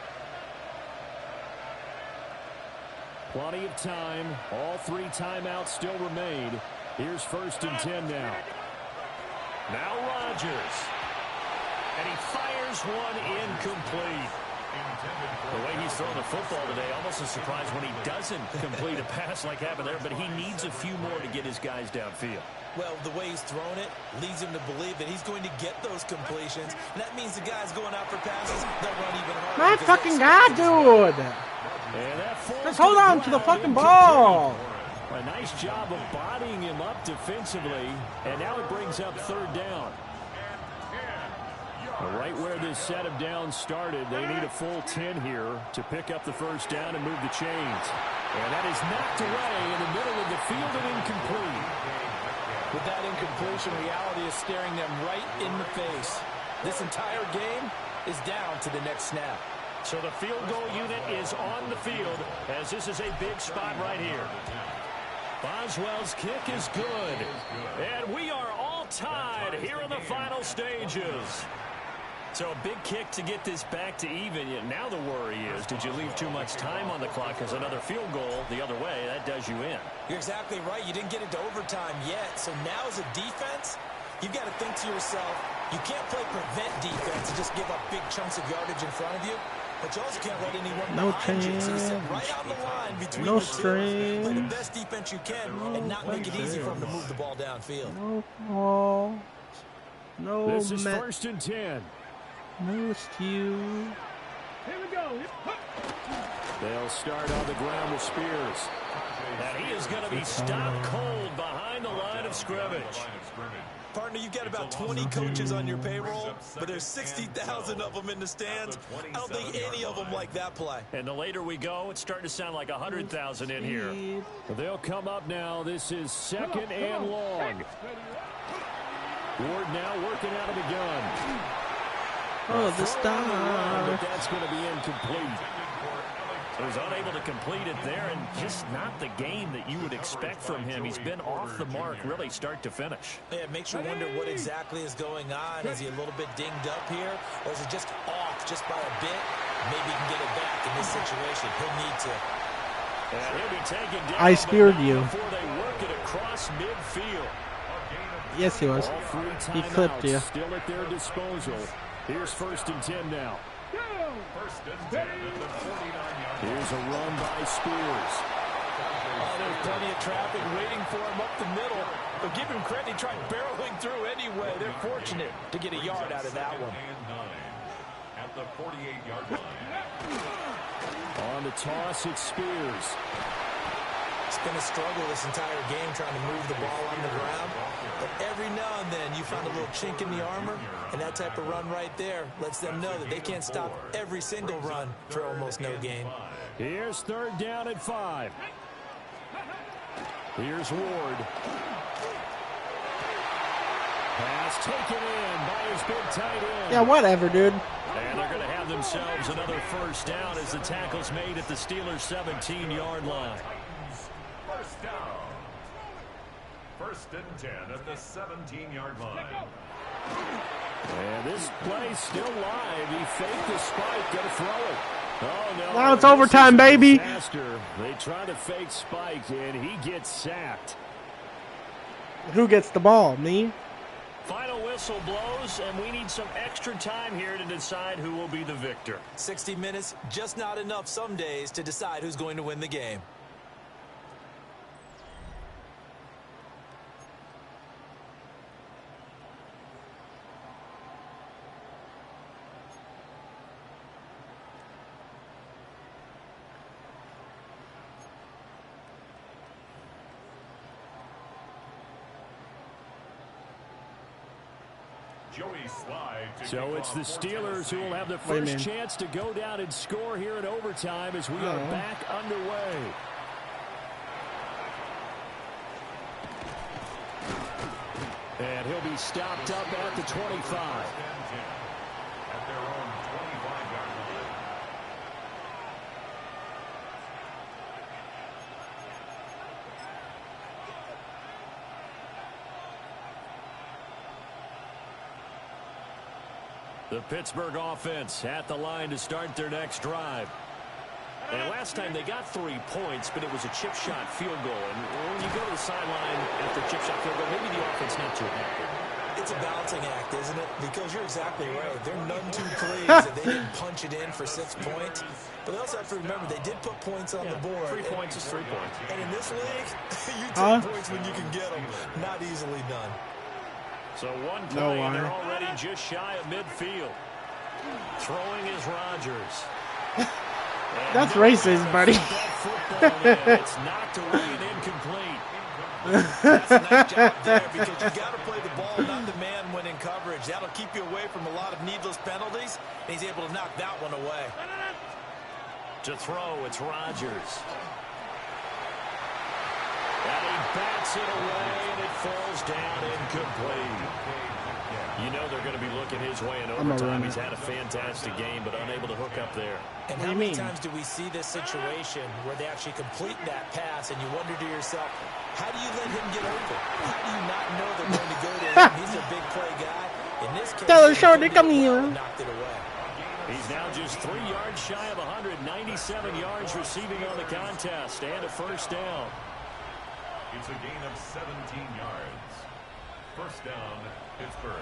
Plenty of time. All 3 timeouts still remain. Here's 1st and 10 now. Now Rodgers. And he fires one incomplete. The way he's throwing the football today, almost a surprise when he doesn't complete a pass like happened there, but he needs a few more to get his guys downfield. Well, the way he's thrown it leads him to believe that he's going to get those completions. And that means the guys going out for passes, they'll run even harder. My fucking God, dude! Just hold on to the fucking ball! A nice job of bodying him up defensively, and now it brings up 3rd down. Right where this set of downs started, they need a full 10 here to pick up the 1st down and move the chains. And that is knocked away in the middle of the field and incomplete. With that incompletion, reality is staring them right in the face. This entire game is down to the next snap. So the field goal unit is on the field as this is a big spot right here. Boswell's kick is good. And we are all tied here in the final stages. So a big kick to get this back to even. Now the worry is, did you leave too much time on the clock? Because another field goal the other way, that does you in. You're exactly right. You didn't get into overtime yet. So now as a defense, you've got to think to yourself, you can't play prevent defense and just give up big chunks of yardage in front of you. But you also can't let anyone behind you. So you sit right on the line between the two. Play the best defense you can and not make it easy for them to move the ball downfield. This is 1st and 10. No stew. Here we go. They'll start on the ground with Spears. And he is going to be stopped cold behind the line of scrimmage. Partner, you've got about 20 coaches on your payroll, but there's 60,000 of them in the stands. I don't think any of them like that play. And the later we go, it's starting to sound like 100,000 in here. They'll come up now. This is 2nd and long. Ward now working out of the gun. Oh, the stop. But that's going to be incomplete. He was unable to complete it there, and just not the game that you would expect from him. He's been off the mark, really, start to finish. Yeah, it makes you wonder what exactly is going on. Is he a little bit dinged up here, or is it just off just by a bit? Maybe he can get it back in this situation. He'll need to. And he'll be taken down. I speared you. Before they work it across midfield. Yes, he was. He clipped you. Still at their disposal. Here's 1st and 10 now. Here's a run by Spears. Oh, there's plenty of traffic waiting for him up the middle. But give him credit, he tried barreling through anyway. They're fortunate to get a yard out of that one. At the 48-yard line. On the toss, it's Spears. It's been a struggle this entire game trying to move the ball on the ground. But every now and then you find a little chink in the armor, and that type of run right there lets them know that they can't stop every single run for almost no gain. Here's 3rd down and 5. Here's Ward. Pass taken in by his big tight end. Yeah, whatever, dude. And they're going to have themselves another 1st down as the tackle's made at the Steelers' 17-yard line. 1st down. 1st and 10 at the 17-yard line. And this play's still live. He faked the spike, going to throw it. Oh, no. Now it's overtime, baby. They try to fake spike, and he gets sacked. Who gets the ball? Me? Final whistle blows, and we need some extra time here to decide who will be the victor. 60 minutes, just not enough some days to decide who's going to win the game. So it's the Steelers who will have the first chance to go down and score here in overtime as we are back underway. And he'll be stopped up at the 25. At their own 25-yard line. The Pittsburgh offense at the line to start their next drive. And last time they got 3 points, but it was a chip shot field goal. And when you go to the sideline after chip shot field goal, maybe the offense not too happy. It's a balancing act, isn't it? Because you're exactly right. They're none too pleased that they didn't punch it in for 6 points. But they also have to remember they did put points on the board. 3 points is 3 points. And in this league, you take points when you can get them. Not easily done. So one play, and they're already just shy of midfield. Throwing is Rodgers. That's racist, buddy. It's knocked away and incomplete. That's a nice job there because you got to play the ball, not the man when in coverage. That'll keep you away from a lot of needless penalties, and he's able to knock that one away. To throw, it's Rodgers. And he bats it away, and it falls down incomplete. You know they're going to be looking his way in overtime. He's had a fantastic game, but unable to hook up there. And how many times do we see this situation where they actually complete that pass, and you wonder to yourself, how do you let him get open? How do you not know they're going to go to him? He's a big play guy, and In this case, Tell the show they to come here. knocked it away. He's now just 3 yards shy of 197 yards receiving on the contest and a first down. It's a gain of 17 yards. First down, Pittsburgh.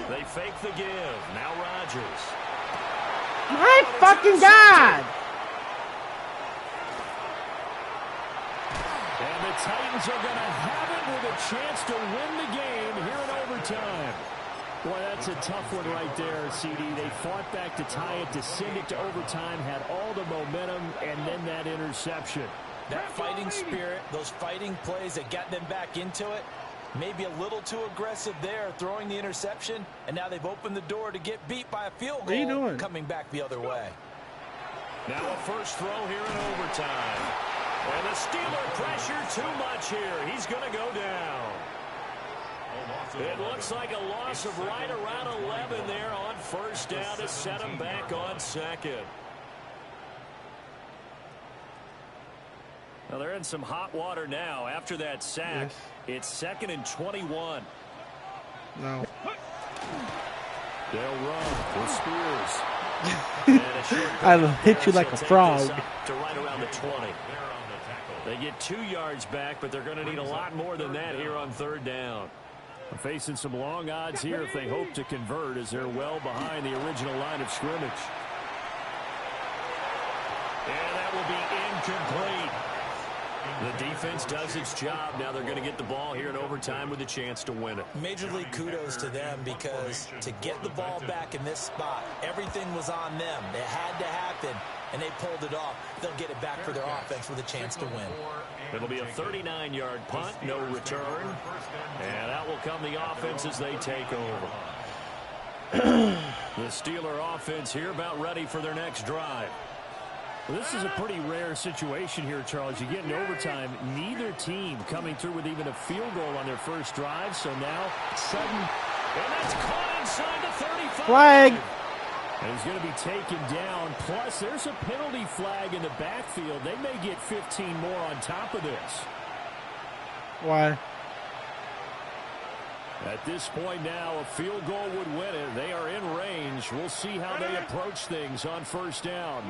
They fake the give. Now Rodgers. My fucking God! And the Titans are going to have it with a chance to win the game here in overtime. Boy, that's a tough one right there, CD. They fought back to tie it, to send it to overtime, had all the momentum, and then that interception. That fighting spirit, those fighting plays that got them back into it, maybe a little too aggressive there, throwing the interception, and now they've opened the door to get beat by a field goal. What are you doing? Coming back the other way. Now a first throw here in overtime. And the Steeler pressure too much here. He's going to go down. It looks like a loss of right around 11 there on first down to set him back on second. Well, they're in some hot water now after that sack. It's 2nd and 21. No. They'll run with Spears. I'll hit you like a frog. To right around the 20. They get 2 yards back, but they're going to need a lot more than that here on third down. They're facing some long odds here if they hope to convert, as they're well behind the original line of scrimmage. And that will be incomplete. The defense does its job. Now they're going to get the ball here in overtime with a chance to win it. Major league kudos to them, because to get the ball back in this spot, everything was on them. It had to happen, and they pulled it off. They'll get it back for their offense with a chance to win. It'll be a 39-yard punt, no return. And that will come the offense as they take over. The Steeler offense here about ready for their next drive. Well, this is a pretty rare situation here, Charles. You get in overtime, neither team coming through with even a field goal on their first drive. So now, sudden, and that's caught inside the 35. Flag. And he's going to be taken down. Plus, there's a penalty flag in the backfield. They may get 15 more on top of this. Why? At this point now, a field goal would win it. They are in range. We'll see how they approach things on first down.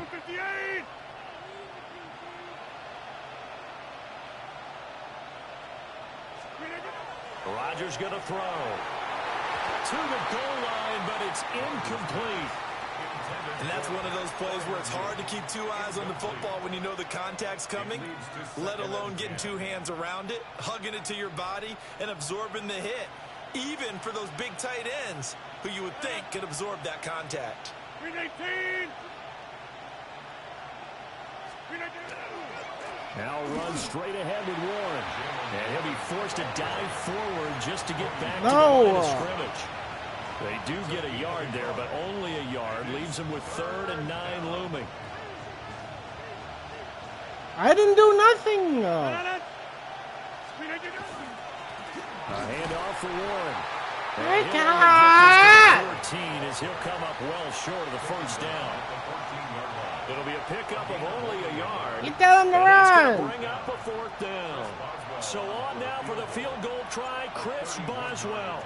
Rodgers going to throw to the goal line, but it's incomplete. And that's one of those plays where it's hard to keep two eyes on the football when you know the contact's coming, let alone getting two hands around it, hugging it to your body, and absorbing the hit. Even for those big tight ends who you would think could absorb that contact. Now runs straight ahead with Warren. And he'll be forced to dive forward just to get back to the line of scrimmage. They do get a yard there, but only a yard. Leaves them with 3rd and 9 looming. I didn't do nothing. A handoff for Warren. My And God! 14 as he'll come up well short of the first down. It'll be a pickup of only a yard. You tell him to and that's run. going to bring up a 4th down. So on now for the field goal try, Chris Boswell.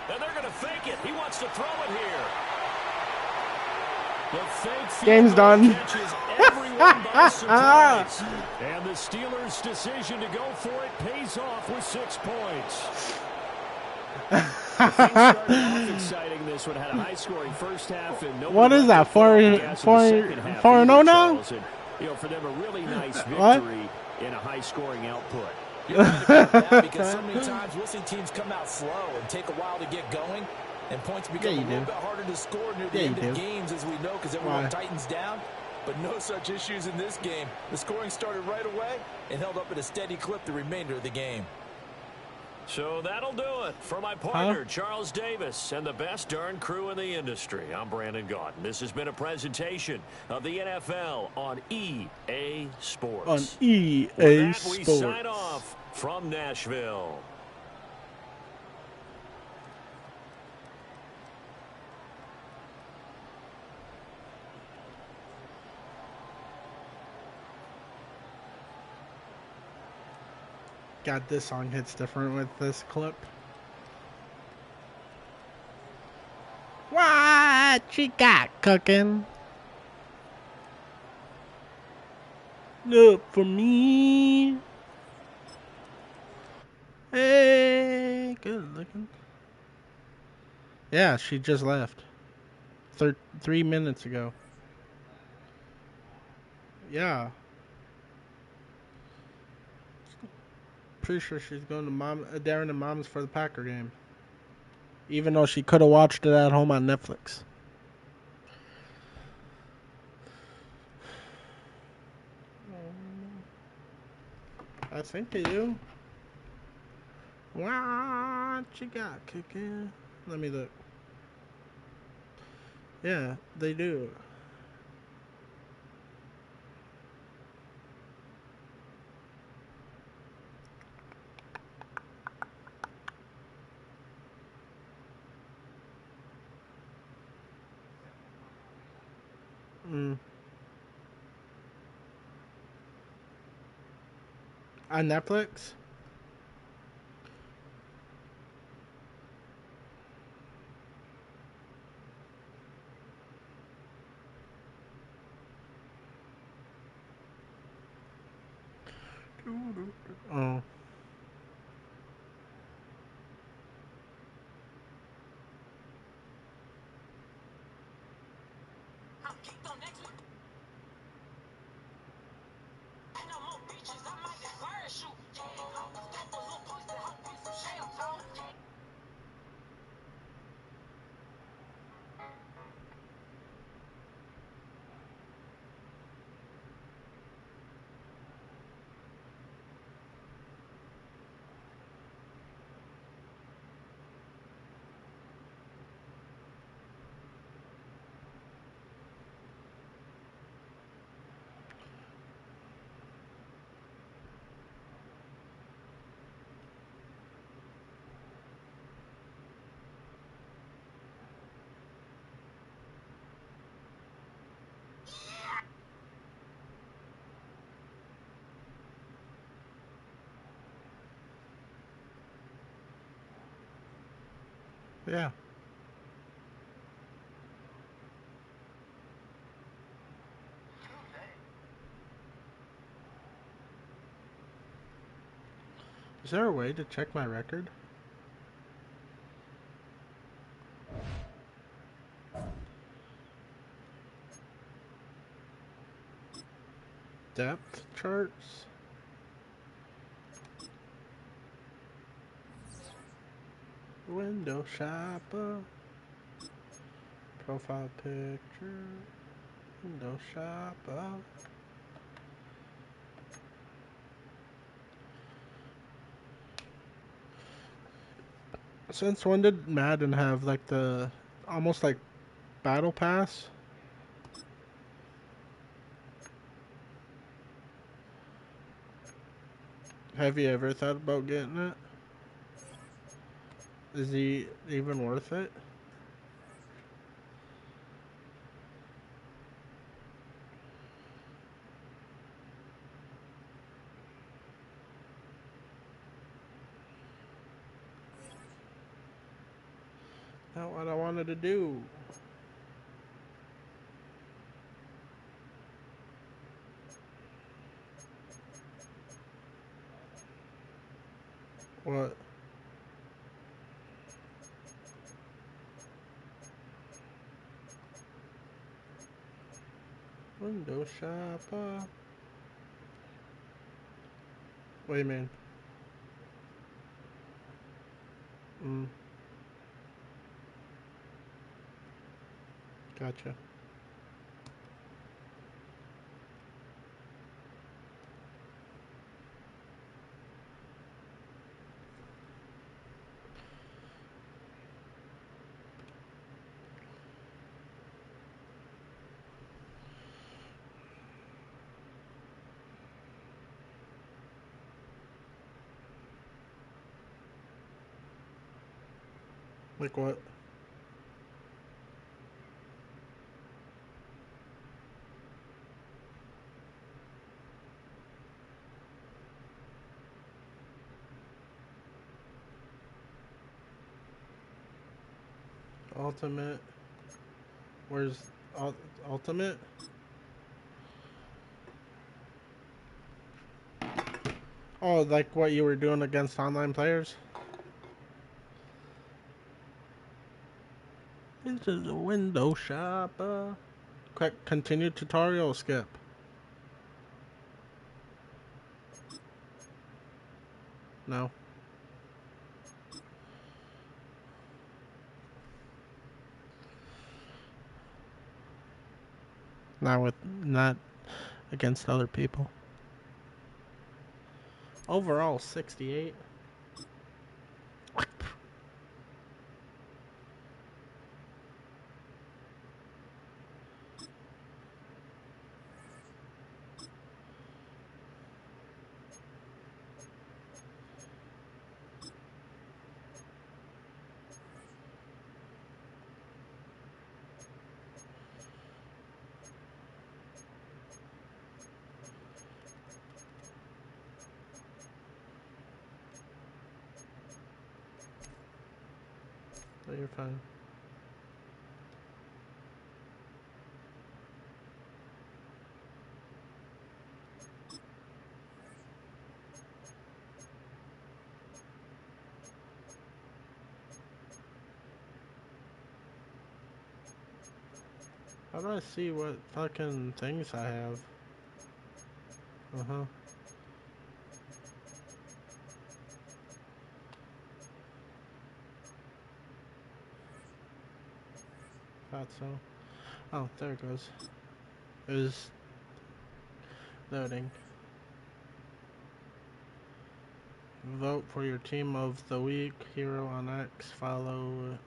And they're going to fake it. He wants to throw it here. The fake field Game's goal done. catches everyone by surprise. And the Steelers' decision to go for it pays off with 6 points. Things started off exciting. This one had a high-scoring first half, and what is that? 4-0 now? And, you know, for them, a really nice victory in a high-scoring output. You're right about that, because so many times we'll see teams come out slow and take a while to get going, and points become a little bit harder to score near the end of games, as we know, because everyone tightens down. But no such issues in this game. The scoring started right away and held up at a steady clip the remainder of the game. So that'll do it for my partner, Charles Davis, and the best darn crew in the industry. I'm Brandon Gaudin. This has been a presentation of the NFL on EA Sports. On EA With that, Sports. we sign off from Nashville. God, this song hits different with this clip. What you got cooking? Look for me. Hey, good looking. Yeah, she just left. 3 minutes ago. Yeah. Pretty sure she's going to Darren and Mom's for the Packer game. Even though she could have watched it at home on Netflix. I think they do. What you got cooking? Let me look. Yeah, they do. On Netflix? Oh. Yeah. Is there a way to check my record? Depth charts? Window shopper. Profile picture. Window shopper. Since when did Madden have like the almost like battle pass? Have you ever thought about getting it? Is he even worth it? Not what I wanted to do. What? Window shopper. What do you mean? Gotcha. Like what? Ultimate. Where's Ultimate? Oh, like what you were doing against online players? Into the window shopper. Quick, continue tutorial, skip. No. Not against other people. Overall, 68. No, you're fine. How do I see what fucking things I have? Uh-huh. Thought so. Oh, there it goes. It is loading. Vote for your team of the week. Hero on X. Follow.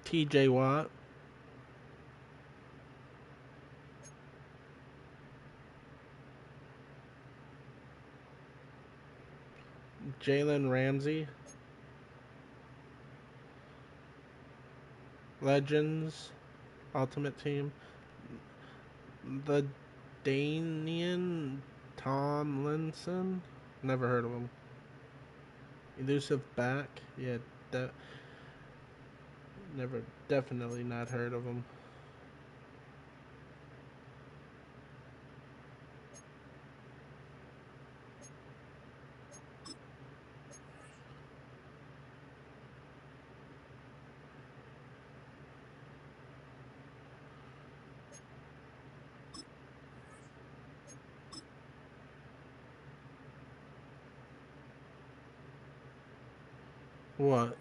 TJ Watt. Jalen Ramsey. Legends. Ultimate Team. The Danian Tomlinson. Never heard of him. Elusive Back. Yeah, definitely not heard of him. What?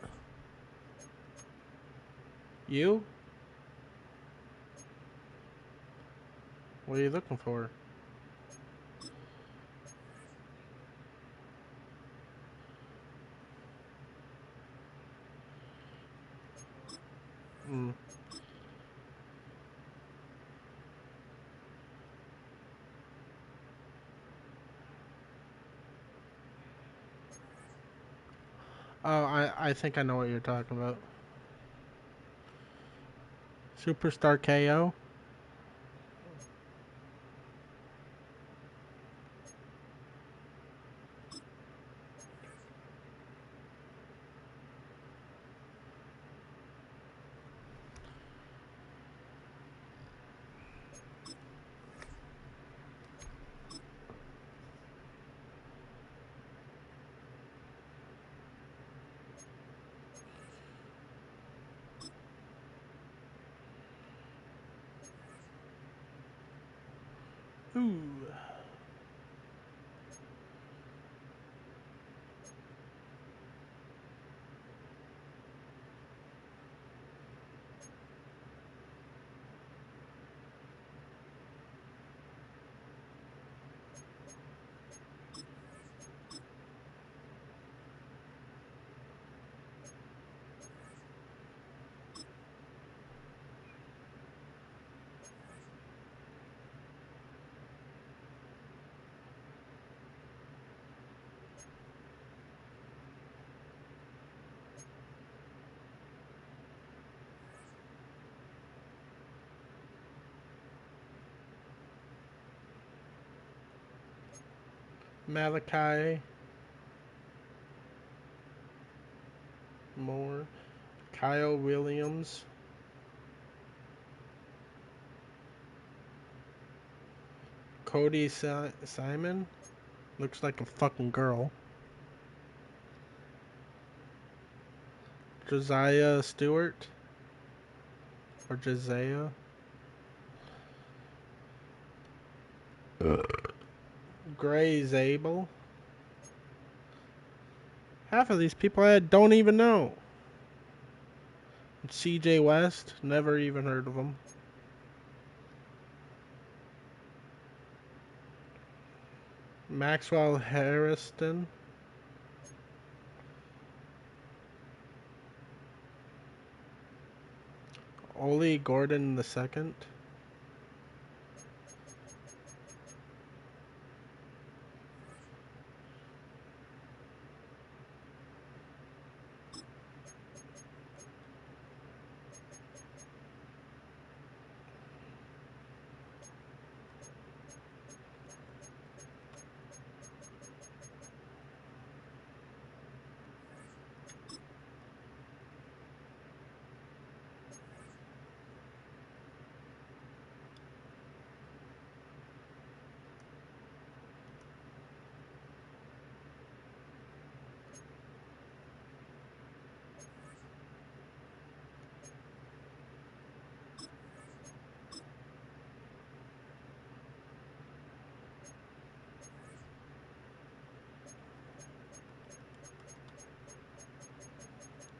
You? What are you looking for? Mm. Oh, I think I know what you're talking about. Superstar KO? Ooh. Malachi Moore, Kyle Williams, Cody Simon, looks like a fucking girl, Josiah Stewart, or Josiah, Gray Zabel. Half of these people I don't even know. CJ West, never even heard of him. Maxwell Harrison. Ole Gordon II.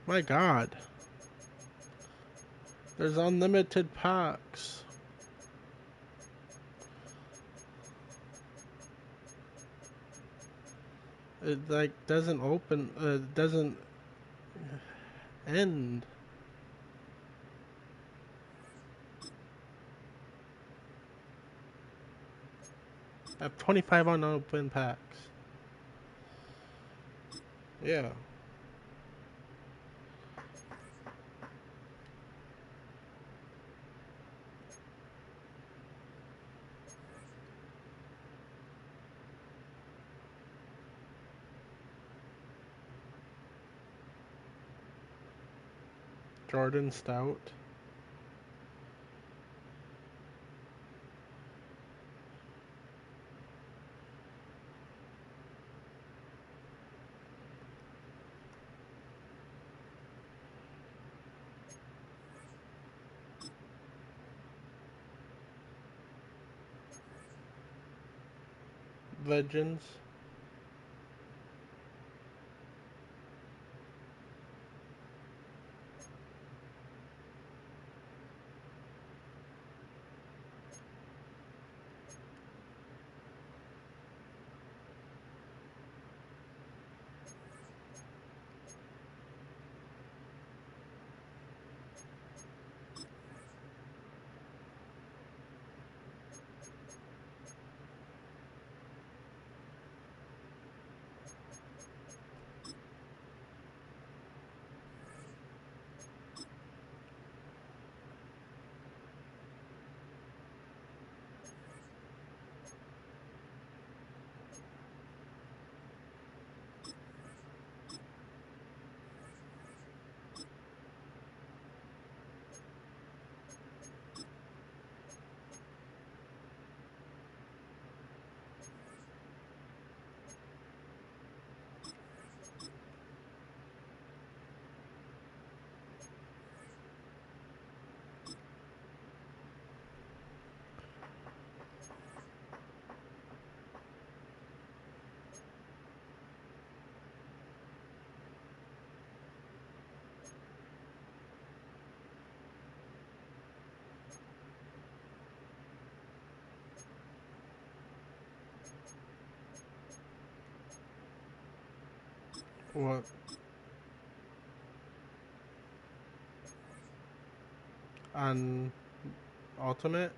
My God. There's unlimited packs. It like doesn't open, doesn't end. I have 25 unopened packs. Yeah. Jordan Stout. Legends. What? On Ultimate?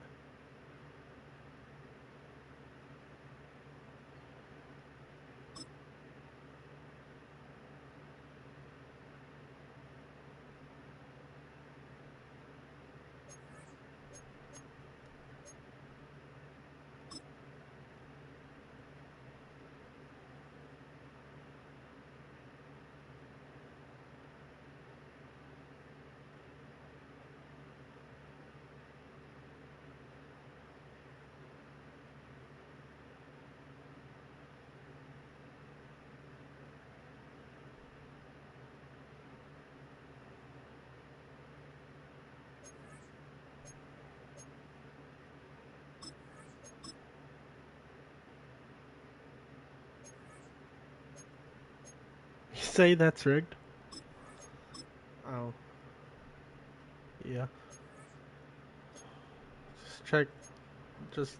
say that's rigged? Oh. Yeah. Just check. Just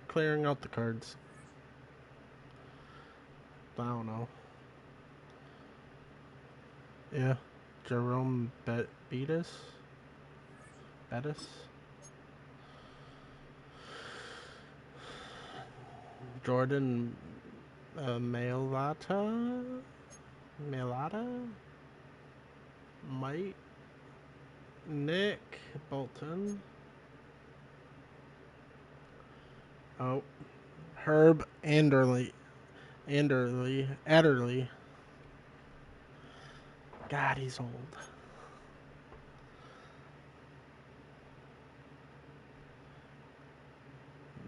clearing out the cards. I don't know. Yeah. Jerome Bettis? Jordan Mailata? Mike? Nick Bolton? Oh. Herb Adderley. God, he's old.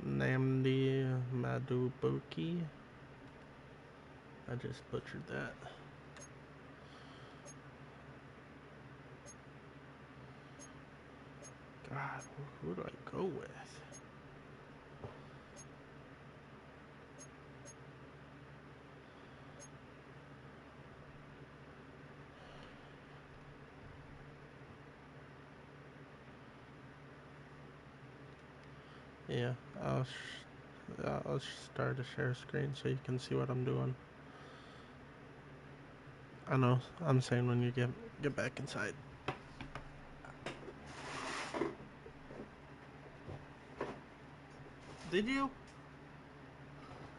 Namdi Madubuki. I just butchered that. God, who do I go with? Yeah, I'll start a share screen so you can see what I'm doing. I know, I'm saying when you get back inside. Did you?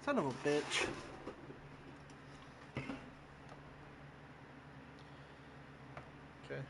Son of a bitch. Okay.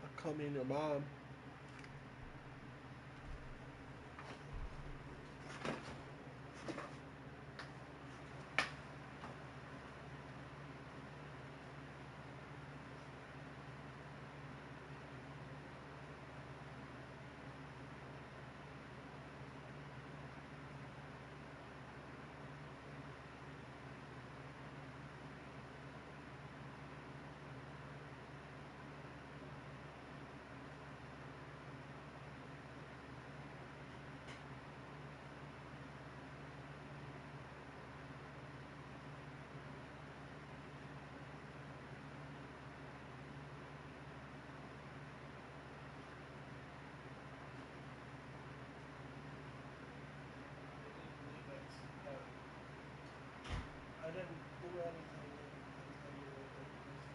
I'll call me and your mom. I didn't do anything until you looked at the screen.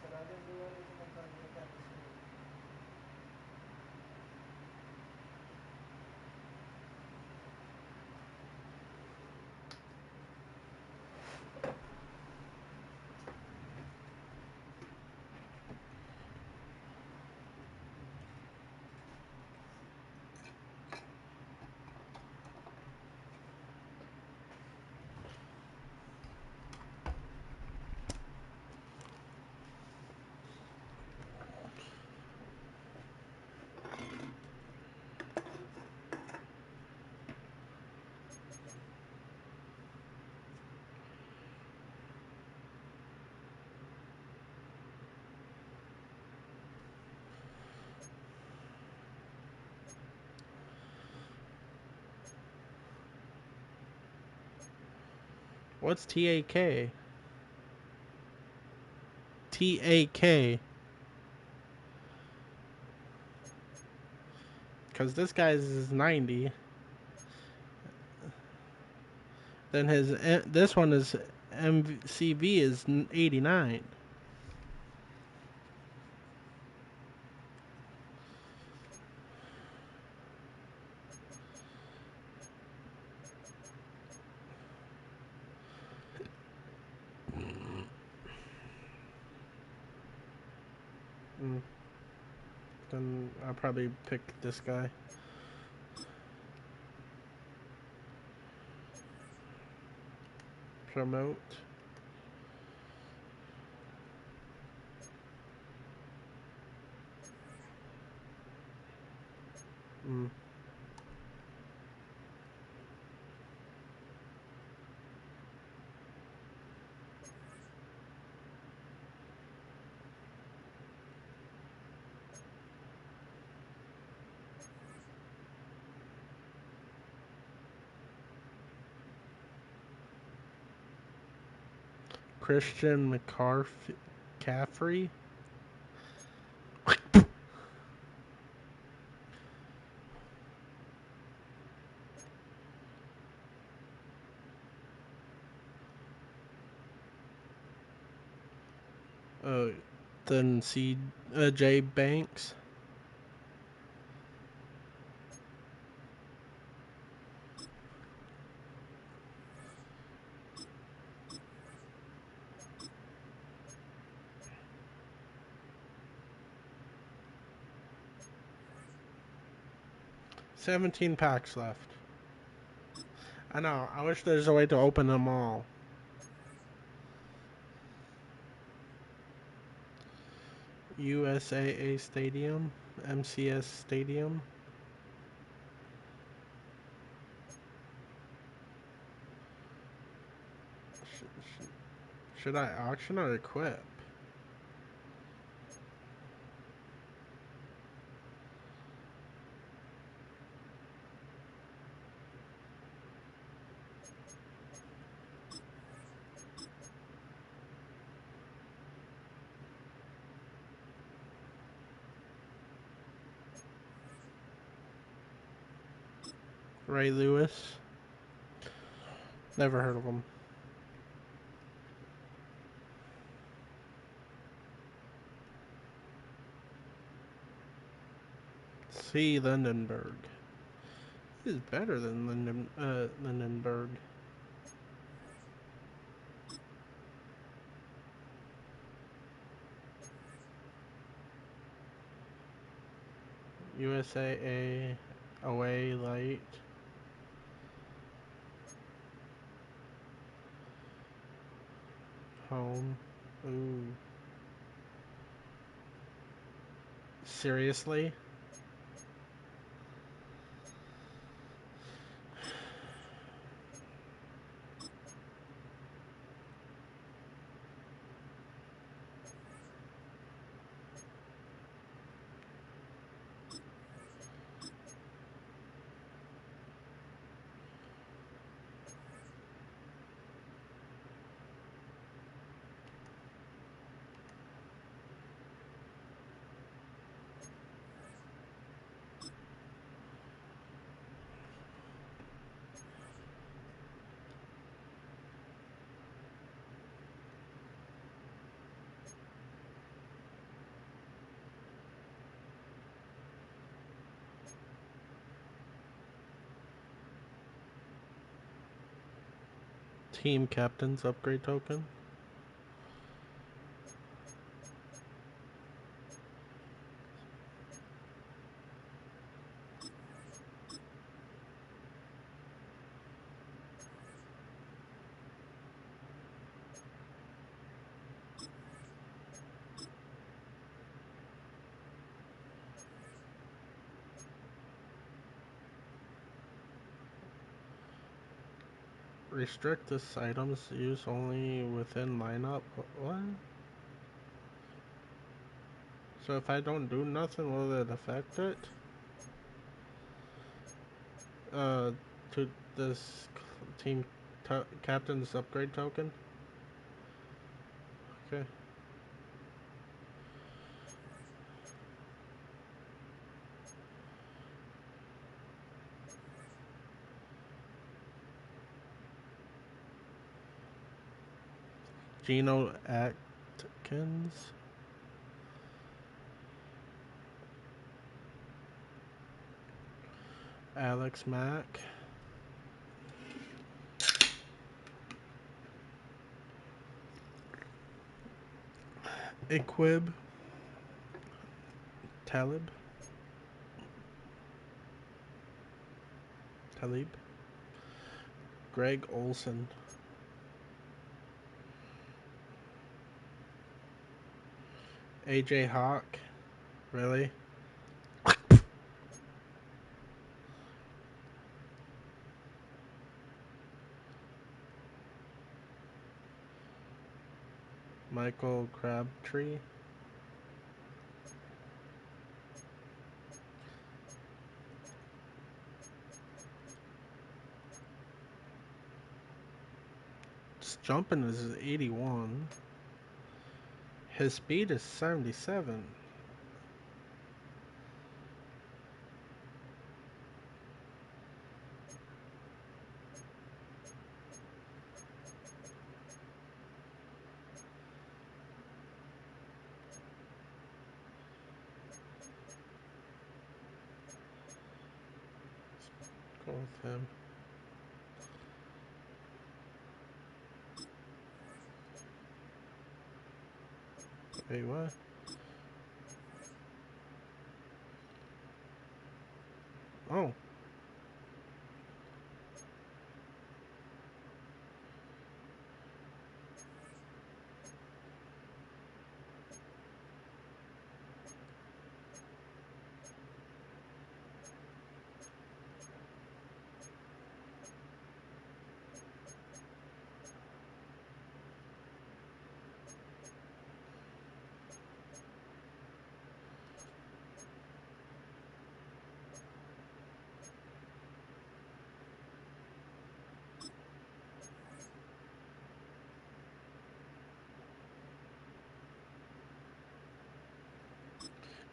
Said I didn't do anything until you looked at the screen. What's TAK? TAK. Because this guy's is 90. Then this one is MCV is 89. Then I'll probably pick this guy. Promote. Mm. Christian McCaffrey. Then J Banks. $17 packs left. I know. I wish there's a way to open them all. USAA Stadium, MCS Stadium. Should I auction or equip? Ray Lewis. Never heard of him. C. Lindenberg. He's better than Lindenberg. USAA away light. Home. Ooh. Seriously? Team captain's upgrade token. Restrict this item's use only within lineup. What? So if I don't do nothing, will it affect it? To this team captain's upgrade token? Okay. Geno Atkins. Alex Mack. Equib. Talib. Greg Olson. AJ Hawk. Really? Michael Crabtree. His jumping is 81. His speed is 77. Go with him. Wait, what? Oh.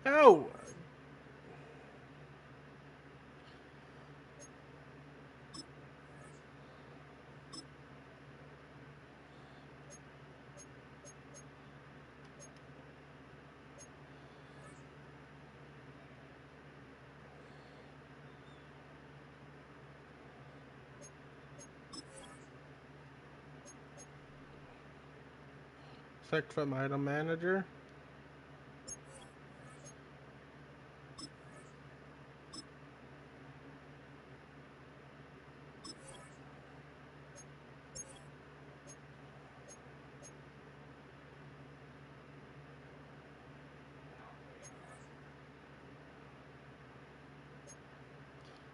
Oh! Select from item manager.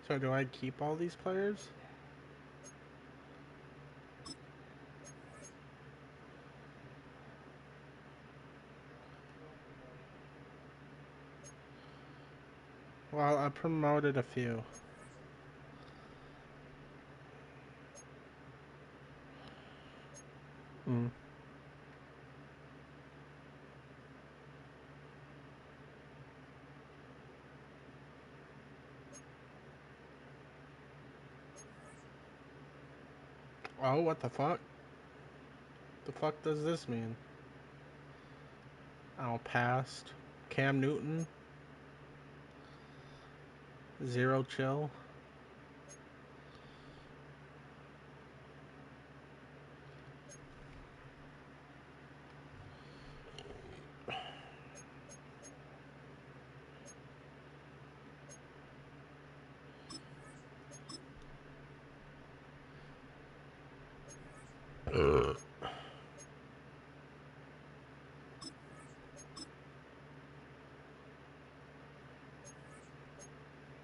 So do I keep all these players? Well, I promoted a few. Mm. Oh, what the fuck? The fuck does this mean? Oh, passed. Cam Newton. Zero chill.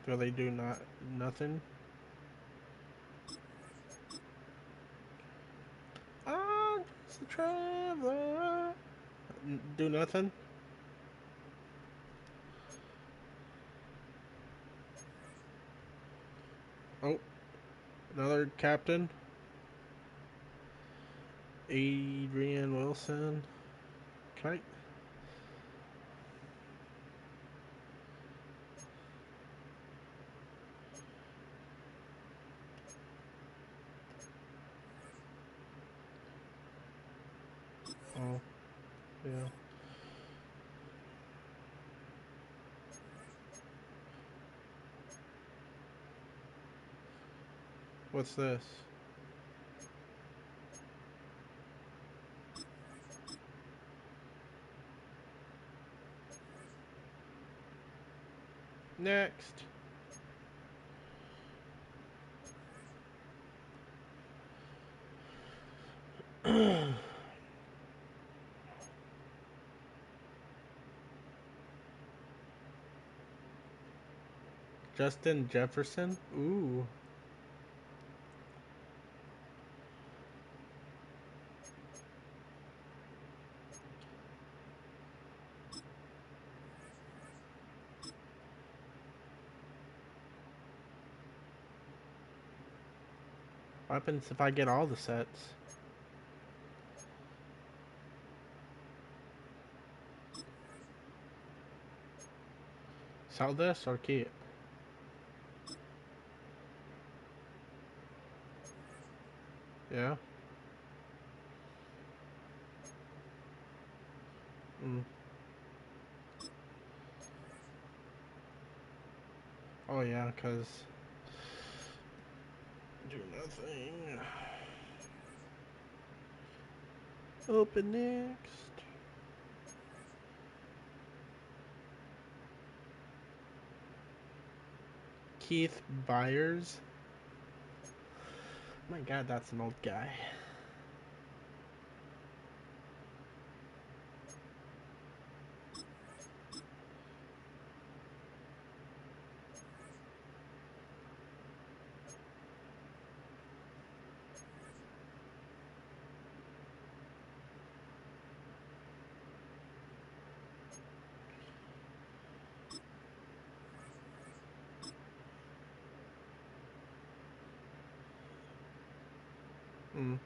Do they do nothing? Ah, just a traveler. Do nothing? Oh, another captain. Adrian Wilson. Can I? Oh, yeah. What's this? Next. Justin Jefferson. Ooh. What happens if I get all the sets? Sell this or keep? Yeah. Mm. Oh yeah, cause do nothing. Open next. Keith Byers. My God, that's an old guy. Mm.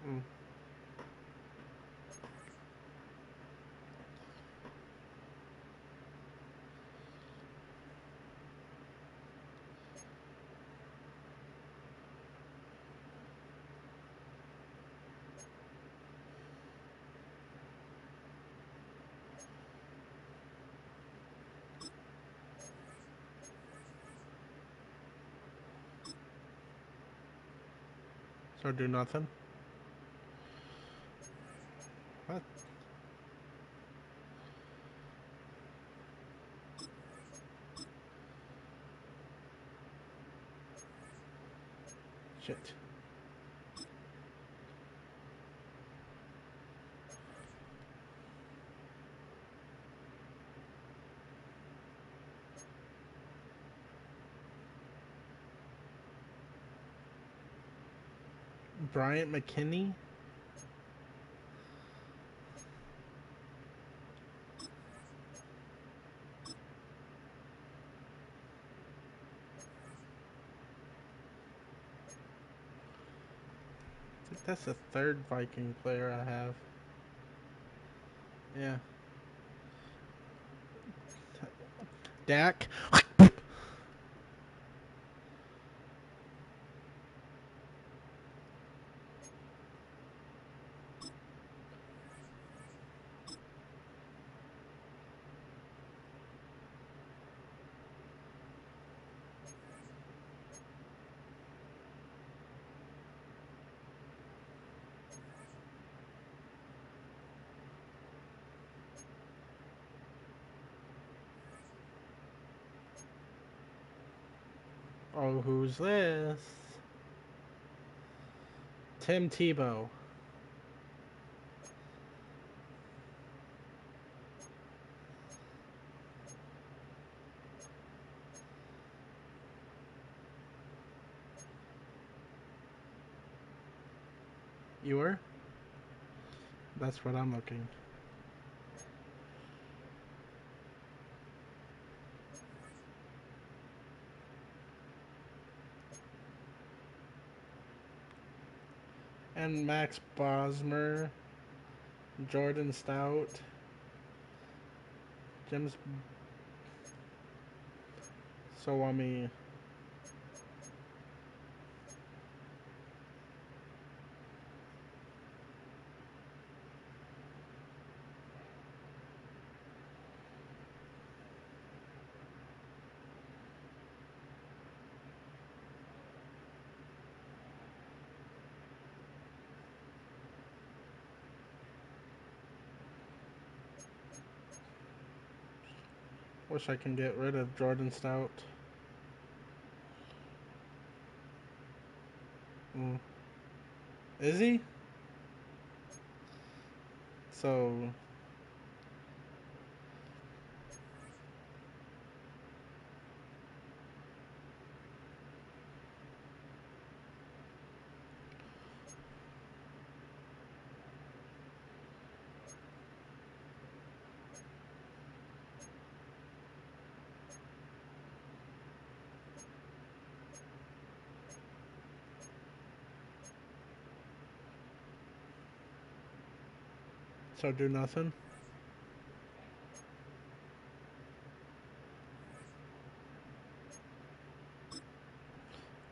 Mm. So do nothing. What? Shit. Bryant McKinney. I think that's the third Viking player I have. Yeah. Dak. Oh, who's this? Tim Tebow. You were? That's what I'm looking. And Max Bosmer, Jordan Stout, James Sowami. Wish I can get rid of Jordan Stout. Mm. Is he? So So do nothing.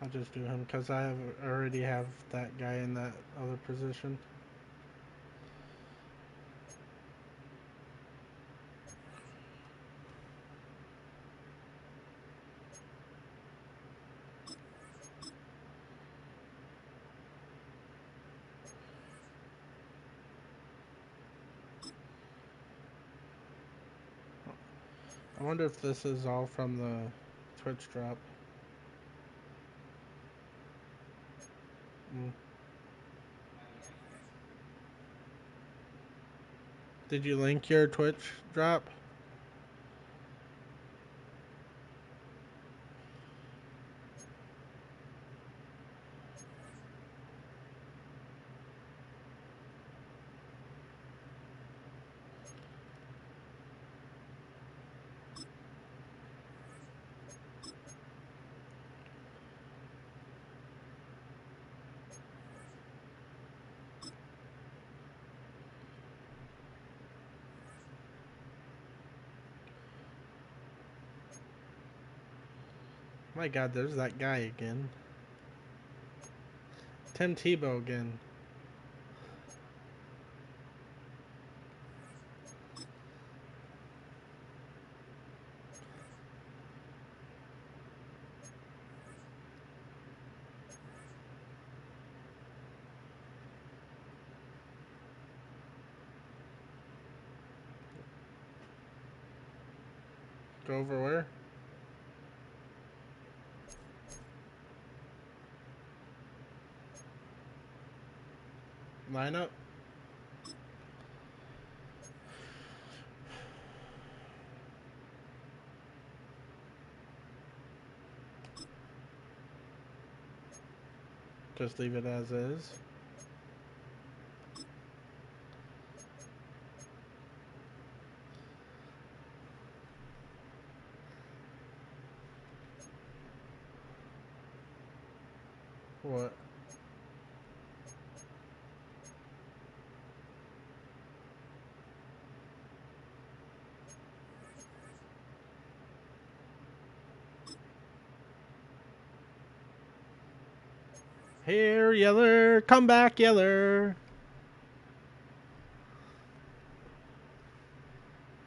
I'll just do him because already have that guy in that other position. I wonder if this is all from the Twitch drop. Did you link your Twitch drop? My God, there's that guy again. Tim Tebow again. Go over where? Lineup? Just leave it as is. What? Here, Yeller! Come back, Yeller!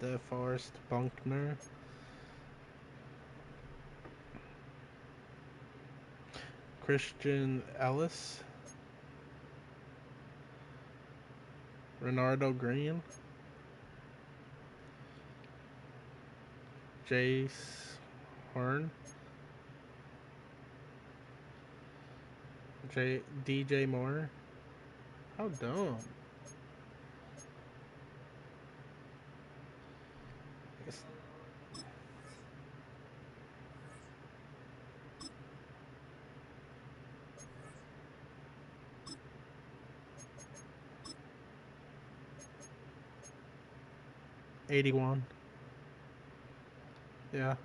DeForest Bunkner. Christian Ellis. Renardo Green. Jace Horn. DJ Moore. How dumb. It's 81. Yeah.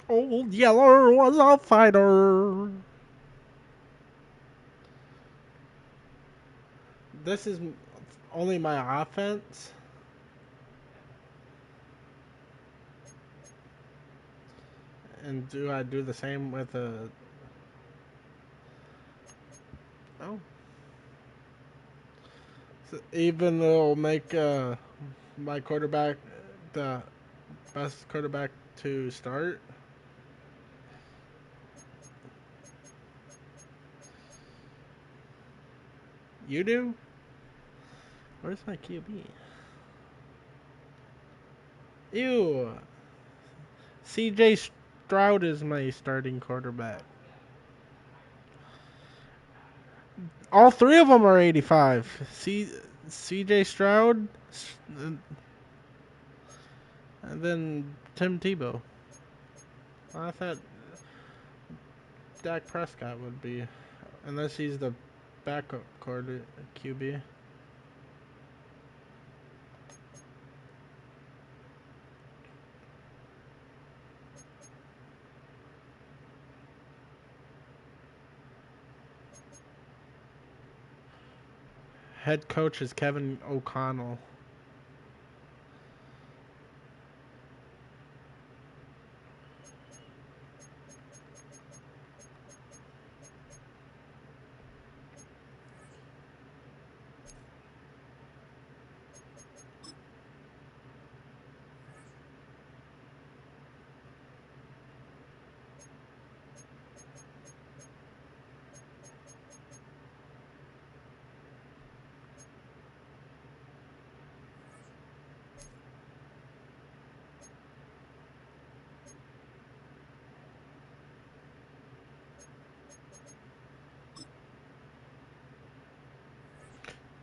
Old Yeller was a fighter. This is only my offense. And do I do the same with a... Oh. So even though it'll make my quarterback the best quarterback to start. You do? Where's my QB? Ew. CJ Stroud is my starting quarterback. All three of them are 85. CJ Stroud, and then Tim Tebow. I thought Dak Prescott would be, unless he's the backup quarter QB. Head coach is Kevin O'Connell.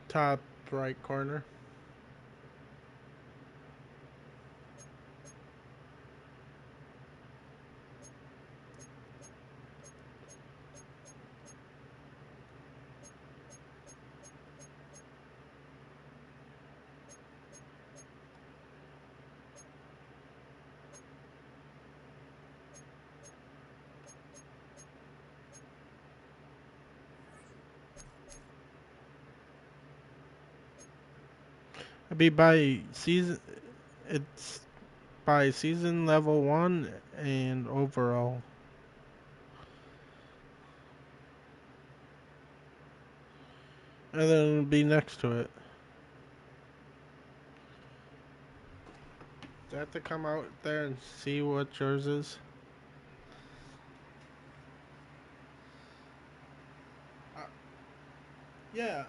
Top right corner. It'd be by season. It's by season level 1 and overall. And then it'll be next to it. Do I have to come out there and see what yours is? Yeah.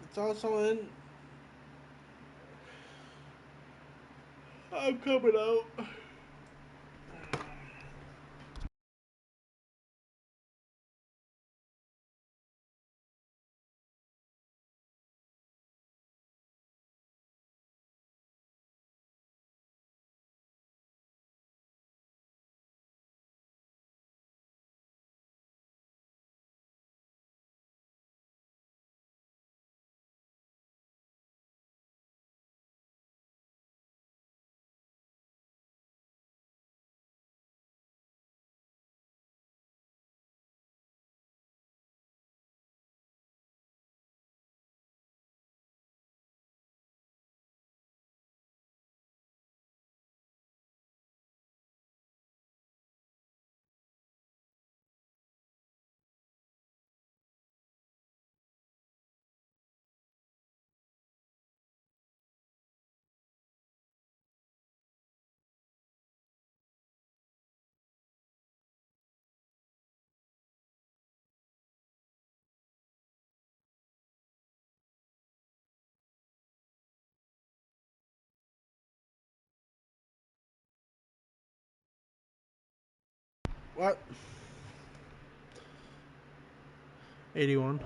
It's also in. I'm coming out. What? 81.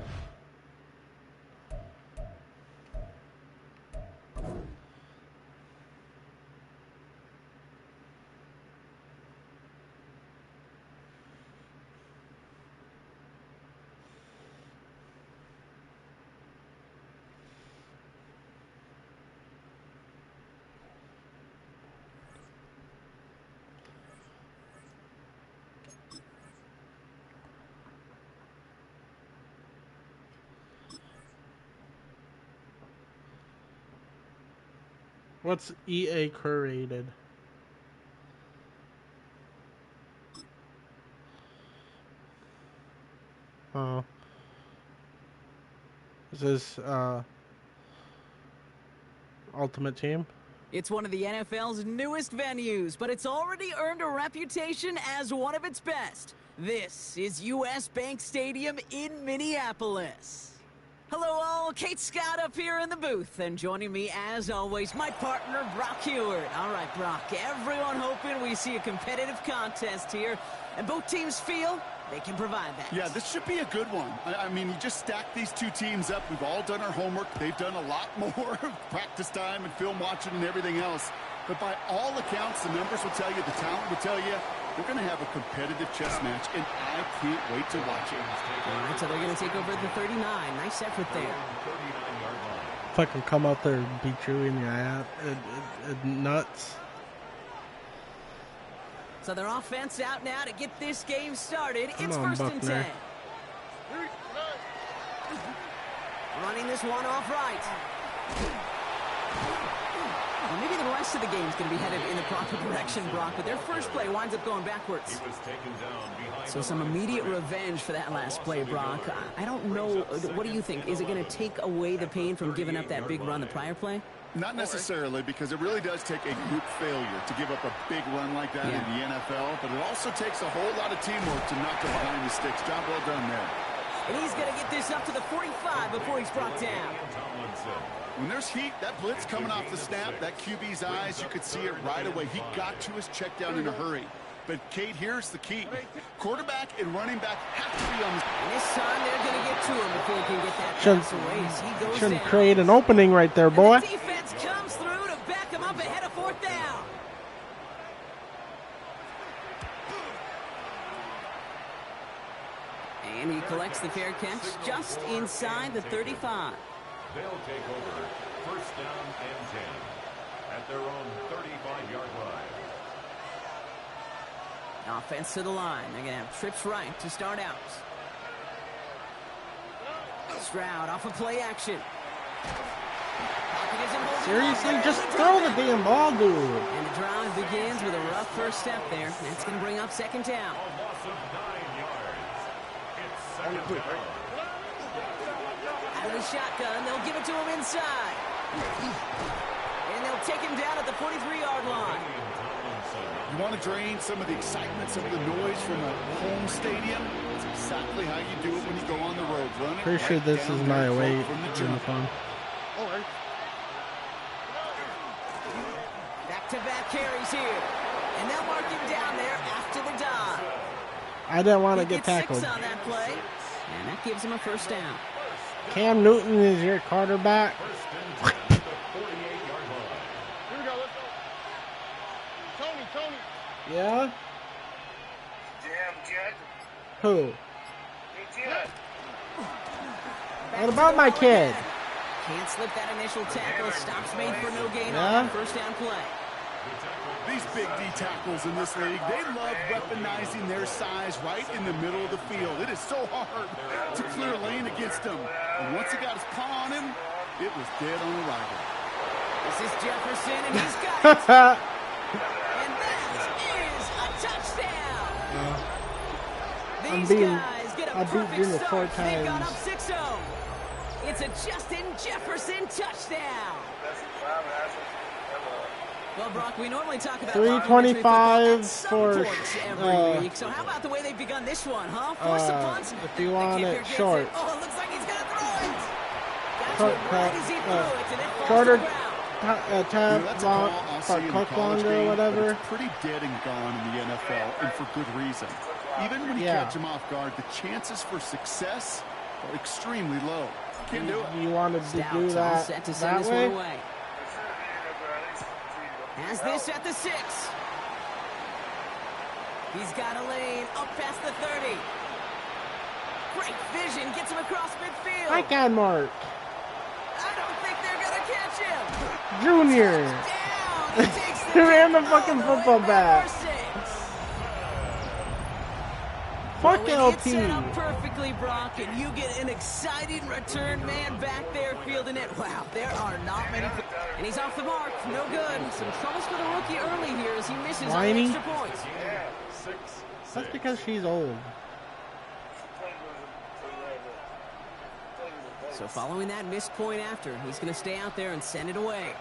What's EA curated? Oh. Is this Ultimate Team? It's one of the NFL's newest venues, but it's already earned a reputation as one of its best. This is US Bank Stadium in Minneapolis. Hello all, Kate Scott up here in the booth, and joining me as always, my partner Brock Heward. All right, Brock, everyone hoping we see a competitive contest here, and both teams feel they can provide that. Yeah, this should be a good one. I mean, you just stack these two teams up. We've all done our homework. They've done a lot more practice time and film watching and everything else. But by all accounts, the numbers will tell you, the talent will tell you, They're going to have a competitive chess match, and I can't wait to watch it. All right, so they're going to take over at the 39. Nice effort there. If I can come out there and beat you in the eye, it nuts. So their offense out now to get this game started. It's Come on, first and Buckner. 10. Running this one off right. Well, maybe the rest of the game is going to be headed in the proper direction, Brock, but their first play winds up going backwards. So some immediate revenge for that last play, Brock. I don't know. What do you think? Is it going to take away the pain from giving up that big run the prior play? Not necessarily, because it really does take a group failure to give up a big run like that in the NFL, but it also takes a whole lot of teamwork to knock it behind the sticks. Job well done there. And he's going to get this up to the 45 before he's brought down. When there's heat, that blitz coming off the snap, that QB's eyes, you could see it right away. He got to his check down in a hurry. But, Kate, here's the key. Quarterback and running back have to be on the... And this time they're going to get to him before he can get that pass away as he goes Shouldn't down. create an opening right there, boy. And the defense comes through to back him up ahead of fourth down. And he collects the fair catch just inside the 35. They'll take over first down and 10 at their own 35-yard line. Offense to the line. They're going to have trips right to start out. Stroud off of play action. Seriously? Just throw the damn ball, dude. And the drive begins with a rough first step there. That's going to bring up second down. A loss of 9 yards. It's second down. Out of the shotgun, they'll give it to him inside. And they'll take him down at the 43-yard line. You want to drain some of the excitement, some of the noise from a home stadium? It's exactly how you do it when you go on the road. Run it Pretty sure this is my away uniform. Back-to-back carries here. And they'll mark him down there after the dive. I didn't want to He get gets 6 tackled. on that play. And that gives him a first down. Cam Newton is your quarterback. First and 10 at the 48-yard line. Here we go, let's go. Tony. Yeah? Damn, Jet. Who? Hey, Jet. What about my kid? Can't slip that initial tackle. Stops made for no gain Yeah? on that first down play. These big D tackles in this league, they love weaponizing their size right in the middle of the field. It is so hard to clear a lane against them. And once he got his paw on him, it was dead on arrival. This is Jefferson, and he's got it. And that is a touchdown. I'm These being- guys get a I beat perfect Junior start. 4 They've gone times. up 6-0. It's a Justin Jefferson touchdown. Well, Brock, we normally talk about 325 for every week. So how about the way they've begun this one, huh? Force the punts. if you want The it kicker gets short. it. Oh, it looks like he's gonna throw it. Got Short, to it right as he threw it, and it falls shorter to the ground. time, That's a long, call I'll see or in the cook college longer or game, but whatever. it's pretty dead and gone in the NFL, and for good reason. Even when you Yeah. catch him off guard, the chances for success are extremely low. Can't do it. You wanted to Stouts do all that set to send that this way? one away. Has this at the 6. He's got a lane up past the 30. Great vision, gets him across midfield. I got Mark. I don't think they're gonna catch him. Junior. Down. He takes He ran the fucking all way football back. for 6. Fuck Well, when it's set LT. up perfectly, Brock, and you get an exciting return man back there fielding it. Wow, there are not many. And he's off the mark. No good. Some troubles for the rookie early here as he misses on Whiny. extra points. That's because she's old. So following that missed point after, he's going to stay out there and send it away.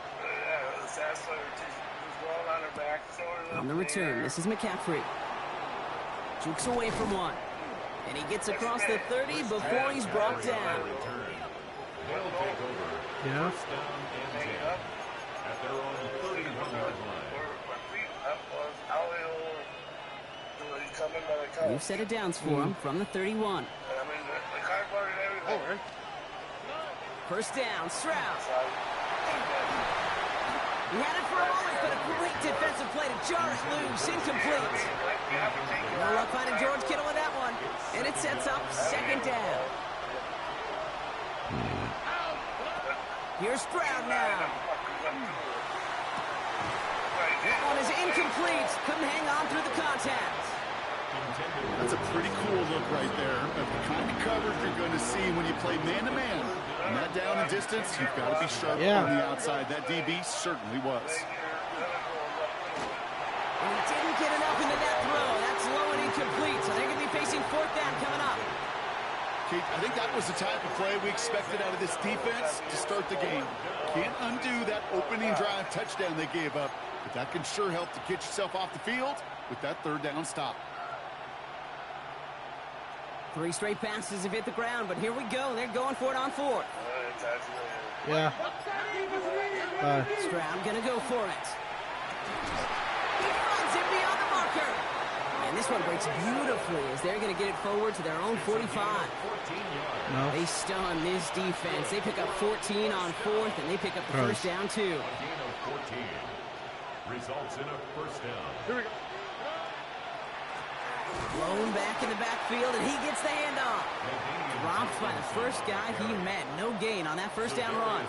On the return, this is McCaffrey. Jukes away from one. And he gets across the 30 before he's brought down. They'll take over Yeah. first down and 10 at their own 31-yard line. We've set it downs for him from the 31. First down, Stroud. He had it for a moment, but a great defensive play to jar it loose. Incomplete. Here's Stroud now. That one is incomplete. Couldn't hang on through the contact. That's a pretty cool look right there of the kind of coverage you're going to see when you play man-to-man. And that down and distance, you've got to be sharp on the outside. That DB certainly was. And he didn't get enough into that throw. That's low and incomplete, so they're going to be facing fourth down coming up. Kate, I think that was the type of play we expected out of this defense to start the game. Can't undo that opening drive touchdown they gave up, but that can sure help to get yourself off the field with that third down stop. 3 straight passes have hit the ground, but here we go. They're going for it on fourth. Yeah. Stroud going to go for it. He runs it beyond the marker. And this one breaks beautifully as they're going to get it forward to their own 45. No. They stun this defense. They pick up 14 on fourth, and they pick up the first down, too. Results in a first down. Here we go. Blown back in the backfield, and he gets the handoff. Dropped by the first guy he met. No gain on that first down run.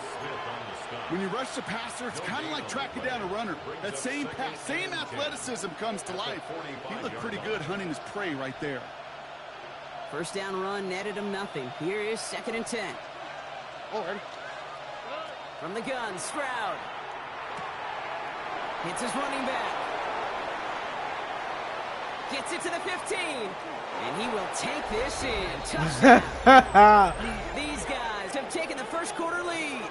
When you rush the passer, it's kind of like tracking down a runner. That same pass, same athleticism comes to life. He looked pretty good hunting his prey right there. First down run netted him nothing. Here is 2nd and 10. From the gun, Stroud. Hits his running back. Gets it to the 15. And he will take this in. Touchdown. These guys have taken the first quarter lead.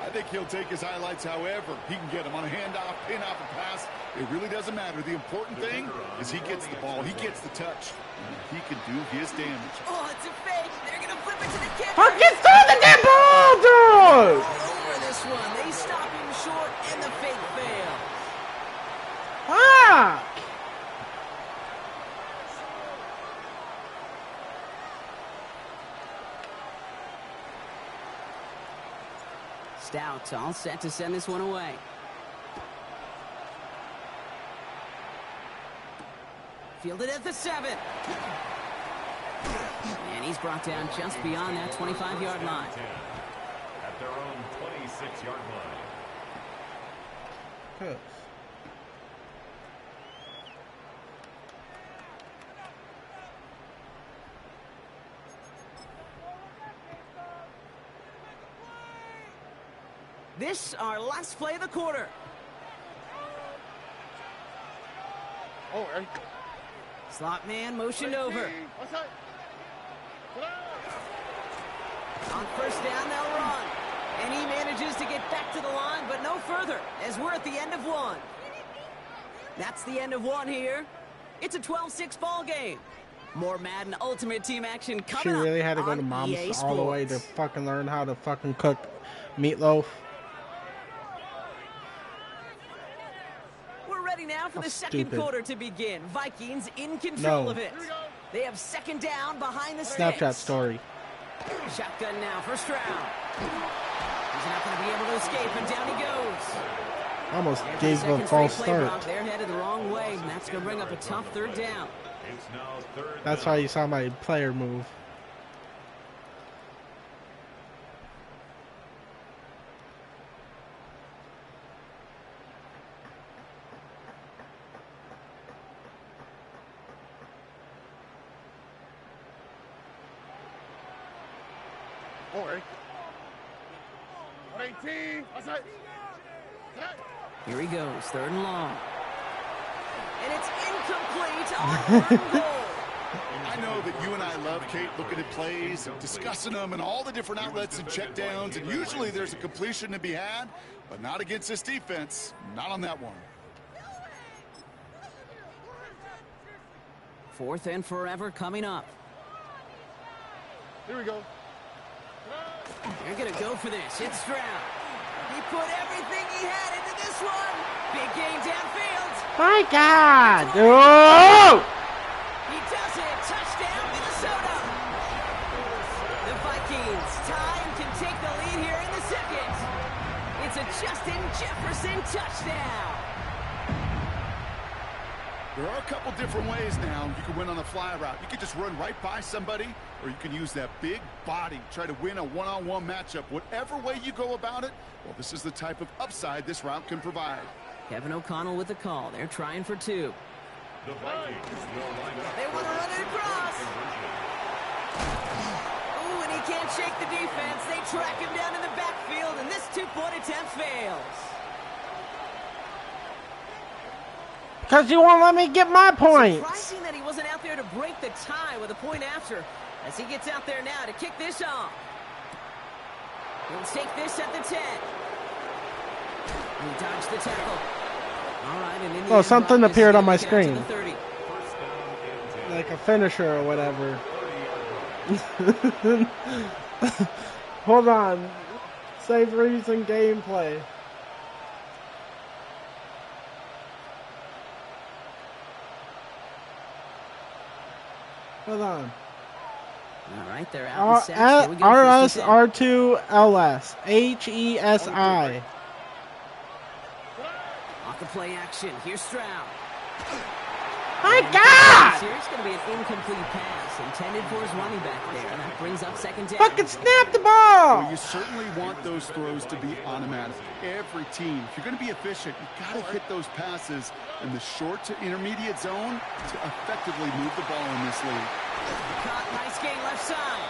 I think he'll take his highlights however he can get them on a handoff, pin off a pass. It really doesn't matter. The important thing is he gets the ball. He gets the touch. And he can do his damage. Oh, it's a fake. They're going to flip it to the kicker. Fucking throw the damn ball, dude! Over this one. They stop him short, and the fake fail. Fuck! Stout all set to send this one away. Fielded at the 7. And he's brought down just beyond that 25-yard line. At their own 26-yard line. Good. This our last play of the quarter. Slot man motioned over. On first down, they'll run. And he manages to get back to the line, but no further, as we're at the end of one. That's the end of one here. It's a 12-6 ball game. More Madden Ultimate Team action coming up. She really had to go to mom's all the way to fucking learn how to fucking cook meatloaf. We're ready now for the second quarter to begin. Vikings in control of it. They have 2nd down behind the sticks. Snapchat story. Shotgun now for Stroud. He's not going to be able to escape, and down he goes. Almost gave a false start. They're headed the wrong way, and that's going to bring up a tough 3rd down. That's why you saw my player move. Here he goes, 3rd and long. And it's incomplete on 3rd goal. I know that you and I love, Kate, looking at plays and discussing them and all the different outlets and checkdowns, and usually there's a completion to be had, but not against this defense. Not on that one. 4th and forever coming up. Here we go. They're going to go for this. It's Stroud. He put everything he had into this one. Big gain downfield. My God. Oh! He does it. Touchdown, Minnesota. The Vikings tie and can take the lead here in the 2nd. It's a Justin Jefferson touchdown. There are a couple different ways now. You can win on the fly route. You can just run right by somebody, or you can use that big body, try to win a one-on-one matchup. Whatever way you go about it, well, this is the type of upside this route can provide. Kevin O'Connell with the call. They're trying for 2. The Vikings will line up. They want to run it across. Ooh, and he can't shake the defense. They track him down in the backfield, and this 2-point attempt fails. Because you won't let me get my points. Surprising that he wasn't out there to break the tie with a point after, as he gets out there now to kick this off. He'll take this at the 10. He dodged the tackle. All right, and in the end, something Brock appeared is on my gonna get out to screen. the 30. Like a finisher or whatever. Hold on. Save reason gameplay. Hold on. All right, they're out in sacks. Here we go, first and 10. RSR2LS HESI. Off the play action. Here's Stroud. My God! Here it's going to be an incomplete pass intended for his running back there. That brings up second down. Fucking snap the ball! Well, you certainly want those throws to be automatic. Every team, if you're going to be efficient, you've got to hit those passes in the short to intermediate zone to effectively move the ball in this league. Caught, nice gain left side.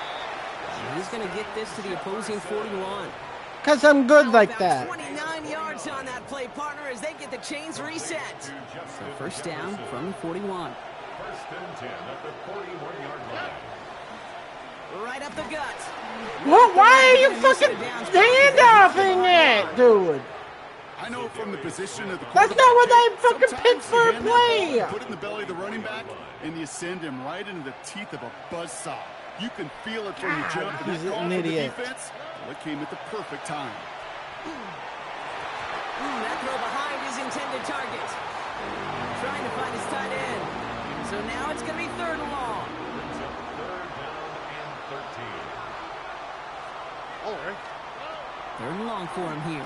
And he's going to get this to the opposing 41. Because I'm good like that. 29 yards on that play, partner, as they get the chains reset. So first down from 41. First and 10 at the 41-yard line. Right up the gut. What? Why are you fucking handoffing it, dude? I know from the position of the That's not what I fucking picked for a play. Put it in the belly of the running back, and you send him right into the teeth of a buzzsaw. You can feel it from the jump. And He's that call an from idiot. The defense, well, it came at the perfect time. That throw behind his intended target. Trying to find his tight end. So now it's going to be 3rd and long. Brings up 3rd down and 13. All right. 3rd and long for him here.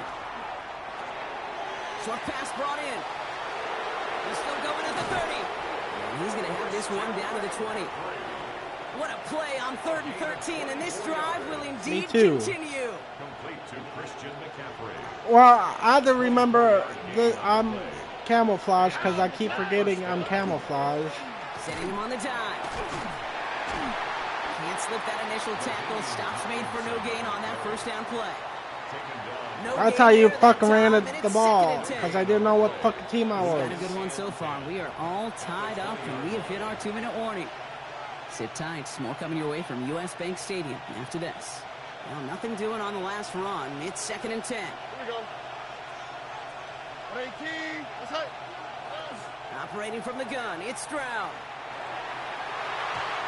Short pass brought in. He's still going at the 30. And he's going to have this one down to the 20. What a play on 3rd and 13, and this drive will indeed continue. Complete to Christian McCaffrey. Well, I had to remember that I'm camouflage because I keep forgetting I'm camouflage. Setting him on the dive. Can't slip that initial tackle. Stops made for no gain on that first down play. No That's how you gain fucking there ran that at time, the and ball it's 2nd and 10. because I didn't know what fucking team I He's was. got a good one so far. We are all tied up, and we have hit our 2-minute warning. Sit tight. More coming your way from U.S. Bank Stadium after this. Well, nothing doing on the last run. It's 2nd and 10. Here we go. Hey, Key. That's it. Operating from the gun. It's Stroud.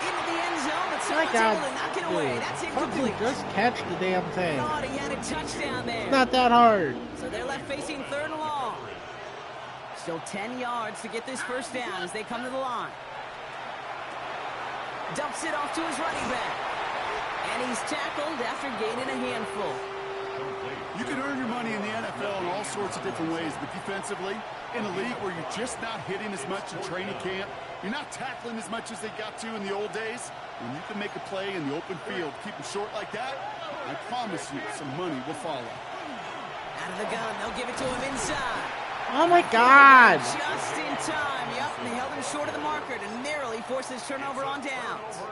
Into the end zone, but My someone's God, able to knock it away. dude, That's fucking incomplete. just catch the damn thing. Thought he had a touchdown there. It's not that hard. So they're left facing 3rd and long. Still 10 yards to get this first down as they come to the line. Dumps it off to his running back. And he's tackled after gaining a handful. You can earn your money in the NFL in all sorts of different ways, but defensively, in a league where you're just not hitting as much in training camp, you're not tackling as much as they got to in the old days, when you can make a play in the open field, keep them short like that, I promise you some money will follow. Out of the gun, they'll give it to him inside. Oh my God! Just in time. Yep, they held him short of the marker to narrowly force his turnover on downs.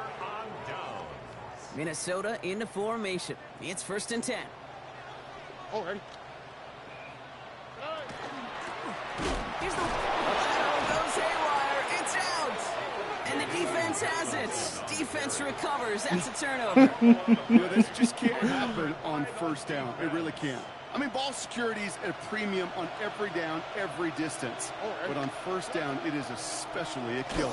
Minnesota into formation. It's 1st and 10. All right. Here's the... Oh, goes haywire. It's out. And the defense has it. Defense recovers. That's a turnover. Well, this just can't happen on first down. It really can't. I mean, ball security's at a premium on every down, every distance. But on first down, it is especially a killer.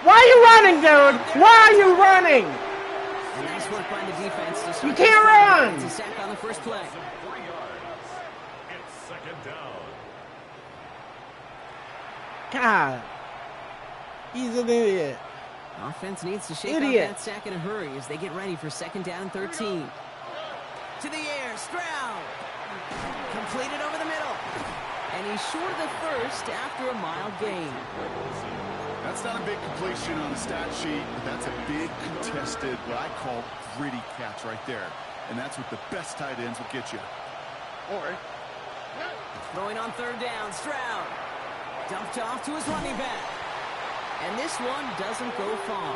Why are you running, dude? Why are you running? And nice work by the defense to start. You can't run! It's a sack on the first play. 3 yards. It's 2nd down. God. He's an idiot. Offense needs to shake Idiot. off that sack in a hurry as they get ready for 2nd down and 13. To the air, Stroud. Completed over the middle. And he's short of the first after a mild gain. That's not a big completion on the stat sheet, but that's a big contested, what I call gritty catch right there. And that's what the best tight ends will get you. Throwing on third down, Stroud. Dumped off to his running back. And this one doesn't go far.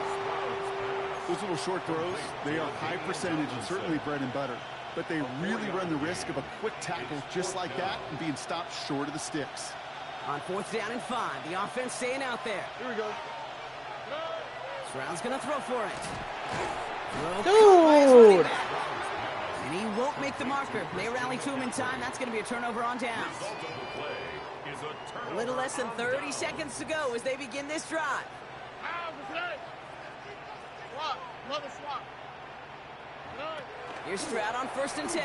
Those little short throws, they are high percentage and certainly bread and butter. But they really run the risk of a quick tackle just like that and being stopped short of the sticks. On 4th down and 5, the offense staying out there. Here we go. Stroud's going to throw for it. Dude! And he won't make the marker. They rally to him in time. That's going to be a turnover on downs. A little less than 30 seconds to go as they begin this drive. Here's Stroud on 1st and 10.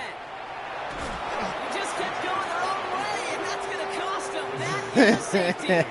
He just kept going their own way, and that's going to cost him. That is a safety.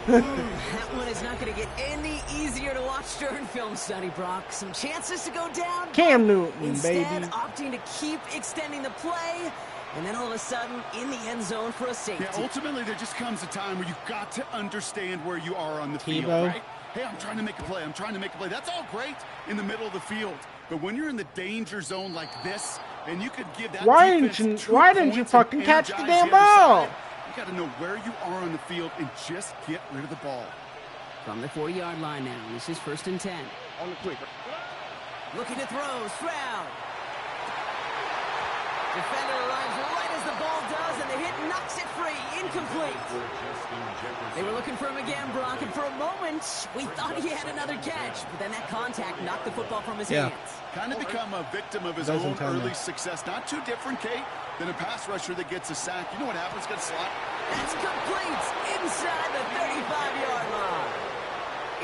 That one is not going to get any easier to watch during film study, Brock. Some chances to go down. Cam Newton, instead, baby. opting to keep extending the play. And then all of a sudden, in the end zone for a safety. Yeah, ultimately, there just comes a time where you've got to understand where you are on the field, right? Hey, I'm trying to make a play. I'm trying to make a play. That's all great in the middle of the field. But when you're in the danger zone like this, and you could give that why didn't you fucking catch the damn ball? You got to know where you are on the field and just get rid of the ball. From the 40-yard line now, this is 1st and 10. On the quick. Looking to throw, Stroud. Defender arrives right as the ball does, and the hit knocks it free. Incomplete. They were looking for him again, Brock, and for a moment, we thought he had another catch. But then that contact knocked the football from his hands. Kind of become a victim of his own early success. Not too different, Kate, than a pass rusher that gets a sack. You know what happens? Got a slot. That's complete inside the 35-yard line.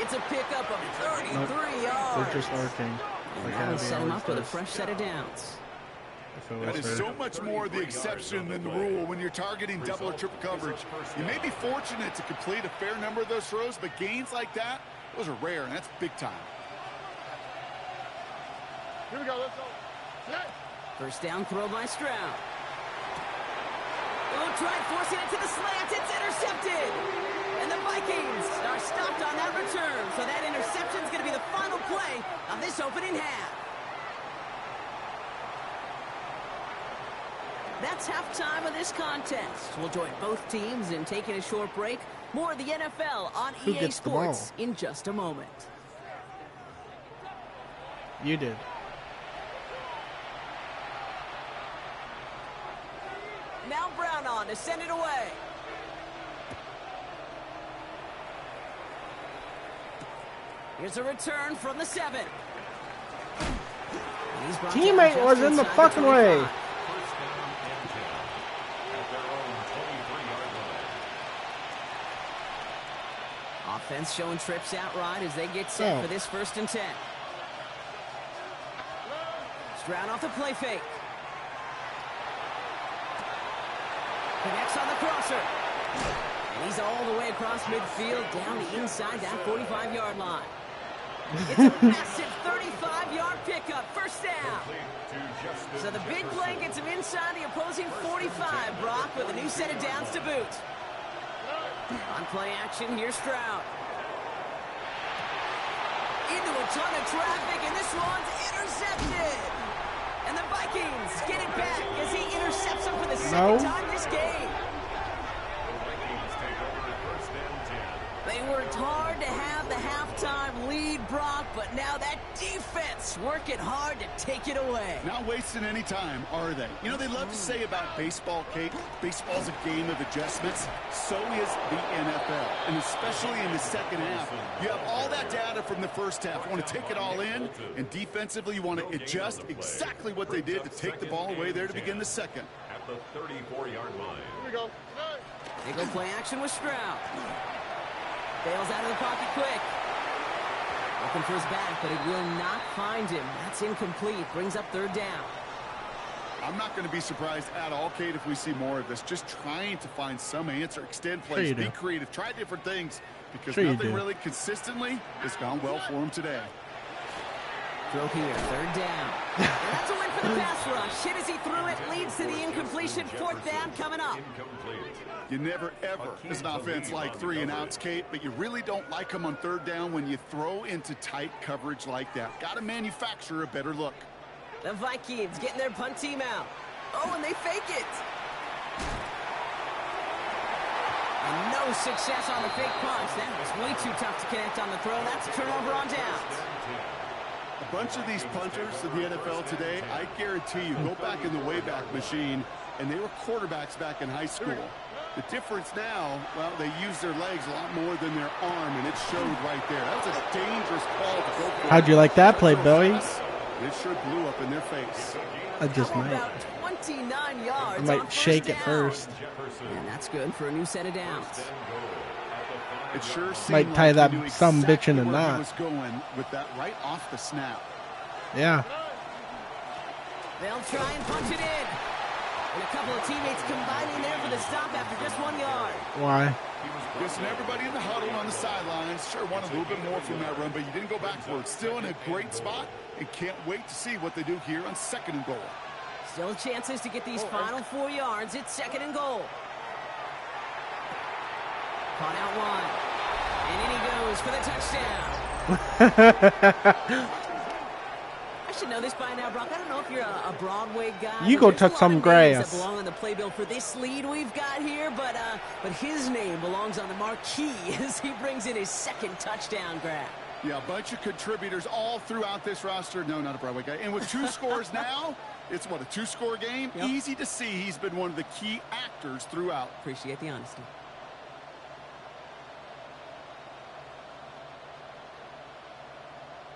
It's a pickup of 33 yards. They're just lurking. And that will set him up with a fresh set of downs. That is so much more the exception than the rule when you're targeting double or triple coverage. You may be fortunate to complete a fair number of those throws, but gains like that, those are rare, and that's big time. Here we go, let's go. First down throw by Stroud. Oh, try forcing it to the slant. It's intercepted. And the Vikings are stopped on that return. So that interception is going to be the final play of this opening half. That's halftime of this contest. We'll join both teams in taking a short break. More of the NFL on EA Sports in just a moment. You did. Now Brown on to send it away. Here's a return from the 7. Teammate was in the fucking way. Offense showing trips out right as they get set for this 1st and 10. Stroud off the play fake. Connects on the crosser. And he's all the way across midfield down the inside that 45-yard line. It's a massive 35-yard pickup. First down. So the big play gets him inside the opposing 45, Brock, with a new set of downs to boot. On play action, here's Stroud. Into a ton of traffic, and this one's intercepted. And the Vikings get it back as he intercepts him for the second time this game. They worked hard to have the halftime lead, Brock, but now that defense working hard to take it away. Not wasting any time, are they? You know, they love to say about baseball, Kate, baseball's a game of adjustments. So is the NFL, and especially in the second half. You have all that data from the first half. You want to take it all in, and defensively you want to adjust exactly what they did to take the ball away there to begin the second. At the 34-yard line. Here we go. They go play action with Stroud. Bails out of the pocket quick. Looking for his back, but it will not find him. That's incomplete. Brings up 3rd down. I'm not going to be surprised at all, Kate, if we see more of this. Just trying to find some answer, extend plays, be creative, try different things, because nothing really consistently has gone well for him today. Throw here, third down. And that's a win for the pass rush. Hit as he threw it, leads to the incompletion. Fourth down coming up. You never, ever, as an offense, like 3-and-outs, Kate, but you really don't like them on third down when you throw into tight coverage like that. Got to manufacture a better look. The Vikings getting their punt team out. Oh, and they fake it. And no success on the fake punch. That was way too tough to connect on the throw. That's a turnover on downs. A bunch of these punters in the NFL today, I guarantee you, go back in the Wayback Machine, and they were quarterbacks back in high school. The difference now, well, they use their legs a lot more than their arm, and it showed right there. That was a dangerous call to go for. How'd you like that play, Billy? It sure blew up in their face. I just might. About 29 yards. I might shake it first. And that's good for a new set of downs. It sure might tie that some bitch in a knot. Was going with that right off the snap. Yeah. They'll try and punch it in. And a couple of teammates combining there for the stop after just 1 yard. Why? Listen, everybody in the huddle on the sidelines sure wanted a little bit more from that run, but you didn't go backwards. Still in a great spot, and can't wait to see what they do here on 2nd and goal. Still chances to get these final 4 yards. It's 2nd and goal. Caught out one. And in he goes for the touchdown. I should know this by now, Brock. I don't know if you're a Broadway guy. You go touch some grass. That belong on the playbill for this lead we've got here, but his name belongs on the marquee as he brings in his 2nd touchdown grab. Yeah, a bunch of contributors all throughout this roster. No, not a Broadway guy. And with 2 scores now, it's what, a 2-score game? Yep. Easy to see he's been one of the key actors throughout. Appreciate the honesty.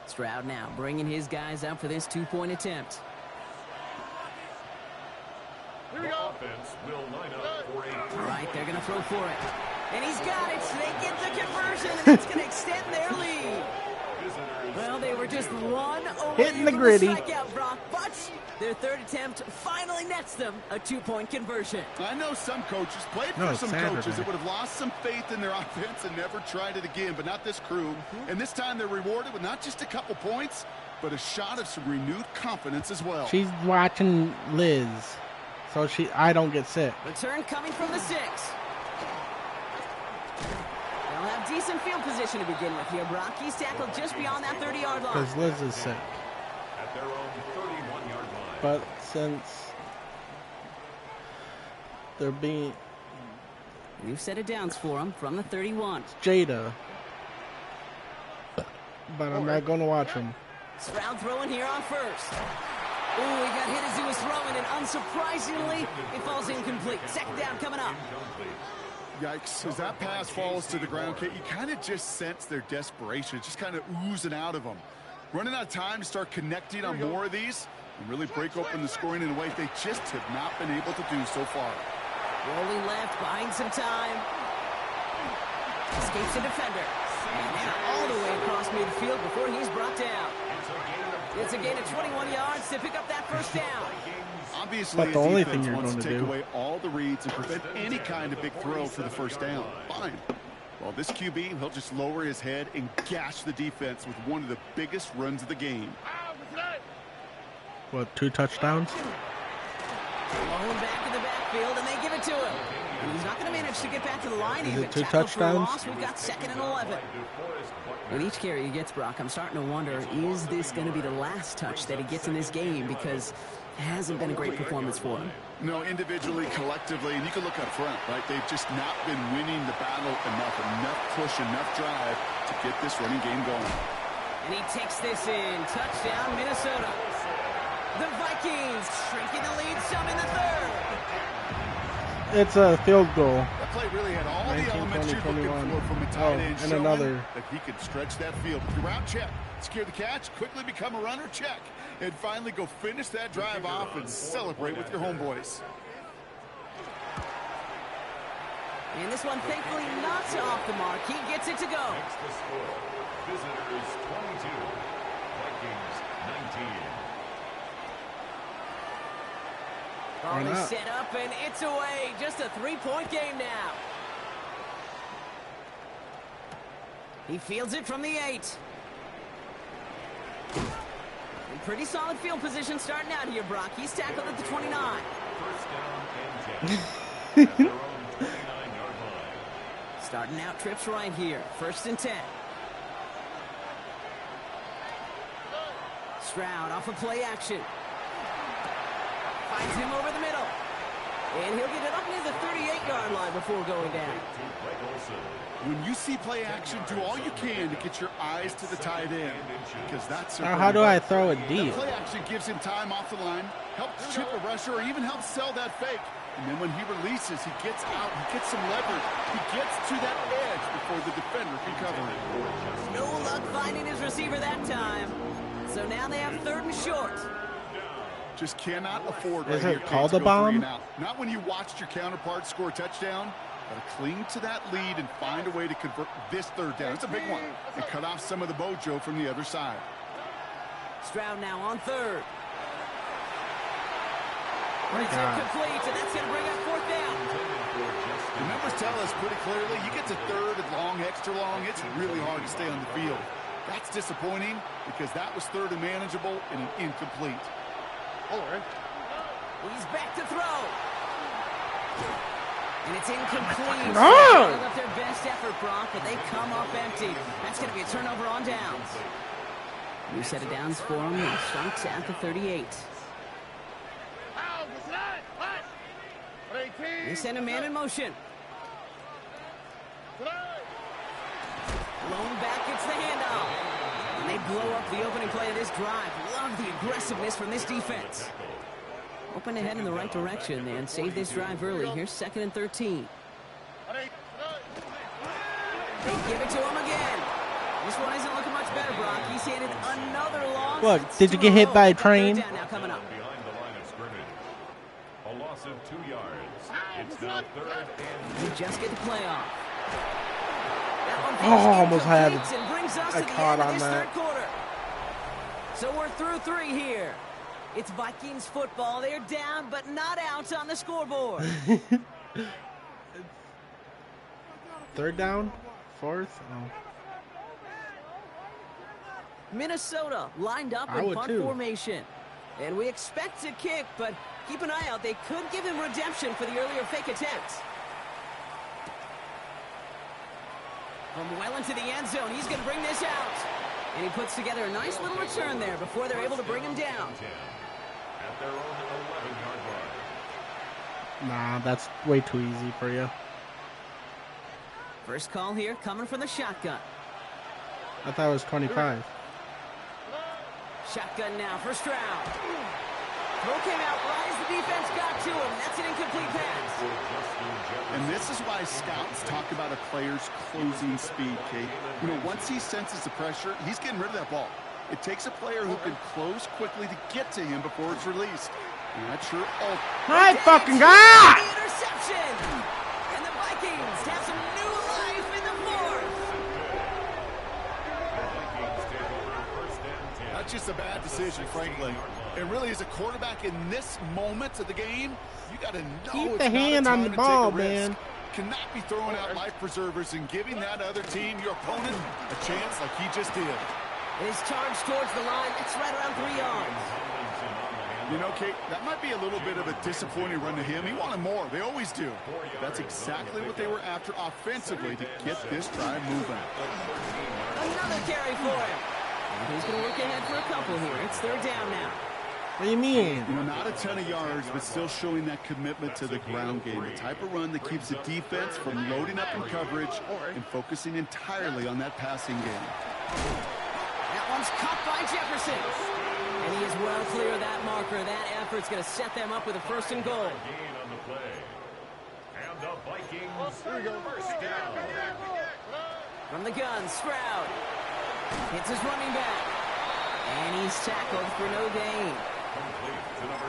Stroud now bringing his guys up for this 2-point attempt. Here we go. Offense will line up for a right, they're going to throw for it. And he's got it. They get the conversion, and it's going to extend their lead. Well, they were just one away hitting the from gritty. The strikeout, Brock, but their 3rd attempt finally nets them a 2-point conversion. I know some coaches played for some coaches that would have lost some faith in their offense and never tried it again, but not this crew. And this time they're rewarded with not just a couple points, but a shot of some renewed confidence as well. She's watching Liz, so I don't get sick. Return coming from the 6. They'll have decent field position to begin with here. Brock, he's tackled just beyond that 30-yard line. Because Liz is sick. at their own 31-yard line. But since they're being... We've set it downs for them from the 31. Jada. But I'm not going to watch him. Stroud throwing here on first. Ooh, he got hit as he was throwing, and unsurprisingly, it falls incomplete. 2nd down coming up. Yikes. As that pass falls to the ground, Kate, you kind of just sense their desperation. It's just kind of oozing out of them. Running out of time to start connecting on more of these and really break open the scoring in a way they just have not been able to do so far. Rolling left, buying some time. Escapes the defender. And now all the way across midfield before he's brought down. It's a gain of 21 yards to pick up that first down. Obviously, but the only thing defense you're wants going to to take do away all the reads and prevent any kind of big throw for the first down. Fine. Well, this QB, he'll just lower his head and gash the defense with one of the biggest runs of the game. What, 2 touchdowns? Blowing back in the backfield, and they give it to him. And he's not going to manage to get back to the line. Is He's it 2 tackled for a touchdowns? loss. We've got 2nd and 11. With each carry he gets, Brock, I'm starting to wonder, is this going to be the last touch that he gets in this game? Because it hasn't been a great performance for him. No, individually, collectively, and you can look up front, right? They've just not been winning the battle enough push, enough drive to get this running game going. And he takes this in. Touchdown, Minnesota. The Vikings shrinking the lead some in the 3rd. It's a field goal. That play really had all 19, the elements 20, you're 21. looking for from a tight end, and showing another. that he could stretch that field. With the route, check. Secure the catch, quickly become a runner, check. And finally go finish that drive off and celebrate with your homeboys. And this one, thankfully, not off the mark. He gets it to go. Next to score. Visitors 22. Vikings 19. Already set up, and it's away. Just a 3-point game now. He fields it from the 8. Pretty solid field position starting out here, Brock. He's tackled at the 29. First down and 10. At their own 29-yard line. Starting out trips right here. 1st and 10. Stroud off of play action. Finds him over the middle. And he'll get it up near the 38-yard line before going down. When you see play action, do all you can to get your eyes to the tight end, because that's how do I throw it deep? Play action gives him time off the line, helps chip a rusher, or even helps sell that fake. And then when he releases, he gets out, he gets some leverage, he gets to that edge before the defender can cover it. No luck finding his receiver that time. So now they have 3rd and short. Just cannot afford Is right it here, called Kate, a to go 3 bomb? and out. Not when you watched your counterpart score a touchdown. Got to cling to that lead and find a way to convert this 3rd down. It's a big one. And cut off some of the mojo from the other side. Stroud now on 3rd. But it's incomplete, and that's going to bring up 4th down. The numbers tell us pretty clearly, you get to 3rd and long, extra long, it's really hard to stay on the field. That's disappointing because that was 3rd and manageable and an incomplete. All right. He's back to throw. And it's incomplete. No! They left their best effort, Brock, but they come up empty. That's going to be a turnover on downs. New set of downs for them. He starts at the 38. They send a man in motion. Blown back, gets the handoff. And they blow up the opening play of this drive. Love the aggressiveness from this defense. Open ahead in the right direction and save this drive early. Here's 2nd and 13. They give it to him again. This one isn't looking much better, Brock. He's handed another loss. What, did you get hit by a train? Down now coming up. Behind the line of scrimmage. A loss of 2 yards. It's now 3rd and We just get the playoff. That one almost had incomplete and brings us a to the caught end of on this that. 3rd quarter. So we're through 3 here. It's Vikings football. They're down, but not out on the scoreboard. 3rd down? 4th? Oh. Minnesota lined up I in would punt too. formation. And we expect to kick, but keep an eye out. They could give him redemption for the earlier fake attempts. From well into the end zone, he's going to bring this out. And he puts together a nice little return there before they're able to bring him down. at their own 11-yard line. Nah, that's way too easy for you. First call here coming from the shotgun. I thought it was 25. Shotgun now for Stroud. Throw came out right as the defense got to him. That's an incomplete pass. And this is why scouts talk about a player's closing speed, Kate. You know, once he senses the pressure, he's getting rid of that ball. It takes a player who can close quickly to get to him before it's released. And that's your My fucking God! Interception! And the Vikings have some new life in the fourth. That's just a bad decision, frankly. And really, as a quarterback in this moment of the game, you got to know Keep it's the not a hand on time the to ball, take a risk. man. Cannot be throwing out life preservers and giving that other team, your opponent, a chance like he just did. It is charged towards the line. It's right around 3 yards. You know, Kate, that might be a little bit of a disappointing run to him. He wanted more. They always do. That's exactly what they were after offensively to get this drive moving. Another carry for him. And he's going to look ahead for a couple here. It's third down now. What do you mean? You know, not a ton of yards, but still showing that commitment to the ground game. The type of run that keeps the defense from loading up in coverage and focusing entirely on that passing game. That one's caught by Jefferson. And he is well clear of that marker. That effort's going to set them up with a first and goal. Gain on the play. And the Vikings first down. From the gun, Stroud. Hits his running back. And he's tackled for no gain.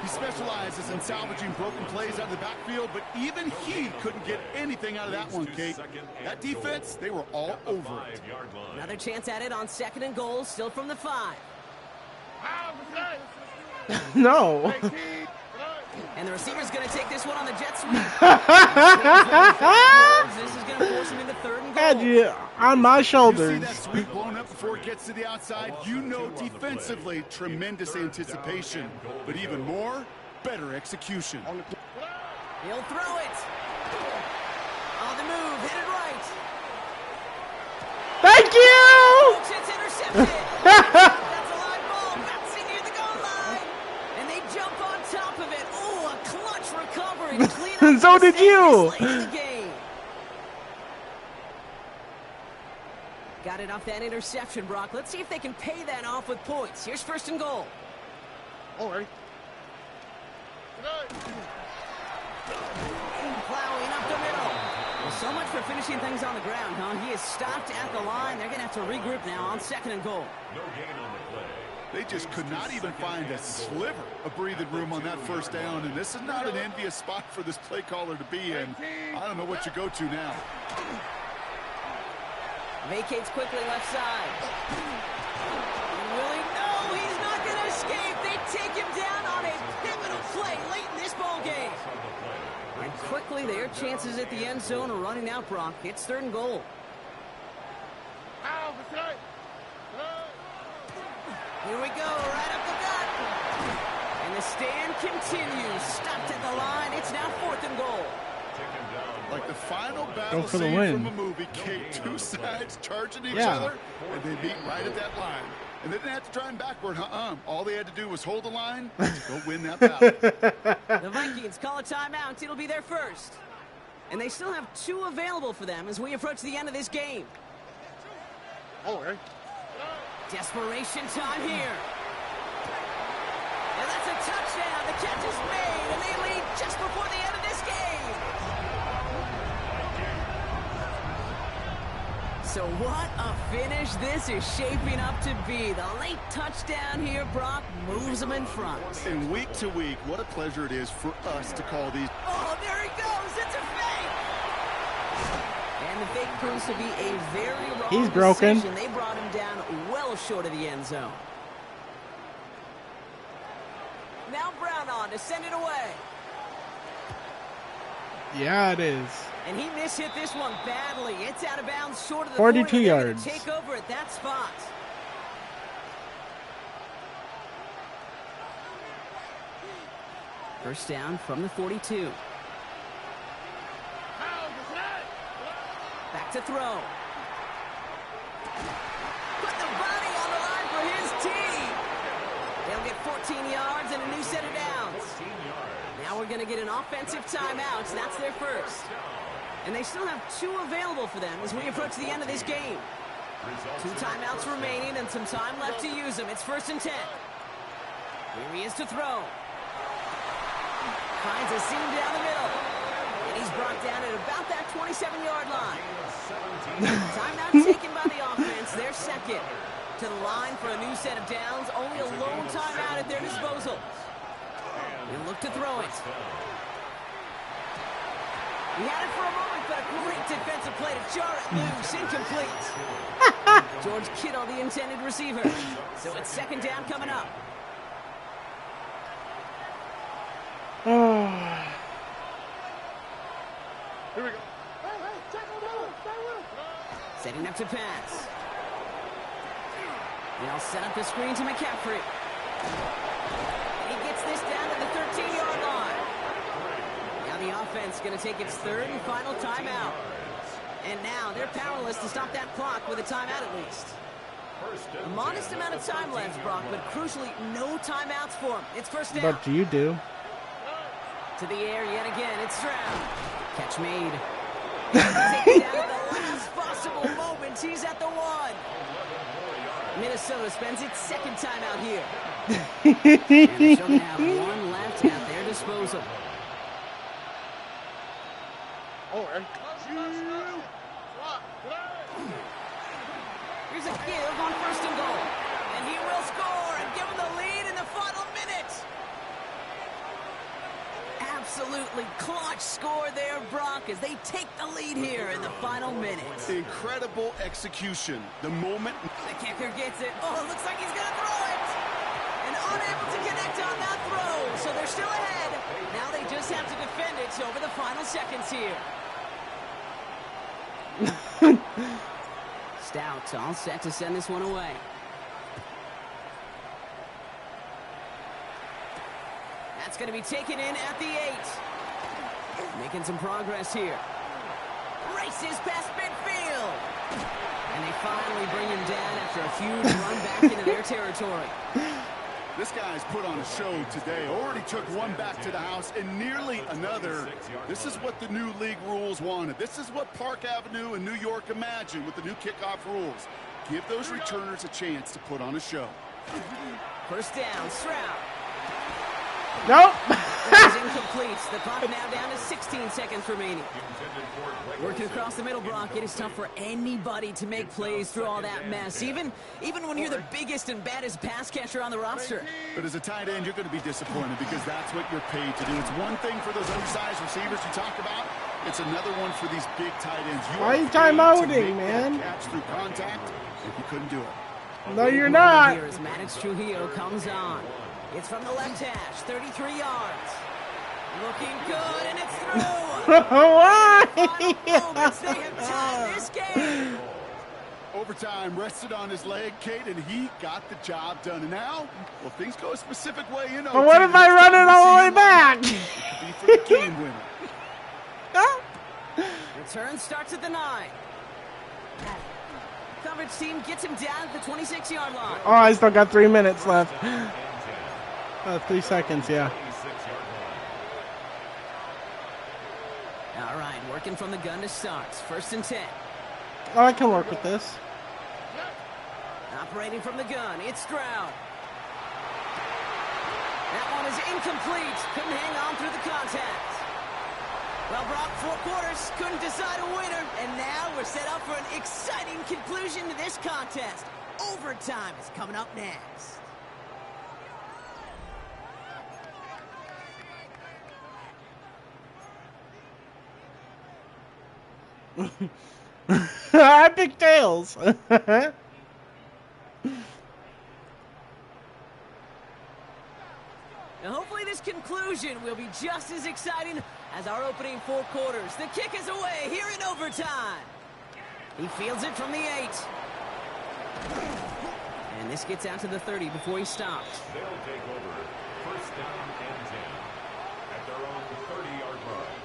He specializes in salvaging broken plays out of the backfield, but even he couldn't get anything out of that one, Kate. That defense, they were all over it. Another chance at it on second and goal, still from the 5. No. And the receiver's going to take this one on the jet sweep. This is going to force him into 3rd and goal. Had you on my shoulders. You see that sweep blown up before it gets to the outside. You know defensively, tremendous anticipation. But even more, better execution. He'll throw it. On the move, hit it right. Thank you! Folks, it's intercepted. That's a live ball, bouncing near the goal line. And they jump on top of it. Oh, a clutch recovery to clean up So did you. late in the game. Got it off that interception, Brock. Let's see if they can pay that off with points. Here's 1st and goal. All right. Plowing up the middle. Well, so much for finishing things on the ground, huh? He is stopped at the line. They're going to have to regroup now on 2nd and goal. No gain on the play. They just could not even find a sliver of breathing room on that 1st down, and this is not an envious spot for this play caller to be in. I don't know what you go to now. Vacates quickly left side. Willie, no, he's not going to escape. They take him down on a pivotal play late in this ball game. And quickly, their chances at the end zone are running out, Brock. It's 3rd and goal. Here we go, right up the gut. And the stand continues. Stopped at the line. It's now 4th and goal. Like the final battle for the scene win. from a movie, Kate, 2 sides charging each Yeah. other, and they meet right at that line. And they didn't have to drive backward, All they had to do was hold the line to go win that battle. The Vikings call a timeout. It'll be their first. And they still have 2 available for them as we approach the end of this game. All right. Desperation time here. And that's a touchdown. The catch is made, and they lead just before the end of this game. So what a finish this is shaping up to be. The late touchdown here, Brock, moves them in front. And week to week, what a pleasure it is for us to call these. Oh, there he goes. It's a fake. And the fake proves to be a very wrong He's broken. decision. They brought him down well short of the end zone. Now Brown on to send it away. Yeah, it is. And he mishit this one badly. It's out of bounds short of the 42 40. They're gonna yards. Take over at that spot. First down from the 42. Back to throw. Put the body on the line for his team. They'll get 14 yards and a new set of downs. Now we're going to get an offensive timeout. That's their first. And they still have 2 available for them as we approach the end of this game. 2 timeouts remaining and some time left to use them. It's 1st and 10. Here he is to throw. Finds a seam down the middle. And he's brought down at about that 27-yard line. Timeout taken by the offense. They're second. To the line for a new set of downs. Only a lone timeout at their disposal. He'll look to throw it. He had it for a moment, but a great defensive play to jar it loose. Incomplete. George Kittle, the intended receiver. So it's 2nd down coming up. Here we go. Setting up to pass. They'll set up the screen to McCaffrey. He gets this down to the 13-yard line. Now the offense going to take its 3rd and final timeout. And now they're powerless to stop that clock with a timeout at least. A modest amount of time left, Brock, but crucially no timeouts for him. It's 1st down. What do you do? To the air yet again. It's Stroud. Catch made. Take it down at the last possible moment. He's at the 1. Minnesota spends its 2nd timeout here. And they're still going to have 1 left at their disposal. All right. Here's a give on 1st and goal. And he will score and give them the lead in the final minute. Absolutely clutch score there, Brock, as they take the lead here in the final minute. Incredible execution. The moment. The kicker gets it. Oh, it looks like he's going to throw it. And unable to connect on that throw, so they're still ahead. Now they just have to defend it over the final seconds here. Stout all set to send this one away. That's going to be taken in at the 8. Making some progress here. Races past midfield. And they finally bring him down after a huge run back into their territory. This guy's put on a show today. Already took one back to the house and nearly another. This is what the new league rules wanted. This is what Park Avenue in New York imagined with the new kickoff rules. Give those returners a chance to put on a show. First down, Stroud. Nope. It's incomplete. The clock now down to 16 seconds remaining. Working across the middle, Brock, it is tough for anybody to make plays through all that mess, even when you're the biggest and baddest pass catcher on the roster. But as a tight end, you're going to be disappointed because that's what you're paid to do. It's one thing for those undersized receivers you talk about. It's another one for these big tight ends. Why are you timeouting, man? Catch through contact if you couldn't do it. No, you're not. Here as Maddox Trujillo comes on. It's from the left hash, 33 yards. Looking good, and it's through. Why? They have tied this game. Overtime rested on his leg, Kate, and he got the job done. And now, well, things go a specific way, you know. But what if I run it all the way back? Be for the game winner. Return starts at the 9. Coverage team gets him down at the 26-yard line. Oh, I still got 3 minutes left. 3 seconds, yeah. All right, working from the gun to start. First and 10. Oh, I can work with this. Operating from the gun, it's Stroud. That one is incomplete. Couldn't hang on through the contact. Well, Brock, 4 quarters, couldn't decide a winner. And now we're set up for an exciting conclusion to this contest. Overtime is coming up next. I picked tails. Now, hopefully this conclusion will be just as exciting as our opening 4 quarters. The kick is away here in overtime. He fields it from the 8. And this gets out to the 30 before he stops. They'll take over. First down and 10 at their own 30-yard line.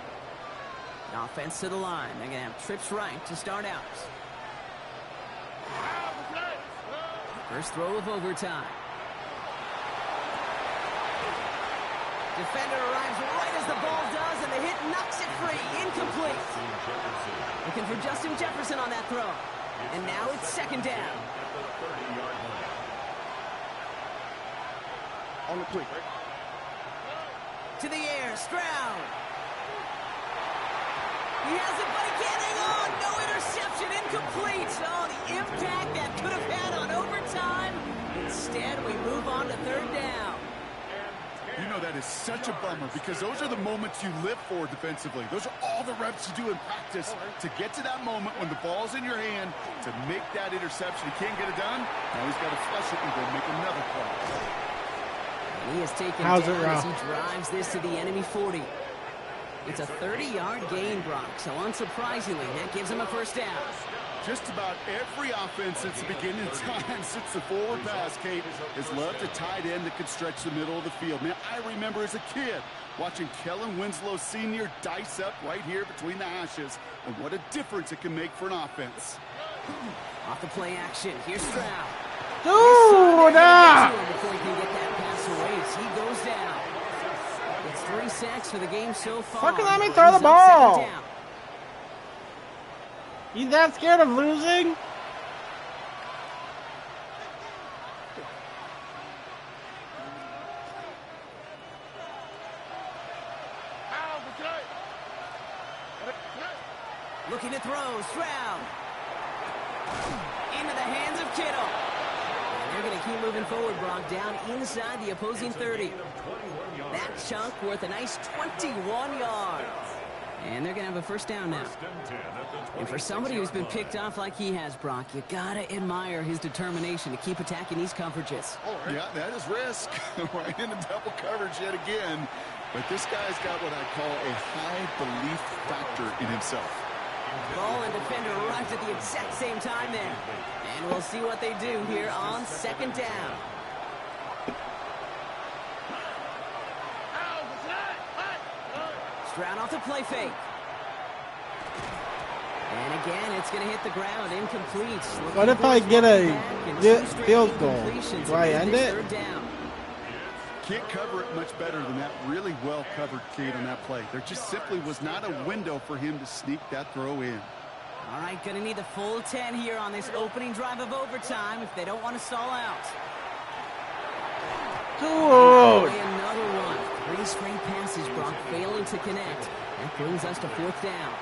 Offense to the line. They're going to have trips right to start out. First throw of overtime. Defender arrives right as the ball does, and the hit knocks it free. Incomplete. Looking for Justin Jefferson on that throw. And now it's second down. On the quick. To the air, Stroud. He has it, but he can't hang on. No interception, incomplete. Oh, the impact that could have had on overtime. Instead, we move on to third down. You know, that is such a bummer because those are the moments you live for defensively. Those are all the reps you do in practice to get to that moment when the ball's in your hand to make that interception. He can't get it done. Now he's got to flush it and go make another play. And he has taken down as he drives this to the enemy 40. It's a 30-yard gain, Brock, so unsurprisingly, that gives him a first down. Just about every offense since the beginning of time, since the forward pass, Kate, has loved a tight end that could stretch the middle of the field. Man, I remember as a kid watching Kellen Winslow Sr. dice up right here between the hashes, and what a difference it can make for an offense. Off the play action, here's Stroud. Dude! Before he can get that pass away, as he goes down. It's 3 sacks for the game so far. Fucking let me throw the ball. You that scared of losing? Looking to throw, Stroud. Into the hands of Kittle. And they're going to keep moving forward, Brock, down inside the opposing 30. That chunk worth a nice 21 yards. And they're going to have a first down now. And for somebody who's been picked off like he has, Brock, you got to admire his determination to keep attacking these coverages. Yeah, that is risk. Right into double coverage yet again. But this guy's got what I call a high belief factor in himself. Ball and defender arrived at the exact same time then. And we'll see what they do here on second down. Stroud off the play fake. And again, it's going to hit the ground, incomplete. What if I get a field goal? Do I end it? Can't cover it much better than that really well-covered kid on that play. There just simply was not a window for him to sneak that throw in. All right, going to need the full 10 here on this opening drive of overtime if they don't want to stall out. Good. Another one. 3 straight passes, Brock, failing to connect. That brings us to fourth down.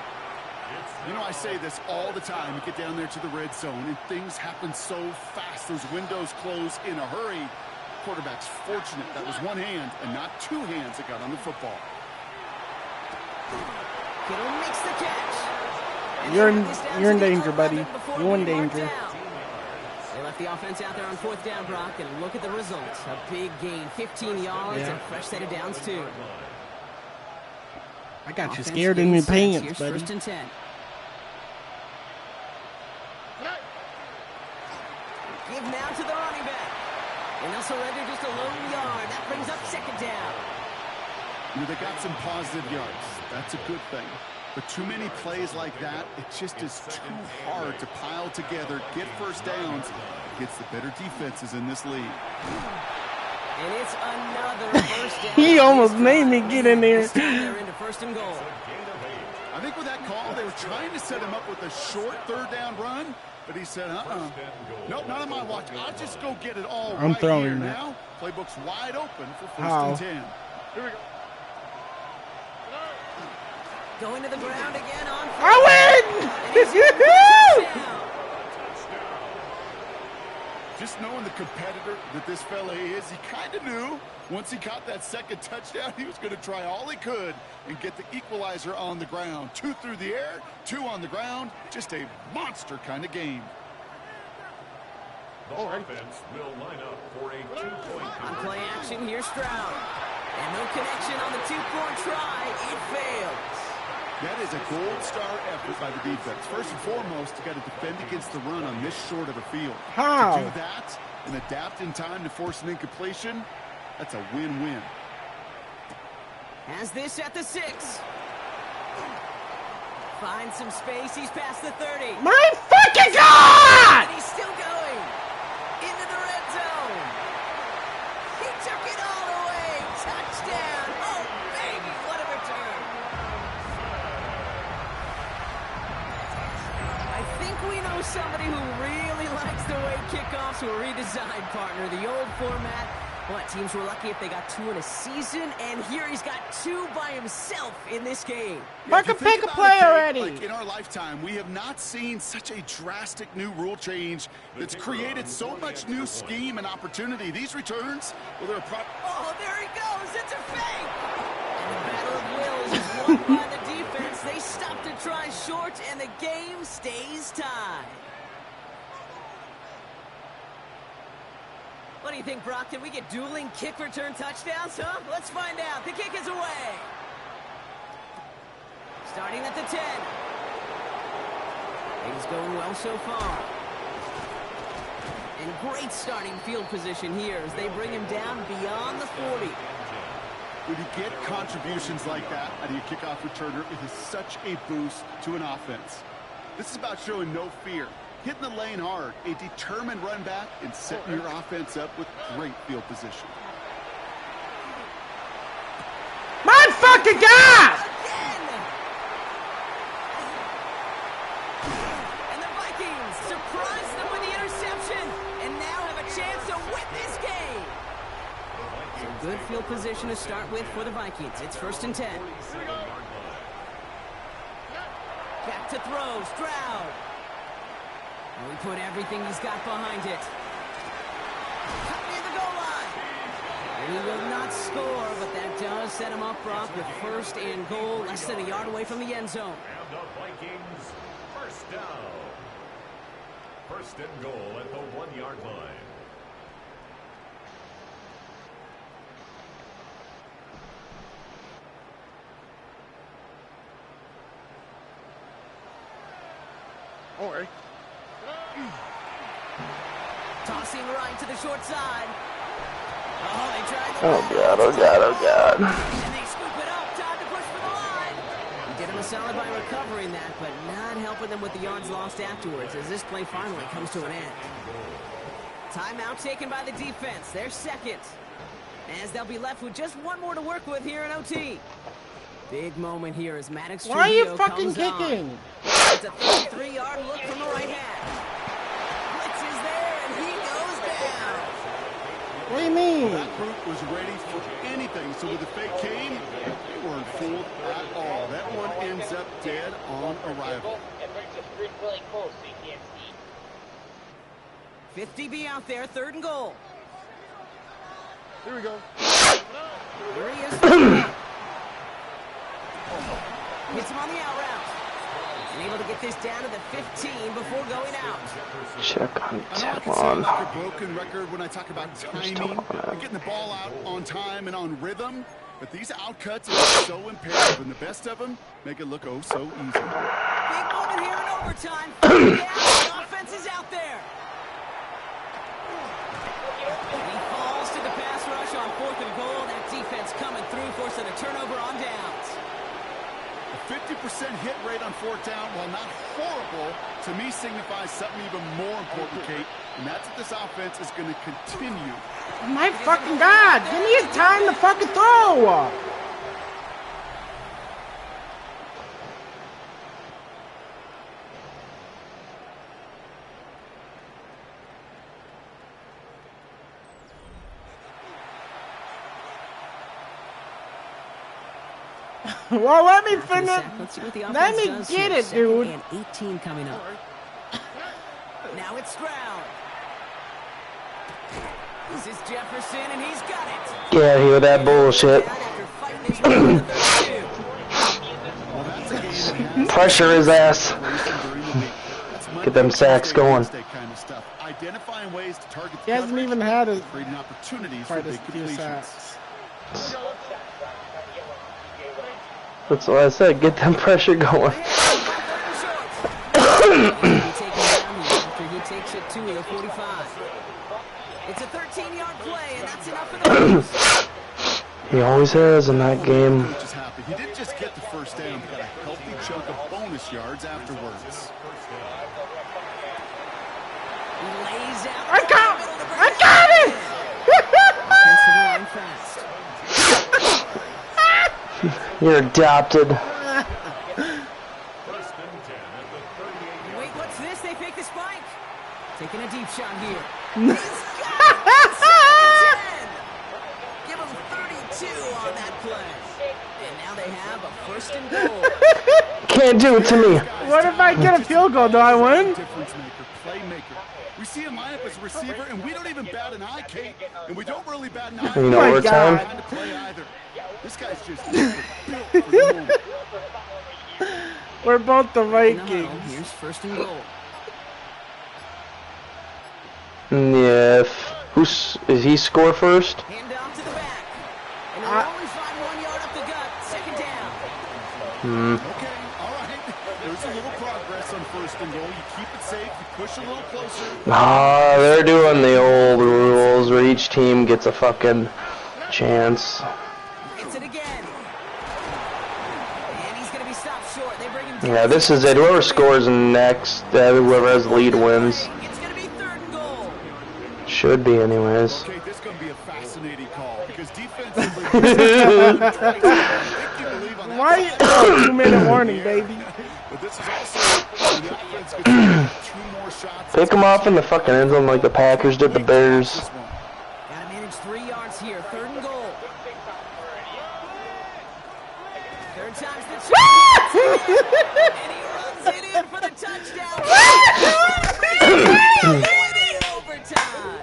You know, I say this all the time. You get down there to the red zone, and things happen so fast. Those windows close in a hurry. Quarterback's fortunate that was one hand and not 2 hands that got on the football. Kittle makes the catch. You're in danger, buddy. You're in danger. They left the offense out there on fourth down, Brock, and look at the results. A big gain, 15 yards, and fresh set of downs, too. I got you scared in your pants, buddy. First and 10. Give now to the running back. And they'll surrender just a lone yard. That brings up second down. You know, they got some positive yards. That's a good thing. But too many plays like that, it just is too hard to pile together, get first downs against the better defenses in this league. And it's another first down. He almost made me get in there. They're into first and goal. I think with that call, they were trying to set him up with a short third down run, but he said, nope, not on my watch. I'll just go get it all I'm right throwing here that. now. Playbook's wide open for first How? and 10. Here we go. Going to the ground again on first. I win! Just knowing the competitor that this fella is, he kind of knew once he caught that second touchdown, he was going to try all he could and get the equalizer on the ground. 2 through the air, 2 on the ground. Just a monster kind of game. The offense will line up for a 2-point On play action, here's Stroud. And no connection on the 2-point try. It fails. That is a gold star effort by the defense. First and foremost, you got to defend against the run on this short of a field. How? To do that and adapt in time to force an incompletion, that's a win-win. Has this at the 6. Finds some space. He's past the 30. My fucking God! And he's still going. Into the red zone. He took it all the way. Touchdown. Oh, baby, what a return. I think we know somebody who really likes the way kickoffs were redesigned, partner. The old format. What, teams were lucky if they got 2 in a season, and here he's got 2 by himself in this game. Fucking pick a play already. Like in our lifetime, we have not seen such a drastic new rule change that's created so much new scheme and opportunity. These returns, well, they're a Oh, there he goes. It's a fake. And the battle of wills is won by the defense. They stop to try short, and the game stays tied. What do you think, Brock? Can we get dueling kick return touchdowns, huh? Let's find out. The kick is away. Starting at the 10. Things going well so far. And great starting field position here as they bring him down beyond the 40. When you get contributions like that out of your kickoff returner, it is such a boost to an offense. This is about showing no fear. Hitting the lane hard, a determined run back, and setting your offense up with great field position. My fucking God! Again! And the Vikings surprise them with the interception, and now have a chance to win this game. So good field position to start with for the Vikings. It's first and 10. Back to throw, Stroud. And we put everything he's got behind it. Cut near the goal line. He will not score, but that does set him up, Brock, with first and goal, less than a yard away from the end zone. And the Vikings, first down. First and goal at the 1-yard line. Tossing right to the short side. Oh, they tried Oh God, oh God, oh God. and they scoop it up. Time to push for the line. He did him a solid by recovering that, but not helping them with the yards lost afterwards as this play finally comes to an end. Timeout taken by the defense. Their second. As they'll be left with just one more to work with here in OT. Big moment here as Maddox Why are you Trujillo fucking comes on. kicking? It's a 33-yard look from the right hand. Blitz is there, and he goes down. What do you mean? That group was ready for anything, so when the fake came, they weren't fooled at all. That one ends up dead on arrival. 50 be out there, third and goal. Here we go. Here he is. Hits him on the out route. And able to get this down to the 15 before going out. Check on I know it can Talon. sound like a broken record when I talk about timing and getting the ball out on time and on rhythm, but these outcuts are so imperative, and the best of them make it look oh so easy. Big moment here in overtime. The offense is out there. He falls to the pass rush on fourth and goal. That defense coming through, forcing a turnover on downs. A 50% hit rate on fourth down, while not horrible, to me signifies something even more important, Kate, and that's that this offense is going to continue. My fucking God, give me a time to fucking throw. Well, let me finish. Let's see what the Let offense me does get here. it, dude. Second and 18 coming up. Now it's Stroud. This is Jefferson, and he's got it. Get out of here with that bullshit. After fighting his way to the 32. Pressure his ass. Get them sacks going. Identifying ways to target He hasn't even had a creating opportunities for quite big a few completions. sacks. That's what I said. Get them pressure going. After he takes it to the 45. It's a 13-yard play, and that's enough for the Rams. He always has in that game. He didn't just get the first down, he got a healthy chunk of bonus yards afterwards. He lays out. I got it! Offensive line fast. You're adopted. Wait, what's this? They fake the spike. Taking a deep shot here. Give him 32 on that play. And now they have a first and goal. Can't do it to me. What if I get a field goal? Do I win? Difference maker, playmaker. We see him line up as a receiver, and we don't even bat an eye, Kate. And we don't really bat an eye. You know, my overtime. God. Trying to play either. This guy's just built for the moment. We're both the right No, Kings. here's first and goal. Yeah. Is he score first? Hand off to the back. And they'll only find 1 yard up the gut. Second down. Okay, all right. There's a little progress on first and goal. You keep it safe. You push a little closer. Ah, they're doing the old rules where each team gets a fucking chance. Gets it again. And he's going to be stopped short. They bring him down. Yeah, this is it. Whoever scores next, whoever has the lead wins. It's going to be third and goal. Should be, anyways. Okay, this is going to be a fascinating call because defensively. Why? Oh, 2-minute warning, baby. But this is also the offense gets 2 more shots. Pick them off in the fucking end zone like the Packers did the Bears. Got to manage 3 yards here. Third and goal. Third time's the chance. And he runs it in for the touchdown. Winning overtime.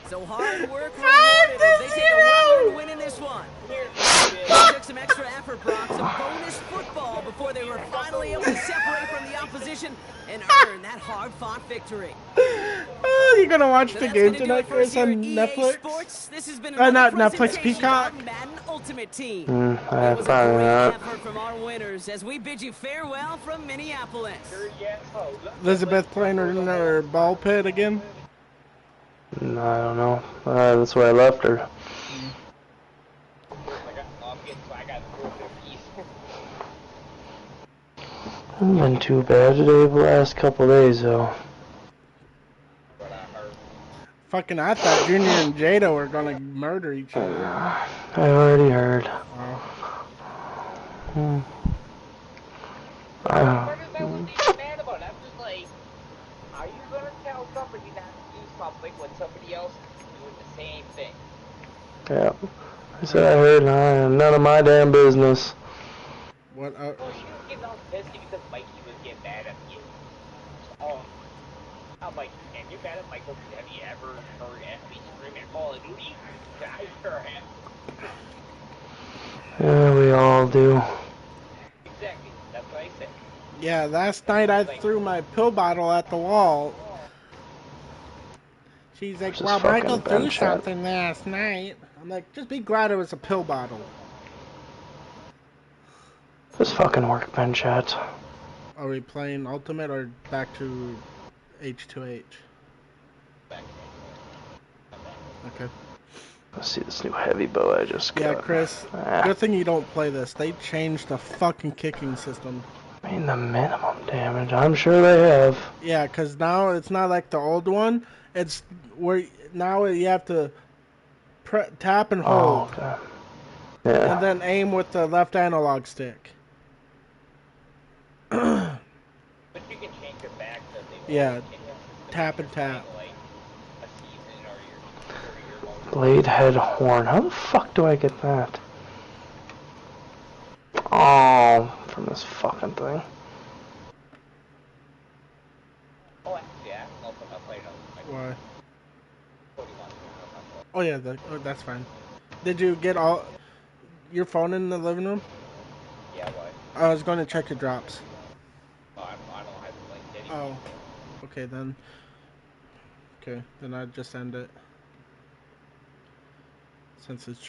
So hard work rewarded as they take victory. Oh, you gonna watch So the that's game gonna do tonight, it for us Chris, here at on EA Netflix? Sports. This has been another Not Netflix, presentation Peacock. of Madden Ultimate Team. I It was a probably great not. effort from our winners as we bid you farewell from Minneapolis. Elizabeth playing in her ball pit again? I don't know. That's where I left her. Hasn't been too bad today the last couple days though. Fucking, I thought Junior and Jada were gonna murder each other. I already heard. Oh. What is that one thing mad about? I'm just like, are you gonna tell somebody not to do something when somebody else is doing the same thing? Yeah. I said I heard none of my damn business. What? Well, she was getting all pissy because Mikey was getting mad at you. I'm like, and you're mad at Michael because have you ever heard me scream at Call of Duty? I sure have. Yeah, we all do. Exactly. That's what I said. Yeah, last night I threw my pill bottle at the wall. She's like, well, Michael threw something last night. I'm like, just be glad it was a pill bottle. This fucking workbench chat. Are we playing Ultimate or back to H2H? Okay. Let's see this new heavy bow I just got. Yeah, Chris, good thing you don't play this. They changed the fucking kicking system. I mean, the minimum damage. I'm sure they have. Yeah, because now it's not like the old one. It's where now you have to tap and hold. Oh, okay. Yeah. And then aim with the left analog stick. But you can change it back to the yeah, tap and tap. Blade head horn. How the fuck do I get that? Oh, from this fucking thing. Oh, yeah. I'll play it on. Why? Oh yeah, that's fine. Did you get all your phone in the living room? Yeah, why? I was going to check your drops. Oh, I don't have to like Oh, okay then. Okay, then I'd just end it since it's